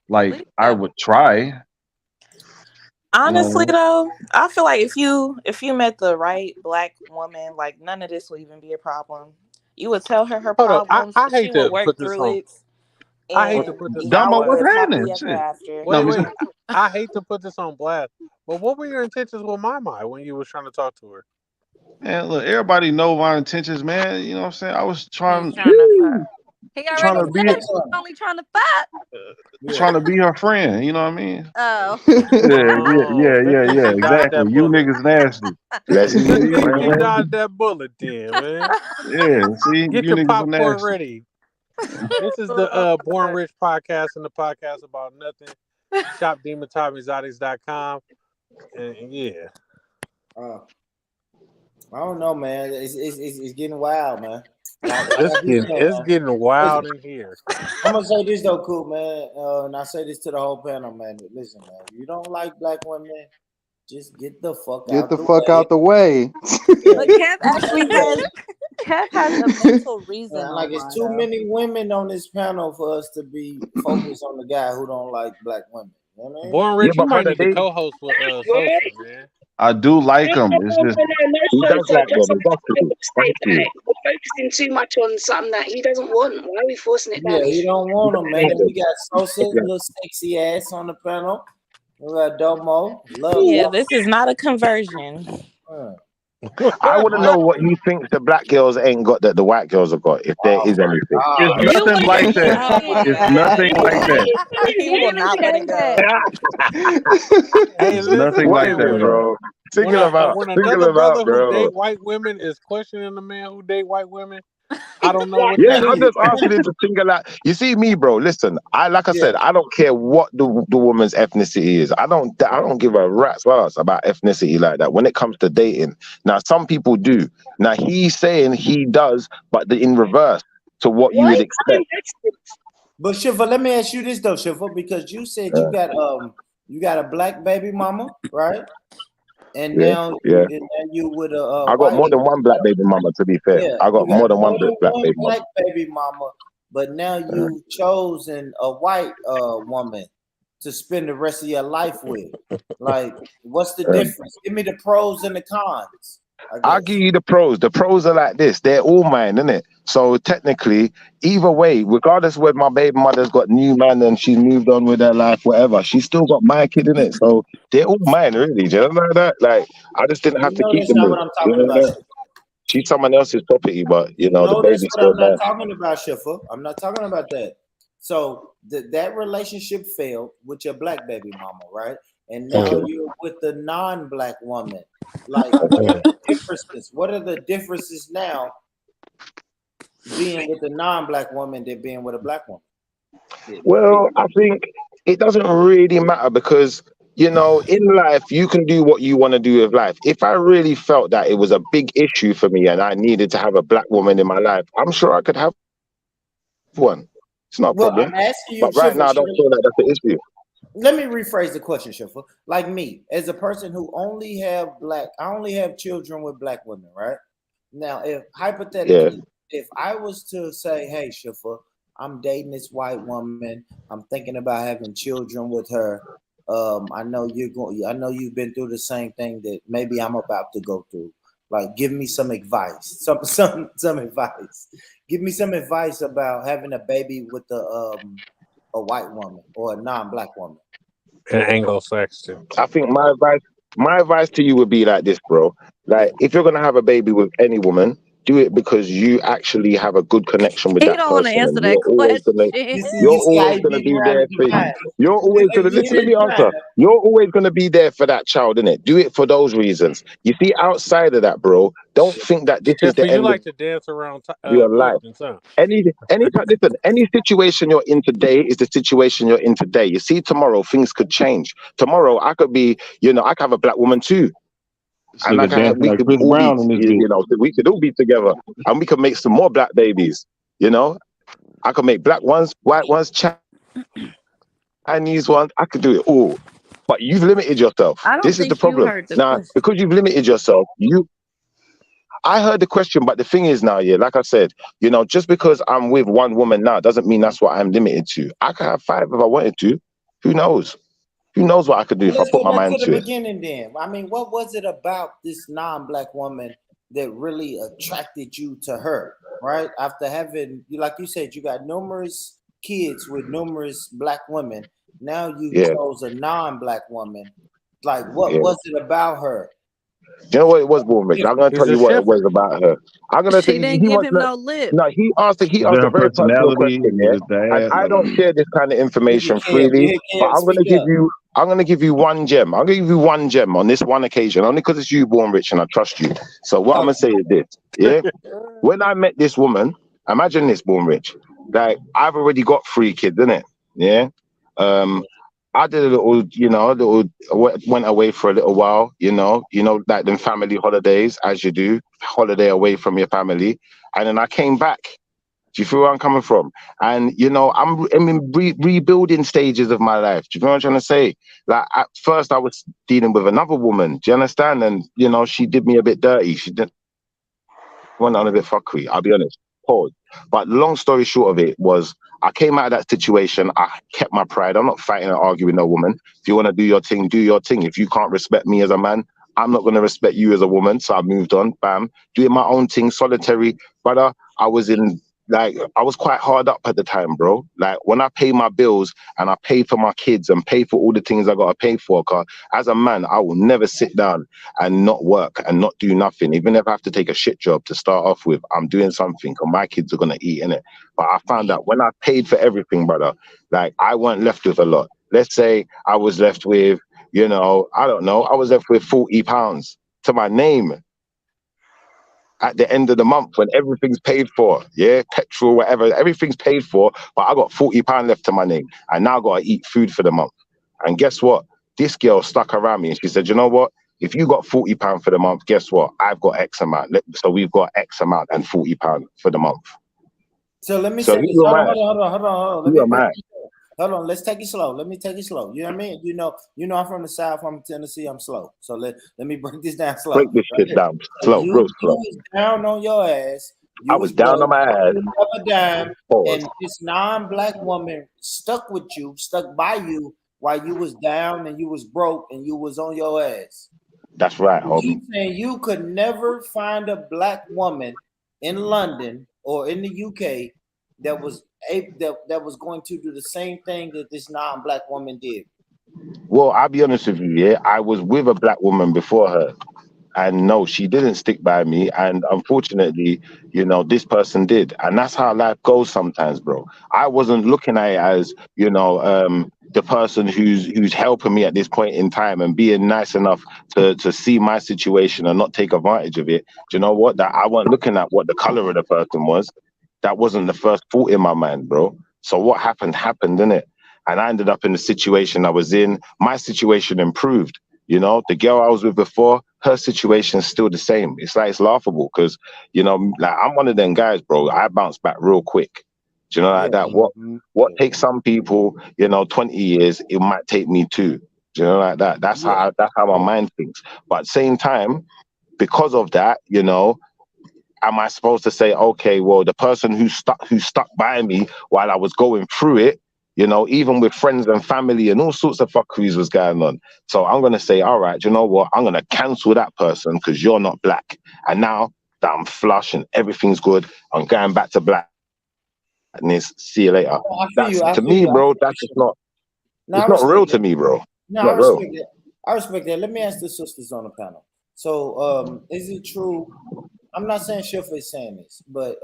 Like, Please I do. would try. You know what I Honestly mean? though, I feel like if you met the right black woman, like none of this would even be a problem. You would tell her Hold up. problems, I she hate would to work put this through on. it, I hate and to put this on Damo, y'all what's live blast. happening? happily ever Shit. after. No, Wait. I hate to put this on blast. But what were your intentions with Mama when you was trying to talk to her? man, look, everybody know my intentions, man. You know what I'm saying? I was He's trying trying to fuck. He trying already to said be he was only trying to fuck. trying to be her friend. You know what I mean? Oh. Yeah, She dodged exactly. that You bullet. niggas nasty. Let's You see. She dodged that bullet then, man. Yeah, see, Get you your niggas are popcorn nasty. ready. This is the Born Rich podcast and the podcast about nothing. Shop DemonTopExotics.com. And yeah. I don't know, man. It's getting wild, man. Like It's I keep saying, man. getting wild Listen, in here. I'm gonna say this though, cool man, and I say this to the whole panel, man. Listen, man, if you don't like black women, just get the fuck Get out the the fuck way. out the way. But Kev actually has a mental reason Like on it's why too though. many women on this panel for us to be focused on the guy who don't like black women. You know what I mean? Born Yeah, Rich, you but might brother, need to co-host with Sosa, man. I do like them. It's just he does like them. Exactly. Thank you. We're focusing too much on something that he doesn't want. Why are we forcing it down Yeah, his you don't want them, man. And we got Sosa, Yeah. little sexy ass on the panel. We got Domo. Love Yeah, y'all. this is not a conversion. I want to know what he thinks the black girls ain't got that the white girls have got, if there is anything. it's You nothing ain't like that. oh my It's god. nothing like that. He will not let it go. Hey, It's listen, nothing What like is that it, at all. bro? Single him out. when Single another him out, brother who bro. date white women is questioning a man who date white women, I don't know what Yeah, that I'm is. just asking him to single out. You see me, bro. Listen, like I said, I don't care what the woman's ethnicity is. I don't give a rat's ass about ethnicity like that. When it comes to dating, now some people do. Now he's saying he does, but in reverse to what you would expect. But Shiva, let me ask you this though, Shiva, because you said you got a black baby mama, right? And Yeah, now yeah. you with a I got white. more than one black baby mama. To be fair, Yeah, I got you more than one black baby mama. black baby mama, but now you've chosen a white woman to spend the rest of your life with. Like, what's the difference? Give me the pros and the cons. I'll give you the pros. The pros are like this. They're all mine, innit? So technically, either way, regardless whether my baby mother's got new man and she's moved on with her life, whatever, she's still got my kid, innit? So they're all mine, really. Do you know that? Like, I just didn't have to keep That's them. not With, what I'm you talking know about. that? She's someone else's property, but you know the Notice baby's what still I'm not mine. talking about, Shiffer. I'm not talking about that. So that relationship failed with your black baby mama, right? And now Okay. you're with the non-black woman. Like, what are the differences? What are the differences now being with a non-black woman than being with a black woman? Well, I think it doesn't really matter because, you know, in life, you can do what you want to do with life. If I really felt that it was a big issue for me and I needed to have a black woman in my life, I'm sure I could have one. It's not a Well, problem. I'm asking you, But right Shiffer, now, I don't feel like that's the issue. let me rephrase the question, Shiffer. Like me, as a person who only have I only have children with black women, right? Now, if hypothetically, if I was to say, hey, Shiffer, I'm dating this white woman, I'm thinking about having children with her. I know you've been through the same thing that maybe I'm about to go through. Like, give me some advice. Some advice. Give me some advice about having a baby with a white woman or a non-black woman. And Anglo-Saxon. I think my advice to you would be like this, bro. Like, if you're gonna have a baby with any woman, do it because you actually have a good connection with He that don't want to person, answer and that question. you're always gonna be there for. You're always gonna listen. Let me answer. You're always gonna be there for that child, innit? Do it for those reasons. You see, outside of that, bro, don't think that this is Shiffer, the you end like of to dance around your life. questions, huh? Listen, any situation you're in today is the situation you're in today. You see, tomorrow things could change. Tomorrow I could be, you know, I could have a black woman too. This And nigga we dancing like could Chris all be, Brown in this you bitch. know, we could all be together and we could make some more black babies, you know? I could make black ones, white ones, Chinese ones. I could do it all. But you've limited yourself. I don't This is the think you problem. heard the Now, question. because you've limited yourself, I heard the question, but the thing is now, yeah, like I said, you know, just because I'm with one woman now doesn't mean that's what I'm limited to. I could have 5 if I wanted to. Who knows? Who knows what I could do if I Let's put go my back mind to to the it? beginning then. I mean, what was it about this non-black woman that really attracted you to her, right? After having, like you said, you got numerous kids with numerous black women. Now you chose a non-black woman. Like, what was it about her? You know what it was, Born Rich? I'm gonna tell you what it was about her. I'm gonna tell She you. didn't He give wants him no lip. no. He asked Is a there very personal personality? question, Is yeah. it the And ass? I don't share this kind of information freely. But I'm gonna give you. I'm gonna give you one gem. I'm gonna give you one gem on this one occasion, only because it's you, Born Rich, and I trust you. So what I'm gonna say is this, yeah. When I met this woman, imagine this, Born Rich. Like, I've already got 3 kids, innit? Yeah. I did a little, you know, went away for a little while, you know, like them family holidays, as you do, holiday away from your family, and then I came back. Do you feel where I'm coming from? And you know, I'm in rebuilding stages of my life. Do you know what I'm trying to say? Like, at first, I was dealing with another woman. Do you understand? And you know, she did me a bit dirty. She went on a bit fuckery. I'll be honest. Pause. But long story short of it was, I came out of that situation. I kept my pride. I'm not fighting and arguing with no woman. If you want to do your thing, do your thing. If you can't respect me as a man, I'm not going to respect you as a woman. So I moved on. Bam. Doing my own thing, solitary. Brother, I was quite hard up at the time, bro. Like, when I pay my bills and I pay for my kids and pay for all the things I got to pay for, cause as a man, I will never sit down and not work and not do nothing. Even if I have to take a shit job to start off with, I'm doing something and my kids are going to eat in it. But I found out when I paid for everything, brother, like, I weren't left with a lot. Let's say I was left with, you know, I don't know, I was left with £40 to my name at the end of the month when everything's paid for, yeah, petrol, whatever, everything's paid for, but I got £40 left to my name, and now I got to eat food for the month. And guess what? This girl stuck around me and she said, you know what? If you got £40 for the month, guess what? I've got X amount. So we've got X amount and £40 for the month. So let me So say this. who am I? Hold on. Who am I? Hold on, let's take it slow. Let me take it slow. You know what I mean? You know, I'm from the South, I'm from Tennessee, I'm slow. So let me break this down slow. Break this shit down. Slow, real slow. You was down on your ass. I was down on my ass. A dime, and this non-black woman stuck with you, stuck by you while you was down and you was broke and you was on your ass. That's right, You homie. keep saying you could never find a black woman in London or in the UK that was that was going to do the same thing that this non-black woman did. Well, I'll be honest with you, yeah. I was with a black woman before her. And no, she didn't stick by me. And unfortunately, you know, this person did. And that's how life goes sometimes, bro. I wasn't looking at it as, you know, the person who's helping me at this point in time and being nice enough to see my situation and not take advantage of it. Do you know what? That I wasn't looking at what the color of the person was. That wasn't the first thought in my mind, bro. So what happened, innit? And I ended up in the situation I was in. My situation improved. You know, the girl I was with before, her situation is still the same. It's like, it's laughable because, you know, like I'm one of them guys, bro. I bounce back real quick. Do you know, like that? What takes some people, you know, 20 years, it might take me 2. Do you know, like that? That's how my mind thinks. But at the same time, because of that, you know, am I supposed to say, okay, well, the person who stuck by me while I was going through it, you know, even with friends and family and all sorts of fuckeries was going on. So I'm going to say, all right, you know what? I'm going to cancel that person because you're not black. And now that I'm flush and everything's good, I'm going back to blackness. See you later. To me, bro, that's just not, it's not real to me, bro. No, Not I real. respect that. I respect that. Let me ask the sisters on the panel. So, is it true? I'm not saying Shifa is saying this, but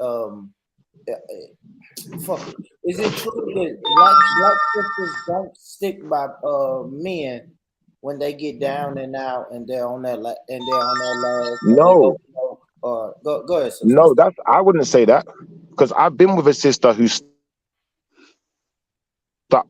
fuck it. Is it true that black sisters don't stick by men when they get down and out and they're on that last? No. Go ahead, sister. No, I wouldn't say that because I've been with a sister who stuck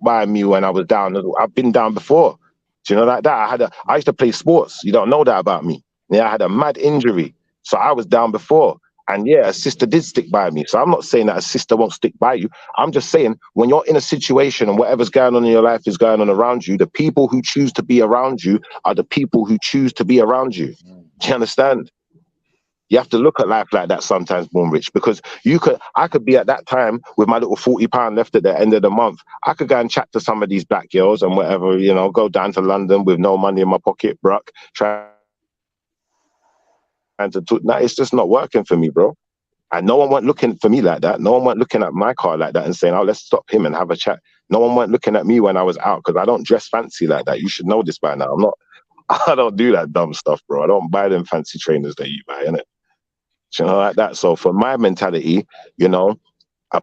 by me when I was down. I've been down before. Do you know, like that? I used to play sports. You don't know that about me. Yeah, I had a mad injury, so I was down before. And yeah, a sister did stick by me. So I'm not saying that a sister won't stick by you. I'm just saying when you're in a situation and whatever's going on in your life is going on around you, the people who choose to be around you are the people who choose to be around you. Do you understand? You have to look at life like that sometimes, Born Rich, because I could be at that time with my little £40 left at the end of the month. I could go and chat to some of these black girls and whatever, you know, go down to London with no money in my pocket, bruck, trying to talk. No, it's just not working for me, bro. And no one went looking for me like that. No one went looking at my car like that and saying, oh, let's stop him and have a chat. No one went looking at me when I was out because I don't dress fancy like that. You should know this by now. I don't do that dumb stuff, bro. I don't buy them fancy trainers that you buy, innit? You know, like that. So for my mentality, you know, a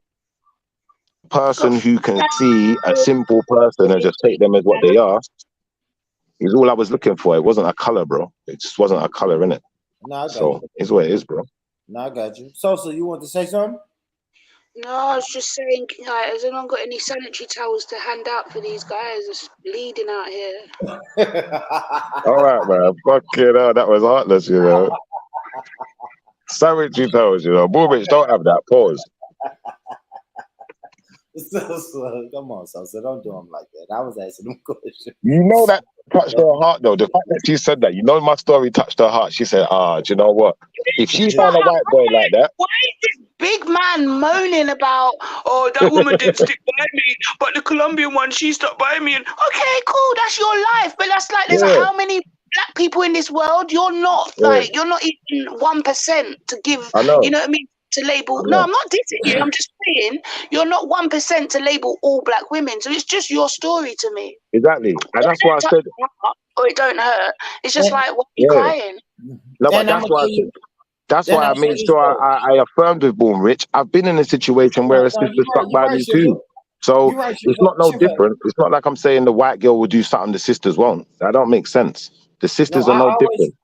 person who can see a simple person and just take them as what they are is all I was looking for. It wasn't a color, bro. It just wasn't a color, innit? No, I got So you. it's what it is, bro. No, I got you. So you want to say something? No, I was just saying, like, has anyone got any sanitary towels to hand out for these guys that's bleeding out here? All right, man. Fucking hell, that was heartless, you know. Sanitary towels, you know. Boomich, don't have that. Pause. So, come on, so don't do them like that. I was asking them questions. You know that touched her heart, though. The fact that she said that, you know, my story touched her heart. She said, do you know what? If she found a white boy like that, Why is this big man moaning about, oh, that woman did stick by me, but the Colombian one, she stuck by me. And okay, cool, that's your life. But that's like, there's how many black people in this world? You're not like, you're not even 1% to give, I know. you know what I mean? To label, no, I'm not dissing you. I'm just saying you're not 1% to label all black women. So it's just your story to me. Exactly. And that's why I said, or it don't hurt. It's just like, why are you crying? no, but that's why I said, that's why I made sure I affirmed with Born Rich. I've been in a situation where a sister stuck by me too. So it's not no different. It's not like I'm saying the white girl will do something the sisters won't. That don't make sense. The sisters are no different.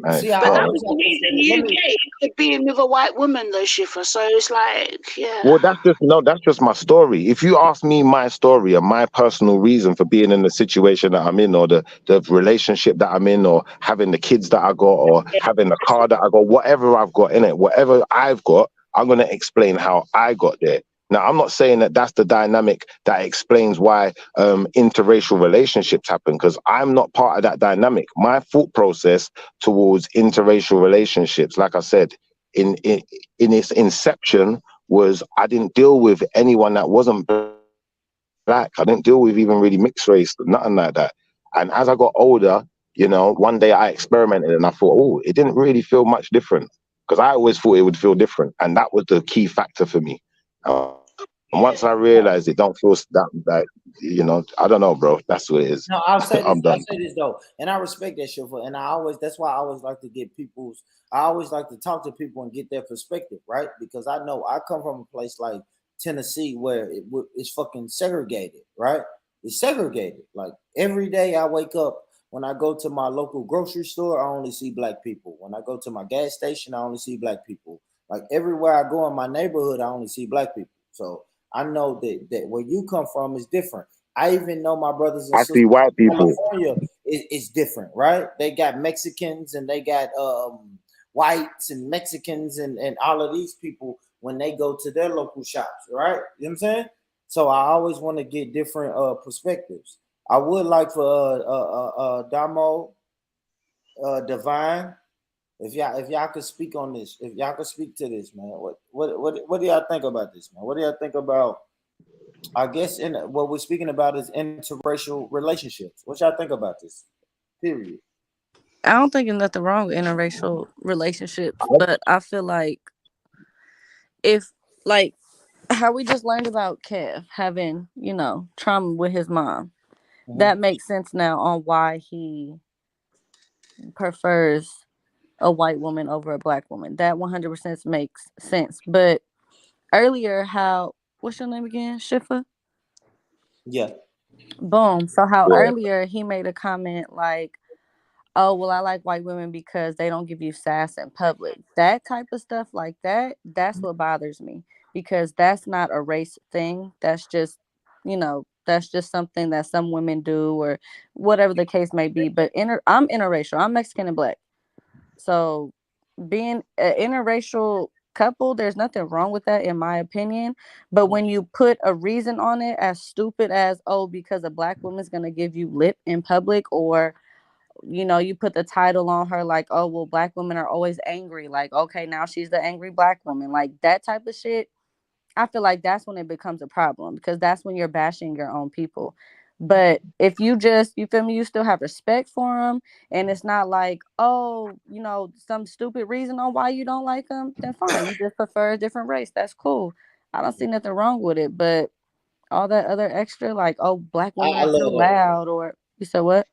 But that was the reason you gave for being with a white woman, though, Shifa. So it's like, yeah. Well, that's just my story. If you ask me my story and my personal reason for being in the situation that I'm in, or the relationship that I'm in, or having the kids that I got, or having the car that I got, whatever I've got in it, whatever I've got, I'm going to explain how I got there. Now, I'm not saying that that's the dynamic that explains why interracial relationships happen, because I'm not part of that dynamic. My thought process towards interracial relationships, like I said, in its inception, was I didn't deal with anyone that wasn't black. I didn't deal with even really mixed race, nothing like that. And as I got older, You know, one day I experimented and I thought, oh, it didn't really feel much different because I always thought it would feel different, and that was the key factor for me. And once I realized it don't feel that, you know, I don't know, bro. That's what it is. No, I'll say I'm this. I'll done. say this though, and I respect that shit for. And I always, that's why I always like to get people's. I always like to talk to people and get their perspective, right? Because I know I come from a place like Tennessee where it's fucking segregated, right? It's segregated. Like every day I wake up, when I go to my local grocery store, I only see black people. When I go to my gas station, I only see black people. Like everywhere I go in my neighborhood, I only see black people. So I know that where you come from is different. I even know my brothers and I sisters see white in people. California is different, right? They got Mexicans and they got whites and Mexicans and all of these people when they go to their local shops, right? You know what I'm saying? So I always want to get different perspectives. I would like for Damo, Divine, if y'all could speak on this, if y'all could speak to this, man. What do y'all think about this, man? What do y'all think about? I guess in what we're speaking about is interracial relationships. What y'all think about this? Period. I don't think there's nothing wrong with interracial relationships, but I feel like if, like, how we just learned about Kev having, you know, trauma with his mom, that makes sense now on why he prefers a white woman over a black woman. That 100% makes sense. But earlier, what's your name again? Shifa? Yeah. Boom. So how Yeah. earlier he made a comment like, oh, well, I like white women because they don't give you sass in public. That type of stuff like that, that's what bothers me, because that's not a race thing. That's just, you know, that's just something that some women do or whatever the case may be. But I'm interracial. I'm Mexican and black. So being an interracial couple, there's nothing wrong with that in my opinion. But when you put a reason on it as stupid as, oh, because a black woman's going to give you lip in public, or you know, you put the title on her like, oh, well, black women are always angry. Like, okay, now she's the angry black woman. Like that type of shit. I feel like that's when it becomes a problem, because that's when you're bashing your own people. But if you feel me, you still have respect for them, and it's not like, oh, you know, some stupid reason on why you don't like them, then fine. You just prefer a different race. That's cool. I don't see nothing wrong with it. But all that other extra, like, oh, black women I are too love that. loud, or you said what?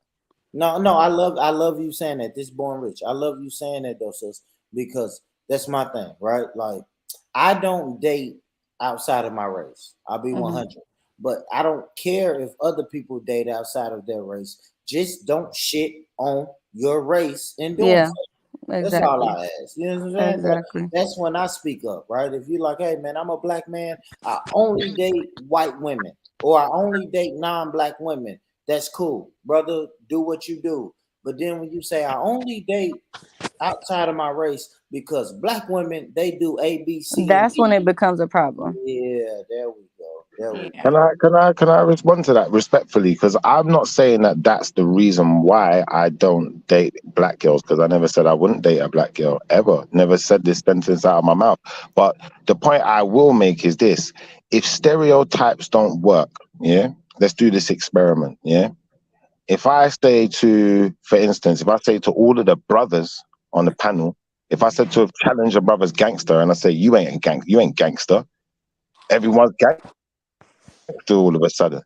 No, I love you saying that. This Born Rich. I love you saying that though, sis, because that's my thing, right? Like, I don't date outside of my race. I'll be 100. But I don't care if other people date outside of their race. Just don't shit on your race in doing Yeah, so. That's exactly. all I ask. You know what I'm saying? Exactly. But that's when I speak up, right? If you're like, hey man, I'm a black man, I only date white women, or I only date non-black women. That's cool, brother. Do what you do. But then when you say I only date outside of my race because black women, they do A, B, C, and That's when D. it becomes a problem. Yeah, there we go. There we go. Can I respond to that respectfully? Because I'm not saying that that's the reason why I don't date black girls. Because I never said I wouldn't date a black girl ever. Never said this sentence out of my mouth. But the point I will make is this: if stereotypes don't work, yeah, let's do this experiment, yeah. If I say to, for instance, if I say to all of the brothers on the panel, if I said to challenge a brother's gangster, and I say you ain't gangster, everyone's gangster all of a sudden.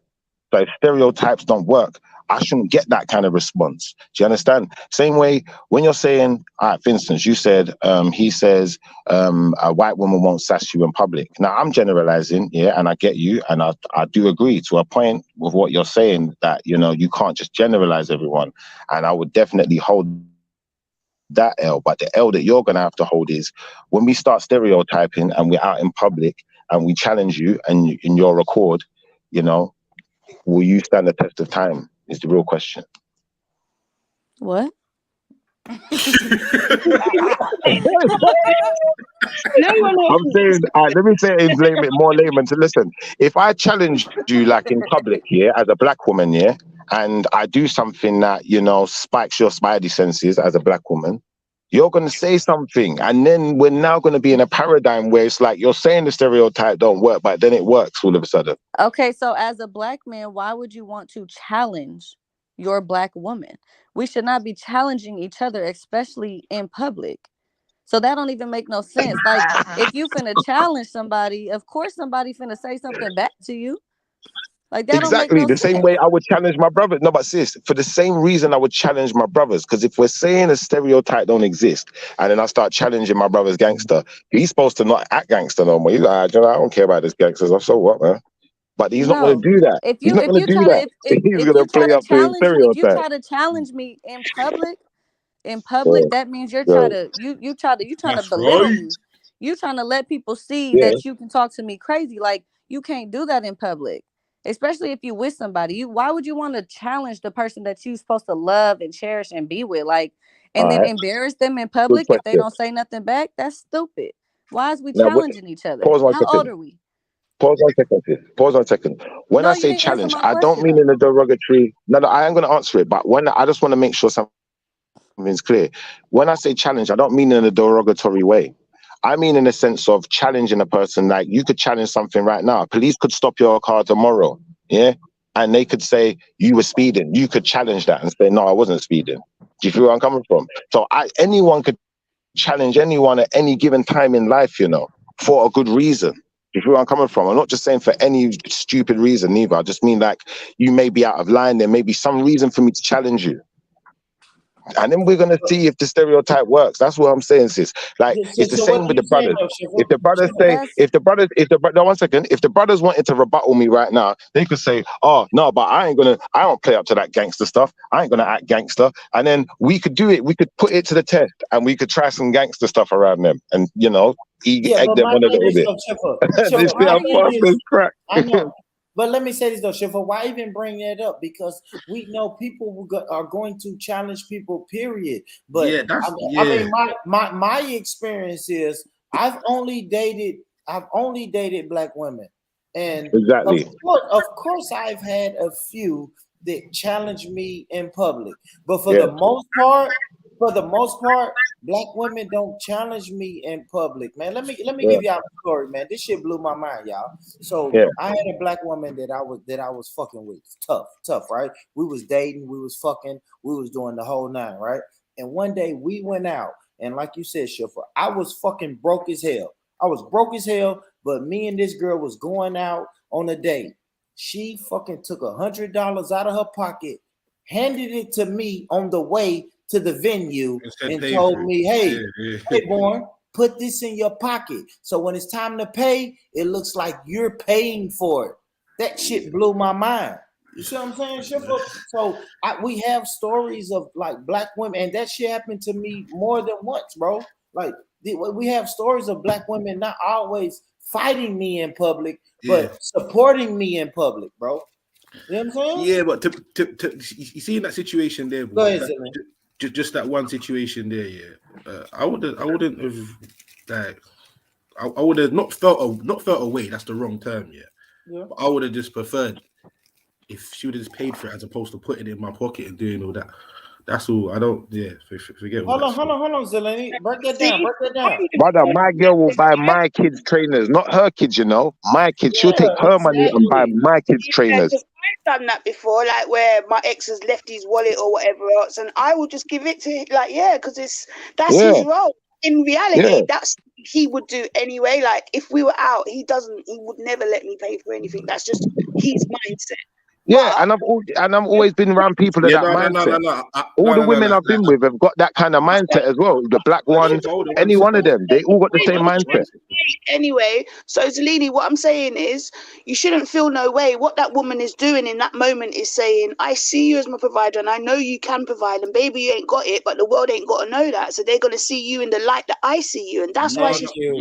So if stereotypes don't work, I shouldn't get that kind of response. Do you understand? Same way when you're saying, all right, for instance, you said, he says, a white woman won't sass you in public. Now I'm generalizing, yeah, and I get you, and I do agree to a point with what you're saying, that, you know, you can't just generalize everyone. And I would definitely hold that L, but the L that you're going to have to hold is when we start stereotyping and we're out in public and we challenge you and in your record, you know, will you stand the test of time is the real question. What? I'm saying, let me say it in more layman to listen. If I challenge you like in public, yeah, as a black woman, yeah, and I do something that, you know, spikes your spidey senses as a black woman, you're going to say something. And then we're now going to be in a paradigm where it's like you're saying the stereotype don't work, but then it works all of a sudden. Okay, so as a black man, why would you want to challenge your black woman. We should not be challenging each other, especially in public. So that don't even make no sense. Like, if you finna challenge somebody, of course somebody finna say something back to you. Like, that don't make Exactly no the same sense. way I would challenge my brothers. No, but sis, for the same reason I would challenge my brothers. Because if we're saying a stereotype don't exist, and then I start challenging my brother's gangster, he's supposed to not act gangster no more. He's like, "You know, I don't care about this gangster. So what, man?" But he's not going No. to do that. If He's you not if going you to do try to that. He's going to play up to his if you stereotype. try to challenge me in public, Yeah, that means you're yeah, trying to That's belittle right. me. You trying to let people see yeah. that you can talk to me crazy. Like, you can't do that in public, especially if you with somebody. Why would you want to challenge the person that you're supposed to love and cherish and be with, like, and All then right. embarrass them in Good public if they question. don't say nothing back? That's stupid. Why is we Now, challenging each other? pause 1 How old second. are we? Pause 1 second, sis. Pause 1 second. When No, I you say didn't answer challenge, my I don't question mean though. in a derogatory. No, I am going to answer it. But when I just want to make sure something's clear. When I say challenge, I don't mean in a derogatory way. I mean in the sense of challenging a person. Like, you could challenge something right now. Police could stop your car tomorrow, yeah, and they could say you were speeding. You could challenge that and say, "No, I wasn't speeding." Do you feel where I'm coming from? So anyone could challenge anyone at any given time in life, you know, for a good reason. You feel where I'm coming from? I'm not just saying for any stupid reason either. I just mean, like, you may be out of line. There may be some reason for me to challenge you. And then we're gonna see if the stereotype works. That's what I'm saying, sis. Like, it's the So what same are with you the saying brothers. though, If the brothers say, no, 1 second. If the brothers wanted to rebuttal me right now, they could say, "Oh no, but I don't play up to that gangster stuff. I ain't gonna act gangster." And then we could do it. We could put it to the test, and we could try some gangster stuff around them, and Yeah, egg but them my on a thing little is bit. though, Schiffer, They Schiffer, see my how thing fast is, this crack. I know, but let me say this though, Schiffer, why even bring that up? Because we know people are going to challenge people, period. But Yeah, that's I mean, my experience is I've only dated black women, and Exactly. of course, I've had a few that challenge me in public, but for Yeah. the most part, black women don't challenge me in public, man. Let me Yeah. give y'all a story, man. This shit blew my mind, y'all. So Yeah. I had a black woman that I was fucking with. Tough, right? We was dating, we was fucking, we was doing the whole nine, right? And one day we went out, and like you said, Schiffer, I was fucking broke as hell. I was broke as hell, but me and this girl was going out on a date. She fucking took $100 out of her pocket, handed it to me on the way to the venue, and pay told for it. me, "Hey, Yeah. hey, Born, put this in your pocket. So when it's time to pay, it looks like you're paying for it." That shit blew my mind. You see what I'm saying, Schiffer? So we have stories of like black women, and that shit happened to me more than once, bro. Like we have stories of black women not always fighting me in public, but supporting me in public, bro. You know what I'm saying? Yeah, but you see in that situation there, Go boy, ahead, Zillion. just that one situation there, yeah. I wouldn't have like I would have not felt away. That's the wrong term, yeah. Yeah. But I would have just preferred if she would have just paid for it as opposed to putting it in my pocket and doing all that. That's all. I don't. Yeah, forget all Hold on, Zeleny. Break that down. Brother, my girl will buy my kids' trainers, not her kids, you know. My kids, she'll take her money and buy my kids' trainers. Because I've done that before, like where my ex has left his wallet or whatever else, and I will just give it to him, like, yeah, because that's Yeah. his role. In reality, Yeah. that's he would do anyway. Like if we were out, he would never let me pay for anything. That's just his mindset. Yeah, and I've always been around people of Yeah, that mindset. no. All the women I've been with have got that kind of mindset as well. The black ones, any one of them, they all got the same mindset. Anyway, so Zelini, what I'm saying is you shouldn't feel no way. What that woman is doing in that moment is saying, I see you as my provider and I know you can provide, and baby, you ain't got it, but the world ain't got to know that. So they're going to see you in the light that I see you, and that's why she's I hear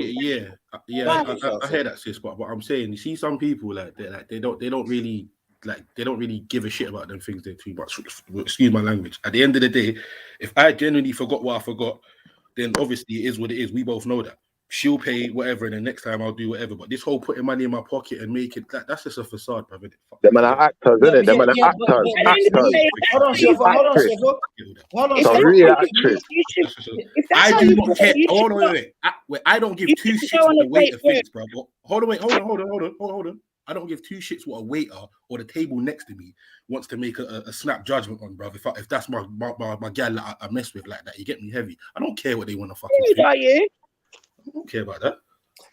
that, sis. But I'm saying, you see some people like they don't really give a shit about them things they're too much. Excuse my language. At the end of the day, if I genuinely forgot what I forgot, then obviously it is what it is. We both know that. She'll pay whatever, and the next time I'll do whatever. But this whole putting money in my pocket and make it that's just a facade, brother. Them are actors, isn't it? Them are actors. Hold on, Schiffer. Hold on, So Schiffer. real actress. I do not care. Hold on, wait. I don't give two shits with the weight of things, bro. Hold on. I don't give two shits what a waiter or the table next to me wants to make a snap judgment on, bruv. If that's my gal that I mess with like that, you get me heavy. I don't care what they want to fucking Who think. are you? I don't care about that.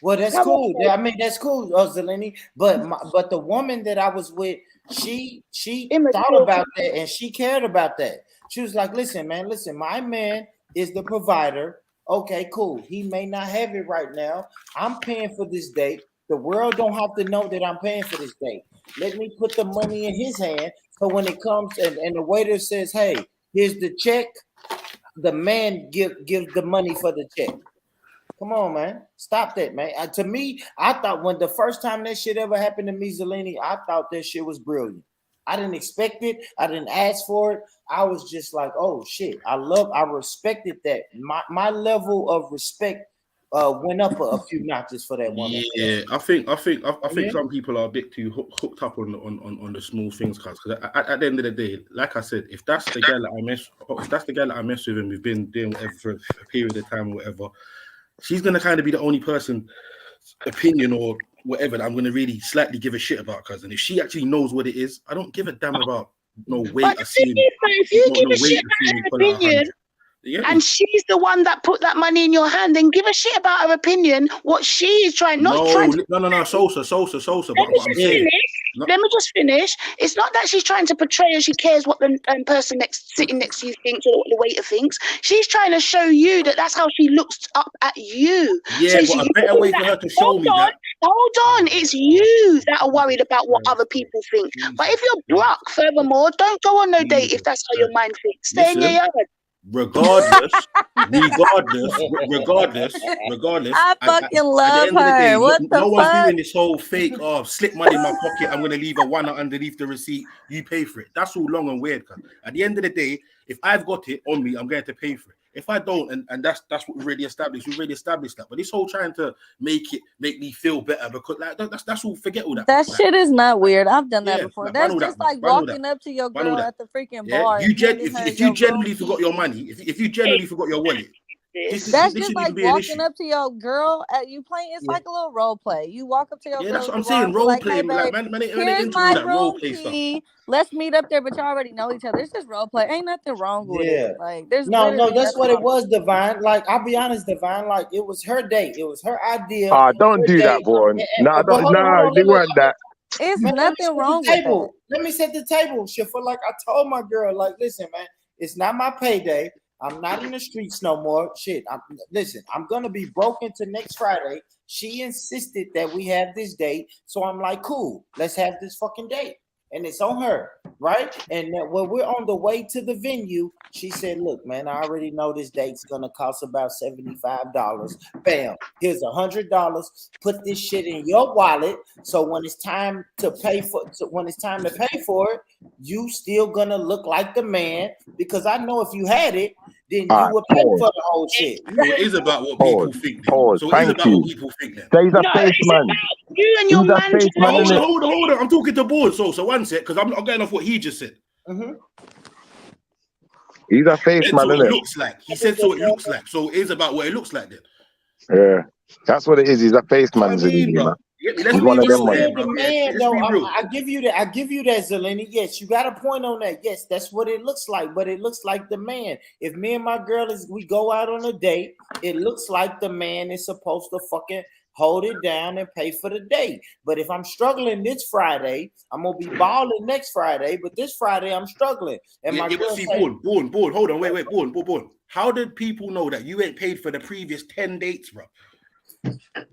Well, that's Come cool. on. I mean, that's cool, Zeleny. But the woman that I was with, she thought about that and she cared about that. She was like, listen, my man is the provider. Okay, cool. He may not have it right now. I'm paying for this date. The world don't have to know that I'm paying for this date. Let me put the money in his hand. So when it comes and the waiter says, hey, here's the check, the man gives the money for the check. Come on, man. Stop that, man. To me, I thought when the first time that shit ever happened to me, Zeleny, I thought that shit was brilliant. I didn't expect it. I didn't ask for it. I was just like, oh shit. I respected that. My level of respect went up a few notches for that woman. Yeah, I think some people are a bit too hooked up on the small things, because at the end of the day, like I said, if that's the girl that I mess with and we've been doing whatever for a period of time or whatever, she's gonna kind of be the only person opinion or whatever that I'm gonna really slightly give a shit about, cousin. If she actually knows what it is, I don't give a damn about no weight. But the thing is, if you give a shit about her opinion, and she's the one that put that money in your hand, then give a shit about her opinion. What she is trying, No, Sosa. Let me just finish. It's not that she's trying to portray or she cares what the person sitting next to you thinks or what the waiter thinks. She's trying to show you that that's how she looks up at you. Yeah, but a better way for her to show me that. Hold on, it's you that are worried about what other people think. But if you're broke, furthermore, don't go on no date if that's how your mind thinks. Stay in your yard. Regardless, I fucking love her. What the no one's fuck? doing this whole fake slip money in my pocket. I'm gonna leave a one underneath the receipt. You pay for it. That's all long and weird. Cause at the end of the day, if I've got it on me, I'm going to pay for it. If I don't, and that's what we already established. We already established that. But this whole trying to make me feel better because like that's all. Forget all that. That shit is not weird. I've done that Yeah, before. like, That's ban all just that, like ban all walking that. up to your Ban all girl that. at the freaking Yeah, bar. if you genuinely forgot your money, if you genuinely forgot your wallet, this That's just shouldn't like even be an issue. walking up to your girl at you playing. It's like a little role play. You walk up to your Yeah, girl. that's what at I'm the bar saying. and be Role like, play, hey, like babe, man ain't here's into my all that role room play stuff. key. Let's meet up there, but you already know each other. It's just role play. Ain't nothing wrong with Yeah. it. Like there's No, literally that's nothing what it wrong. was, Divine. Like, I'll be honest, Divine. Like, it was her date. It was her idea. Don't her do that, date. boy. But hold on, They weren't that. It's Man, let me nothing set wrong the with table. Let me set the table. Shit, for like I told my girl, like, listen, man, it's not my payday. I'm not in the streets no more. Shit, listen, I'm gonna be broke into next Friday. She insisted that we have this date, so I'm like, cool, let's have this fucking date. And it's on her, right? And when we're on the way to the venue, she said, look, man, I already know this date's gonna cost about $75. Bam, here's $100. Put this shit in your wallet. So when it's time to pay for it, you still gonna look like the man, because I know if you had it, then you would pay for the whole shit. So it is about what people think. Then. Pause. So it is Thank about you. what people think. Then. Say he's a face man. You and your He's a man. face man, innit? Hold on. I'm talking to board. So one sec, because I'm getting off what he just said. He's a face He said man, so it innit? looks like. He said so it looks like. So it is about what it looks like then. Yeah. That's what it is. He's a face man, I mean, Zeleny, bro. man. Let's He's be one of them real ones. here, The bro. man, Let's though, be real. I give you that. I give you that, Zeleny. Yes, you got a point on that. Yes, that's what it looks like. But it looks like the man. If me and my girl we go out on a date, it looks like the man is supposed to fucking hold it down and pay for the date. But if I'm struggling this Friday, I'm gonna be balling next Friday. But this Friday I'm struggling. And my But girl see, say, Born. Hold on, wait, Born. How did people know that you ain't paid for the previous 10 dates, bro?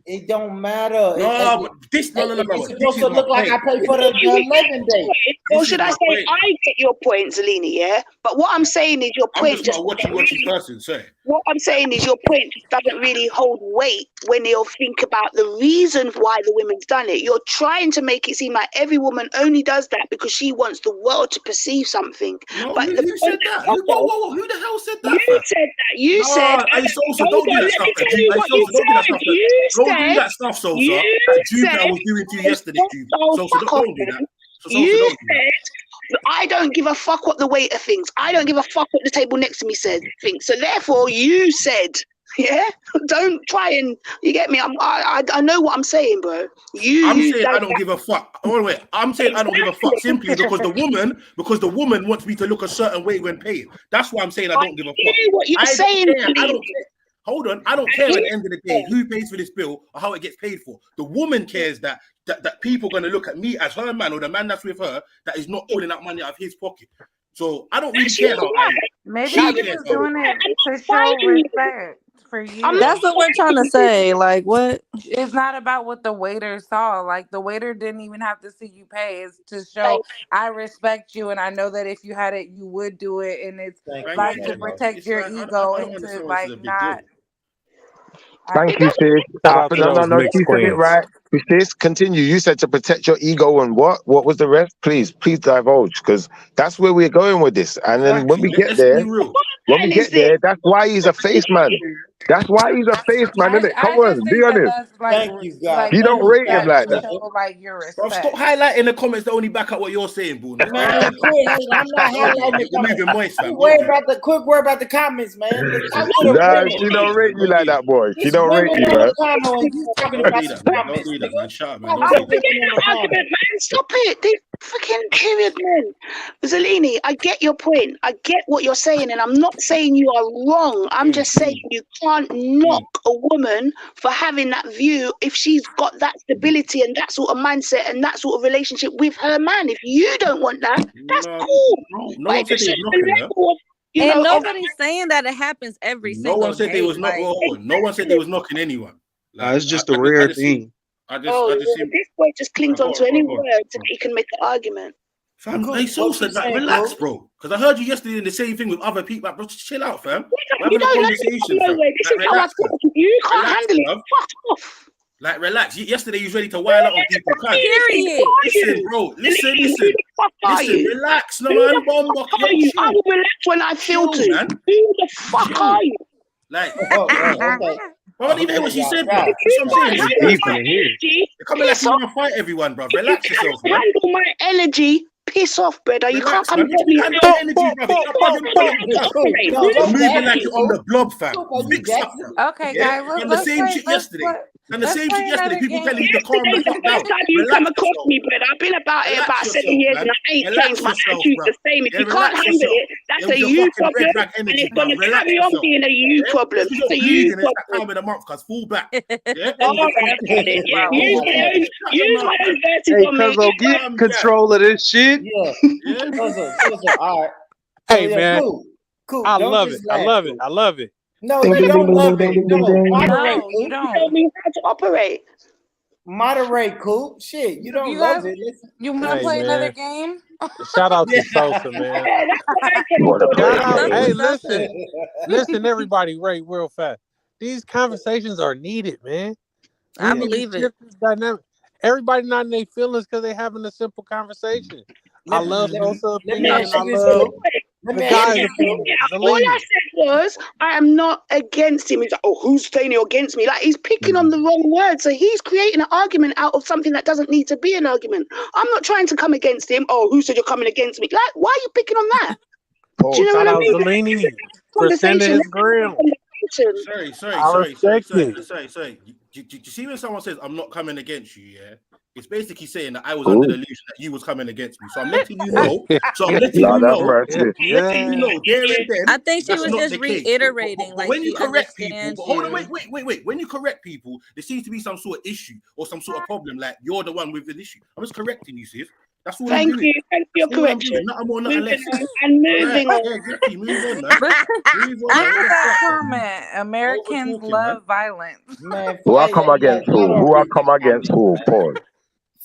it don't matter. No, but this no. It's This supposed is to my look like point. I pay for the 11 date. Or This should is I my say, point. I get your point, Zeleny, yeah? But what I'm saying is your I'm point just not a watchy person, say. what I'm saying is your point just doesn't really hold weight when you'll think about the reason why the women's done it. You're trying to make it seem like every woman only does that because she wants the world to perceive something. No, but who said that? Whoa, who the hell said that? You said that. You said. Hey, Sosa, Hold don't do on, that let stuff. me tell you what you said. Don't do that stuff, Sosa. That Juke I was doing to you yesterday, Juke. Sosa, don't do that. You said, I don't give a fuck what the waiter thinks. I don't give a fuck what the table next to me thinks. So therefore, you said Yeah, don't try and you get me. I know what I'm saying, bro. I'm saying I don't give a fuck. Oh wait, I'm saying I don't give a fuck Exactly. simply because the woman wants me to look a certain way when paying. That's why I'm saying I don't give a fuck. hear what you're I don't saying, care. I Lee. don't care. Hold on, I don't care at the end of the day who pays for this bill or how it gets paid for. The woman cares that people are gonna look at me as her man or the man that's with her that is not pulling that money out of his pocket. So I don't really care how I Maybe She he cares was how doing it to show respect for you. That's what we're trying to say. Like, what? It's not about what the waiter saw. Like the waiter didn't even have to see you pay. It's to show I respect you, and I know that if you had it, you would do it. And it's like to protect your ego and to like not. Thank you, sis. Shout out to No, those mixed she said it queens. right. Sis, continue. You said to protect your ego and what? What was the rest? Please divulge, because that's where we're going with this. And then when we get Let's there, be real. that's why he's a face man. That's why he's a face man, isn't it? Come on, be honest. Like, like You don't rate him like to that. show like your Bro, respect. stop highlighting the comments that only back up what you're saying, bro. Man, I'm not highlighting the You're moving comments. moist, fam. Quick word about the comments, man. Talk to the Nah, women. she don't rate you like that, boy. She It's don't rate women you, on man. the panel and you talking Don't about do the that, man. Don't comments, do that, nigga. man. Shut up, man. Talk Don't to say the that. women on the panel. Argument, man. Stop it. They fucking period, man. Zalini, I get your point. I get what you're saying, and I'm not saying you are wrong. I'm just saying you can't knock a woman for having that view if she's got that stability and that sort of mindset and that sort of relationship with her man. If you don't want that, that's cool. No But one if said it's they at was the knocking her. level of, you And know, of nobody's saying that it happens every No single one said they day. was not. Like, No one said they was knocking anyone. It's just a rare thing. this boy just clings on to any word so that he can make an argument. Fam, they so said that. Relax, bro. Because I heard you yesterday in the same thing with other people. Like, bro, just chill out, fam. We're You having a don't know conversation, no fam. way. This Like, is how I relax, talk. fam. You can't Relax, handle it. bruv. Fuck off. Like, relax. Yesterday you was ready to wild out on people. Period. Listen, bro. Listen. Who the fuck are Listen, you? relax, no Who man. the fuck are you? I will relax when I feel to. man. Who the fuck are you? Like, Okay. I don't even hear what she said, bro. Yeah. That's what I'm saying. Handle my energy. You're coming like you want to fight everyone, bro. Relax yourself, man. Handle my energy. Piss off, brother. You can't Relax, come man. and tell me. Handle your energy, brother. You're moving like you're on the blob, fam. Fix up, fam. Okay, Yeah? guys, And the same shit yesterday. And the same shit yesterday. People telling you to calm the fuck down. First time you come across me, brother. I've been about it about 7 years and I ain't changed. My attitude's the same. If you can't handle it, that's a you problem, and it's gonna carry on being a you problem. It's a you It's that problem. time of the month, cuz fall back. Yeah? All right, yeah. Use my own verses Hey, on me. Cuzzo, get control of this shit. Yeah. All right. Hey, yeah, man. Cool. I Don't love just it. I laugh, love it. Cool. I love it. No, you don't love it. No, moderate. No, you don't. Tell me how to operate. Moderate, cool. Shit, you don't You love guys- it. Listen. You want to Hey, play another man. game? Shout out to Sosa, man. Shout out. Hey, listen, everybody, right, real fast. These conversations are needed, man. I We need to believe it. shift this dynamic. Everybody not in their feelings because they having a simple conversation. I love Sosa's Let me opinion. ask I you this, love cool. Let the me guy's ask you opinion. All I Zalini. said was, I am not against him. He's like, oh, who's saying you're against me? Like, he's picking on the wrong word. So he's creating an argument out of something that doesn't need to be an argument. I'm not trying to come against him. Oh, who said you're coming against me? Like, why are you picking on that? Do you know Shout what I out mean? Zalini for sending his gram. Conversation. Sorry. You see when someone says, I'm not coming against you, yeah? It's basically saying that I was under the illusion that you was coming against me. So I'm letting you know. Letting you know there and then. I think she that's was not just the case. reiterating, But like when she you correct people, understands hold on, you. wait. When you correct people, there seems to be some sort of issue or some sort of problem. Like you're the one with an issue. I'm just correcting you, sis. That's all I'm Thank doing. you. Thank you for your That's all I'm correction. doing. Nothing more, nothing Moving less. on and moving Alright, on. yeah, exactly. Move on, man. Move on. Look at that comment. Americans talking, love violence. Man, Who I come against who? Who I come against who? Pause.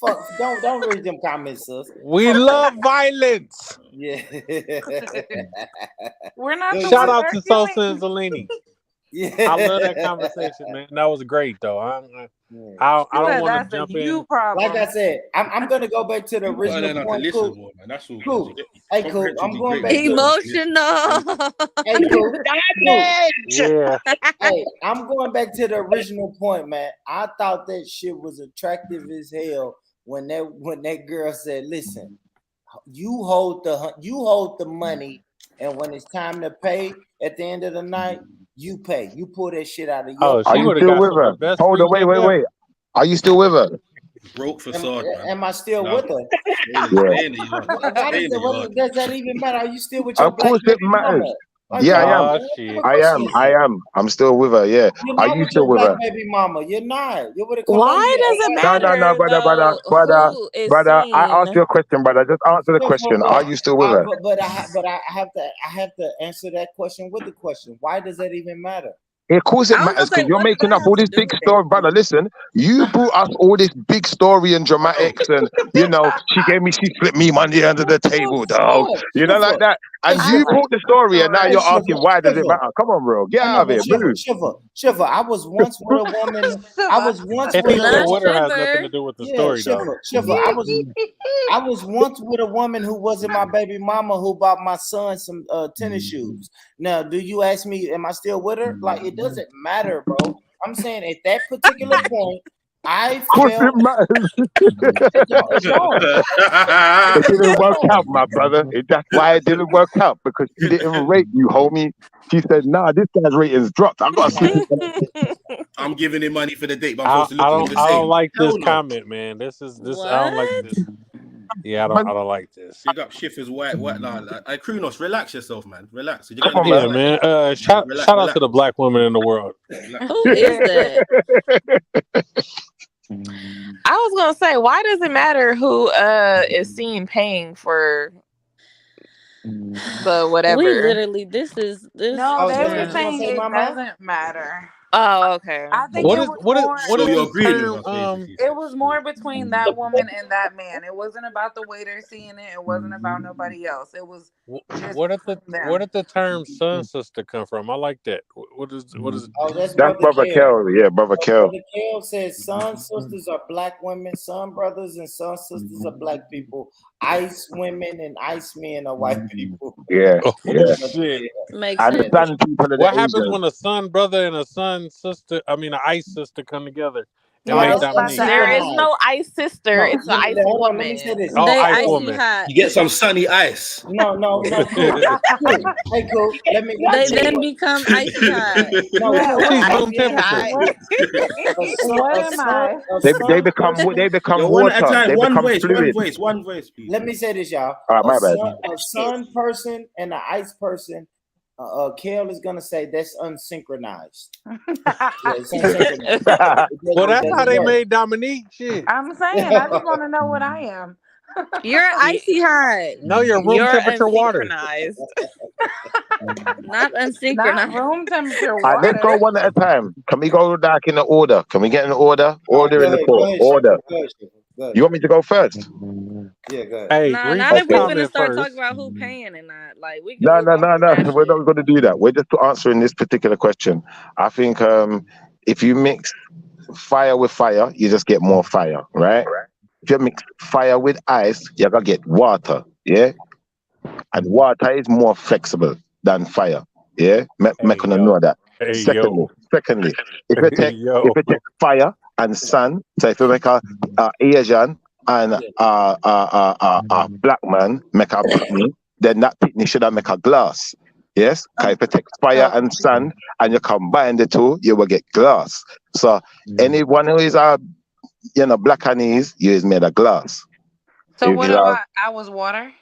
Fuck, don't read them comments, sis. We love violence. Yeah. We're not the Shout ones out to arguing. Sosa and Zalini. Yeah. I love that conversation, man. That was great, though. I don't want to jump in. Like I said, I'm gonna go back to the You gotta learn original how to point. listen Cool. more, man. That's all. Cool. Hey, cool. I'm going back Emotional. Hey, cool. Yeah. Hey, I'm going back to the original point, man. I thought that shit was attractive as hell when that girl said, "Listen, you hold the money, and when it's time to pay at the end of the night, you pay. You pull that shit out of your Oh, Are she you would have still got with some of her? the best Hold free on, wait, dick wait, ever. wait. Are you still with her? Broke facade, man. Am I still Nah, with her? Yeah. staying in your Why staying in your does that even matter? Are you still with your Of black course it baby mama? matters. Like, Yeah, I am. Oh what type shit. of question is that? I'm still with her. Yeah. You're Are not you with still your with black her? baby mama. You're not. You're with a Colombian. Why does it No, matter brother. though who is Brother, I asked you seen? a question, brother. Just answer the question. Are you still with her? But I have to answer that question with the question. Why does that even matter? Of course it I was matters gonna say, because you're what does making that up have all to this do big with story, brother. anything? Listen, you brought us all this big story and dramatics, and she slipped me money under the table, dog. You know, like that. And Hey, you Shiva. brought the story, and now Hey, you're Shiva. asking why does it Shiva. matter? Come on, bro, get I out know, of here, but move. Shiva. I was once with a woman. I was once If with he's a still woman. with her, has nothing to do with the story, though. Shiva. I was once with a woman who wasn't my baby mama who bought my son some tennis shoes. Now, do you ask me, am I still with her? Like, it doesn't matter, bro. I'm saying at that particular point, I Of course felt it matters. it don't. It didn't work out, my brother. That's why it didn't work out, because she didn't rate you, homie. She said, nah, this guy's rating's dropped. I got to I'm giving him money for the date, but I'm supposed to look at him the I don't same. like this Hell no. comment, man. This I don't like this. Yeah, I don't like this. Big up Shiffers white. Nah, Krunos, relax yourself, man. Relax. You Come on, yeah, man. Shout out to the black women in the world. Who is that? I was gonna say, why does it matter who is seen paying for the whatever? We literally, this is this. No, they that's were what you gonna saying say, it mama? doesn't matter. Oh, okay. I think What it is was what is more. what So is you're this agreeing with term? us, basically. It was more between that woman and that man. It wasn't about the waiter seeing it. It wasn't about nobody else. It was just Where did them. the term "son sister" come from? I like that. What is? Oh, that's That's Brother Kel. Yeah, Brother Kel. Brother Kel says son sisters are black women, son brothers and son sisters are black people. Ice women and ice men are white people. Yeah, Oh yeah. shit! Makes And sense. sun people are the What happens Asians. when a son brother and a son sister? I mean, an ice sister come together and No, make that's Dominique. There is no ice sister. No, It's an ice hold on, woman. let me say this. Oh, They ice icy woman. hot. You get some sunny ice. No, cool. Hey, cool. Let me They tell you then what. become icy hot. No, Yeah, cool. She's what? room temperature. What am I? They become Yo, one at a water. time. They One become voice, fluid. one voice, please. Let me say this, y'all. All right, my bad. A sun person and an ice person. Kel is gonna say that's unsynchronized. Yeah, it's unsynchronized. Well, that's how they work. made Dominique. Shit. I'm saying I just want to know what I am. You're icy hot. No, you're room temperature water. Unsynchronized. Not unsynchronized. Not room temperature All right, let's go water. one at a time. Can we go back in the order? Can we get in order? Order in the court. Order. You want me to go first? Yeah, go ahead. Hey, Nah, read not this if we finna comment start first. talking about who paying and not. Like we can No. move on from that We're shit. not going to do that. We're just answering this particular question. I think if you mix fire with fire, you just get more fire, right? If you mix fire with ice, you're going to get water, yeah? And water is more flexible than fire, yeah? Me gonna know that. Hey, Secondly, if you take yo. if you take fire and sun, so if you make a Asian and a black man make a pitney, then that pitney should have make a glass. Yes, because if you take fire and sun and you combine the two, you will get glass. So anyone who is black and is made of glass. So If what you if are- I was water?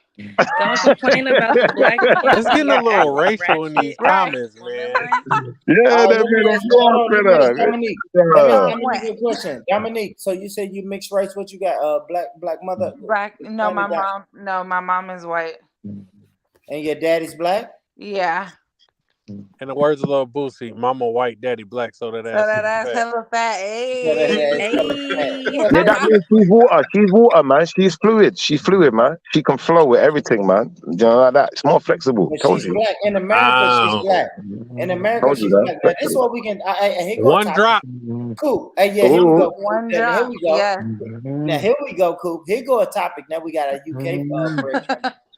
Don't complain about the black people. It's getting a little racial in these Right. comments, man. Yeah, Let they me made ask a glass, brother. Dominique. Yeah. Let me ask Dominique a question. Dominique, so you said you mixed race. What you got? Black mother. Black? No, my mom. No, my mom is white. And your daddy's black. Yeah. In the words of Lil Boosie, "Mama white, daddy black, so that So ass that is ass fat." hella fat. Hey. Yeah, that means she's water. She's water, man. She's fluid. She's fluid, man. She can flow with everything, man. You know, like that. It's more flexible. But Told she's you. black. In America, she's black. In America, Told you she's that. black. Now, this is what we can. Here go One topic. drop. Cool. Hey, yeah, here we go. One Here drop. we go. Yeah. Now here we go, Coop. Here go a topic. Now we got a UK brethren,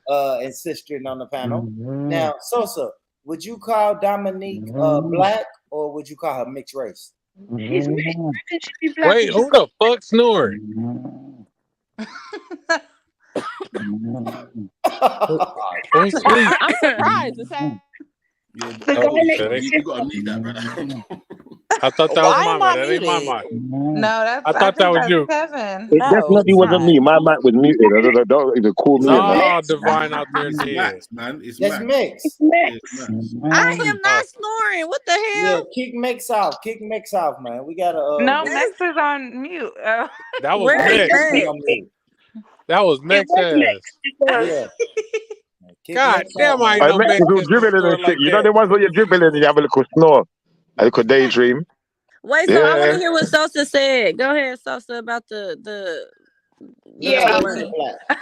and sister on the panel. Now, Sosa, would you call Dominique black or would you call her mixed race? She's mixed. How can she be black? Wait, and who she's the fuck snoring? Who's sleep? I'm surprised. It's Yeah, The guy Oh, next shit. to you gotta mute that, brother. I thought that was Why my am I mic. That ain't my muted? mic. No, that's I I thought that think was that's you. Kevin. It No, definitely it's wasn't not. me. My mic was muted. Don't even call me in, No, man. Mix. Divine out there It's did. Max, man. It's That's Max. Mix. It's Yeah, it's Mix. Max. I am not snoring. What the Yeah, hell? kick Mix off. Kick Mix off, man. We gotta No, we- Max is on mute. That was Where is Mix. Mix is Max? on mute. That was It Mix was ass. Mix. It was. Yeah. Kick God Mix damn, off, I ain't man. I know met Mix people could dribbling snore and shit. like You know the that. ones where you're dribbling and you have a little snore, a little daydream. Wait, so I want Yeah. to hear what Sosa said. Go ahead, Sosa, about the Yeah, Mix you, is word. black.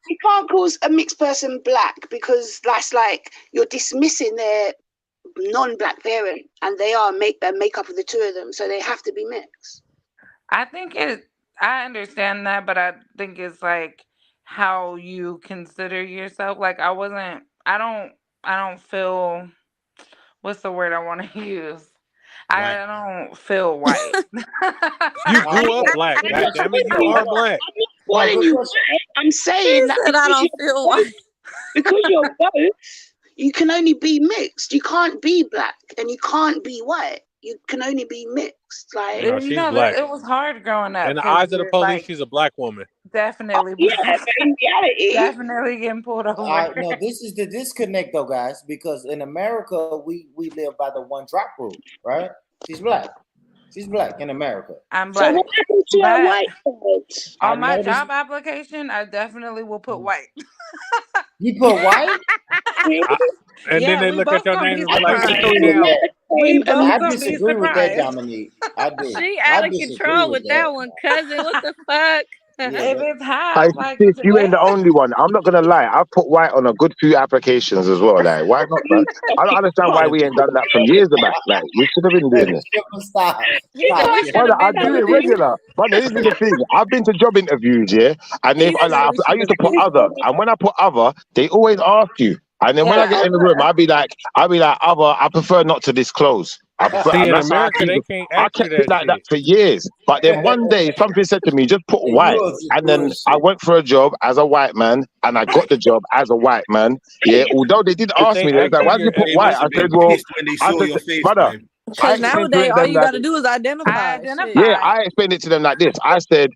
you can't call a mixed person black because that's like you're dismissing their non-black parent, and they are make up of the two of them, so they have to be mixed. I think I understand that, but I think it's like how you consider yourself. Like I don't feel, what's the word I want to use? White. I don't feel white. You grew up black. God damn it, you are black. No, Calling good you question. white, I'm He saying that said I because don't you're feel both, white. because you're both, you can only be mixed. You can't be black and you can't be white. You can only be mixed. Like, No, You she's know, black. it was hard growing up In the because eyes of the you're police, like she's a black woman. definitely yeah, but in reality, definitely getting pulled over. No, this is the disconnect though, guys, because in America we live by the one drop rule, right? She's black. She's black in America. I'm so black. what happened to our But white kids? I on my noticed job application, I definitely will put white. you put white. And then Yeah, they we look at both your gonna name be and be I like, surprised. sit disagree with down. that. We both I gonna be disagree with that, surprised. Dominique. I do. She I out of disagree control with with that that. one, cousin. What the fuck? Yeah, If that, it's hot, I like sis, you today. ain't the only one. I'm not gonna lie. I've put white on a good few applications as well. Like, why not, man? I don't understand why we ain't done that from years back. Like, we should have been doing hey, it. stripper, stop. He Stop. said we Stripper. should have Brother, I been do it doing it. regular. Brother, this is the thing. I've been to job interviews, yeah, and He said I we I should used have to put been other, doing it. and when I put other, they always ask you. And then when I Yeah, get in the room, I'll be like, other. I prefer not to disclose. I prefer, See, and in that's how America, they can't I ask you kept it that like that shit. for years. But then one day, something said to me, just put You white. are some And then I bullshit. went for a job as a white man, and I got the job as a white man. Yeah, although they did If ask they me, they was ask like, you, why did you you're put They white? must I have said, been well, pissed when they saw your face, brother, man. I Because explained to nowadays, all them you that got to do is I identify. Shit. yeah, identify. I explained it to them like this. I said,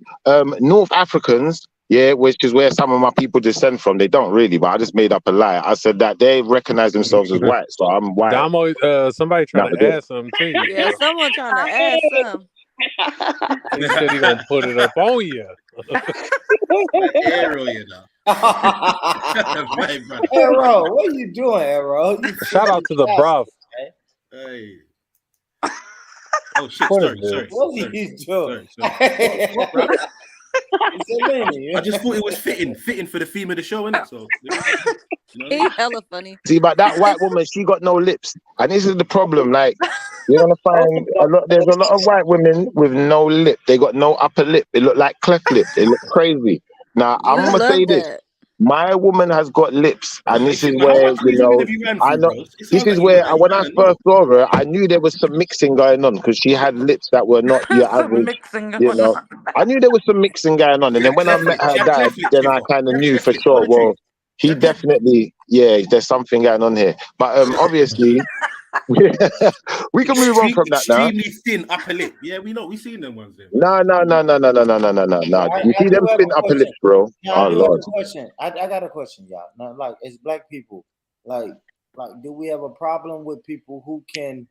North Africans, yeah, which is where some of my people descend from. They don't really, but I just made up a lie. I said that they recognize themselves as white, so I'm white. Damo, somebody trying That to was add something to you, Yeah, bro. someone trying to add some. He said he gonna put it up on you. Arrow, you know. My brother. Arrow, what are you doing, Arrow? You Shout out to the bastard, bruv. man. Hey. Oh shit! What Sorry, is sorry, this? What are sorry, you doing? sorry. What, bro? It's I just thought it was fitting for the theme of the show, innit? So, you know? He hella funny. See, but that white woman, she got no lips, and this is the problem. Like, you're gonna find a lot. There's a lot of white women with no lip. They got no upper lip. They look like cleft lip. They look crazy. Now, I'm You gonna say love this. that. My woman has got lips, and Hey, this is shit, man, how where much prison have you ran I through, know. bro? It This sounds is like where you when I ran a first lot. saw her, I knew there was some mixing going on because she had lips that were not your Some average. mixing You going know, on. I knew there was some mixing going on, and She then had when I cleft met lip. her She had dad, cleft lips, then you I know. kind of She had knew cleft for lips. Tell sure. the truth. Well, he definitely, yeah, there's something going on here. But obviously, we can move on from that now. Extremely thin upper lip. Yeah, we know. We seen them ones there. No. You I see them do have thin a upper lips, question. bro? No, Oh I do have Lord. a question. I got a question, y'all. Now, like, as black people, like, do we have a problem with people who can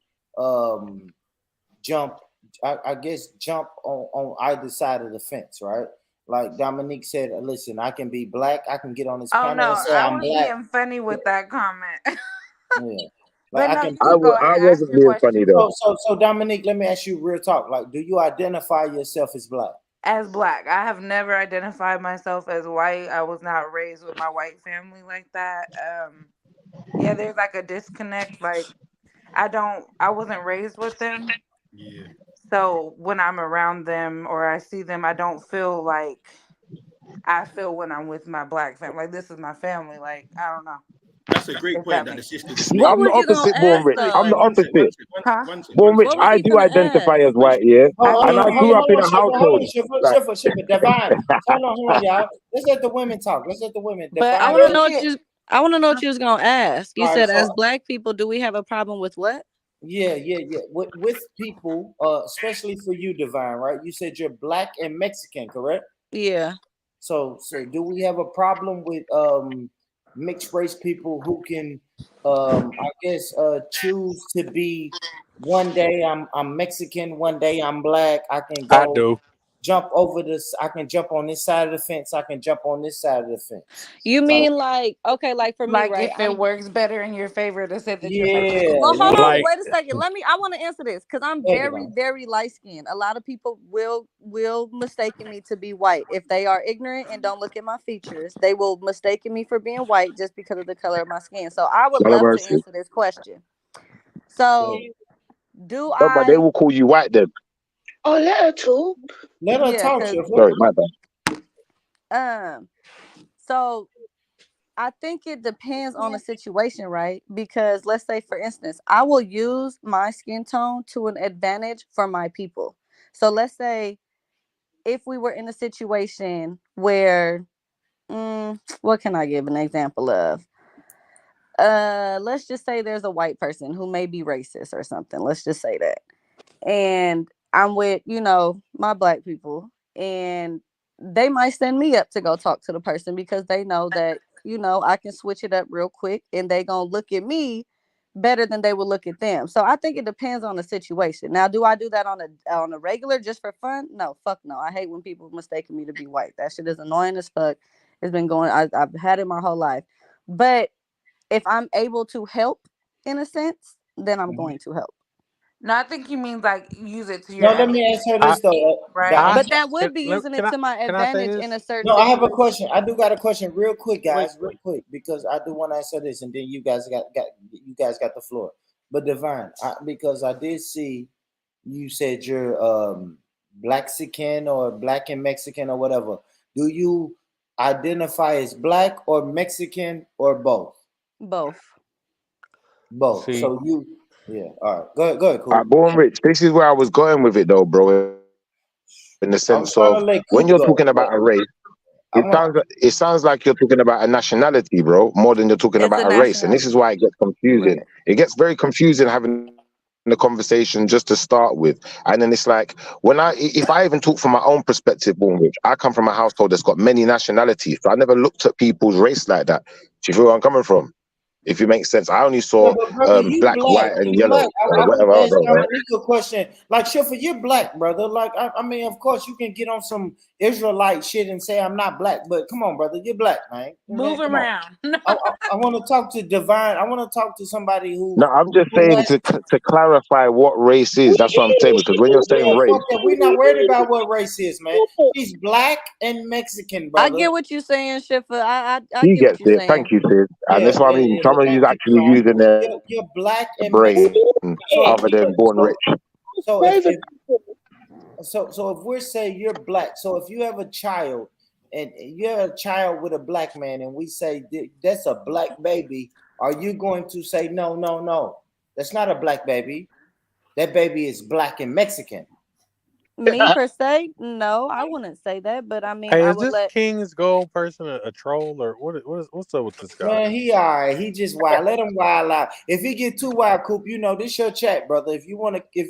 jump? I guess jump on either side of the fence, right? Like Dominique said, listen, I can be black. I can get on this Oh panel no, and say I I'm was black. being funny with that comment. Yeah. But Like I no, can. you can go ahead and ask wasn't your being funny question. though. So Dominique, let me ask you real talk. Like, do you identify yourself as black? As black, I have never identified myself as white. I was not raised with my white family like that. Yeah, there's like a disconnect. Like I wasn't raised with them. Yeah. So when I'm around them or I see them, I don't feel like I feel when I'm with my black family. Like this is my family. Like I don't know That's a great if point that that the makes sister sense. just See, made. What I'm the was you gonna opposite, Born ask Rich. I'm the though? One sec, opposite. Huh? Born Rich, What was I he do finna identify ask? as white, yeah, I and I did grew too. up in a household. Like, Shipper, Divine. Hold on, y'all. Let's let the women talk. Let's let the women. But I Divine, I want to go. know think what it. you. I want to know what you was gonna ask. You All right, said, as so Black people, do we have a problem with what? yeah. With people, especially for you, Divine, right? You said you're Black and Mexican, correct? Yeah. So do we have a problem with mixed race people who can I guess choose to be one day I'm Mexican, one day I'm Black. I can I go do. jump over this, I can jump on this side of the fence, I can jump on this side of the fence. You Like, mean like, okay, like for me, Like right? if it works better in your favor to say that you're yeah, Mexican. Well, hold on, Like wait a second. I want to answer this because I'm yeah, very, very light skinned. A lot of people will mistaken me to be white if they are ignorant and don't look at my features. They will mistaken me for being white just because of the color of my skin. So I would love to answer this question. So, do No, but they I? will call you white then. Oh, let her talk. let her Yeah, talk, because Shifra. Sorry, my bad. so I think it depends on the situation, right? Because let's say, for instance, I will use my skin tone to an advantage for my people. So let's say if we were in a situation where, what can I give an example of? Let's just say there's a white person who may be racist or something. Let's just say that. And I'm with, my Black people, and they might send me up to go talk to the person because they know that, I can switch it up real quick and they gonna look at me better than they would look at them. So I think it depends on the situation. Now, do I do that on a regular just for fun? No, fuck no. I hate when people mistaken me to be white. That shit is annoying as fuck. It's been going, I've had it my whole life. But if I'm able to help in a sense, then I'm going to help. No, I think he means like use it to No, your let me ask her I, this though, right? But that would be can, using can it I to my can I say advantage in a this? certain No, I have a situation. question. I do got a question, real quick, Wait, guys, real quick, because I do want to answer this, and then you guys got the floor. But Divine, because I did see you said you're Blaxican or Black and Mexican or whatever. Do you identify as Black or Mexican or both? Both. Both. See, So you, yeah. All right. Go ahead. Go ahead, All right, cool. Born Rich. This is where I was going with it, though, bro. In the I was sense trying to of let when Coop you're go, talking but about a race, I want. it sounds like you're talking about a nationality, bro, more than you're talking It's a about a race. And this is nationality. why it gets confusing. Right. It gets very confusing having the conversation just to start with. And then it's like, if I even talk from my own perspective, Born Rich, I come from a household that's got many nationalities. So I never looked at people's race like that. Do you feel where I'm coming from? If it makes sense. I only Yeah, saw but brother, you black, black. white, and You yellow, black. or I want whatever. to I ask don't know, right? Dominique a question. Like, Shifra, you're black, brother. Like, I mean, of course, you can get on some Israelite shit and say I'm not black, but come on, brother, you're black, man. Move Come on. around. I want to talk to Divine. I want to talk to somebody who. No, I'm just saying to clarify what race is. That's what I'm saying, because when you're saying Yeah, race, fuck that. We're not worried about what race is, man. She's Black and Mexican, I brother. get what you're saying, Shifra. I he get what gets you're it. saying. Thank you, sis. And Yeah, that's what I mean. Some of thank you you. actually So using their you're Black and brain Mexican. other than Born Rich. So if we're saying you're Black, so if you have a child and you're a child with a Black man, and we say that's a Black baby, are you going to say no, that's not a Black baby? That baby is Black and Mexican. Me per se, no, I wouldn't say that, but I mean, hey, I is would this let. King's Gold person a troll or what's up with this guy? Man, he all right. He just wild. Let him wild out. If he get too wild, Coop, this your chat, brother. If you wanna kick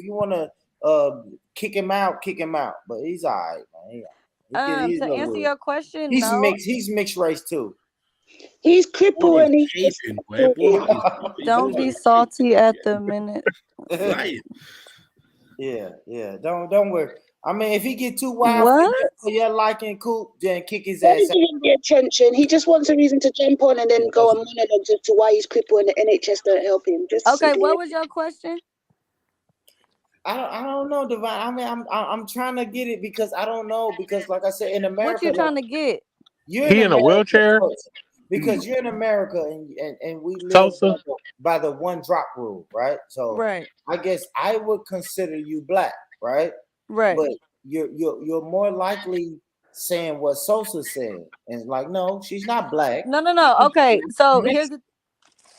him out, kick him out. But he's all right, man. He's a To little answer weird. your question, He's no. mixed. He's mixed race too. He's Born crippled is and he's just caping, boy. Born is Don't be salty at the minute. flying. Yeah. Don't worry. I mean, if he get too wild What? for your liking, Coop, then kick his Don't ass out. give him the attention. He just wants a reason to jump on and then go on monologues as to why he's crippled and the NHS don't help him. Just Okay, simply. what was your question? I don't know, Divine. I mean, I'm trying to get it because I don't know, because like I said, in America, What you trying to get? You're He in in a America wheelchair? because you're in America and we live Tulsa? by the one drop rule, right? So Right. I guess I would consider you Black, right? Right. But you're more likely saying what Sosa said, and like, no, she's not Black. No. Okay, so here's the.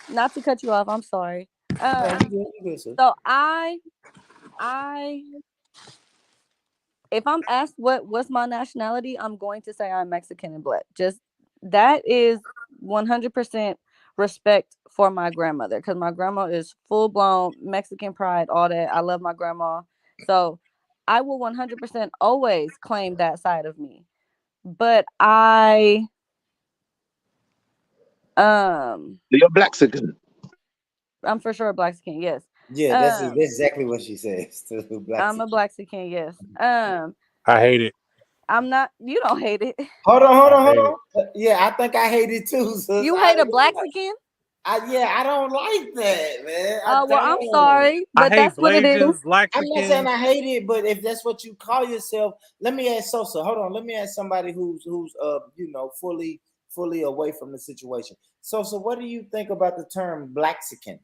Not to cut you off. I'm sorry. You good, sis. So I, if I'm asked what's my nationality, I'm going to say I'm Mexican and Black. Just that is 100%. respect for my grandmother, because my grandma is full blown Mexican pride, all that. I love my grandma, so I will 100% always claim that side of me. But You're Blaxican. I'm for sure a Blaxican, yes. Yeah, that's Um, exactly what she says. To the black I'm a Blaxican, yes. I hate it. I'm not. You don't hate it. Hold I hate it. on. Yeah, I think I hate it too. Sis. You hate a Blaxican? I don't like that, man. Well, I'm sorry, I but hate that's what it is. Blasians, I'm not saying Blaxicans. I hate it, but if that's what you call yourself, let me ask Sosa. Hold on, let me ask somebody who's fully away from the situation. Sosa, what do you think about the term Blaxican?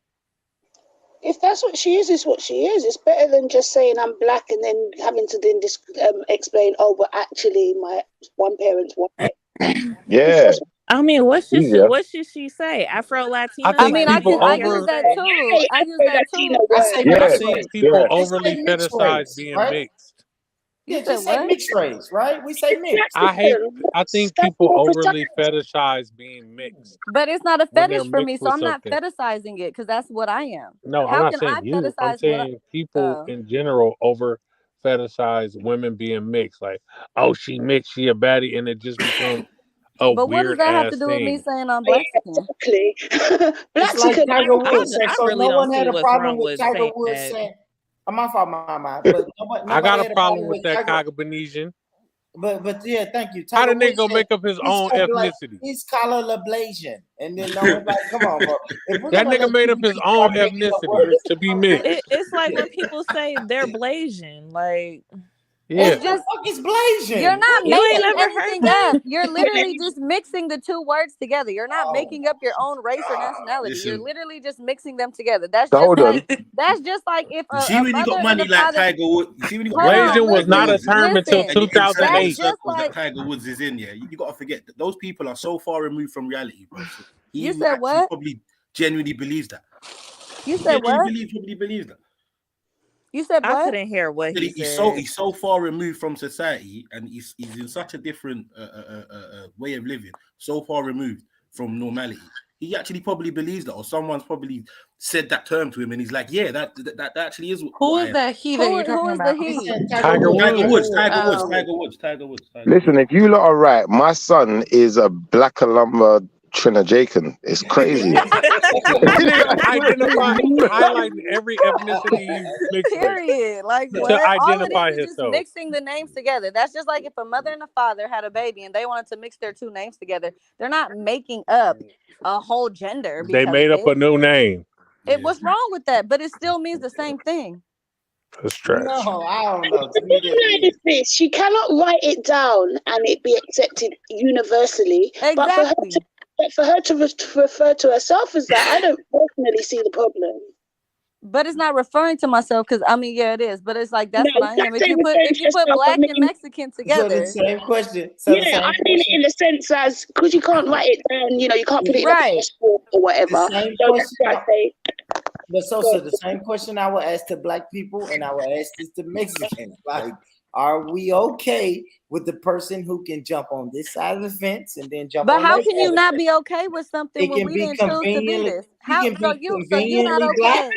If that's what she is what she is. It's better than just saying I'm black and then having to then explain, oh, but actually my one parent's white. Yeah. I mean, what should Easier. she say? Afro Latina? I think Like, people I over. use that too. I use that too. I say Yeah. I mixed think race. people Yeah. overly Just say mixed fetishize race, being right? mixed. You Yeah, said just say what? mixed race, right? We say mixed. I think That's people more overly precise. fetishize being mixed But it's not a when they're fetish for me, mixed so with I'm not something. fetishizing it because that's what I am. No, I'm How not can saying I you. I'm fetishize what I? saying people in general over fetishize women being mixed. Like, oh, she mixed, she a baddie, and it just becomes a But what does weird that have to ass do with me thing. saying I'm Yeah, Blaxican? exactly. It's like Blaxican. Tiger I Woods said. So really no don't one see had a what's problem wrong with with Tiger saying Woods that. saying, my fault, but I got nobody a had a problem problem with with that Tiger. Caucasian. But yeah, thank you. How Tiger the nigga Woods gonna said make up his own ethnicity? he's color ablation, and then no one like, come on, bro. If we're That gonna nigga let made you up his just own start making up ethnicity words, to be mixed. It's like when people say they're Blasian. Like, Yeah. It's just fuck is Blasian? you're not you ain't making never heard anything that? up. You're literally just mixing the two words together. You're not making up your own race or nationality. You're Listen, literally just mixing them together. That's So just hold like on. if you see a when you got mother and money a like father. Tiger Woods, you see when you got Hold money like on, Blasian was not a listen, term until listen. and you're in certain That's 2008. just circles that like Tiger Woods is in, yeah, you got to forget that those people are so far removed from reality, bro. So he you said. actually What probably genuinely believes that. you He said? genuinely What probably believes that. you said? I What couldn't hear what he He's said. so far removed from society, and he's in such a different way of living, so far removed from normality. He actually probably believes that, or someone's probably said that term to him, and he's like, "Yeah, that actually is Who what I is am." that he that you're who talking is the about? he? Tiger Woods. Tiger Woods. Listen, if you lot are right, my son is a Black Alumba Trinajacan. It's crazy. This nigga highlighting every ethnicity he's mixed with Period. Like to what? All it identify is just himself. mixing the names together. That's just like if a mother and a father had a baby and they wanted to mix their two names together. They're not making up a whole gender They because made of up a new name. What's wrong with that? But it still means the same thing. That's trash. No, I don't know. The problem is this: she cannot write it down and it be accepted universally. Exactly. But for her to refer to herself as that, I don't personally see the problem. But it's not referring to myself because I mean, yeah, it is. But it's like that's No, what I am. that's If you put yourself, black I mean, and Mexican So the together, same question. yeah, I mean it in the sense as because you can't write it down, you can't put it in a right? passport or whatever. The same So that's question. why I say. But so the same question I would ask to black people, and I would ask this to Mexicans. Like, are we okay with the person who can jump on this side of the fence and then jump But on how that can side you of the not fence? be okay with something It when can we be didn't choose to be conveniently. this? He How can be so you not conveniently black. okay?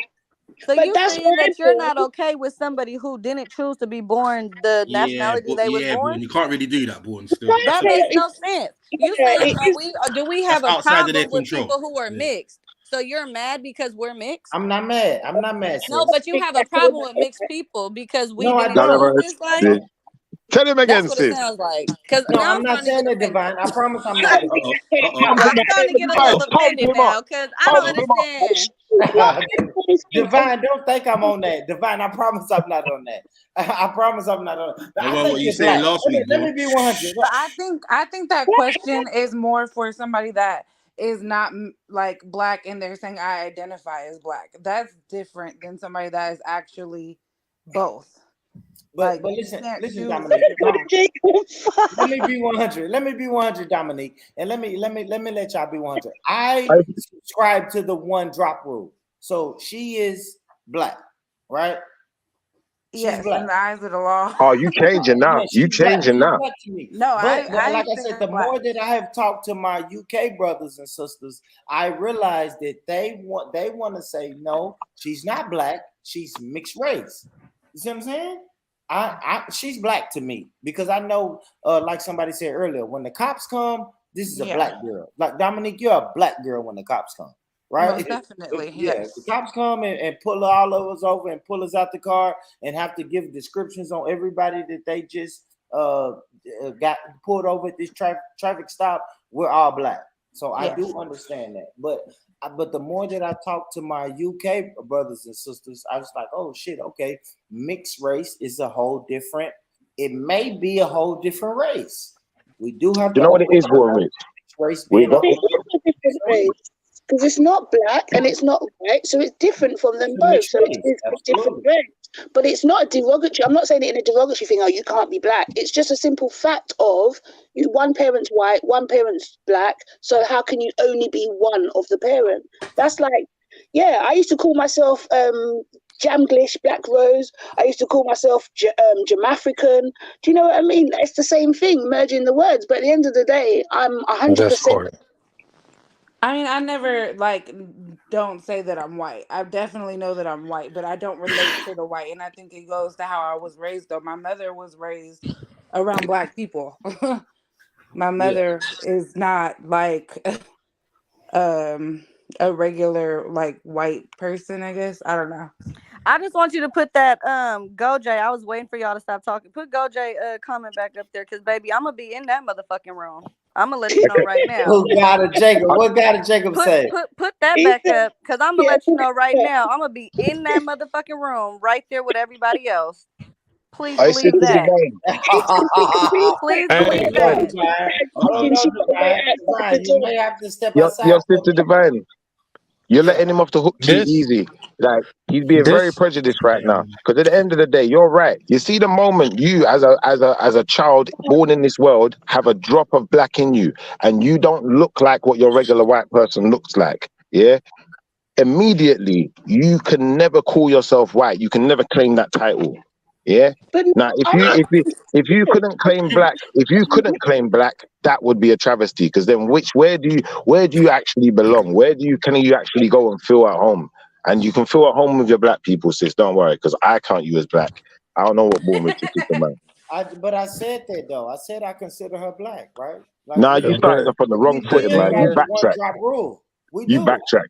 So But you that's saying that what you're not okay with somebody who didn't choose to be born the nationality they was but born? you can't really do that, Bourne. Still, That makes no sense. You saying do we have that's a outside of their problem with control. people who are mixed? So you're mad because we're mixed? I'm not mad. I'm not mad, sis. No, but you have a problem with mixed people because we No, I didn't don't. choose this life. Sis. Tell him That's again, what it sis. sounds like. Because No, now I'm I'm not starting to saying get that, offended. Divine. I promise I'm not. I'm starting to get a little offended now because I don't understand. Divine, don't think I'm on that. Divine, I promise I'm not on that. I promise I'm not on that. That I was think what you you're said black. last week, Let me Bourne. be 100. But I think that question is more for somebody that is not like black and they're saying I identify as black. That's different than somebody that is actually both. But You listen, can't choose Dominique. if you're wrong. Let me be 100. Let me be 100, Dominique, and let me let y'all be 100. I subscribe to the one drop rule. So she is black, right? She's Yes, black. in the eyes of the law. Oh, you changing now. Yeah, You she's black. changing She's now. black to me. No, But I like I think said, I'm the black. more that I have talked to my UK brothers and sisters, I realize that they want to say no, she's not black, she's mixed race. You see what I'm saying? She's black to me because I know, like somebody said earlier, when the cops come, this is a Yeah, black girl. Like Dominique, you're a black girl when the cops come, right? most definitely. Yeah, if Yes. the cops come and pull all of us over and pull us out the car and have to give descriptions on everybody that they just got pulled over at this traffic stop, we're all black. So I Yes. do understand that. But the more that I talk to my UK brothers and sisters, I was like, oh shit, okay, mixed race is a whole different. It may be a whole different race. We do have You to know what it open is, our Born eyes. Rich? Mixed race We being got a It's not a different race because it's not black and it's not white, so it's different from them It's a both. mixed So it race. is a different Absolutely. race. But it's not a derogatory. I'm not saying it in a derogatory thing. Oh, you can't be black. It's just a simple fact of you. One parent's white, one parent's black. So how can you only be one of the parent? That's like, yeah. I used to call myself Jamglish, Black Rose. I used to call myself Jamafrican. Do you know what I mean? It's the same thing, merging the words. But at the end of the day, I'm 100%. Discord. I mean, I never don't say that I'm white. I definitely know that I'm white, but I don't relate to the white. And I think it goes to how I was raised though. My mother was raised around black people. My Yeah. mother is not like a regular like white person, I guess. I don't know. I just want you to put that Goj. I was waiting for y'all to stop talking. Put Goj comment back up there, cause baby, I'm gonna be in that motherfucking room. I'm gonna let you know right now. Who got it, Jacob? What got it, Jacob say? Put that back up, cause I'm gonna let you know right now. I'm gonna be in that motherfucking room right there with everybody else. Please I believe said to that. Divine. Please Hey, believe that. I don't know, Divine. You may have to step Your outside. sister Divine. You're letting him off the hook too this easy. Like he's being very this prejudiced right now. Because at the end of the day, you're right. You see, the moment you, as a child born in this world, have a drop of black in you, and you don't look like what your regular white person looks like, yeah. Immediately, you can never call yourself white. You can never claim that title. Yeah. But Now, if you couldn't claim black, that would be a travesty. Because then, where do you actually belong? Can you actually go and feel at home? And you can feel at home with your black people, sis. Don't worry, because I count you as black. I don't know what Born Rich is talking about. But I said that though. I said I consider her black, right? Like Nah, we you started off on the wrong we footing, live man. by You the one backtrack. drop rule. We You do. backtrack.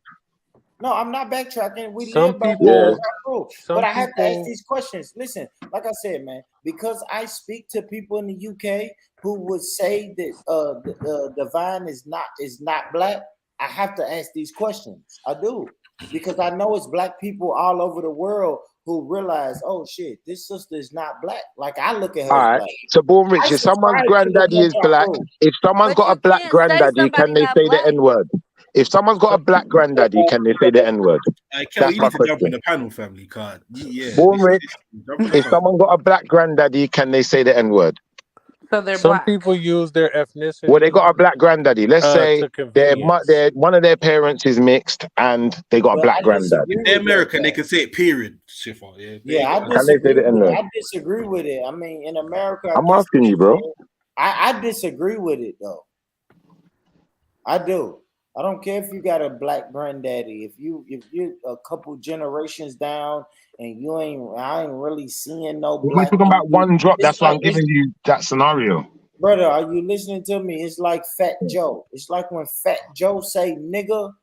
No, I'm not backtracking. We some live by the people one drop rule. some But I have to ask people these questions. Listen, like I said, man, because I speak to people in the UK who would say that Divine is not black. I have to ask these questions. I do. Because I know it's black people all over the world who realize, oh shit, this sister is not black. Like I look at her All as right. black. So, Born Rich, I if someone's subscribe to the granddaddy one is drop black, rule. if someone's But got a you black can't say granddaddy, somebody can they not say the black. N word? If someone's got a black granddaddy, can they say the N word? Kel, That's you my need to jump in question. the panel, family card. Yeah, Born Rich, jump in the if panel. someone got a black granddaddy, can they say the N word? So they're some black. people use their Well, they ethnicity got a black granddaddy. Let's say to convenience. one of their parents is mixed, and they got a But black I granddad. disagree If they're with that. American, they Though. can say it. Period. Shifa. Yeah, there Yeah, you I go. Can they say disagree the N with it. word? I disagree with it. I mean, in America, I I'm guess asking you, bro. I disagree with it though. I do. I don't care if you got a black granddaddy. If you're a couple generations down and I ain't really seeing no We're black talking in about you. one drop. It's That's why like I'm giving you that scenario. brother, are you listening to me? It's like Fat Joe. It's like when Fat Joe say nigga,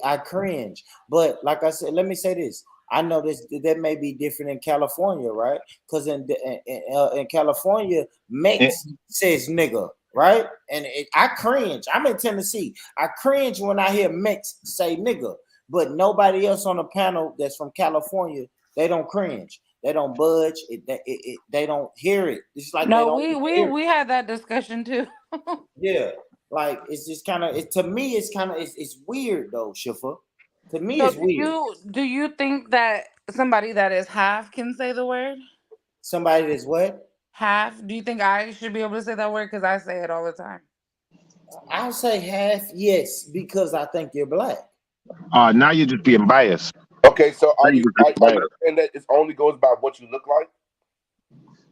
I cringe. But like I said, let me say this. I know that may be different in California, right? Because in California, Mex says nigga, right? And I cringe. I'm in Tennessee. I cringe when I hear Mex say nigga. But nobody else on the panel that's from California, they don't cringe. They don't budge. They don't hear it. It's like they No, don't hear it. we had that discussion too. Yeah, like it's just kind of. To me, it's weird though, Shifa. To me, So it's weird. do you think that somebody that is half can say the word? Somebody that's what? Half? Do you think I should be able to say that word? Because I say it all the time. I'll say half, yes, because I think you're black. Now you're just being biased. Okay, so are you saying that it only goes by what you look like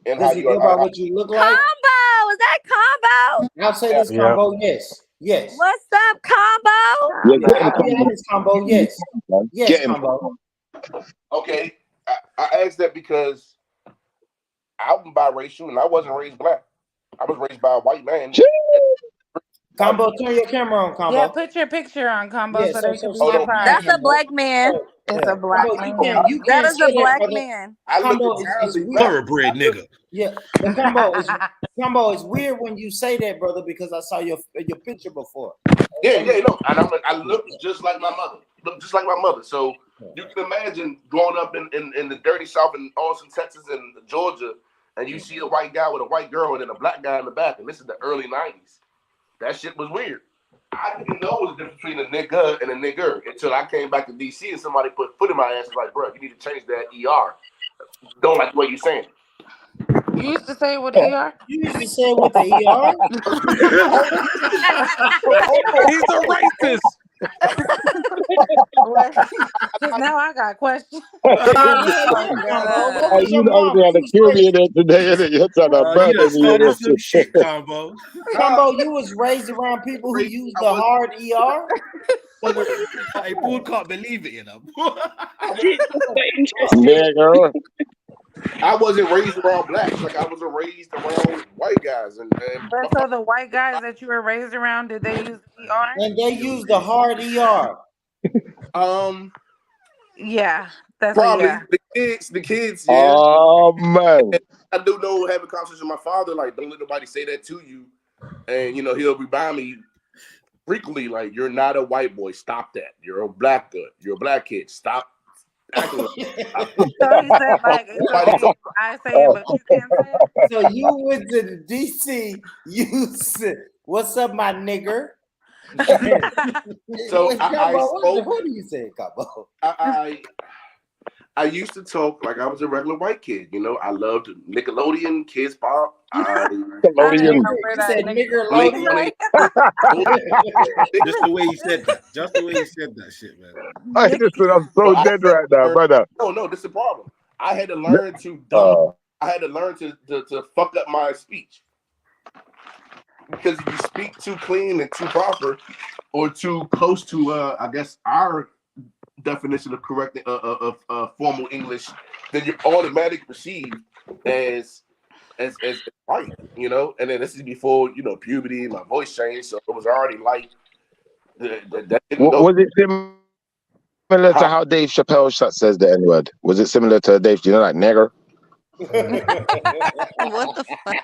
and how Does it you go by are? what you look like? Combo, is that combo? I'll say this Yeah. combo, yes. Yes. What's up, combo? Yeah, get him, I'll be honest, combo, yes. man. Yes, Get him. combo. Okay, I asked that because I'm biracial and I wasn't raised black. I was raised by a white man. Combo, turn your camera on, combo. Yeah, put your picture on, Combo, Yeah, so so they can be so That's a surprised. black man. It's yeah. a black Combo, you man. can't That is say a that, black brother. man. I look Combo, it's entirely weird. Thoroughbred nigga. Yeah, but combo, it's weird when you say that, brother, because I saw your picture before. Yeah, no, and I look just like my mother. So you can imagine growing up in the dirty South in Austin, Texas, and Georgia, and you see a white guy with a white girl and then a black guy in the back, and this is the early '90s. That shit was weird. I didn't know the difference between a nigga and a nigger until I came back to DC and somebody put foot in my ass and was like, bro, you need to change that ER. Don't like the way you saying it. You used to say it with ER? You used to say it with the ER? He's a racist. Because now I got questions. Hey, you know they had a cutie in there today, and you're trying to You burn done me. started some shit, Combo. Combo, you was raised around people who use the hard ER? Hey, Paul can't believe it, you know. Nigga. I wasn't raised around blacks. Like I was raised around white guys, and But so the white guys that you were raised around, did they use ER? And they use the hard ER. Yeah, that's probably yeah. the kids. Yeah. Oh man. I do know having conversations with my father, like don't let nobody say that to you, and he'll remind me frequently, like you're not a white boy. Stop that. You're a black good. You're a black kid. Stop. Acting like So he said, like, it's okay, I say it, but you can't say it. So you went to the DC, you said, what's up, my nigger? So Wait, I Combo, spoke. what do you say, Combo? I used to talk like I was a regular white kid. I loved Nickelodeon, Kids Pop. Nickelodeon. You said nigger Blink, Just the way he said that. Just the way he said that shit, man. Hey, listen, I'm so dead right now, brother. No, this is the problem. I had to learn to I had to learn to fuck up my speech. Because if you speak too clean and too proper or too close to I guess our definition of correct of formal English, then you're automatically perceived as white, and then this is before puberty, my voice changed, so it was already light. That didn't go. Was it similar to how Dave Chappelle says the N-word? Was it similar to Dave, like nigger? What the fuck?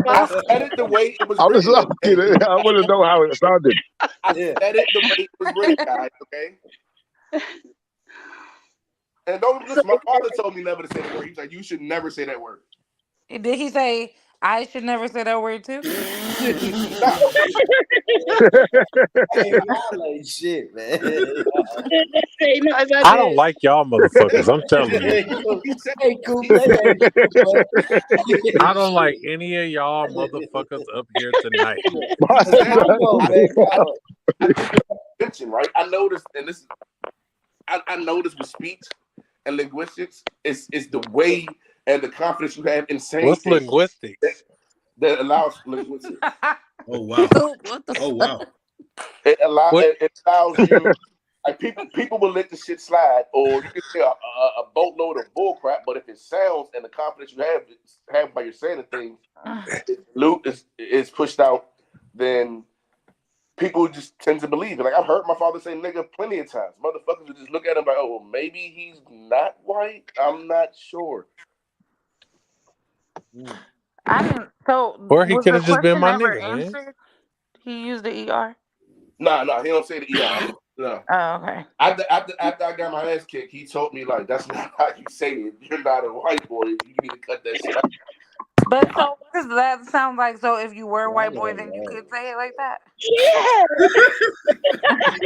I said it the way it was I was written. asking. I want to know how it sounded. I said it the way it was written, guys. Okay. And don't listen. My father told me never to say that word. He's like, you should never say that word. Did he say I should never say that word too? Hey, shit, man. I don't like y'all motherfuckers. I'm telling you. Hey, cool. I don't like any of y'all motherfuckers up here tonight. Right? I noticed, and this I noticed with speech and linguistics, it's the way and the confidence you have in saying What's things linguistics? that allows linguistics. Oh wow. What the Oh wow. It allows you, like people will let the shit slide, or you can say a boatload of bull crap, but if it sounds and the confidence you have by your saying the things, Luke is pushed out, then people just tend to believe it. Like I've heard my father say nigga plenty of times. Motherfuckers would just look at him like, oh, well, maybe he's not white. I'm not sure. I didn't. So, Or he was could the have just been question my ever nigga, man. answered? He used the ER. No, he don't say the ER. No. Oh, okay. After I got my ass kicked, he told me like that's not how you say it. You're not a white boy. You need to cut that shit out. But so, what does that sound like? So, if you were a white boy, then you could say it like that.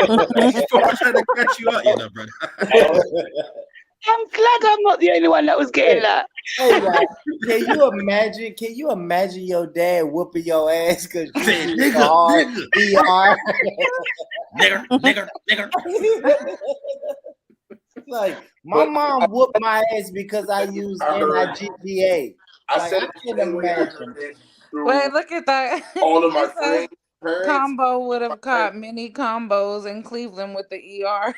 I'm trying to catch you out, brother. I'm glad I'm not the only one that was getting that. Hey, right. Can you imagine your dad whooping your ass because you used the hard ER? Nigger. Like my mom whooped my ass because I used NIGPA. I Like said I it the can same way I imagine. learned it through Wait, look at that. all of my It says friends' parents. Combo would have caught many combos in Cleveland with the ER.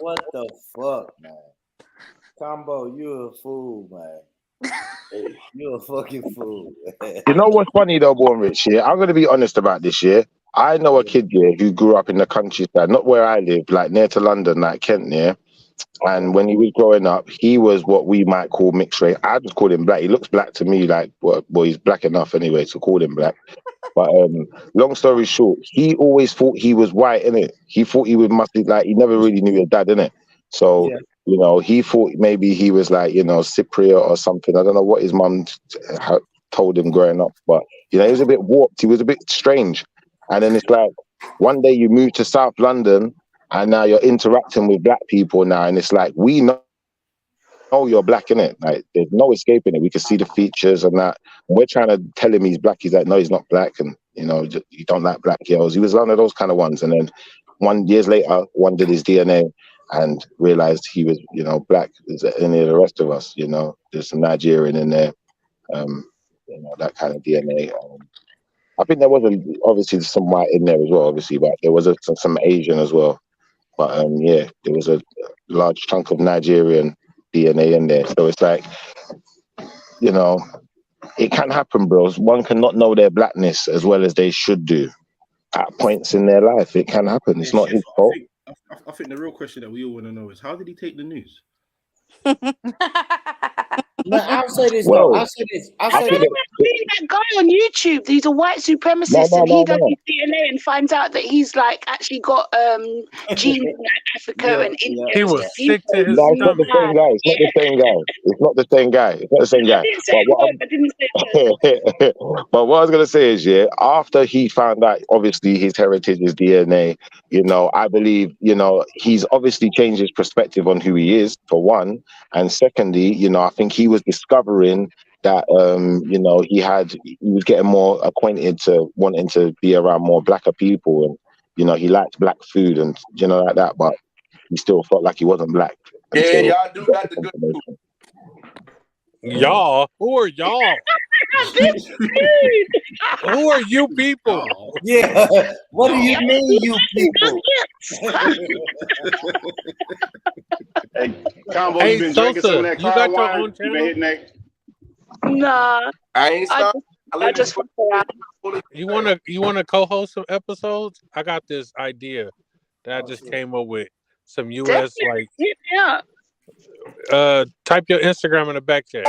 What the fuck, man? Combo, you a fool, man. You a fucking fool. You know what's funny though, Born Rich? Yeah, I'm gonna be honest about this. Yeah, I know a kid here who grew up in the countryside, not where I live, like near to London, like Kent near. And when he was growing up, he was what we might call mixed race. I just called him black. He looks black to me, like well, he's black enough anyway to call him black. But long story short, he always thought he was white, innit? He thought he must be like he never really knew his dad, innit? So Yeah. you know, he thought maybe he was like, you know, Cypriot or something. I don't know what his mum told him growing up, but you know, he was a bit warped. He was a bit strange. And then it's like one day you move to South London, and now you're interacting with black people now, and it's like we know you're black, innit? Like there's no escaping it. We can see the features and that. And we're trying to tell him he's black. He's like, no, he's not black, and you know, you don't like black girls. He was one of those kind of ones. And then years later, one did his DNA and realized he was, you know, black as any of the rest of us. You know, there's some Nigerian in there, you know, that kind of DNA. I think there was obviously some white in there as well, obviously, but there was some Asian as well. But yeah, there was a large chunk of Nigerian DNA in there. So it's like, you know, it can happen, bros. One cannot know their blackness as well as they should do at points in their life. It can happen. It's not his fault. I think the real question that we all want to know is how did he take the news? No, I'll say this Well, though. I'll say this. I don't know that guy on YouTube. He's a white supremacist, No. and he does his DNA and finds out that he's like actually got genes in like Africa and India. He and was stuff. sick to his No, it's not the stomach. same guy. It's not the same guy. It's not the same guy. It's not the same I guy. didn't say But what I didn't say but what I was gonna say is, yeah, after he found out obviously his heritage is DNA, you know, I believe, you know, he's obviously changed his perspective on who he is, for one. And secondly, you know, I think he was discovering that you know, he was getting more acquainted to wanting to be around more blacker people, and you know, he liked black food and you know, like that, but he still felt like he wasn't black. Yeah, until y'all do he got got the the good confirmation. Y'all? Who are y'all? Who are you people? Yeah. What do you mean, you people? Hey, Combo, Hey, you been drinking some Sosa, of that you got car your wine? own You been channel? hitting that? Nah, I ain't stopped. I just fuck around. You wanna co-host some episodes? I got this idea that I just came up with. Some US Definitely hit me up. type your Instagram in the back chat.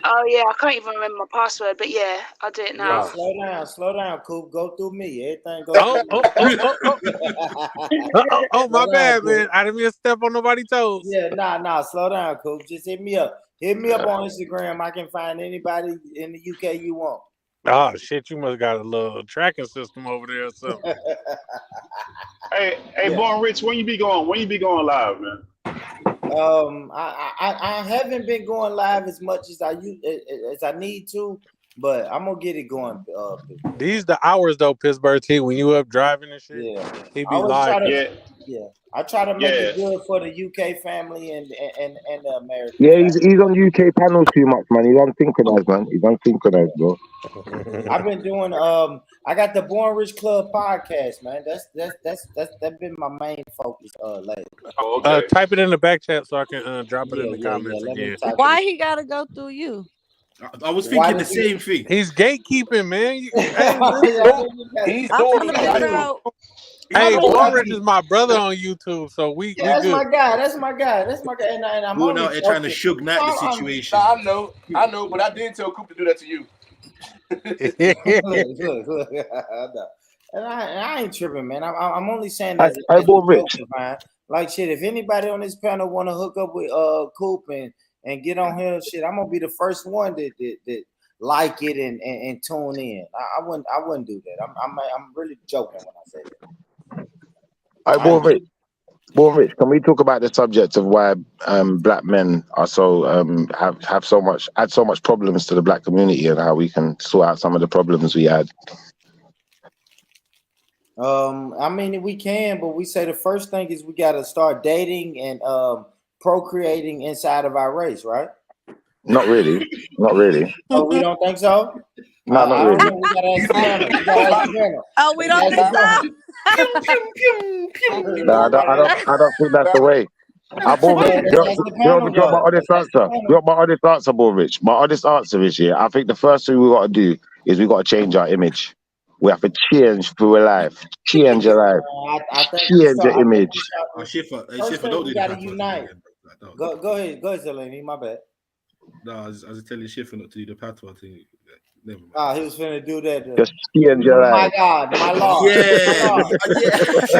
Oh yeah, I can't even remember my password, but yeah, I'll do it now. Slow down, Coop. Go through me. Everything goes My bad, man. I didn't mean to step on nobody's toes. Yeah, nah, slow down, Coop. Just hit me up. Hit me up on Instagram. I can find anybody in the UK you want. Oh shit, you must got a little tracking system over there or something. Hey, Born Rich, when you be going live, man? I haven't been going live as much as I need to, but I'm gonna get it going. These the hours though, Pittsburgh T. When you up driving and shit, Yeah, he I be always live. I try to make it good for the UK family and the American. Yeah, he's on UK panels too much, man. He's unsynchronized, man. He's unsynchronized, bro. I've been doing I got the Born Rich Club podcast, man. That's been my main focus lately. Type it in the back chat so I can drop it in the comments again. Why he gotta go through you? I was thinking the same thing. He's gatekeeping, man. He's I'm doing trying to figure out. Hey, Born Rich is my brother on YouTube, so we That's good. my guy. That's my guy. And I'm Going only out there trying to joking. sugar the situation. Nah, I know, but I did tell Coop to do that to you. Look. And I ain't tripping, man. I'm only saying that I as a Born joke Rich. of mine. Like shit, if anybody on this panel want to hook up with Coop and get on here, shit, I'm gonna be the first one that like it and tune in. I wouldn't do that. I'm really joking when I say that. Born Rich, can we talk about the subject of why black men are so add so much problems to the black community and how we can sort out some of the problems we had? I mean, we can, but we say the first thing is we got to start dating and procreating inside of our race, right? Not really. Not really. Oh, we don't think so? No, not I don't really. know. We got to ask Savannah. We got to ask Savannah. Oh, we don't think so. No, I don't think that's the way. Bull Rich, Yeah, do you want my honest answer? You want my honest answer, Bull Rich? My honest answer is, yeah, I think the first thing we got to do is we got to change our image. We have to change through a life. Change your life. I think Change your image. Schiffer, First thing don't we do got the to patois unite. thing again. Like, don't. Go ahead, Zeleny. My bad. No, I was telling Schiffer not to do the patois thing. Never mind. He was finna do that. Just change your My life. God, my Lord.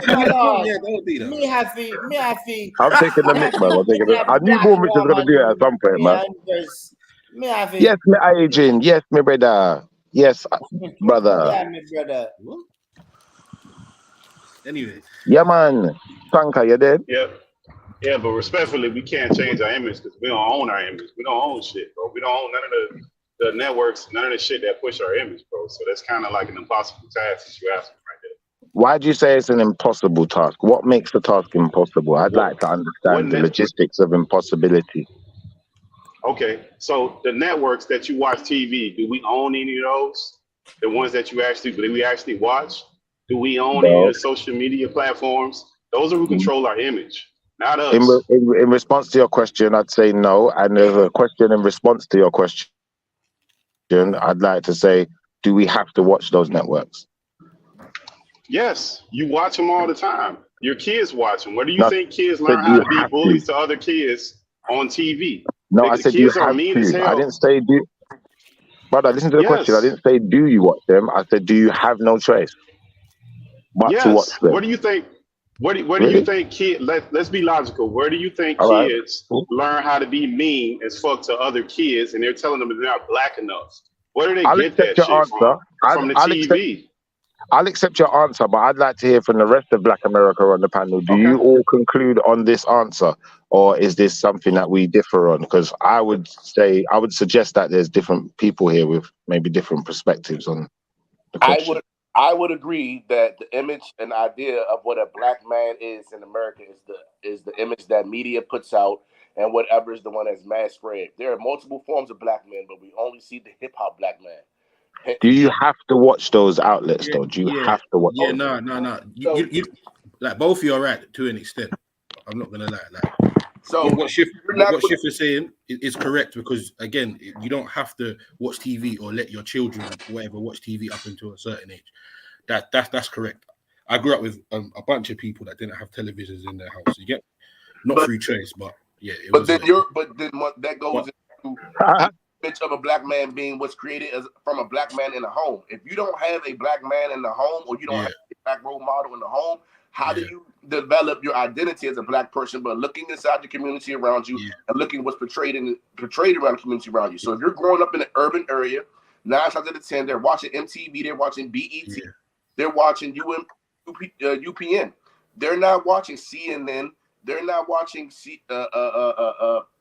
My Lord. Yeah, don't do that. Me happy. I'm taking the mic, man. I'm taking the. I knew Bull Rich was gonna do it at some point, man. Me happy. Yes, me Adrian. Yes, me brother. Yes, brother. Yeah, me brother. What? Anyway. Yeah, man. Sanka, you dead? Yeah, but respectfully, we can't change our image because we don't own our image. We don't own shit, bro. We don't own none of the networks, none of the shit that push our image, bro. So that's kind of like an impossible task that you ask me right there. Why do you say it's an impossible task? What makes the task impossible? I'd like to understand the logistics of impossibility. Okay, so the networks that you watch TV, do we own any of those? The ones that we actually watch? Do we own any of the social media platforms? Those are who control our image, not us. In response to your question, I'd say no. And there's a question in response to your question. I'd like to say, do we have to watch those networks? Yes, you watch them all the time. Your kids watch them. Where do you think kids learn how to be bullies to other kids on TV? No, I The said you kids are have mean as to. hell. I didn't say do. Brother, listen to the question. I didn't say do you watch them. I said do you have no choice but to watch them. What do you think? Where do you think kids? Let's be logical. Where do you think kids learn how to be mean as fuck to other kids, and they're telling them they're not black enough? Where do they get that shit from? From the TV. I'll accept your answer, but I'd like to hear from the rest of Black America on the panel. Do you all conclude on this answer, or is this something that we differ on? Because I would suggest that there's different people here with maybe different perspectives on the question. I would agree that the image and idea of what a black man is in America is the image that media puts out, and whatever is the one that's mass spread. There are multiple forms of black men, but we only see the hip hop black man. Do you have to watch those outlets, though? Do you have to watch? Yeah, no. You like both of you are right to an extent. I'm not gonna lie. So what Schiffer's saying is correct, because again, you don't have to watch TV or let your children whatever watch TV up until a certain age. That's correct. I grew up with a bunch of people that didn't have televisions in their house. You get not through choice, but yeah. That goes into image of a black man being what's created as from a black man in a home. If you don't have a black man in the home, or you don't have a black role model in the home, how do you develop your identity as a black person? But looking inside the community around you and looking what's portrayed around the community around you. So if you're growing up in an urban area, 9 times out of 10, they're watching MTV, they're watching BET, they're watching UPN. They're not watching CNN. They're not watching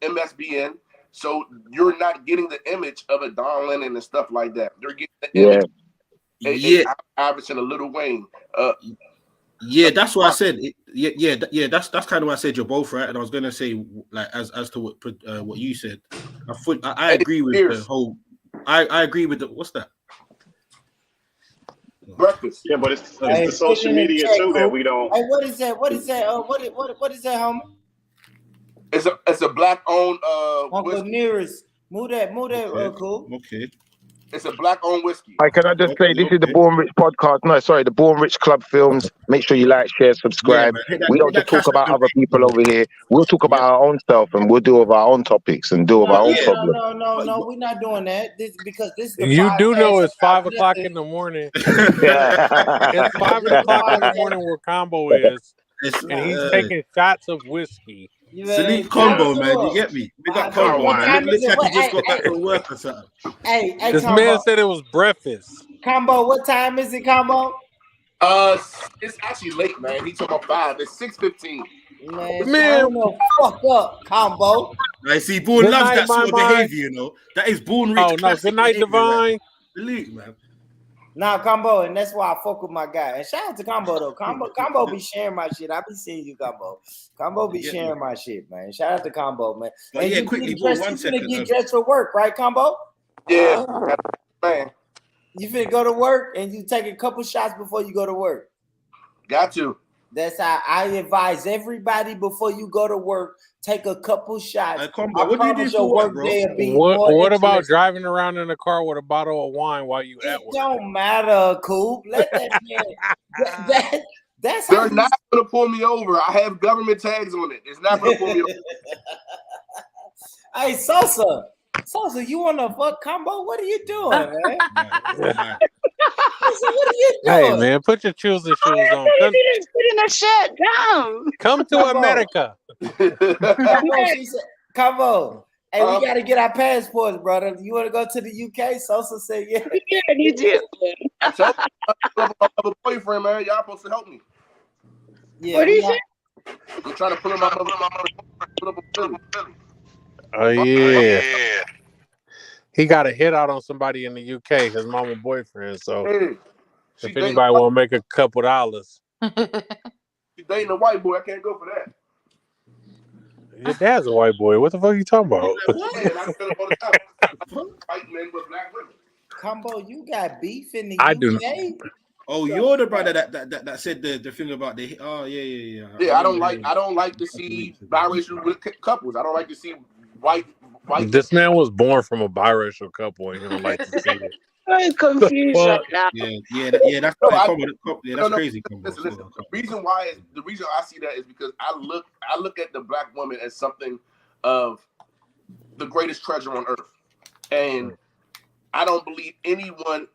MSBN. So you're not getting the image of a Don Lennon and stuff like that. They're getting the image of Iverson and Lil Wayne. That's what I said. That's kind of why I said you're both right. And I was gonna say, like, as to what you said, I agree with the whole. I agree with the what's that? Breakfast. Yeah, but it's the social media too that we don't. Hey, what is that? What is that, homie? It's a black owned Uncle Nearest. Move that, cool. Okay. It's a black owned whiskey. Hi, can I just say this is the Born Rich podcast? No, sorry, the Born Rich Club Films. Make sure you like, share, subscribe. We don't just talk about other people over here. We'll talk about our own stuff, and we'll deal with our own topics and deal with our own problems. No, we're not doing that. This is the you do know podcast it's 5 o'clock in the morning. It's 5 o'clock in the morning where Combo is, and he's taking shots of whiskey. Salute Combo, man. You get me? We got Combo, man. It looks like he just got back from work or something. Hey, this Combo. man said it was breakfast. Combo, what time is it, Combo? It's actually late, man. He told me 5. It's 6:15. Man, fuck up, Combo. I see. Bourne loves that sort of behavior, you know. That is Bourne Rich. Oh no! Good night, Divine. Salute, man. Nah, Combo, and that's why I fuck with my guy. And shout out to Combo though. Combo be sharing my shit. I be seeing you, Combo. Combo be sharing my shit, man. Shout out to Combo, man. But and yeah, you quickly, finna bro, dress, 1 you second. finna get dressed for work, right, Combo? Yeah, man. You finna go to work and you take a couple shots before you go to work. Got to. That's how I advise everybody before you go to work. Take a couple shots. Combo, I what do you do promise for your work, work bro? day will be more What about interesting. driving around in a car with a bottle of wine while you at It work? don't matter, Coop. Let that man. That's how They're not gonna pull me over. I have government tags on it. It's not gonna pull me over. Hey, Sosa, you wanna fuck Combo? What are you doing, man? Sosa, what are you doing? Hey man, put your choosing shoes on. You didn't put in a shirt down. Come to Combo. America. Combo. Hey, we Uh-huh. gotta get our passports, brother. You wanna go to the UK? Sosa said, yeah. Yeah, you do. I told you, I have a boyfriend, man. Y'all supposed to help me. Yeah, What do you we say? I'm trying to put him up a Philly. Oh yeah. He got a hit out on somebody in the UK, his mama boyfriend. So Hey, if anybody want to make a couple dollars, she's dating a white boy. I can't go for that. your dad's a white boy. What the fuck are you talking about? Man, I feel all the time. White men with black women. Combo, you got beef in the I UK? do. Oh, you're the brother that said the thing about the. Oh yeah. Yeah, I don't like to see biracial couples. I don't like to see white. This man was born from a biracial couple, and he don't like to see it. I'm confused right now. Yeah. That's No, crazy. Listen. The reason I see that is because I look at the black woman as something of the greatest treasure on earth, and I don't believe anyone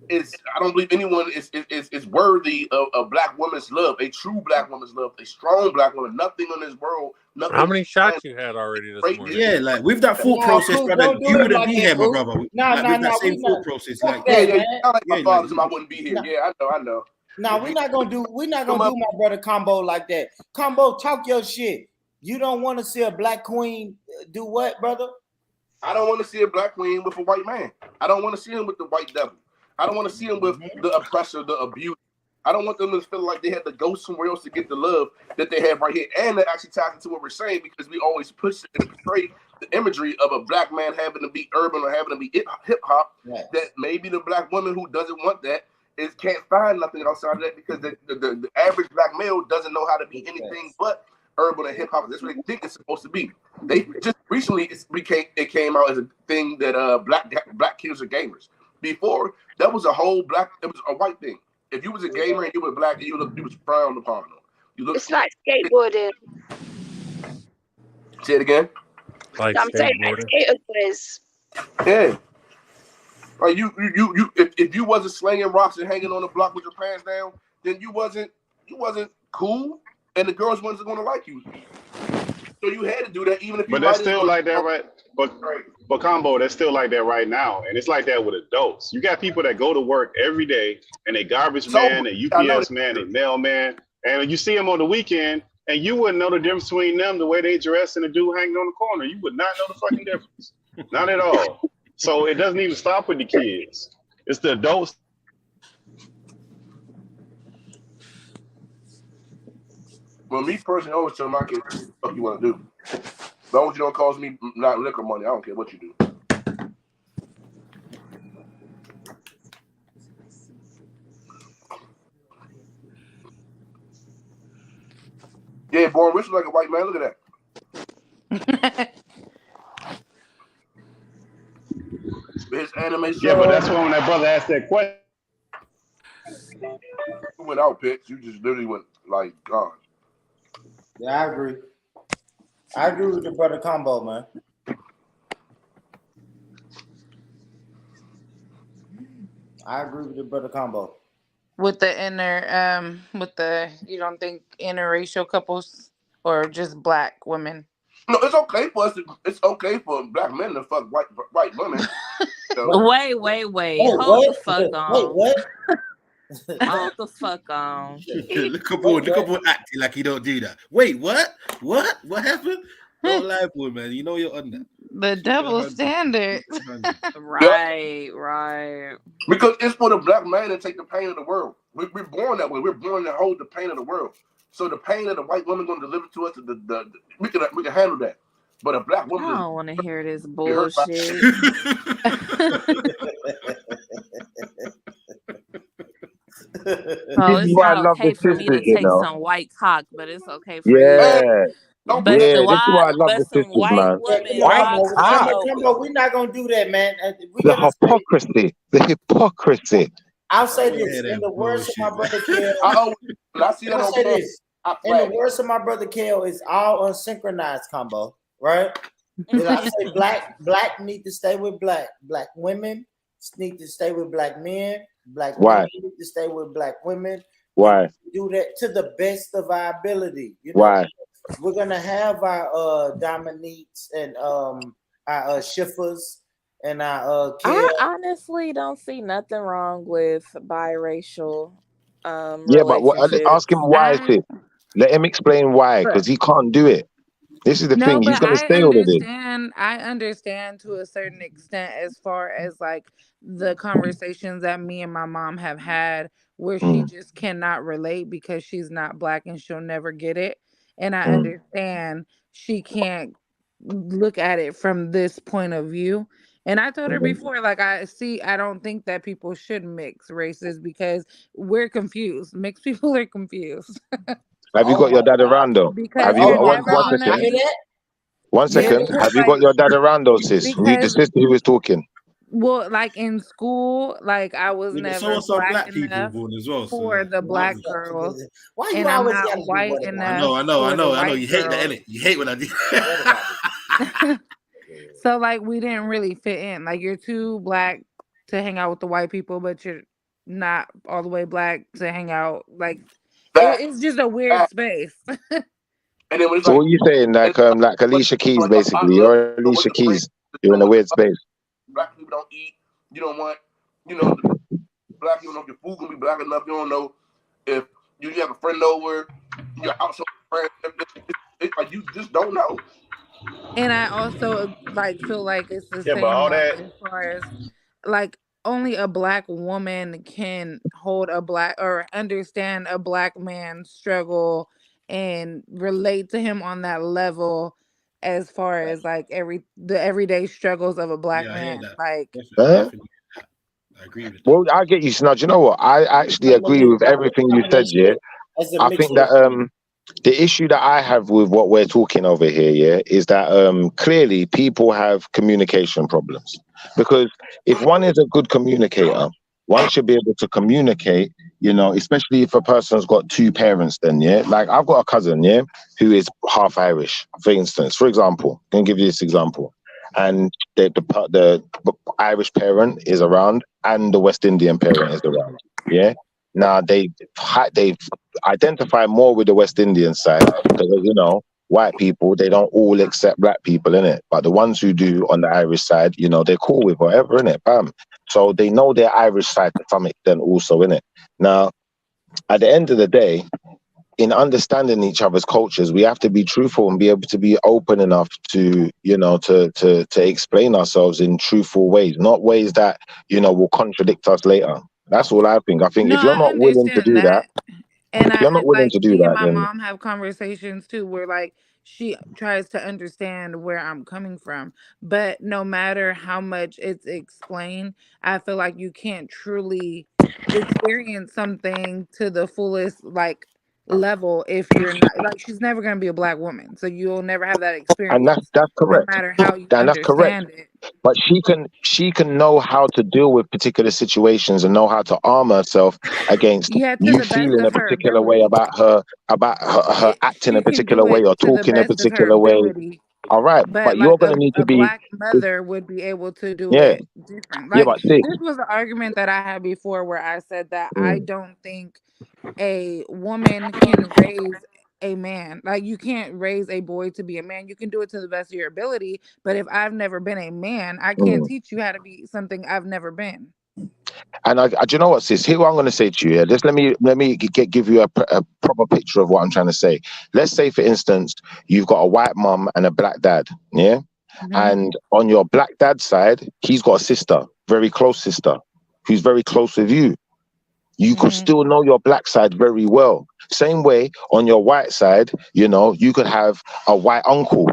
is worthy of a black woman's love, a true black woman's love, a strong black woman. Nothing in this world. Nothing. How many shots you had already this morning? Yeah, like with that thought process, Coop, brother, don't do you it wouldn't like be that, here, my Coop. brother. No, Like, with that we same not. thought process, Fuck like that, Yeah, man. I like my Yeah, fathers, like- I wouldn't be here. Yeah, I know. Nah, we're not gonna do my brother Combo like that. Combo, talk your shit. You don't want to see a black queen do what, brother? I don't want to see a black queen with a white man. I don't want to see him with the white devil. I don't want to see him with the oppressor, the abuse. I don't want them to feel like they had to go somewhere else to get the love that they have right here. And that actually ties into what we're saying, because we always push and portray the imagery of a black man having to be urban or having to be hip hop. Right. That maybe the black woman who doesn't want that can't find nothing outside of that, because the average black male doesn't know how to be anything but urban and hip hop. That's what they think it's supposed to be. They just recently it came out as a thing that black kids are gamers. Before, that was it was a white thing. If you was a gamer and you were black, you was frowned upon. It's like skateboarding. Say it again. Like I'm saying like skater boys. Yeah. Like if you wasn't slinging rocks and hanging on the block with your pants down, then you wasn't cool, and the girls wasn't going to like you. So you had to do that, even if you. But that's still like that, right? But Combo, that's still like that right now, and it's like that with adults. You got people that go to work every day, and they garbage man, and UPS man, and mailman, and you see them on the weekend, and you wouldn't know the difference between them, the way they dress, and the dude hanging on the corner. You would not know the fucking difference, not at all. So it doesn't even stop with the kids. It's the adults. Well, me personally, I always tell my kids, what the fuck you want to do? As long as you don't cost me not liquor money, I don't care what you do. Yeah, Born Rich like a white man. Look at that. His anime show. Yeah, but that's why when that brother asked that question. You went out, Pitts. You just literally went like God. Yeah, I agree. I agree with the brother Combo, man. I agree with the brother Combo. With the you don't think interracial couples or just black women? No, it's okay for us. It's okay for black men to fuck white women. So, Wait. Hold the fuck on. Wait, what? Hold the fuck on. Look up on acting like you don't do that. Wait, what? What happened? Don't lie, boy, man. You know you're on that. The double standard. Right. Because it's for the black man to take the pain of the world. We're born that way. We're born to hold the pain of the world. So the pain that the white woman going to deliver to us, we can handle that. But a black I woman, don't want to hear this be hurt by- bullshit. So This it's is why I not love okay the for me to sisters, you take know. some white cock, but it's okay for you. Yeah, Don't yeah. But This is why I love the some sisters, white man. women White rocks Combo, we're not gonna do that, man. The hypocrisy. I'll say Yeah, this: in that the words of my brother I Kel, always, when I see I'm that gonna on say camera, this. I In the flag it. words of my brother Kel, it's all unsynchronized combo, right? Because I say black need to stay with black women need to stay with black men, black Why? men need to stay with black women. Why? Do that to the best of our ability. You know, Why? we're gonna have our Dominiques and our Schiffers and our I honestly don't see nothing wrong with biracial Yeah, but relationships. ask him why, sis. Let him explain why, because he can't do it. This is the No, thing. He's but got to I say all of this. understand to a certain extent as far as like the conversations that me and my mom have had where she just cannot relate because she's not black and she'll never get it. And I understand she can't look at it from this point of view. And I told her before, like, I don't think that people should mix races because we're confused. Mixed people are confused. Have you got your dad around though? Because Have you you're got never one gonna second? be. One Yeah, second. because Have you like got your dad around though, sis? The because sister who was talking. well, like in school, like I was Yeah, but so never are some black black people enough born as well. So for the black why girls, Why you and I'm always gotta not do white what enough I for the know. white You hate that, girls. innit? You hate when I do. So like we didn't really fit in. Like you're too black to hang out with the white people, but you're not all the way black to hang out. Like it's just a weird space. And then when it's So like, what you saying? Like Alicia Keys, basically. You're Alicia Keys. You're in a weird space. black people don't eat, you don't want, the black people know if your food gonna be black enough. You don't know if you have a friend over, your household friend. It's like you just don't know. And I also like feel like it's the Yeah, but same all way that as far as like only a black woman can hold a black or understand a black man's struggle and relate to him on that level as far as like the everyday struggles of a black Yeah, I hear man. that. Like Definitely. I agree with that. Well, I get you, Snudge. You know what? I actually agree with everything you said, yeah. I think that the issue that I have with what we're talking over here, yeah, is that clearly people have communication problems. Because if one is a good communicator, one should be able to communicate, especially if a person's got two parents then, yeah. Like I've got a cousin, yeah, who is half Irish, for instance. For example, I'm gonna give you this example. And the Irish parent is around and the West Indian parent is around, yeah. Now they identify more with the West Indian side because white people, they don't all accept black people in it, but the ones who do on the Irish side, they're cool with whatever in it, bam. So they know their Irish side to some extent also in it. Now, at the end of the day, in understanding each other's cultures, we have to be truthful and be able to be open enough to, to explain ourselves in truthful ways, not ways that, will contradict us later. That's all I think. I think no, if you're I not willing to understand do that, and if you're not willing like to do me and that, my then mom have conversations too where like she tries to understand where I'm coming from. But no matter how much it's explained, I feel like you can't truly experience something to the fullest like level if you're not like she's never gonna be a black woman. So you'll never have that and experience that's no correct. matter how you And that's correct. understand it. But she can know how to deal with particular situations and know how to arm herself against Yeah, to you the best feeling a of her particular way ability. about her acting She a can particular do way it or to the talking a best of her particular way. ability. All right, But but you're like gonna need to a be, black mother would be able to do yeah, it different. yeah. Like But see, this was an argument that I had before where I said that I mm, don't think a woman can raise a man. Like you can't raise a boy to be a man. You can do it to the best of your ability, but if I've never been a man, I can't mm. teach you how to be something I've never been. And do you know what, sis? Here, what I'm going to say to you. Yeah, just let me give you a proper picture of what I'm trying to say. Let's say, for instance, you've got a white mom and a black dad. Yeah. And on your black dad's side, he's got a sister, very close sister, who's very close with you. You could still know your black side very well. Same way on your white side, you know, you could have a white uncle,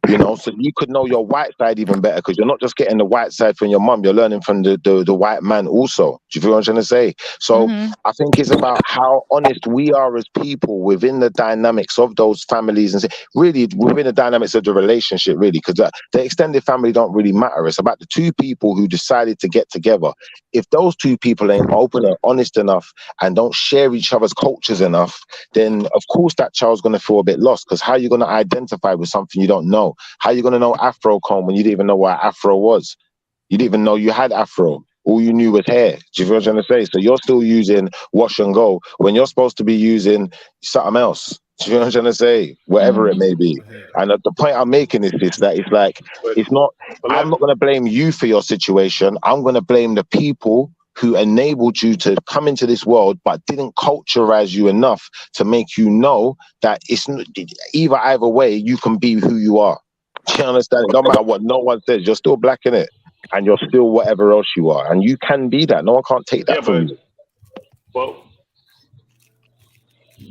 you know, so you could know your white side even better because you're not just getting the white side from your mum, you're learning from the white man also. Do you feel what I'm trying to say? So I think it's about how honest we are as people within the dynamics of those families and really within the dynamics of the relationship, really, because the extended family don't really matter. It's about the two people who decided to get together. If those two people ain't open and honest enough and don't share each other's cultures enough, then of course that child's going to feel a bit lost because how are you going to identify with something you don't know? How are you going to know Afro comb when you didn't even know what Afro was? You didn't even know you had Afro. All you knew was hair. Do you feel what I'm trying to say? So you're still using wash and go when you're supposed to be using something else. Do you feel what I'm trying to say? Whatever it may be. And the point I'm making is this, that it's like, it's not, I'm not going to blame you for your situation. I'm going to blame the people who enabled you to come into this world but didn't culturize you enough to make you know that it's either way, you can be who you are. Do you understand? No matter what no one says, you're still black in it, and you're still whatever else you are, and you can be that. No one can't take that from you. Well,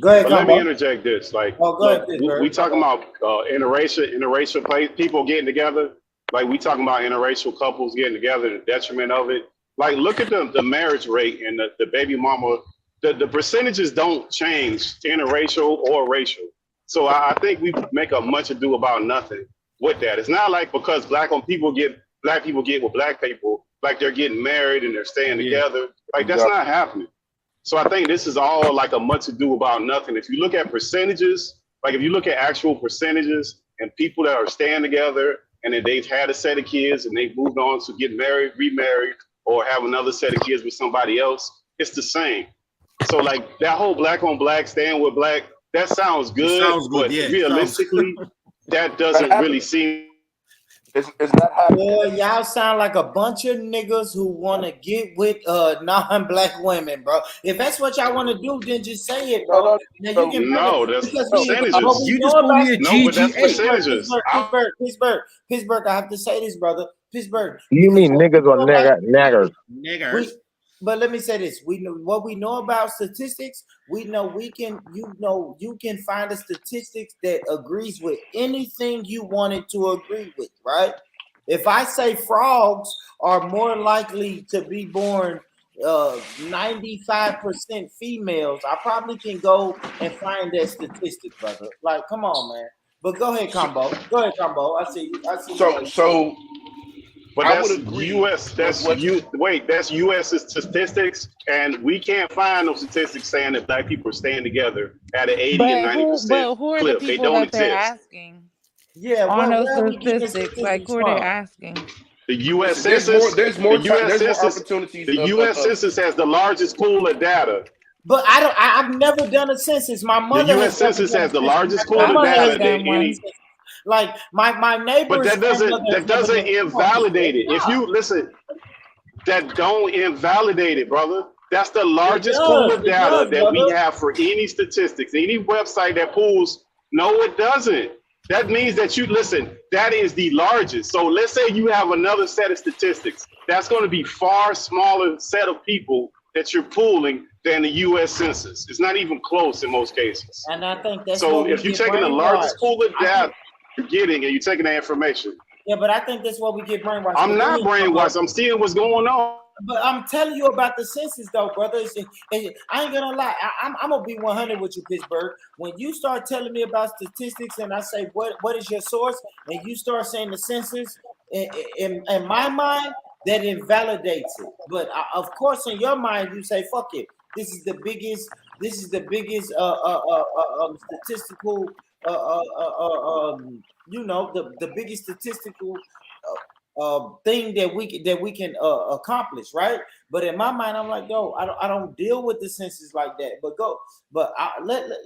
Go ahead, but let me Combo. interject this. Like, Oh, go ahead, look, we talking about interracial people getting together. Like, we talking about interracial couples getting together, the detriment of it. Like, look at the marriage rate and the baby mama. The percentages don't change, interracial or racial. So I think we make a much ado about nothing with that. It's not like because black people get with black people, like they're getting married and they're staying together. Like that's not happening. So I think this is all like a much ado about nothing. If you look at percentages, like if you look at actual percentages and people that are staying together and then they've had a set of kids and they've moved on to get married, remarried, or have another set of kids with somebody else, it's the same. So like that whole black on black, staying with black, that sounds good, but realistically, that doesn't really seem. It's not happening. Boy, y'all sound like a bunch of niggas who want to get with non-black women, bro. If that's what y'all want to do, then just say it, bro. Now you can that's because percentages. you just call me a No, but that's percentages. Pittsburgh, I have to say this, brother. Pittsburgh. You mean niggas or naggers? But let me say this: we know what we know about statistics. We know you can find the statistics that agrees with anything you wanted to agree with, right? If I say frogs are more likely to be born 95% females, I probably can go and find that statistic, brother. Like, come on, man. But go ahead, Combo. I see. So. But I that's would agree U.S. That's that's U.S. statistics, and we can't find those statistics saying that black people are staying together at an 80 and 90% But who are the clip. They people don't that they're exist. asking? Yeah, On those where are we getting statistics, like who are they asking? The U.S. There's Census. there's more the U.S. Census. opportunities. The U.S. Census has the largest pool of data. But I've never done a census. My mother. The U.S. Census has the largest pool of data that any. Like my neighbors. But that doesn't invalidate it. If you listen, that don't invalidate it, brother. That's the largest pool of data that we have for any statistics. Any website that pulls, no, it doesn't. That means that that is the largest. So let's say you have another set of statistics. That's going to be far smaller set of people that you're pooling than the U.S. Census. It's not even close in most cases. And I think that's so. If you're taking the largest pool of data you're getting and you're taking that information. Yeah, but I think that's what we get brainwashed. I'm not brainwashed. I'm seeing what's going on. But I'm telling you about the census, though, brother. I ain't gonna lie. I'm gonna be 100 with you, Pittsburgh. When you start telling me about statistics, and I say, "What is your source?" and you start saying the census, in my mind, that invalidates it. But of course, in your mind, you say, "Fuck it. This is the biggest. Statistical." The biggest statistical thing that we can accomplish, right? But in my mind, I'm like, yo, I don't deal with the census like that.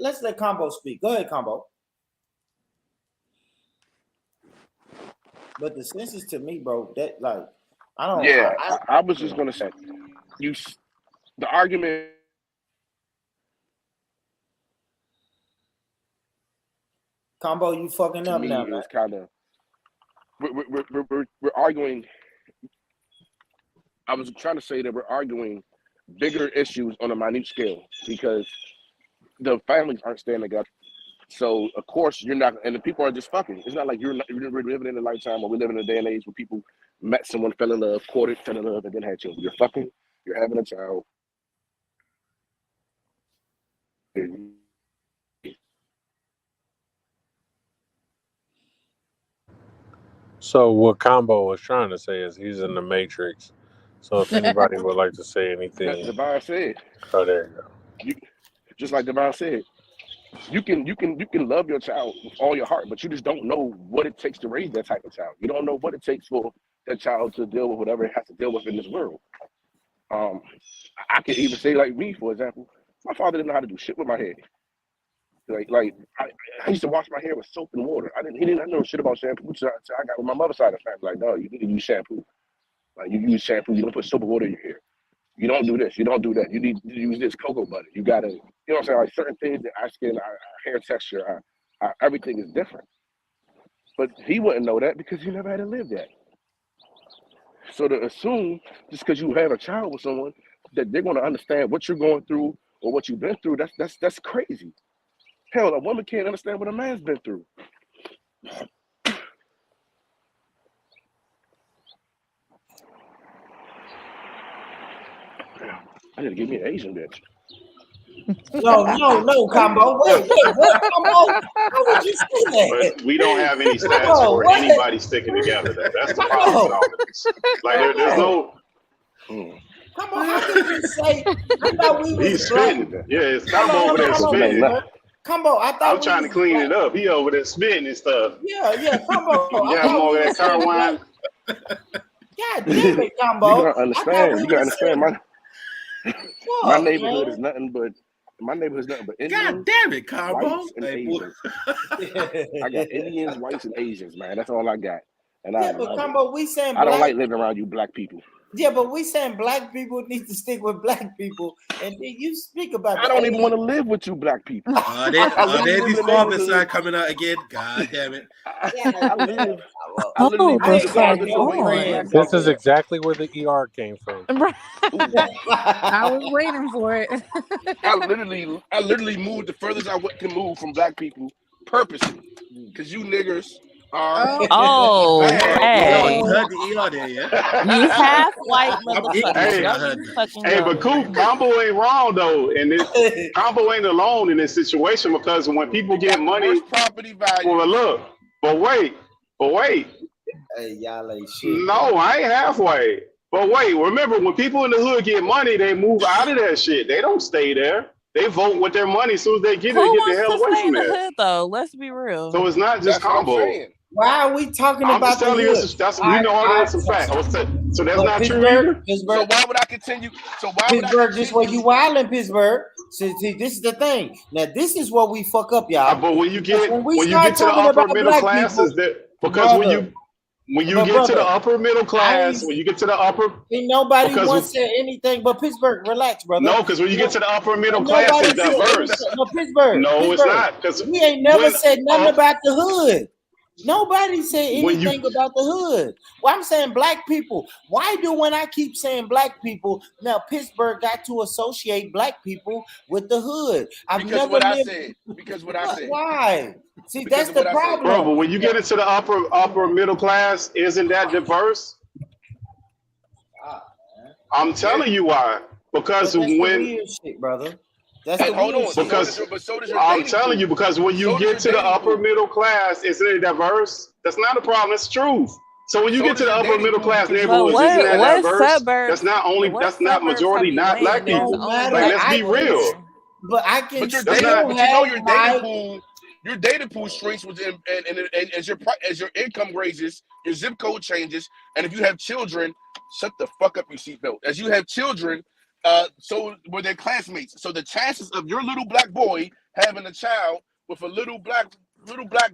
Let's let Combo speak. Go ahead, Combo. But the census to me, bro, that like I don't. Yeah, I was just gonna say, the argument. Combo, you fucking up now, man. It's kind of we're arguing. I was trying to say that we're arguing bigger issues on a minute scale because the families aren't staying together. So of course you're not, and the people are just fucking. It's not like you're living in a lifetime, or we live in a day and age where people met someone, fell in love, courted, fell in love, and then had children. You're fucking. You're having a child. So what Combo was trying to say is he's in the Matrix. So if anybody would like to say anything, Devon said. Oh, there you go. Just like Devon said, you can love your child with all your heart, but you just don't know what it takes to raise that type of child. You don't know what it takes for that child to deal with whatever it has to deal with in this world. I can even say, like me, for example, my father didn't know how to do shit with my hair. Like I used to wash my hair with soap and water. He didn't know shit about shampoo until I got with my mother's side of the family. Like, no, you need to use shampoo. Like, you use shampoo, you don't put soap and water in your hair. You don't do this, you don't do that. You need to use this cocoa butter. You gotta, you know what I'm saying? Like certain things that our skin, our hair texture, our everything is different. But he wouldn't know that because he never had to live that. So to assume just because you have a child with someone that they're gonna understand what you're going through or what you've been through, that's crazy. Hell, a woman can't understand what a man's been through. I need to give me an Asian bitch. No, Combo. Wait, what, Combo? How would you say that? But we don't have any stats for anybody sticking together. That's the problem with all of this. Like there's no. Come on, how could you say? I thought we was He's spitting. Yeah, it's Combo over there spitting. Combo, I thought I'm trying to clean it up. He over there spitting and stuff. Yeah, Combo. You got more of that car wine. God damn it, Combo. You gotta understand. You gotta understand. My neighborhood is nothing but Indians. God damn it, Combo. Whites, and Asians. I got Indians, whites, and Asians, man. That's all I got. And but Combo, we saying I don't like living around you black people. Yeah, but we saying black people need to stick with black people, and then you speak about. I don't even want to live with you, black people. There's these father side coming out again. God damn it! This is exactly where the ER came from. I was waiting for it. I literally moved the furthest I can move from black people purposely, because you niggers. Hey. You half white motherfucker. Hey, but Combo ain't wrong though, and Combo ain't alone in this situation because when people get money, property value. Well, look, but wait. Hey, y'all ain't shit. No, I ain't halfway. But wait, remember when people in the hood get money, they move out of that shit. They don't stay there. They vote with their money as soon as they get it. Get the hell away from there. Hood, though? Let's be real. So it's not just Combo. Why are we talking I'm about just telling you, that's you know all that's a fact. So that's not true either. So why would I continue? Pittsburgh, this way you wild in Pittsburgh. So see, this is the thing. Now this is what we fuck up, y'all. But when you get to the upper middle classes, when you get to the upper middle class, when you get to the upper, ain't nobody once said anything but Pittsburgh. Relax, brother. No, because when you get to the upper middle class, it's diverse. No, Pittsburgh. No, it's not. Because we ain't never said nothing about the hood. Nobody said anything about the hood. Well, I'm saying black people. Why do when I keep saying black people, now Pittsburgh got to associate black people with the hood? Because what I said. Why? See, that's the problem. Bro, but when you get into the upper middle class, isn't that diverse? I'm telling you why. Because when weird shit, brother. That's the hold on. Because I'm telling you, because when you get to the upper middle class, isn't it diverse? That's not a problem. That's truth. So when you get to the upper middle class neighborhoods, isn't that diverse? That's not majority, not black people. Like, let's be real. But I can. But your data pool shrinks and as your income raises, your zip code changes, and if you have children, shut the fuck up, your seatbelt. As you have children. So were their classmates. So the chances of your little black boy having a child with a little black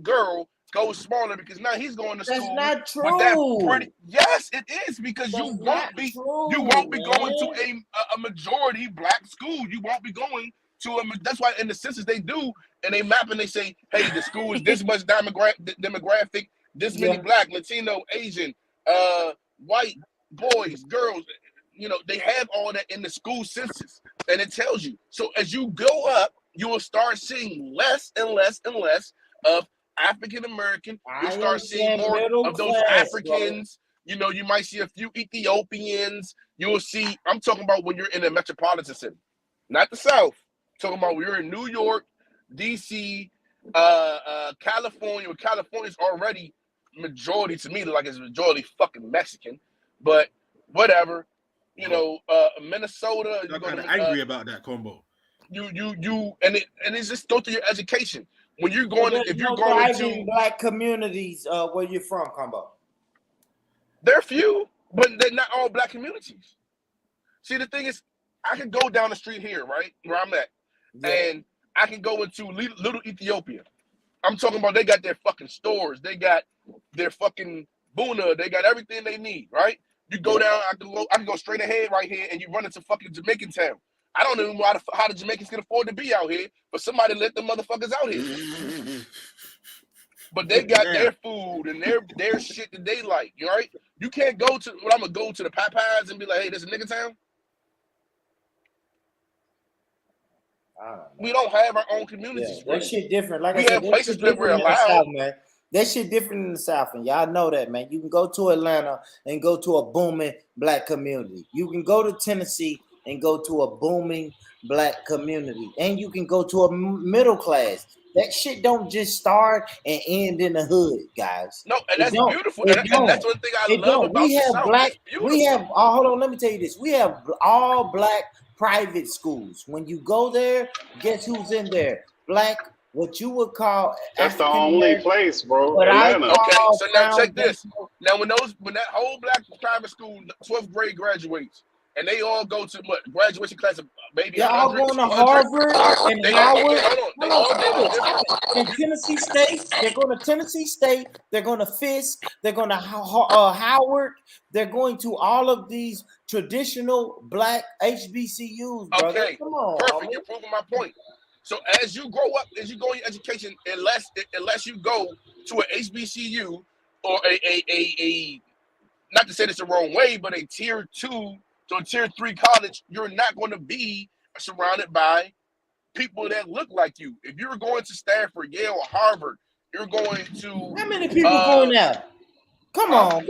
girl goes smaller because now he's going to school. That's not true. Yes, it is because you won't be going to a majority black school. You won't be going to that's why in the census they do and they map and they say, hey, the school is this much demographic this many Yeah. black, Latino, Asian, white boys, girls. You know, they have all that in the school census, and it tells you. So as you go up, you will start seeing less and less and less of African American. You'll I start seeing understand more middle of those class, brother. Africans. You know, you might see a few Ethiopians. You will see. I'm talking about when you're in a metropolitan city, not the South. I'm talking about when you're in New York, D.C., California. Well, California's already majority to me, like it's majority fucking Mexican, but whatever. You know, Minnesota. I'm kind of angry about that combo. And it's just go through your education. When you're going, There's if you're no going thriving to, black communities where you're from, Combo. they're few, but they're not all black communities. See, the thing is, I can go down the street here, right, where I'm at, and I can go into Little Ethiopia. I'm talking about they got their fucking stores, they got their fucking Buna, they got everything they need, right? You go down, I can go straight ahead right here, and you run into fucking Jamaican town. I don't even know how the Jamaicans can afford to be out here, but somebody let them motherfuckers out here. But they got their food and their shit that they like, right? You can't go to, I'm gonna go to the Popeyes and be like, hey, this is nigga town. We don't have our own communities. That shit different. Like we I said, have that places shit that we're different in the allowed. South, man. That shit different in the South, and y'all know that, man. You can go to Atlanta and go to a booming black community. You can go to Tennessee and go to a booming black community, and you can go to a middle class. That shit don't just start and end in the hood, guys. No, and that's beautiful. It And don't. that's one thing I It love don't. about We the have South. black. It's beautiful. We have. Hold on. Let me tell you this. We have all black private schools. When you go there, guess who's in there? Black. What you would call That's the only place, bro. Atlanta. Okay, so now brown check this. Now when that whole black private school 12th grade graduates, and they all go to what graduation class of maybe They're all 100, going to 200. Harvard and They Howard. They all go to different. In Tennessee State, they're going to Tennessee State. They're going to Fisk. They're going to Howard. They're going to all of these traditional black HBCUs, brother. Okay, Come on, perfect. homie. You're proving my point. So as you grow up, as you go in your education, unless you go to an HBCU or a not to say this the wrong way, but a tier 2 to a tier 3 college, you're not going to be surrounded by people that look like you. If you're going to Stanford, Yale, or Harvard, you're going to How many people going there? Come on.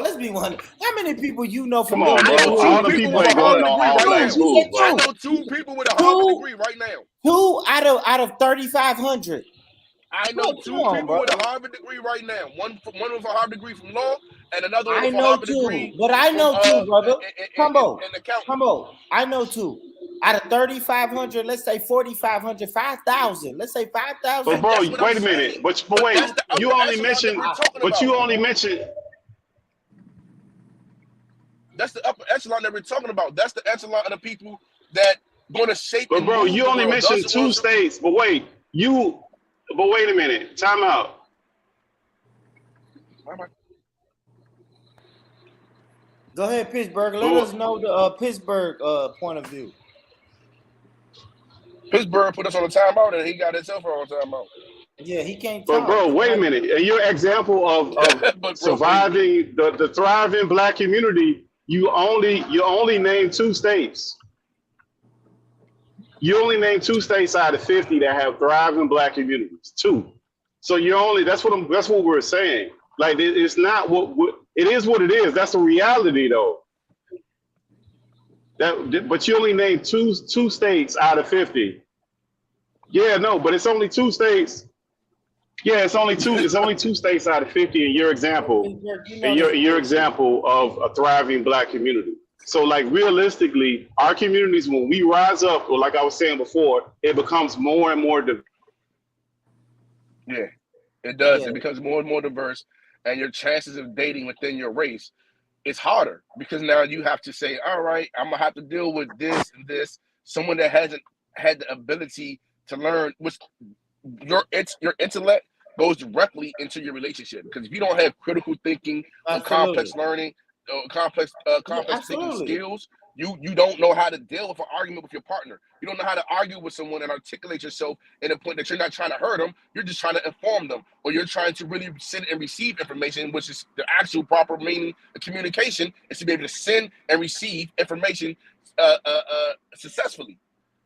Let's be one. How many people you know from Come on, your bro. neighborhood? All the people ain't going to all black schools, I bro. know 2 people with a Harvard degree right now. 2 out of 3,500. I know 2 people with a Harvard degree right now. One with a Harvard degree from law, and another one I with a know Harvard 2, degree. but I know 2, brother. Combo. And accounting. Combo. I know 2. Out of 3,500, let's say 4,500, 5,000. Let's say 5,000. But bro, wait a minute. But wait, you only mentioned. But you only mentioned. That's the upper echelon that we're talking about. That's the echelon of the people that going to shape. But bro, and move you the only world. mentioned Those 2 ones- states. But wait, wait a minute. Time out. Go ahead, Pittsburgh. Let us know the Pittsburgh point of view. Pittsburgh put us on a timeout, and he got himself on a timeout. Yeah, he can't But talk. bro, wait a minute. And your example of surviving the thriving black community, you only name 2 states. You only name 2 states out of 50 that have thriving black communities. 2. So that's what we're saying. Like it's not it is what it is. That's the reality though. But you only named two states out of 50. Yeah, no, but it's only 2 states. Yeah, it's only 2. It's only 2 states out of 50 in your example. In your example of a thriving black community. So like realistically, our communities, when we rise up, or like I was saying before, it becomes more and more diverse. Yeah, it does. It becomes more and more diverse, and your chances of dating within your race is harder because now you have to say, all right, I'm gonna have to deal with this and this. Someone that hasn't had the ability to learn, which your intellect goes directly into your relationship. Because if you don't have critical thinking or complex learning, or complex thinking skills, You don't know how to deal with an argument with your partner. You don't know how to argue with someone and articulate yourself in a point that you're not trying to hurt them. You're just trying to inform them, or you're trying to really send and receive information, which is the actual proper meaning of communication, is to be able to send and receive information successformly.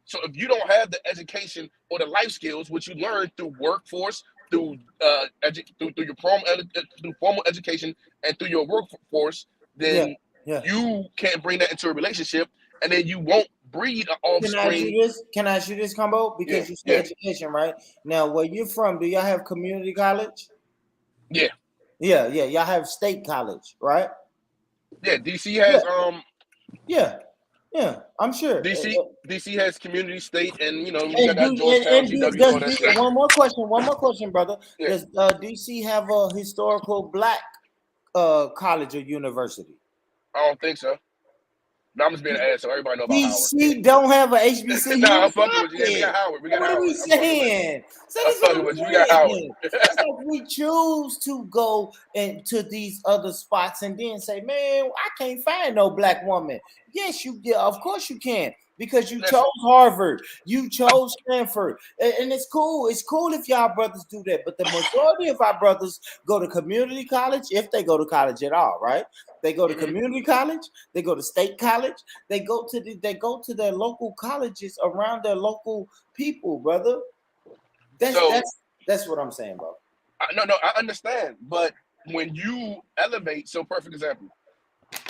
So if you don't have the education or the life skills, which you learn through workforce, through your formal education and through your workforce, then you can't bring that into a relationship, and then you won't breed an offspring. Can I ask you this, Combo? Because you said education, right? Now, where you're from, do y'all have community college? Yeah. Y'all have state college, right? Yeah, DC has Yeah, I'm sure. DC has community, state, and you got Georgetown, GW, all that shit. One more question, brother. Does DC have a historical black college or university? I don't think so. No, I'm just being an ass, so everybody know about DC don't have a HBCU. Nah, I'm fucking with you. Yeah, we got Howard. What are we saying? I'm fucking with you. We got Howard. It's like we choose to go into these other spots and then say, man, I can't find no black woman. Yes, of course you can. Because you chose Harvard, you chose Stanford, and it's cool. It's cool if y'all brothers do that. But the majority of our brothers go to community college, if they go to college at all, right? They go to community college, they go to state college, they go to their local colleges around their local people, brother. That's what I'm saying, bro. No, I understand, but when you elevate, so perfect example.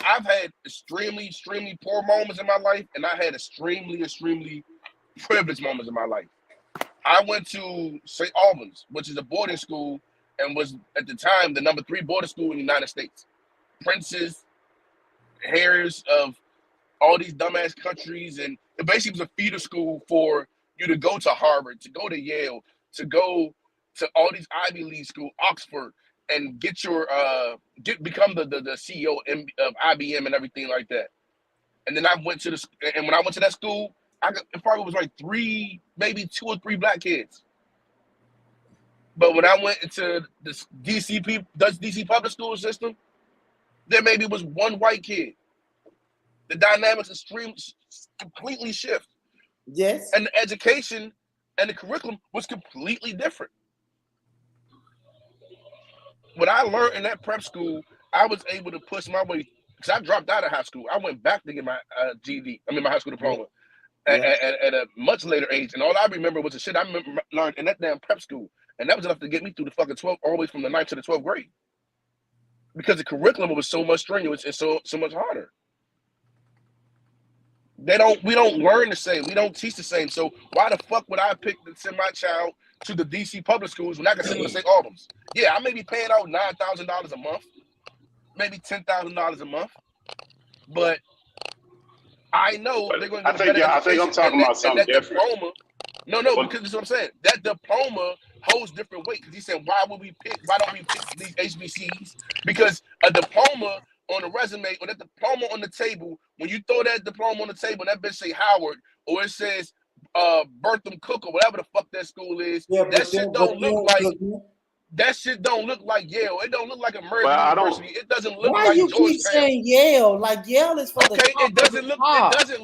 I've had extremely, extremely poor moments in my life, and I had extremely, extremely privileged moments in my life. I went to St. Albans, which is a boarding school, and was at the time the number 3 boarding school in the United States. Princes, heirs of all these dumbass countries, and it basically was a feeder school for you to go to Harvard, to go to Yale, to go to all these Ivy League schools, Oxford, and become the CEO of IBM and everything like that. And then I went to when I went to that school, it probably was like 3, maybe 2 or 3 black kids. But when I went into this DC public school system, there maybe was 1 white kid. The dynamics completely shift. Yes. And the education and the curriculum was completely different. What I learned in that prep school, I was able to push my way, because I dropped out of high school. I went back to get my GED, my high school diploma, at a much later age. And all I remember was the shit I learned in that damn prep school. And that was enough to get me through the fucking 12th, always from the 9th to the 12th grade. Because the curriculum was so much strenuous and so much harder. We don't learn the same. We don't teach the same. So why the fuck would I pick to send my child to the DC public schools when I can send them to St. Albans? Yeah, I may be paying out $9,000 a month, maybe $10,000 a month, but I know they're going to get a better I think I'm talking about something different. Diploma, because this is what I'm saying. That diploma holds different weight. Because he said, why don't we pick these HBCs? Because a diploma on a resume or that diploma on the table, when you throw that diploma on the table, that bitch say Howard, or it says Bertram Cook or whatever the fuck that school is, that shit don't look like Yale. It don't look like American University. It doesn't look like Georgetown. Why you keep saying Yale? Like Yale is for the top. It doesn't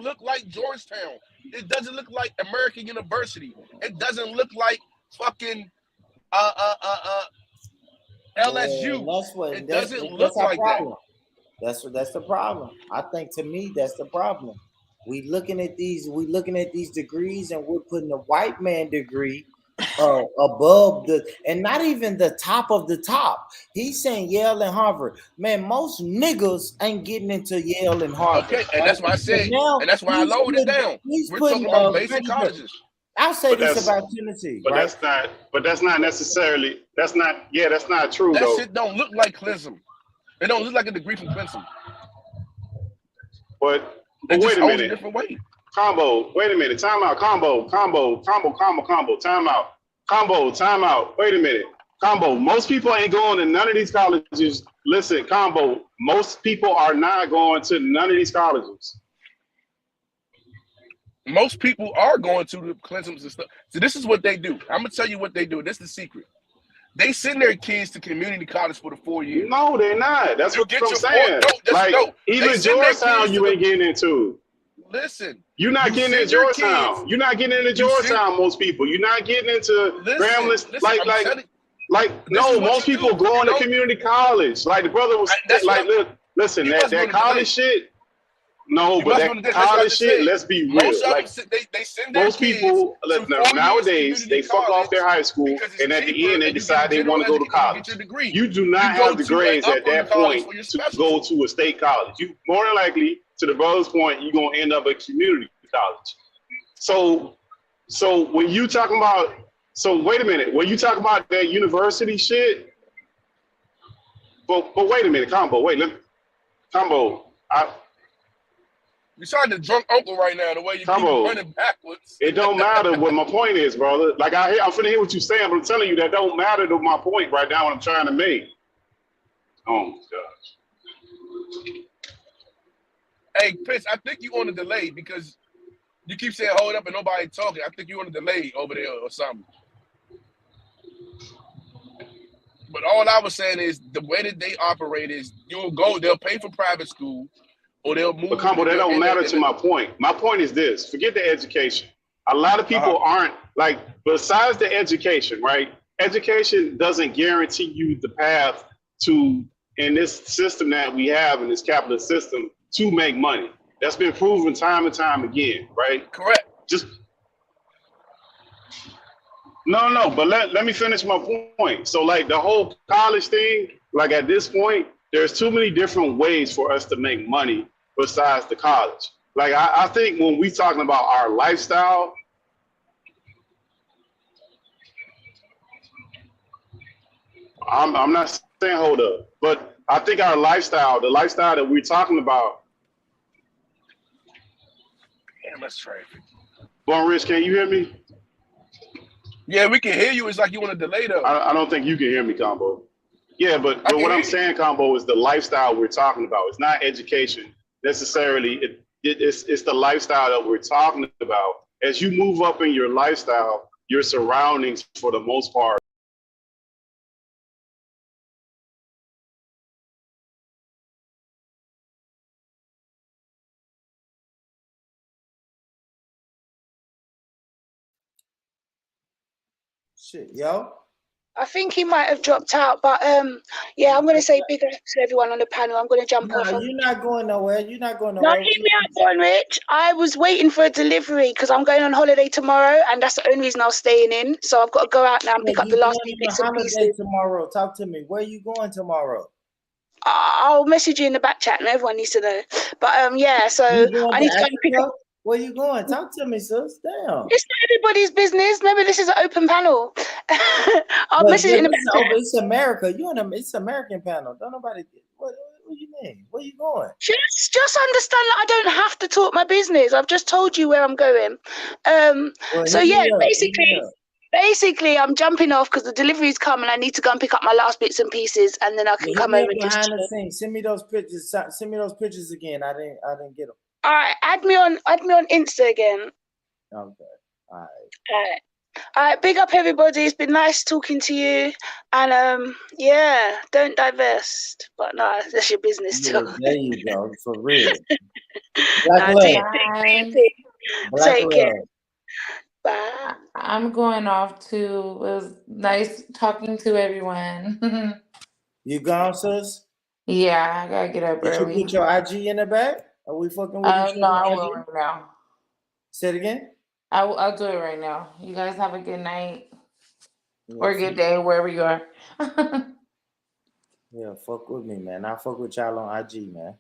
look like Georgetown. It doesn't look like American University. It doesn't look like fucking LSU. It doesn't look like that. That's the problem. I think, to me, that's the problem. We looking at these degrees, and we're putting a white man degree above and not even the top of the top. He's saying Yale and Harvard. Man, most niggas ain't getting into Yale and Harvard. Okay, and that's why I said, and that's why I lowered it down. We're talking about basic colleges. I'll say this about Tennessee, but right? that's not necessarily. That's not true. That though. Shit don't look like Clemson. It don't look like a degree from Clemson. But wait a minute. Different way. Combo. Wait a minute. Time out. Combo. Time out. Combo. Time out. Wait a minute. Combo. Most people ain't going to none of these colleges. Listen, Combo. Most people are not going to none of these colleges. Most people are going to the Clemsons and stuff. So this is what they do. I'm gonna tell you what they do. This is the secret. They send their kids to community college for the 4 years. No, they're not. That's what I'm saying. Even Georgetown, you ain't getting into. Listen. You're not getting into Georgetown. You're not getting into Georgetown. Most people. You're not getting into Grambling. No. Most people going to community college. Like the brother was look. Listen, that college shit. No, but that college shit. Let's be real. Like they send their most people nowadays, they fuck off their high school, and at the end they decide they want to go to college. You do not have the grades at that point to go to a state college. You more than likely, to the brother's point, you're gonna end up at community college. So when you talking about, wait a minute, when you talk about that university shit, but wait a minute, Combo, You sound the drunk uncle right now, the way you keep running backwards. It don't matter what my point is, brother. Like I'm finna hear what you're saying, but I'm telling you that don't matter to my point right now. What I'm trying to make. Oh my gosh. Hey, Pitch, I think you on a delay because you keep saying hold up and nobody talking. I think you on a delay over there or something. But all I was saying is the way that they operate is they'll pay for private school. Or they'll move. But Combo, that don't matter to my point. My point is this: forget the education. A lot of people aren't like. Besides the education, right? Education doesn't guarantee you the path to, in this system that we have in this capitalist system, to make money. That's been proven time and time again, right? Correct. No. But let me finish my point. So, like the whole college thing, like at this point, there's too many different ways for us to make money besides the college. Like I think when we talking about our lifestyle, I'm not saying hold up, but I think our lifestyle, the lifestyle that we're talking about. Damn, that's traffic. Born Rich, can you hear me? Yeah, we can hear you. It's like you want to delay though. I don't think you can hear me, Combo. Yeah, but what I'm saying, Combo, is the lifestyle we're talking about. It's not education necessarily. It's the lifestyle that we're talking about. As you move up in your lifestyle, your surroundings, for the most part, Shit, yo. I think he might have dropped out, but yeah, I'm gonna say big thanks to everyone on the panel. I'm gonna jump off. You're not going nowhere. You're not going No, nowhere. hear me out, Don Rich. I was waiting for a delivery because I'm going on holiday tomorrow, and that's the only reason I was staying in. So I've got to go out now and pick up the last few bits and pieces. Tomorrow, talk to me. Where are you going tomorrow? I'll message you in the back chat, and everyone needs to know. But yeah, so I need to go and pick up. Where you going? Talk to me, sis. Damn. It's not everybody's business. Remember, this is an open panel. I'll message it in the back chat. It's America. It's American panel. Don't nobody. What do you mean? Where you going? Just understand that I don't have to talk my business. I've just told you where I'm going. So yeah, basically, I'm jumping off because the delivery's come and I need to go and pick up my last bits and pieces, and then I can come over and just behind the scenes. Send me those pictures. Send me those pictures again. I didn't get them. All right, add me on Insta again. Okay. All right. Big up everybody. It's been nice talking to you. And yeah, don't divest. But no, that's your business too. There you go. For real. Take care. Bye. I'm going off too. It was nice talking to everyone. You gone, sis? Yeah, I gotta get up early. Did you put your IG in the back? Are we fucking with each other? No, I will right now. Say it again? I'll do it right now. You guys have a good night or a good day wherever you are. Yeah, fuck with me, man. I'll fuck with y'all on IG, man.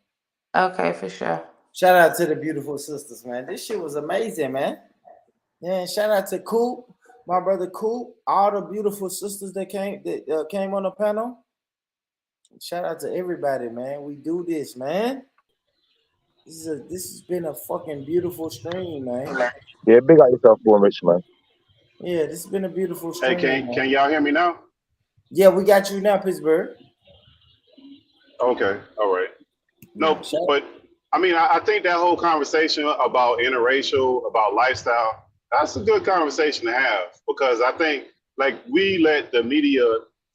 Okay, for sure. Shout out to the beautiful sisters, man. This shit was amazing, man. Yeah, shout out to Coop, my brother Coop, all the beautiful sisters that came on the panel. Shout out to everybody, man. We do this, man. This has been a fucking beautiful stream, man. Yeah, big up yourself, Born Rich, man. Yeah, this has been a beautiful stream. Hey, can y'all hear me now? Yeah, we got you now, Pittsburgh. Okay, all right. No, but I mean, I think that whole conversation about interracial, about lifestyle, that's a good conversation to have, because I think like we let the media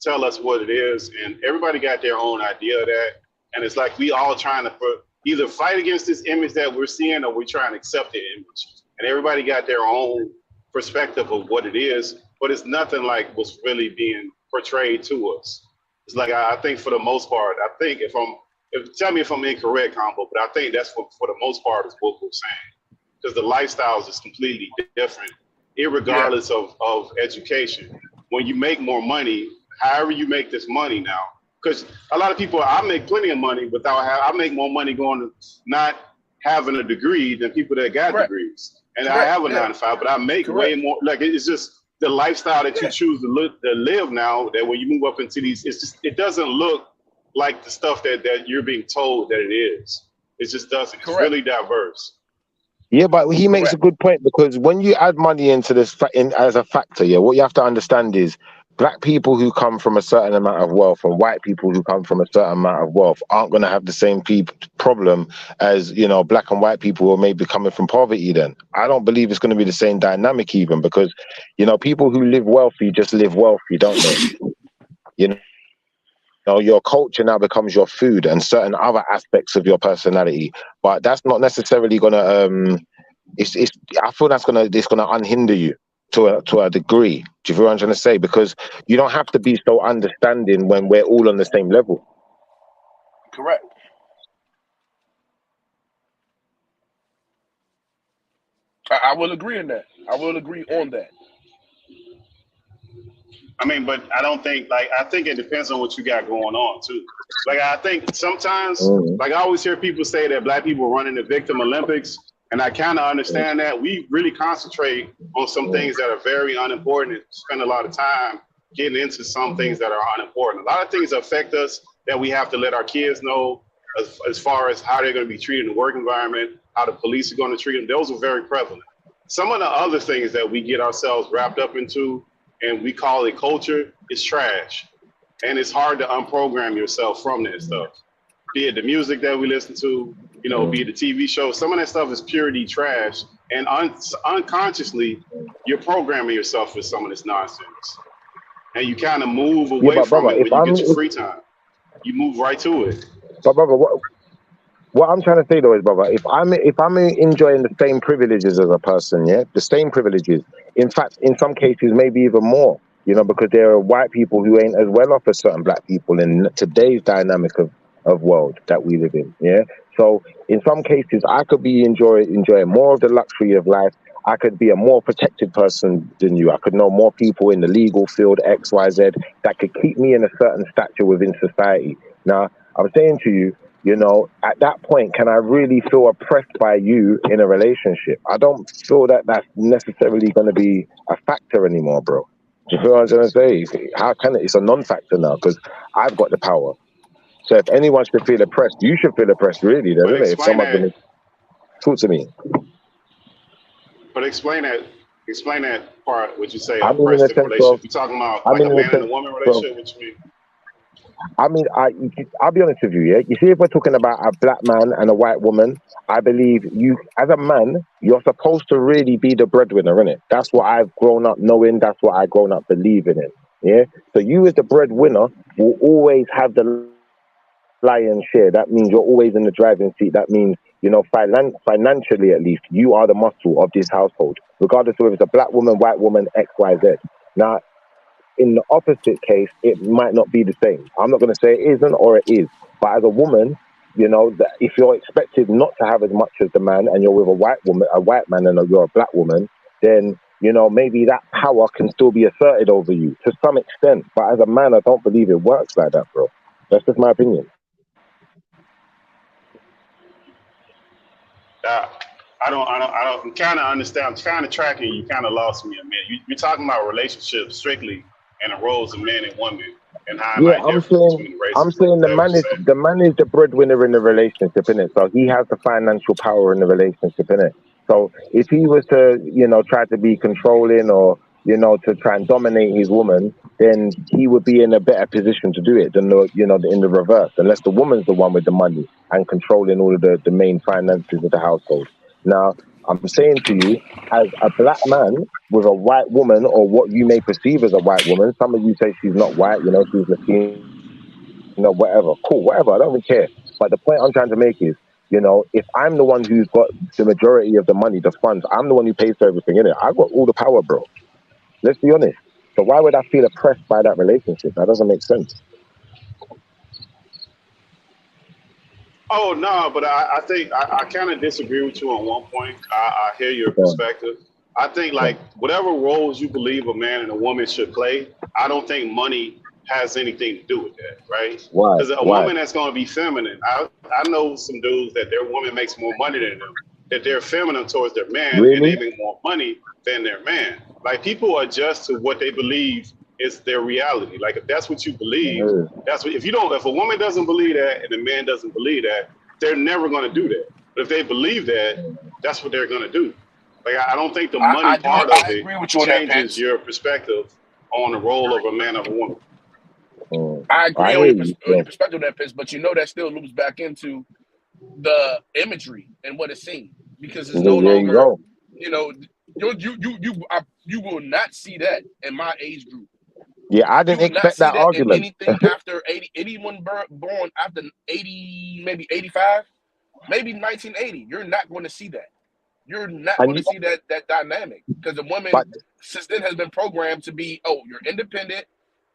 tell us what it is, and everybody got their own idea of that, and it's like we all trying to either fight against this image that we're seeing, or we're trying to accept the image. And everybody got their own perspective of what it is, but it's nothing like what's really being portrayed to us. It's like I think for the most part, I think tell me if I'm incorrect, Combo, but I think that's for the most part is what we're saying, because the lifestyles is completely different, irregardless of education. When you make more money, however you make this money now, because a lot of people, I make plenty of money I make more money going to not having a degree than people that got degrees. And I have a 9 to 5, but I make way more. Like, it's just the lifestyle that you choose to live now, that when you move up into these, it doesn't look like the stuff that you're being told that it is. It just doesn't. It's really diverse. Yeah, but he makes a good point, because when you add money into this as a factor, what you have to understand is black people who come from a certain amount of wealth and white people who come from a certain amount of wealth aren't going to have the same problem as, black and white people who are maybe coming from poverty. Then I don't believe it's going to be the same dynamic, even because, people who live wealthy just live wealthy, don't they? Your culture now becomes your food and certain other aspects of your personality, but that's not necessarily gonna. I feel it's gonna unhinder you to a degree. Do you feel what I'm trying to say? Because you don't have to be so understanding when we're all on the same level. Correct. I will agree on that. I will agree on that. I mean, but I don't think, I think it depends on what you got going on too. I think sometimes, I always hear people say that black people run in the victim Olympics, and I kind of understand that. We really concentrate on some things that are very unimportant and spend a lot of time getting into some things that are unimportant. A lot of things affect us that we have to let our kids know, as far as how they're going to be treated in the work environment, how the police are going to treat them. Those are very prevalent. Some of the other things that we get ourselves wrapped up into, and we call it culture, is trash. And it's hard to unprogram yourself from that stuff. Be it the music that we listen to, be it the TV show, some of that stuff is purely trash. And unconsciously, you're programming yourself with some of this nonsense. And you kind of move away from it when you get your free time. You move right to it. But brother, what I'm trying to say though is, brother, if I'm enjoying the same privileges as a person, the same privileges, in fact, in some cases, maybe even more, because there are white people who ain't as well off as certain black people in today's dynamic of world that we live in, So in some cases, I could be enjoying more of the luxury of life. I could be a more protected person than you. I could know more people in the legal field, X, Y, Z, that could keep me in a certain stature within society. Now, I'm saying to you, at that point, can I really feel oppressed by you in a relationship? I don't feel that that's necessarily going to be a factor anymore, bro. Do you feel what I'm trying to say? How can it? It's a non-factor now because I've got the power. So if anyone should feel oppressed, you should feel oppressed, really, doesn't it? If someone's going to talk to me. But explain that part, what you say, I mean, oppressive relationship. You talking about like a man and a woman relationship? What you mean? I mean, I'll be honest with you, You see, if we're talking about a black man and a white woman, I believe you, as a man, you're supposed to really be the breadwinner, innit? That's what I've grown up knowing. That's what I've grown up believing in, So you as the breadwinner will always have the lion's share. That means you're always in the driving seat. That means, financially at least, you are the muscle of this household, regardless of if it's a black woman, white woman, X, Y, Z. Now, in the opposite case, it might not be the same. I'm not going to say it isn't or it is. But as a woman, that if you're expected not to have as much as the man and you're with a white man and you're a black woman, then, maybe that power can still be asserted over you to some extent. But as a man, I don't believe it works like that, bro. That's just my opinion. I don't kind of understand. I'm kind of tracking. You kind of lost me a minute. You're talking about relationships strictly and the roles of men and women and how it might differ between races. I'm saying the man is the breadwinner in the relationship, innit? So he has the financial power in the relationship, innit? So if he was to, try to be controlling or, to try and dominate his woman, then he would be in a better position to do it than in the reverse, unless the woman's the one with the money and controlling all of the main finances of the household. Now, I'm saying to you, as a black man with a white woman, or what you may perceive as a white woman, some of you say she's not white, she's Latino, whatever. Cool, whatever, I don't even care. But the point I'm trying to make is, You know, if I'm the one who's got the majority of the money, the funds, I'm the one who pays for everything in it. I got all the power, bro. Let's be honest. So why would I feel oppressed by that relationship? That doesn't make sense. Oh no, but I think I kind of disagree with you on one point. I hear your perspective. I think like whatever roles you believe a man and a woman should play, I don't think money has anything to do with that, right? Why? Because a Why? woman that's going to be feminine, I know some dudes that their woman makes more money than them, that they're feminine towards their man, and Really? they make more money than their man. Like people adjust to what they believe is their reality. Like if that's what you believe, that's what. If a woman doesn't believe that and a man doesn't believe that, they're never going to do that. But if they believe that, that's what they're going to do. Like I don't think the money part of it agree with you on that, changes Pence. your perspective on the role of a man or a woman. I agree I on hear your, you. on your perspective on that, Pence, but you know that still loops back into the imagery and what it's seen, because it's no There you longer, go. you know, you will not see that in my age group. Yeah, I You didn't will not expect see that that in argument. anything after 80. Anyone born after 80, maybe 85, maybe 1980. You're not going to see that. You're not And going to you, see that dynamic, because the woman but since then has been programmed to be, oh, you're independent,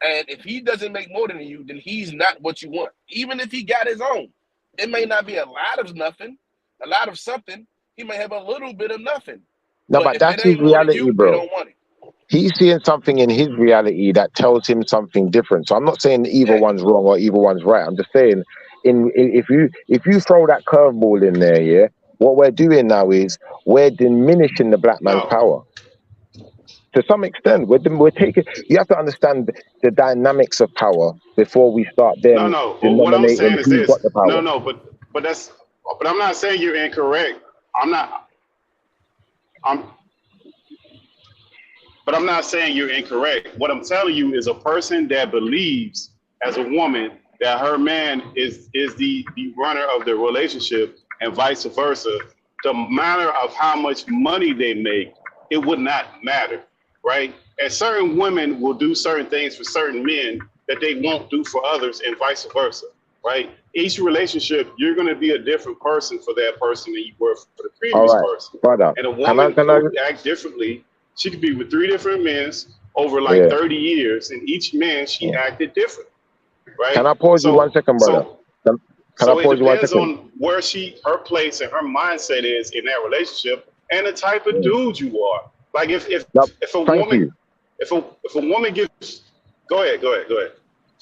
and if he doesn't make more than you, then he's not what you want. Even if he got his own, it may not be a lot of nothing, a lot of something. He may have a little bit of nothing, no, but but if it that's his ain't more than reality, you, they bro. don't want it. He's seeing something in his reality that tells him something different. So I'm not saying either one's wrong or either one's right. I'm just saying, if you throw that curveball in there, yeah, what we're doing now is we're diminishing the black man's power to some extent. We're taking. You have to understand the dynamics of power before we start then No. But what I'm denominating saying is who's this. got the power. No. But I'm not saying you're incorrect. I'm not saying you're incorrect. What I'm telling you is a person that believes as a woman that her man is the runner of the relationship and vice versa. The matter of how much money they make, it would not matter, right? And certain women will do certain things for certain men that they won't do for others and vice versa, right? Each relationship, you're going to be a different person for that person than you were for the All previous right, person. brother. And a Can I? woman could act differently. She could be with 3 different men over like Yeah. 30 years, and each man she acted different, right? Can I pause you 1 second, brother? Can I So it pause you 1 depends second? on where her place and her mindset is in that relationship, and the type of dude you are. Like if a Thank woman, you. if a woman gives, go ahead.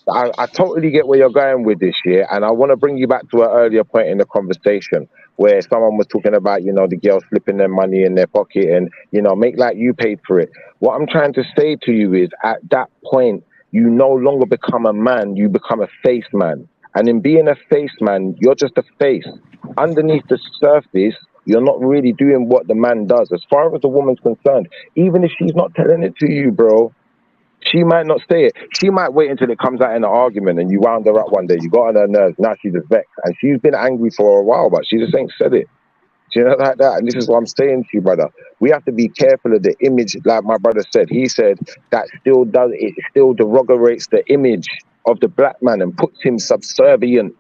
I totally get where you're going with this, yeah, and I want to bring you back to an earlier point in the conversation where someone was talking about, you know, the girls slipping their money in their pocket and, you know, make like you paid for it. What I'm trying to say to you is at that point, you no longer become a man, you become a face man. And in being a face man, you're just a face. Underneath the surface, you're not really doing what the man does. As far as the woman's concerned, even if she's not telling it to you, bro, she might not say it. She might wait until it comes out in an argument and you wound her up one day. You got on her nerves. Now she's just vexed. And she's been angry for a while, but she just ain't said it. Do you know, like that? And this is what I'm saying to you, brother. We have to be careful of the image, like my brother said. He said that still derogates the image of the black man and puts him subservient.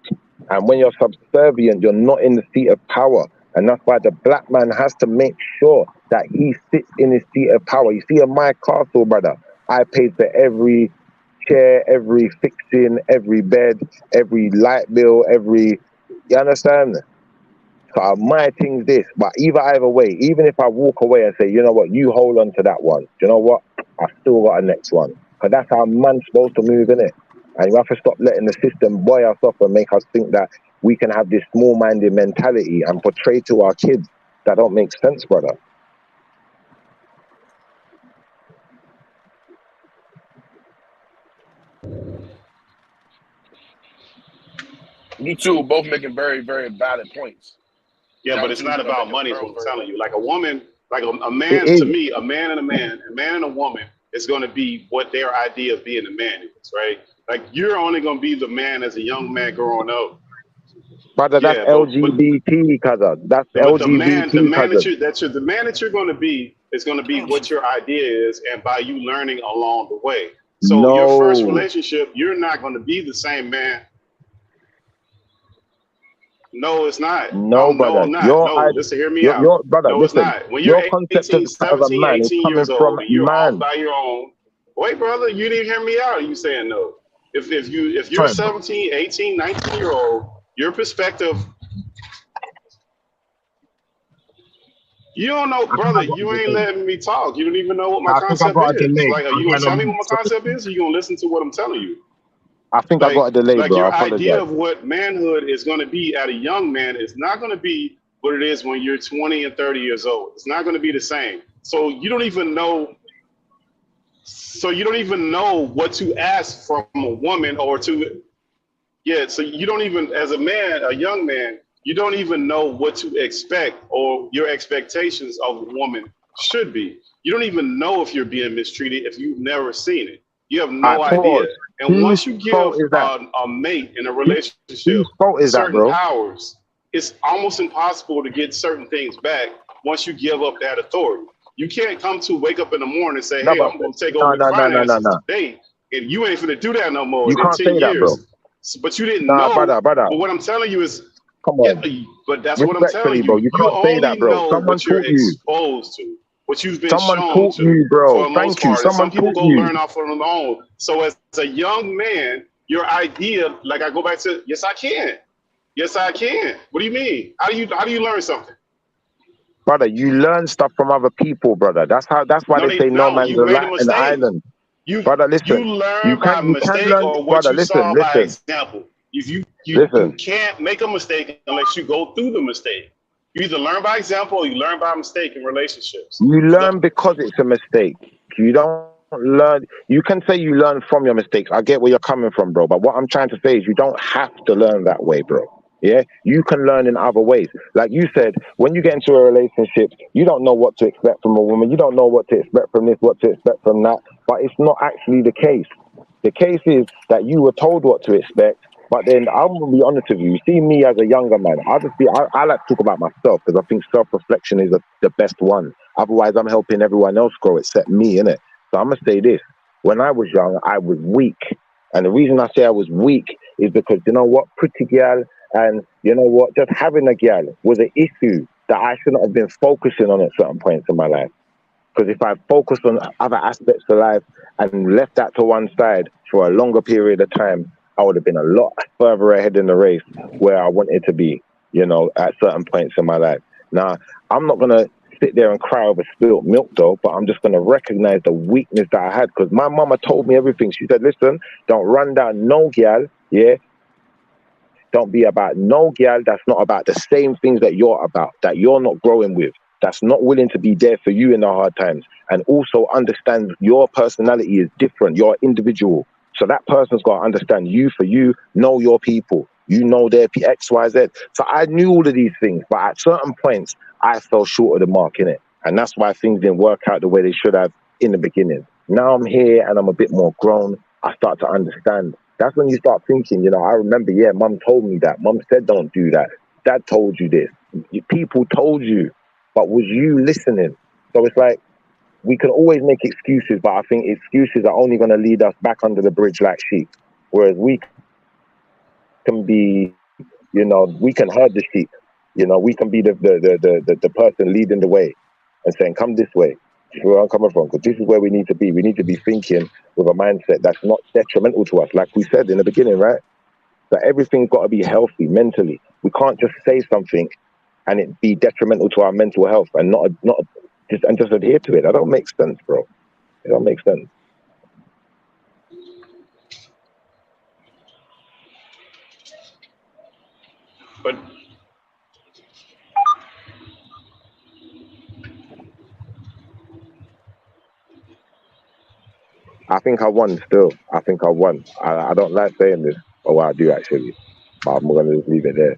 And when you're subservient, you're not in the seat of power. And that's why the black man has to make sure that he sits in his seat of power. You see, in my castle, brother, I paid for every chair, every fixing, every bed, every light bill, you understand? So my thing's this, but either way, even if I walk away and say, you know what, you hold on to that one, you know what, I still got a next one. Because that's how man's supposed to move, innit? And you have to stop letting the system buoy us up and make us think that we can have this small-minded mentality and portray to our kids that don't make sense, brother. You two both making very, very valid points. Yeah, but it's not about money. Is what I'm telling you. Like a woman, like a man, It to is. me, a man and a woman is going to be what their idea of being a man is, right? Like you're only going to be the man as a young man growing up. Brother, that's LGBT, cousin. That's But the LGBT, man cousin. that you're going to be is going to be what your idea is, and by you learning along the way. So your first No. relationship, you're not going to be the same man. No, it's not. No, No, brother. I'm not. No, listen, hear me out. Your brother, No, it's listen. not. When Your you're concept 18, of a 17, man is 18 coming years from old and you're off man. by your own. Wait, brother, you didn't hear me out. You saying no. If you're Fine. 17, 18, 19-year-old, your perspective, you don't know, I think I brother, got you a ain't delay. letting me talk. You don't even know what my I think I concept got a is. delay. Like, are you I'm gonna going tell me on. what my concept is, or you gonna listen to what I'm telling you? I think I got a delay, Like bro. I your idea apologize. of what manhood is going to be at a young man is not going to be what it is when you're 20 and 30 years old. It's not going to be the same. So you don't even know. So you don't even know what to ask from a woman or to. Yeah. So you don't even, as a man, a young man, you don't even know what to expect or your expectations of a woman should be. You don't even know if you're being mistreated if you've never seen it. You have no Alright, idea. pause. And Whose once you give fault is that? a mate in a Whose relationship fault is that, certain bro? powers, it's almost impossible to get certain things back once you give up that authority. You can't come to wake up in the morning and say, No, hey, but I'm going to take no, over the no, no, no, no, finances no. today. And you ain't finna do that no more You in can't 10 say that, bro. years. But you didn't Nah, know. brother. But what I'm telling you is, Come yeah, on. but that's what I'm Respectfully, telling bro. you. You You can't say only that, bro. know Someone what you're taught you. exposed to, what you've been Someone shown taught to, you, for bro. the most Thank you. part. And some Someone people taught go you. learn off on their own. So as a young man, your idea, like I go back to, yes, I can. Yes, I can. What do you mean? How do you learn something? Brother, you learn stuff from other people, brother. That's why No, they say no man's you made a an mistake. island. You Brother, you listen. learn by You can mistake learn, or what brother, you saw listen. by example. If you Listen. can't make a mistake unless you go through the mistake. You either learn by example or you learn by mistake in relationships. You learn because it's a mistake. You don't learn. You can say you learn from your mistakes. I get where you're coming from, bro. But what I'm trying to say is you don't have to learn that way, bro. Yeah, you can learn in other ways. Like you said, when you get into a relationship, you don't know what to expect from a woman. You don't know what to expect from this, what to expect from that. But it's not actually the case. The case is that you were told what to expect. But then I'm gonna be honest with you. You see me as a younger man. I like to talk about myself because I think self-reflection is the best one. Otherwise, I'm helping everyone else grow except me, innit? So I'm gonna say this: when I was young, I was weak, and the reason I say I was weak is because you know what, pretty girl. And you know what? Just having a girl was an issue that I shouldn't have been focusing on at certain points in my life. Because if I focused on other aspects of life and left that to one side for a longer period of time, I would have been a lot further ahead in the race where I wanted to be, you know, at certain points in my life. Now, I'm not going to sit there and cry over spilt milk, though, but I'm just going to recognize the weakness that I had because my mama told me everything. She said, listen, don't run down no girl, yeah? Don't be about no girl that's not about the same things that you're about, that you're not growing with, that's not willing to be there for you in the hard times. And also understand your personality is different. You're individual. So that person's got to understand you for you, know your people. You know their X, Y, Z. So I knew all of these things, but at certain points, I fell short of the mark, innit? And that's why things didn't work out the way they should have in the beginning. Now I'm here and I'm a bit more grown. I start to understand. That's when you start thinking, you know, I remember, yeah, mum told me that. Mum said, don't do that. Dad told you this. People told you, but was you listening? So it's like, we can always make excuses, but I think excuses are only going to lead us back under the bridge like sheep. Whereas we can be, you know, we can herd the sheep. You know, we can be the person leading the way and saying, come this way. This is where I'm coming from, because this is where we need to be. We need to be thinking with a mindset that's not detrimental to us. Like we said in the beginning, right? That everything's got to be healthy mentally. We can't just say something and it be detrimental to our mental health and not just adhere to it. That don't make sense, bro. It don't make sense. But I think I won still. I think I won. I don't like saying this, but well, I do actually. But I'm going to just leave it there.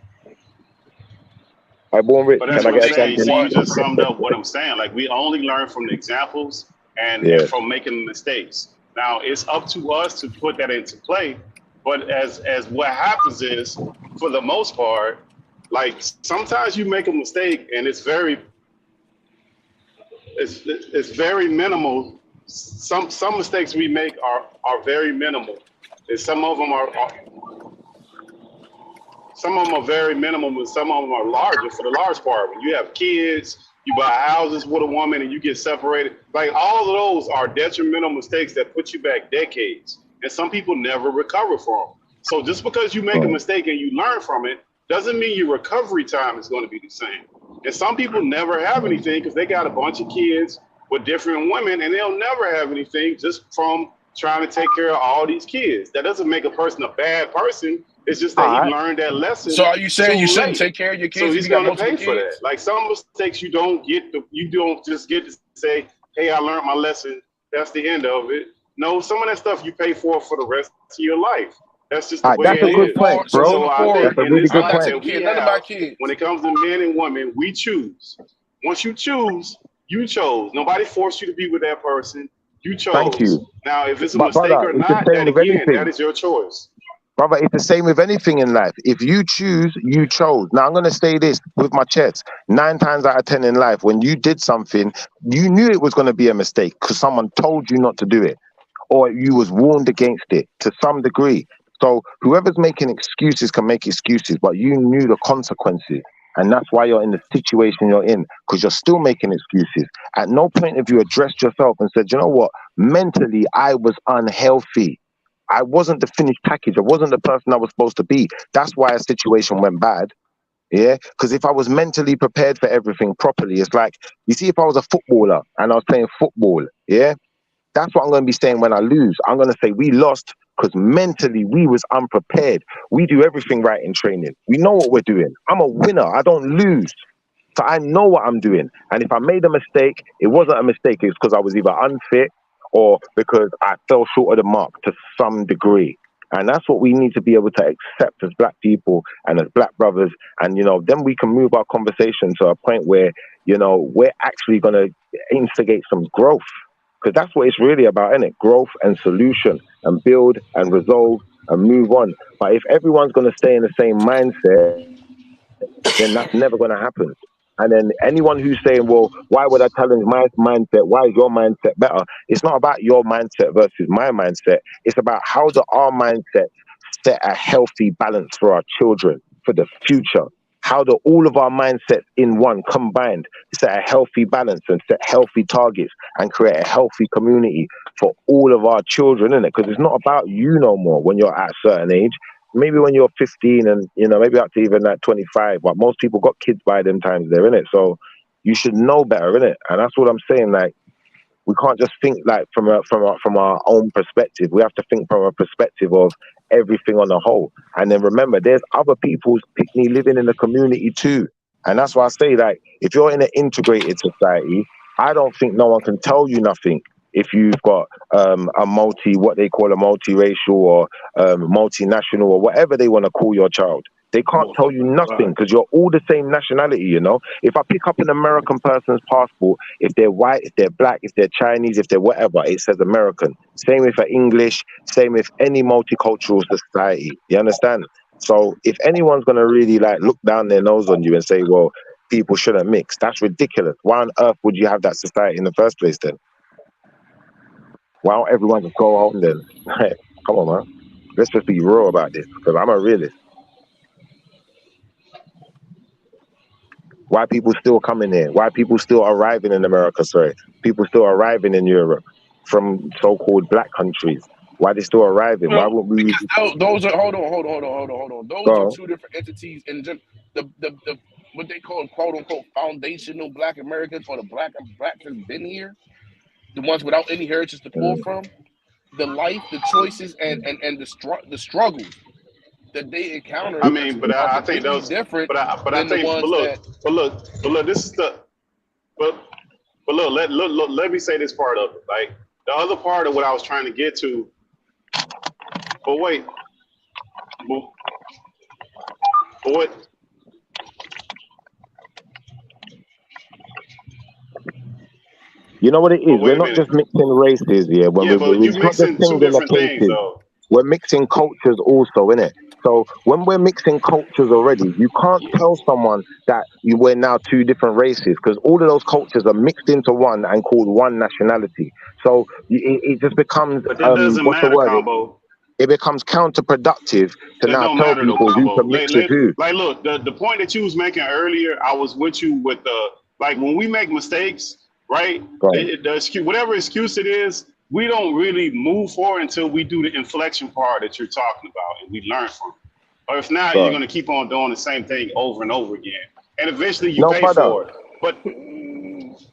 I born rich. But that's Can I what I'm get a saying. See, you champion? just summed up what I'm saying. Like we only learn from the examples and from making mistakes. Now it's up to us to put that into play. But as what happens is, for the most part, like sometimes you make a mistake and it's very minimal. Some mistakes we make are very minimal, and some of them are Some of them are very minimal, and some of them are larger for the large part. When you have kids, you buy houses with a woman, and you get separated. Like all of those are detrimental mistakes that put you back decades, and some people never recover from. So just because you make a mistake and you learn from it, doesn't mean your recovery time is going to be the same. And some people never have anything because they got a bunch of kids with different women, and they'll never have anything just from trying to take care of all these kids. That doesn't make a person a bad person. It's just that he learned that lesson. So are you saying you too shouldn't late. take care of your kids? So if he's you got going to pay multiple for kids? that. Like some mistakes you don't just get to say, hey, I learned my lesson. That's the end of it. No, some of that stuff you pay for the rest of your life. That's just the way That's it a good is. point, bro. So I think That's a in really this good life point. that we have, when it comes to men and women, we choose. Once you choose, you chose. Nobody forced you to be with that person. You chose. Thank you. Now, if it's a But mistake brother, or it's the not, same that with again, anything. that is your choice. Brother, it's the same with anything in life. If you choose, you chose. Now, I'm going to say this with my chest. 9 times out of 10 in life, when you did something, you knew it was going to be a mistake because someone told you not to do it, or you was warned against it to some degree. So whoever's making excuses can make excuses, but you knew the consequences. And that's why you're in the situation you're in, because you're still making excuses. At no point have you addressed yourself and said, you know what? Mentally, I was unhealthy. I wasn't the finished package. I wasn't the person I was supposed to be. That's why a situation went bad. Yeah, because if I was mentally prepared for everything properly, it's like, you see, if I was a footballer and I was playing football, yeah, that's what I'm going to be saying when I lose. I'm going to say we lost because mentally we was unprepared. We do everything right in training. We know what we're doing. I'm a winner. I don't lose. So I know what I'm doing. And if I made a mistake, it wasn't a mistake. It's because I was either unfit or because I fell short of the mark to some degree. And that's what we need to be able to accept as black people and as black brothers. And, you know, then we can move our conversation to a point where, you know, we're actually going to instigate some growth. Because that's what it's really about, isn't it? Growth and solution and build and resolve and move on. But if everyone's going to stay in the same mindset, then that's never going to happen. And then anyone who's saying, well, why would I challenge my mindset? Why is your mindset better? It's not about your mindset versus my mindset. It's about how do our mindset set a healthy balance for our children, for the future. How do all of our mindsets in one combined set a healthy balance and set healthy targets and create a healthy community for all of our children, innit? Because it's not about you no more when you're at a certain age. Maybe when you're 15 and, you know, maybe up to even like 25, but most people got kids by them times there, innit? So you should know better, innit? And that's what I'm saying. Like, we can't just think like from our own perspective. We have to think from a perspective of everything on the whole. And then remember, there's other people's picnic living in the community too. And that's why I say, like, if you're in an integrated society, I don't think no one can tell you nothing if you've got what they call a multiracial or multinational or whatever they want to call your child. They can't tell you nothing because you're all the same nationality, you know? If I pick up an American person's passport, if they're white, if they're black, if they're Chinese, if they're whatever, it says American. Same with English, same with any multicultural society. You understand? So if anyone's going to really like look down their nose on you and say, well, people shouldn't mix, that's ridiculous. Why on earth would you have that society in the first place then? Why don't everyone just go home then? Come on, man. Let's just be real about this because I'm a realist. Why people still coming here? Why people still arriving in America? Sorry, people still arriving in Europe from so-called black countries. Why they still arriving? Why won't we? Because those are hold on. Those are two different entities in the what they call quote unquote foundational Black Americans or the blacks that's been here, the ones without any heritage to pull from, the life, the choices, and the struggles that they encounter. I mean, but I think those different. But look, this is the but look, let me say this part of it. Like the other part of what I was trying to get to. But wait, but what? You know what it is? We're not just mixing races here. When we're not just two different things, though. We're mixing cultures also, innit? So when we're mixing cultures already, you can't tell someone that we're now two different races because all of those cultures are mixed into one and called one nationality. So it just becomes But that doesn't what's the matter, word? Combo. it becomes counterproductive to That now don't tell matter though, people who Combo. can mix with who. Like, look, the point that you was making earlier, I was with you with the like when we make mistakes, right? Right. The excuse, whatever excuse it is, we don't really move forward until we do the inflection part that you're talking about, and we learn from it. Or if not, you're Right. gonna keep on doing the same thing over and over again, and eventually you No, pay brother. for it. But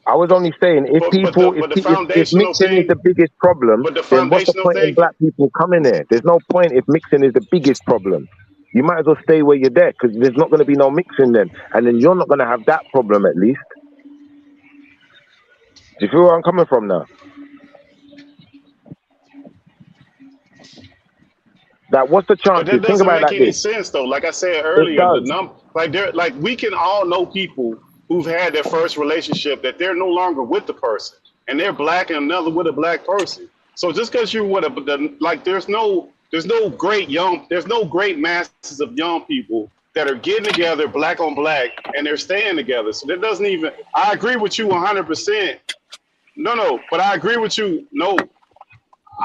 I was only saying if people, if mixing is the biggest problem, then what's the point in black people coming there? There's no point if mixing is the biggest problem. You might as well stay where you're there because there's not going to be no mixing then, and then you're not going to have that problem at least. Do you feel where I'm coming from now? That what's the But chances? that Think doesn't about make that any this. sense though. Like I said It earlier, does. like we can all know people who've had their first relationship that they're no longer with the person, and they're black and another with a black person. So just because you're with there's no great masses of young people that are getting together, black on black, and they're staying together. So that doesn't even. I agree with you 100%. No, but I agree with you. No.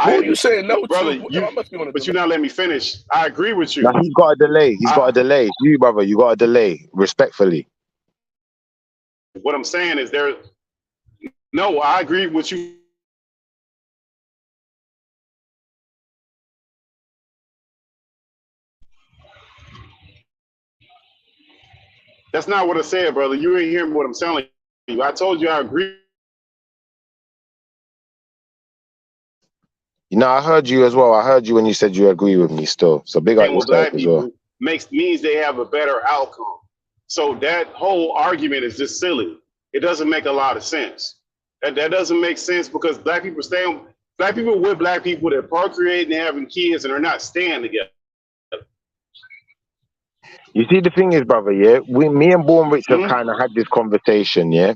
Who are you saying no brother, to? I must be on a but you're not letting me finish. I agree with you. Now he's got a delay. He's got a delay. You brother, you got a delay. Respectfully. What I'm saying is no, I agree with you. That's not what I said, brother. You ain't hearing what I'm telling you. I told you I agree. You know, I heard you as well. I heard you when you said you agree with me still. So big up And with yourself black as well. people means they have a better outcome. So that whole argument is just silly. It doesn't make a lot of sense. That doesn't make sense because black people with black people that procreating and having kids and are not staying together. You see, the thing is, brother, yeah, me and Born Rich have kind of had this conversation, yeah,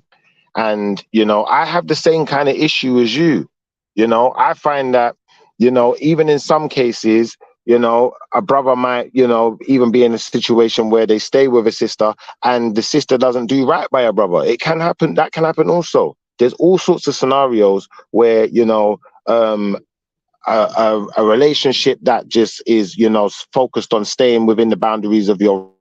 and you know, I have the same kind of issue as you. You know, I find that, you know, even in some cases, you know, a brother might, you know, even be in a situation where they stay with a sister and the sister doesn't do right by a brother. It can happen. That can happen also. There's all sorts of scenarios where, you know, a relationship that just is, you know, focused on staying within the boundaries of your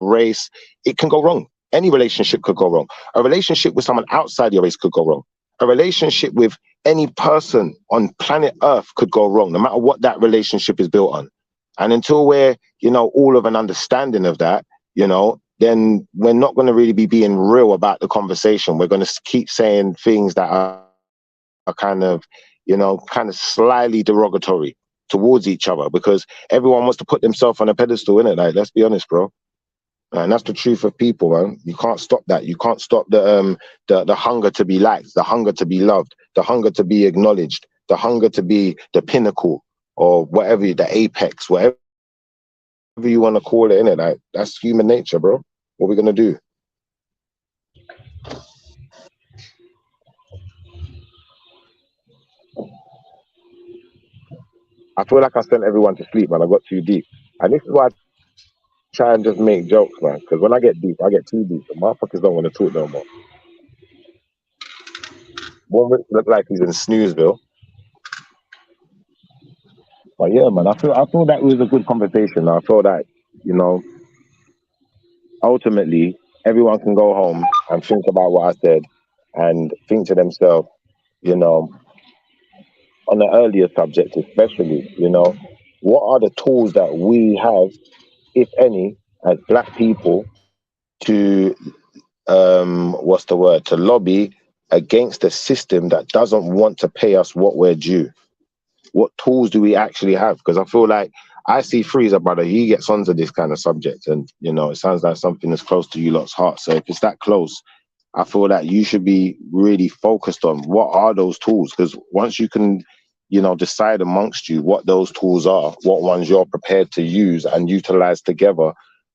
race, it can go wrong. Any relationship could go wrong. A relationship with someone outside your race could go wrong. A relationship with any person on planet Earth could go wrong, no matter what that relationship is built on. And until we're, you know, all of an understanding of that, you know, then we're not going to really be being real about the conversation. We're going to keep saying things that are kind of, you know, kind of slyly derogatory towards each other because everyone wants to put themselves on a pedestal, innit? Like, let's be honest, bro. And that's the truth of people, man. You can't stop that. You can't stop the hunger to be liked, the hunger to be loved, the hunger to be acknowledged, the hunger to be the pinnacle or whatever, the apex, whatever you want to call it, innit? Like, that's human nature, bro. What are we gonna do? I feel like I sent everyone to sleep, man. I got too deep. And this is why I try and just make jokes, man. Because when I get deep, I get too deep. The motherfuckers don't want to talk no more. One look like he's in Snoozeville. But yeah, man, I feel that it was a good conversation. I feel that, you know, ultimately everyone can go home and think about what I said and think to themselves, you know, on the earlier subject especially, you know, what are the tools that we have, if any, as black people to to lobby against a system that doesn't want to pay us what we're due? What tools do we actually have? Because I feel like I see Freezer, brother, he gets onto this kind of subject and, you know, it sounds like something that's close to you lot's heart. So if it's that close, I feel that you should be really focused on what are those tools? Because once you can, you know, decide amongst you what those tools are, what ones you're prepared to use and utilize together,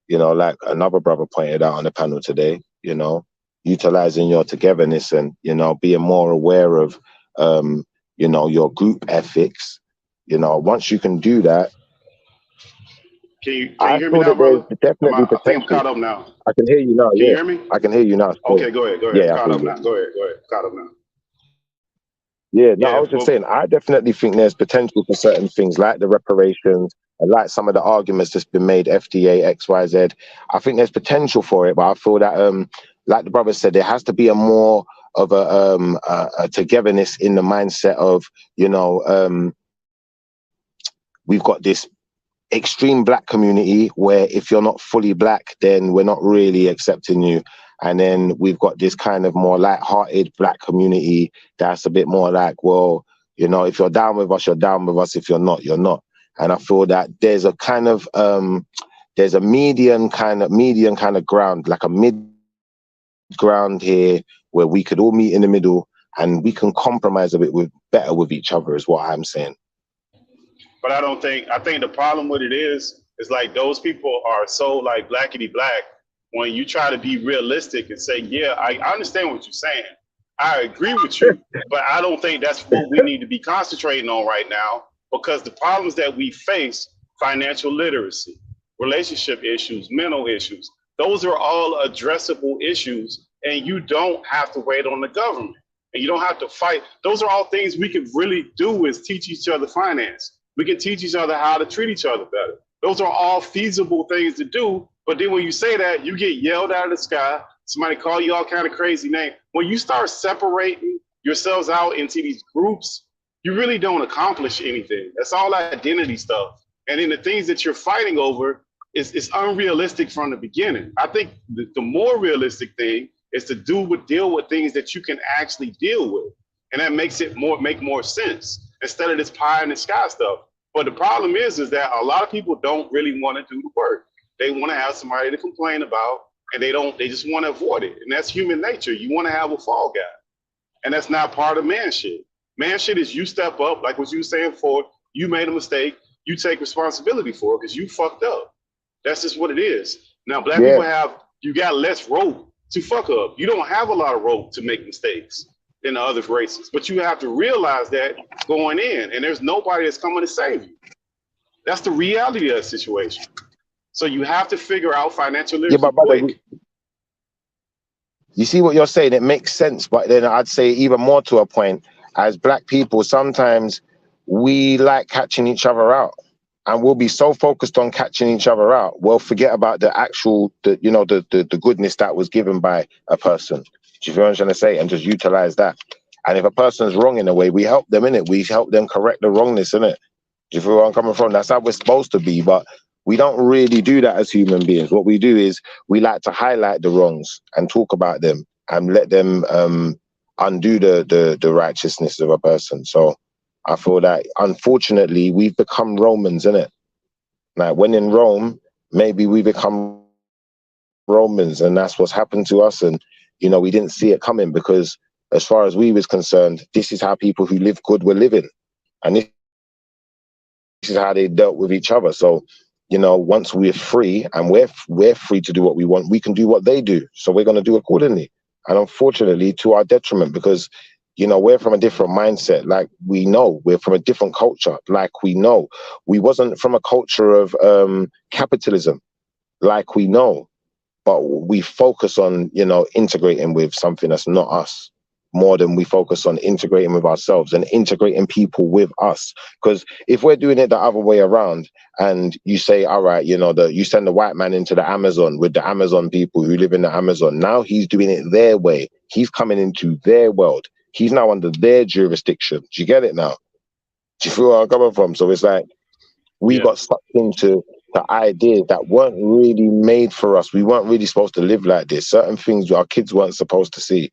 you know, like another brother pointed out on the panel today, you know, utilizing your togetherness and, you know, being more aware of, you know, your group ethics, you know, once you can do that, Can you I hear me feel now, that there's brother? definitely I think I'm potential. caught up now. I can hear you now, Can you yeah. hear me? I can hear you now. Okay, go ahead. Yeah, I Caught feel up you. now. Go ahead. Caught up now. Yeah, no, I Yeah, was just well, saying, I definitely think there's potential for certain things like the reparations and like some of the arguments that's been made, FDA, XYZ. I think there's potential for it, but I feel that, like the brother said, there has to be a more of a togetherness in the mindset of, you know, we've got this extreme black community where if you're not fully black, then we're not really accepting you. And then we've got this kind of more light-hearted black community that's a bit more like, well, you know, if you're down with us, you're down with us. If you're not, you're not. And I feel that there's a kind of there's a median kind of ground, like a mid ground here where we could all meet in the middle and we can compromise a bit better with each other is what I'm saying. but I think the problem with it is like those people are so like blackity black when you try to be realistic and say, yeah, I understand what you're saying. I agree with you, but I don't think that's what we need to be concentrating on right now, because the problems that we face, financial literacy, relationship issues, mental issues, those are all addressable issues, and you don't have to wait on the government, and you don't have to fight. Those are all things we can really do, is teach each other finance. We can teach each other how to treat each other better. Those are all feasible things to do, but then when you say that, you get yelled out of the sky. Somebody call you all kind of crazy name. When you start separating yourselves out into these groups, you really don't accomplish anything. That's all identity stuff. And then the things that you're fighting over is unrealistic from the beginning. I think the more realistic thing is to deal with things that you can actually deal with. And that makes it make more sense instead of this pie in the sky stuff. But the problem is that a lot of people don't really want to do the work. They want to have somebody to complain about, and they just want to avoid it. And that's human nature. You want to have a fall guy. And that's not part of man shit. Man shit is you step up, like what you were saying before, you made a mistake, you take responsibility for it because you fucked up. That's just what it is. Now, black people you got less rope to fuck up. You don't have a lot of rope to make mistakes than the other races. But you have to realize that going in, and there's nobody that's coming to save you. That's the reality of the situation. So you have to figure out financial literacy quick. You see what you're saying? It makes sense, but then I'd say even more to a point, as black people, sometimes we like catching each other out, and we'll be so focused on catching each other out, we'll forget about the actual, the goodness that was given by a person. Do you feel what I'm trying to say? And just utilize that. And if a person's wrong in a way, we help them in it. We help them correct the wrongness in it. Do you feel where I'm coming from? That's how we're supposed to be, but we don't really do that as human beings. What we do is we like to highlight the wrongs and talk about them and let them undo the righteousness of a person. So I feel that unfortunately we've become Romans, innit? Like when in Rome, maybe we become Romans, and that's what's happened to us. And you know, we didn't see it coming, because as far as we was concerned, this is how people who live good were living, and this is how they dealt with each other. So you know, once we're free and we're free to do what we want, we can do what they do. So we're going to do accordingly. And unfortunately, to our detriment, because, you know, we're from a different mindset. Like we know we're from a different culture. Like we know we wasn't from a culture of capitalism. Like we know, but we focus on, you know, integrating with something that's not us, more than we focus on integrating with ourselves and integrating people with us. Because if we're doing it the other way around, and you say, all right, you know, you send the white man into the Amazon with the Amazon people who live in the Amazon, now he's doing it their way. He's coming into their world. He's now under their jurisdiction. Do you get it now? Do you feel where I'm coming from? So it's like we got sucked into the ideas that weren't really made for us. We weren't really supposed to live like this. Certain things our kids weren't supposed to see.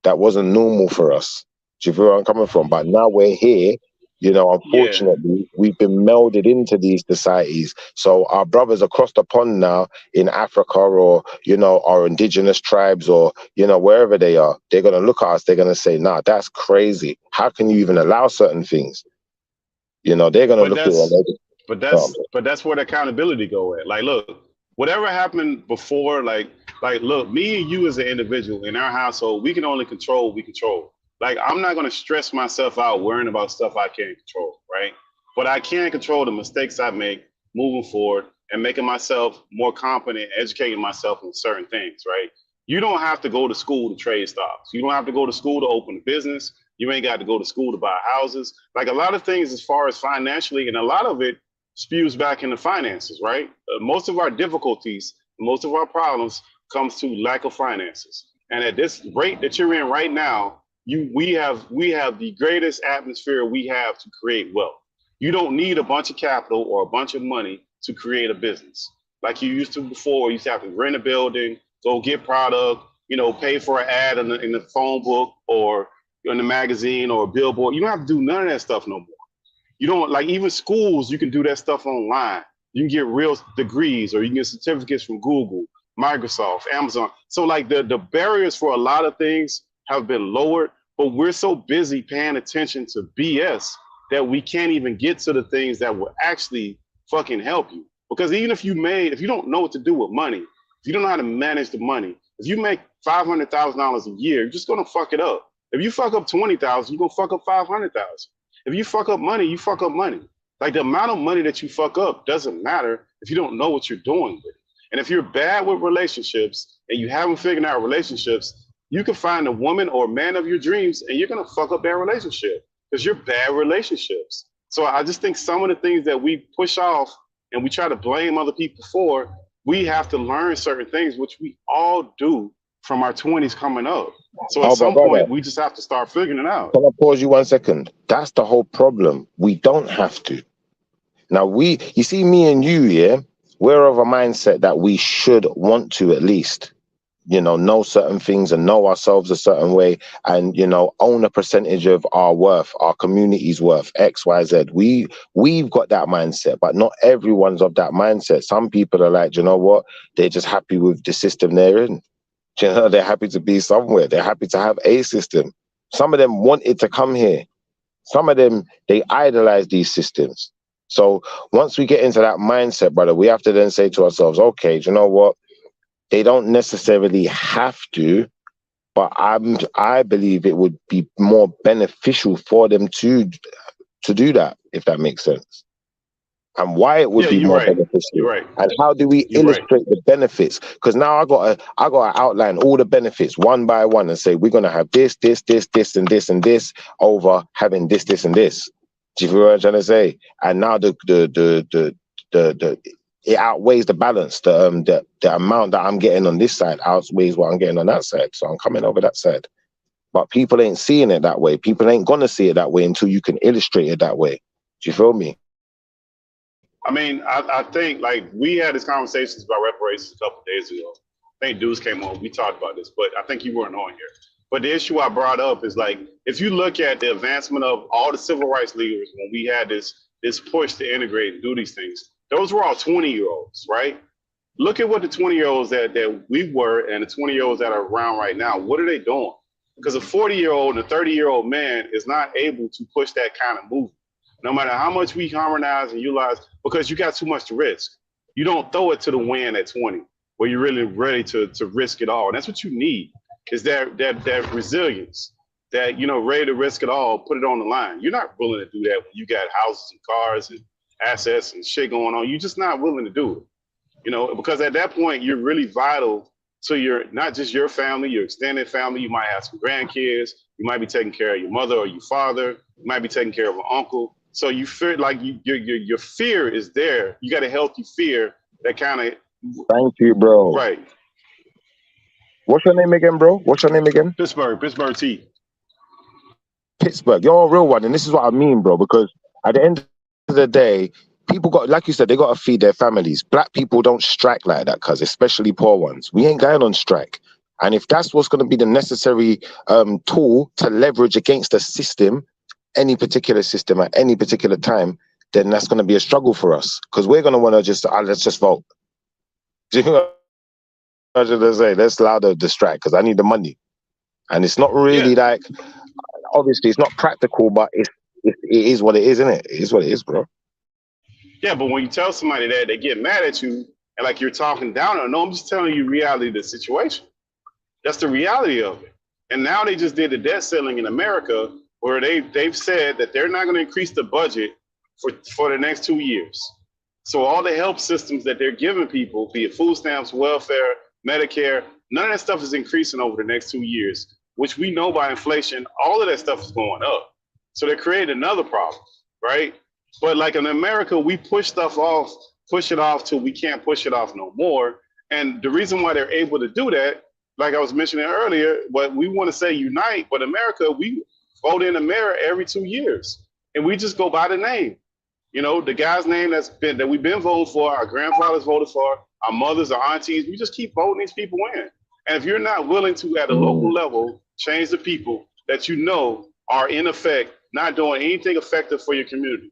That wasn't normal for us. Do you feel where I'm coming from? But now we're here, you know, unfortunately, we've been melded into these societies. So our brothers across the pond now in Africa, or, you know, our indigenous tribes, or, you know, wherever they are, they're going to look at us, they're going to say, nah, that's crazy. How can you even allow certain things? You know, they're going to look at it. But that's where the accountability go at. Like, look, whatever happened before, like, look, me and you as an individual in our household, we can only control what we control. Like, I'm not going to stress myself out worrying about stuff I can't control, right? But I can control the mistakes I make moving forward and making myself more competent, educating myself on certain things, right? You don't have to go to school to trade stocks. You don't have to go to school to open a business. You ain't got to go to school to buy houses. Like a lot of things as far as financially, and a lot of it spews back into finances, right? Most of our difficulties, most of our problems comes to lack of finances. And at this rate that you're in right now, we have the greatest atmosphere we have to create wealth. You don't need a bunch of capital or a bunch of money to create a business like you used to before. You used to have to rent a building, go get product, pay for an ad in the phone book or in the magazine or a billboard. You don't have to do none of that stuff no more. You don't, like, even schools, you can do that stuff online. You can get real degrees, or you can get certificates from Google, Microsoft, Amazon. So like the barriers for a lot of things have been lowered, but we're so busy paying attention to BS that we can't even get to the things that will actually fucking help you. Because even if you don't know what to do with money, if you don't know how to manage the money, if you make $500,000 a year, you're just gonna fuck it up. If you fuck up 20,000, you're gonna fuck up 500,000. If you fuck up money, you fuck up money. Like the amount of money that you fuck up doesn't matter if you don't know what you're doing with it. And if you're bad with relationships and you haven't figured out relationships, you can find a woman or man of your dreams and you're gonna fuck up that relationship because you're bad relationships. So I just think some of the things that we push off and we try to blame other people for, we have to learn certain things, which we all do from our 20s coming up. So at some point, we just have to start figuring it out. Can I pause you 1 second? That's the whole problem. We don't have to. Now you see me and you, yeah, we're of a mindset that we should want to at least, know certain things and know ourselves a certain way and, own a percentage of our worth, our community's worth, X, Y, Z. We've got that mindset, but not everyone's of that mindset. Some people are like, you know what? They're just happy with the system they're in. They're happy to be somewhere. They're happy to have a system. Some of them wanted to come here. Some of them, they idolize these systems. So once we get into that mindset, brother, we have to then say to ourselves, okay, do you know what? They don't necessarily have to, but I believe it would be more beneficial for them to do that, if that makes sense. And why it would be more beneficial. You're right. And how do we illustrate the benefits? Because now I gotta outline all the benefits one by one and say we're gonna have this, this, this, this, and this, and this over having this, this, and this. Do you feel what I'm trying to say? And now it outweighs the balance. The amount that I'm getting on this side outweighs what I'm getting on that side. So I'm coming over that side. But people ain't seeing it that way. People ain't gonna see it that way until you can illustrate it that way. Do you feel me? I mean, I think like we had this conversations about reparations a couple of days ago. I think Deuce came on, we talked about this, but I think you weren't on here. But the issue I brought up is like, if you look at the advancement of all the civil rights leaders, when we had this push to integrate and do these things, those were all 20-year-olds, right? Look at what the 20-year-olds that we were and the 20-year-olds that are around right now, what are they doing? Because a 40-year-old and a 30-year-old man is not able to push that kind of movement. No matter how much we harmonize and utilize, because you got too much to risk. You don't throw it to the wind at 20, where you're really ready to risk it all. And that's what you need, is that resilience, that, ready to risk it all, put it on the line. You're not willing to do that when you got houses and cars and assets and shit going on. You're just not willing to do it, because at that point, you're really vital to not just your family, your extended family. You might have some grandkids. You might be taking care of your mother or your father. You might be taking care of an uncle. So you feel like your fear is there. You got a healthy fear that kind of. Thank you, bro. Right. What's your name again, bro? What's your name again? Pittsburgh T. Pittsburgh. You're a real one, and this is what I mean, bro. Because at the end of the day, people got, like you said, they got to feed their families. Black people don't strike like that, cuz especially poor ones. We ain't going on strike. And if that's what's going to be the necessary tool to leverage against the system, any particular system at any particular time, then that's going to be a struggle for us, because we're going to want to just let's just vote. Do you know what I was going to say? Let's allow the strike, because I need the money. And it's not really like, obviously it's not practical, but it is what it is, isn't it? It is what it is, bro. Yeah, but when you tell somebody that, they get mad at you and like you're talking down on them. No, I'm just telling you reality of the situation. That's the reality of it. And now they just did the debt ceiling in America, where they've said that they're not going to increase the budget for the next 2 years. So all the help systems that they're giving people, be it food stamps, welfare, Medicare, none of that stuff is increasing over the next 2 years. which we know by inflation, all of that stuff is going up. So they created another problem, right? But like in America, we push it off till we can't push it off no more. And the reason why they're able to do that, like I was mentioning earlier, what we want to say unite, but America, we vote in the mayor every 2 years, and we just go by the name. You know, the guy's name that we've been voting for, our grandfathers voted for, our mothers, our aunties, we just keep voting these people in. And if you're not willing to, at a local level, change the people that you know are in effect, not doing anything effective for your community,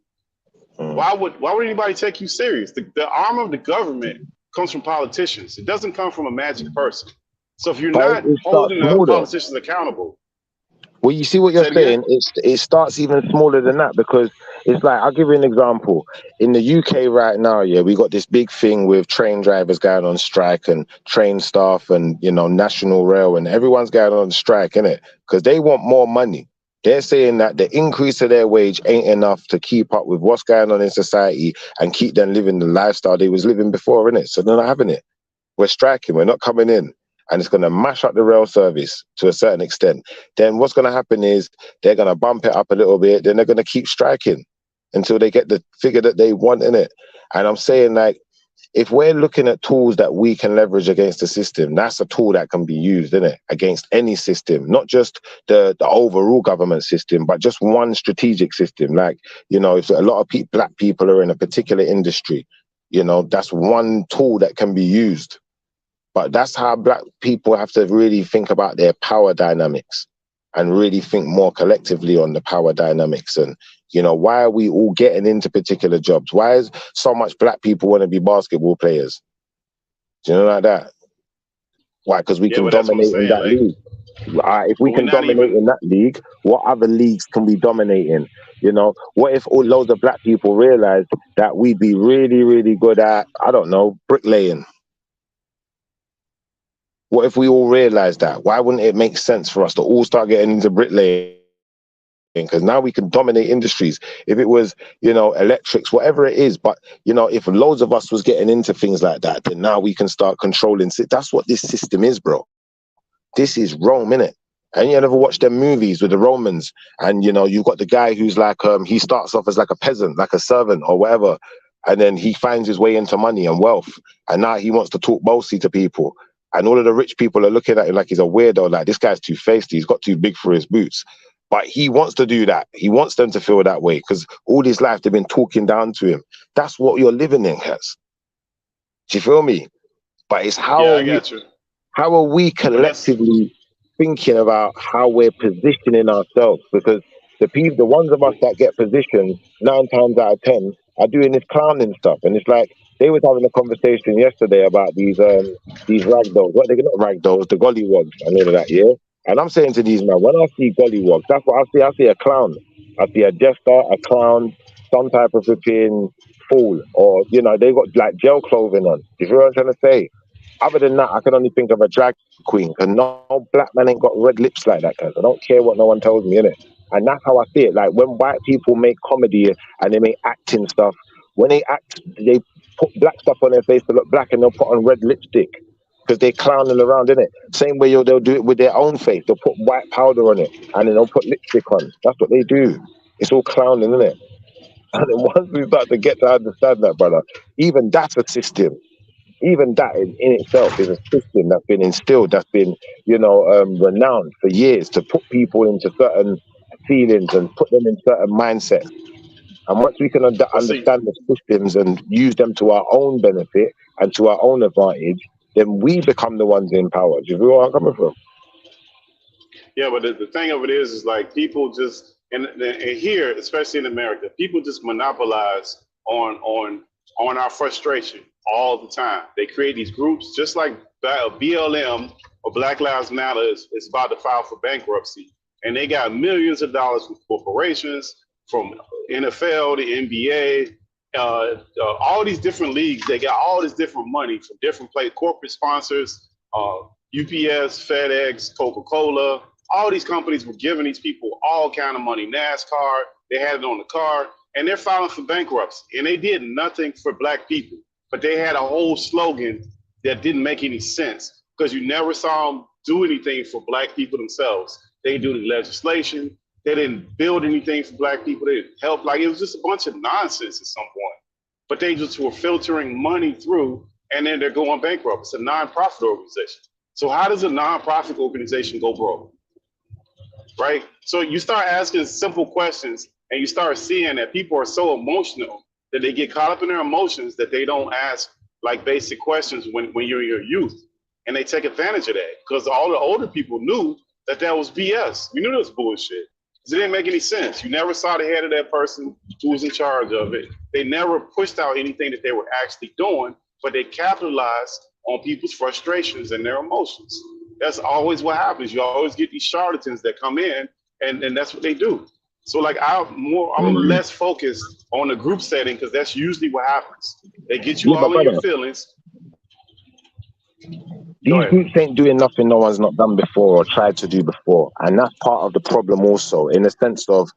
why would anybody take you serious? The arm of the government comes from politicians. It doesn't come from a magic person. So if you're not holding the politicians accountable. Well, you see what you're saying? It starts even smaller than that, because it's like, I'll give you an example. In the UK right now, yeah, we got this big thing with train drivers going on strike and train staff and, you know, National Rail, and everyone's going on strike, innit? Because they want more money. They're saying that the increase of their wage ain't enough to keep up with what's going on in society and keep them living the lifestyle they was living before, innit? So they're not having it. We're striking, we're not coming in. And it's going to mash up the rail service to a certain extent. Then what's going to happen is they're going to bump it up a little bit. Then they're going to keep striking until they get the figure that they want in it. And I'm saying, like, if we're looking at tools that we can leverage against the system, that's a tool that can be used, isn't it? Against any system, not just the overall government system, but just one strategic system. Like, you know, if a lot of black people are in a particular industry, you know, that's one tool that can be used. But that's how black people have to really think about their power dynamics and really think more collectively on the power dynamics. And, you know, why are we all getting into particular jobs? Why is so much black people want to be basketball players? Do you know, like that? Why? Because we can dominate in that league. If we can dominate in that league, what other leagues can we dominate in? You know, what if loads of black people realize that we'd be really, really good at, I don't know, bricklaying? What if we all realize that? Why wouldn't it make sense for us to all start getting into bricklaying? Because now we can dominate industries. If it was, you know, electrics, whatever it is, but, you know, if loads of us was getting into things like that, then now we can start controlling. That's what this system is, bro. This is Rome, innit? And you never watched them movies with the Romans, and, you know, you've got the guy who's like, he starts off as like a peasant, like a servant or whatever, and then he finds his way into money and wealth, and now he wants to talk bossy to people. And all of the rich people are looking at him like he's a weirdo, like this guy's too feisty, he's got too big for his boots. But he wants to do that. He wants them to feel that way because all his life they've been talking down to him. That's what you're living in, Kaz. Do you feel me? But it's how are we collectively thinking about how we're positioning ourselves? Because the ones of us that get positioned 9 times out of 10 are doing this clowning stuff, and it's like they was having a conversation yesterday about these ragdolls. What, they're not ragdolls, the gollywogs and all of that, yeah? And I'm saying to these men, when I see gollywogs, that's what I see. I see a clown. I see a jester, a clown, some type of flipping fool, or, you know, they got like gel clothing on. You feel what I'm trying to say? Other than that, I can only think of a drag queen, because no black man ain't got red lips like that, cause I don't care what no one tells me, innit? And that's how I see it. Like when white people make comedy and they make acting stuff, when they act, they put black stuff on their face to look black, and they'll put on red lipstick because they're clowning around, innit? Same way they'll do it with their own face. They'll put white powder on it and then they'll put lipstick on. That's what they do. It's all clowning, innit? And then once we start to get to understand that, brother, even that's a system. Even that in itself is a system that's been instilled, that's been, you know, renowned for years to put people into certain feelings and put them in certain mindsets. And once we can understand the systems and use them to our own benefit and to our own advantage, then we become the ones in power. Do you know where I'm coming from? Yeah, but the thing of it is like people just, and here, especially in America, people just monopolize on our frustration all the time. They create these groups, just like BLM or Black Lives Matter is about to file for bankruptcy. And they got millions of dollars from corporations, from NFL, the NBA, all these different leagues. They got all this different money from different corporate sponsors, UPS, FedEx, Coca-Cola. All these companies were giving these people all kind of money. NASCAR, they had it on the car, and they're filing for bankruptcy. And they did nothing for black people, but they had a whole slogan that didn't make any sense. because you never saw them do anything for black people themselves. They didn't do the legislation. They didn't build anything for black people. They didn't help. Like, it was just a bunch of nonsense at some point. But they just were filtering money through, and then they're going bankrupt. It's a nonprofit organization. So how does a nonprofit organization go broke? Right? So you start asking simple questions, and you start seeing that people are so emotional that they get caught up in their emotions that they don't ask like basic questions when you're in your youth. And they take advantage of that because all the older people knew that was BS. We knew it was bullshit. It didn't make any sense. You never saw the head of that person who was in charge of it. They never pushed out anything that they were actually doing, but they capitalized on people's frustrations and their emotions. That's always what happens. You always get these charlatans that come in, and that's what they do. So like I'm less focused on the group setting because that's usually what happens. They get you all in your feelings. These groups ain't doing nothing no one's not done before or tried to do before. And that's part of the problem also, in the sense of,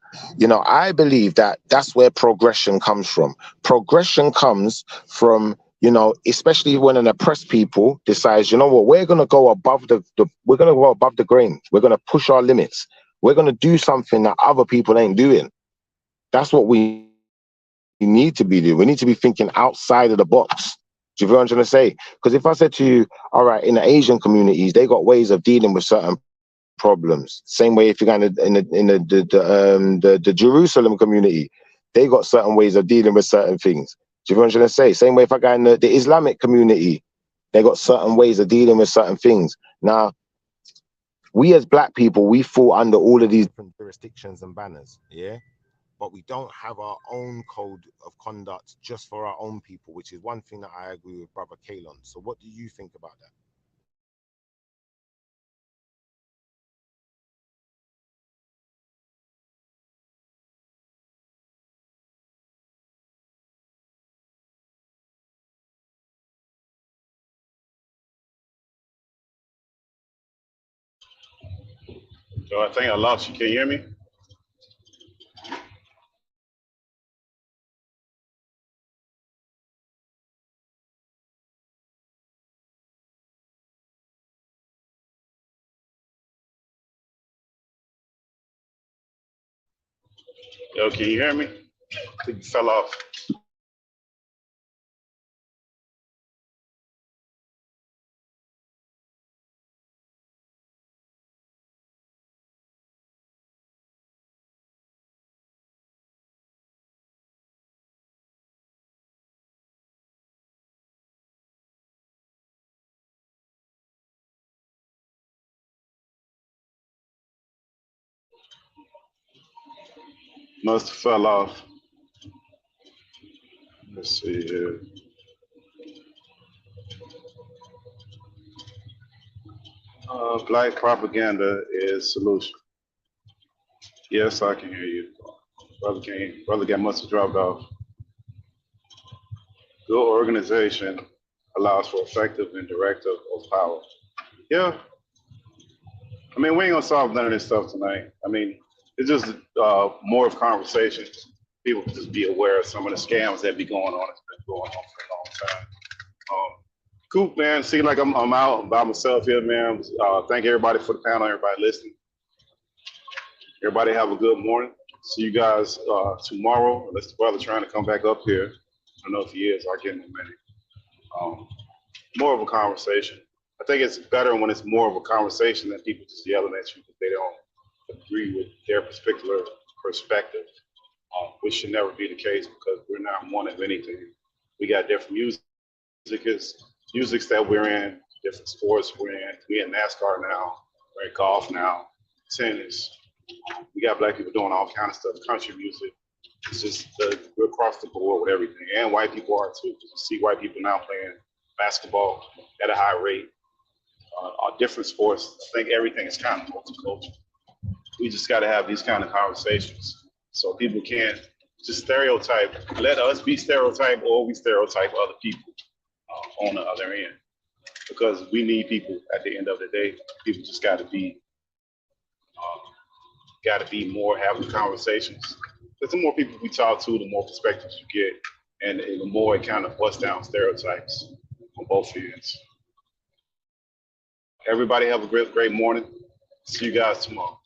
I believe that that's where progression comes from. Progression comes from, especially when an oppressed people decides, we're going to go above we're going to go above the grain. We're going to push our limits. We're going to do something that other people ain't doing. That's what we need to be doing. We need to be thinking outside of the box. Do you feel what I'm trying to say? Because if I said to you, all right, in the Asian communities, they got ways of dealing with certain problems. Same way if you're going in the Jerusalem community, they got certain ways of dealing with certain things. Do you feel what I'm trying to say? Same way if I go in the Islamic community, they got certain ways of dealing with certain things. Now, we as black people, we fall under all of these different jurisdictions and banners, yeah? But we don't have our own code of conduct just for our own people, which is one thing that I agree with Brother Kalon. So what do you think about that? So I think I lost you. Can you hear me? Yo, can you hear me? I think you fell off. Must have fell off. Let's see here. Black propaganda is solution. Yes, I can hear you. Brother Gang must have dropped off. Good organization allows for effective and directive of power. Yeah. I mean, we ain't gonna solve none of this stuff tonight. I mean, it's just more of conversations. People can just be aware of some of the scams that be going on. It's been going on for a long time. Cool, man. See, like I'm out by myself here, man. Thank everybody for the panel, everybody listening. Everybody have a good morning. See you guys tomorrow, unless the brother trying to come back up here. I don't know if he is. I'll get him in a minute. More of a conversation. I think it's better when it's more of a conversation than people just yelling at you because they don't agree with their particular perspective, which should never be the case because we're not one of anything. We got different musics that we're in, different sports we're in. We're in NASCAR now, we're in golf now, tennis. We got black people doing all kinds of stuff, country music. It's just we're across the board with everything. And white people are too. You see white people now playing basketball at a high rate, different sports. I think everything is kind of multicultural. We just got to have these kind of conversations so people can't just stereotype. Let us be stereotyped or we stereotype other people on the other end. Because we need people at the end of the day. People just got to be more having conversations. Because the more people we talk to, the more perspectives you get, and the more it kind of busts down stereotypes on both ends. Everybody have a great morning. See you guys tomorrow.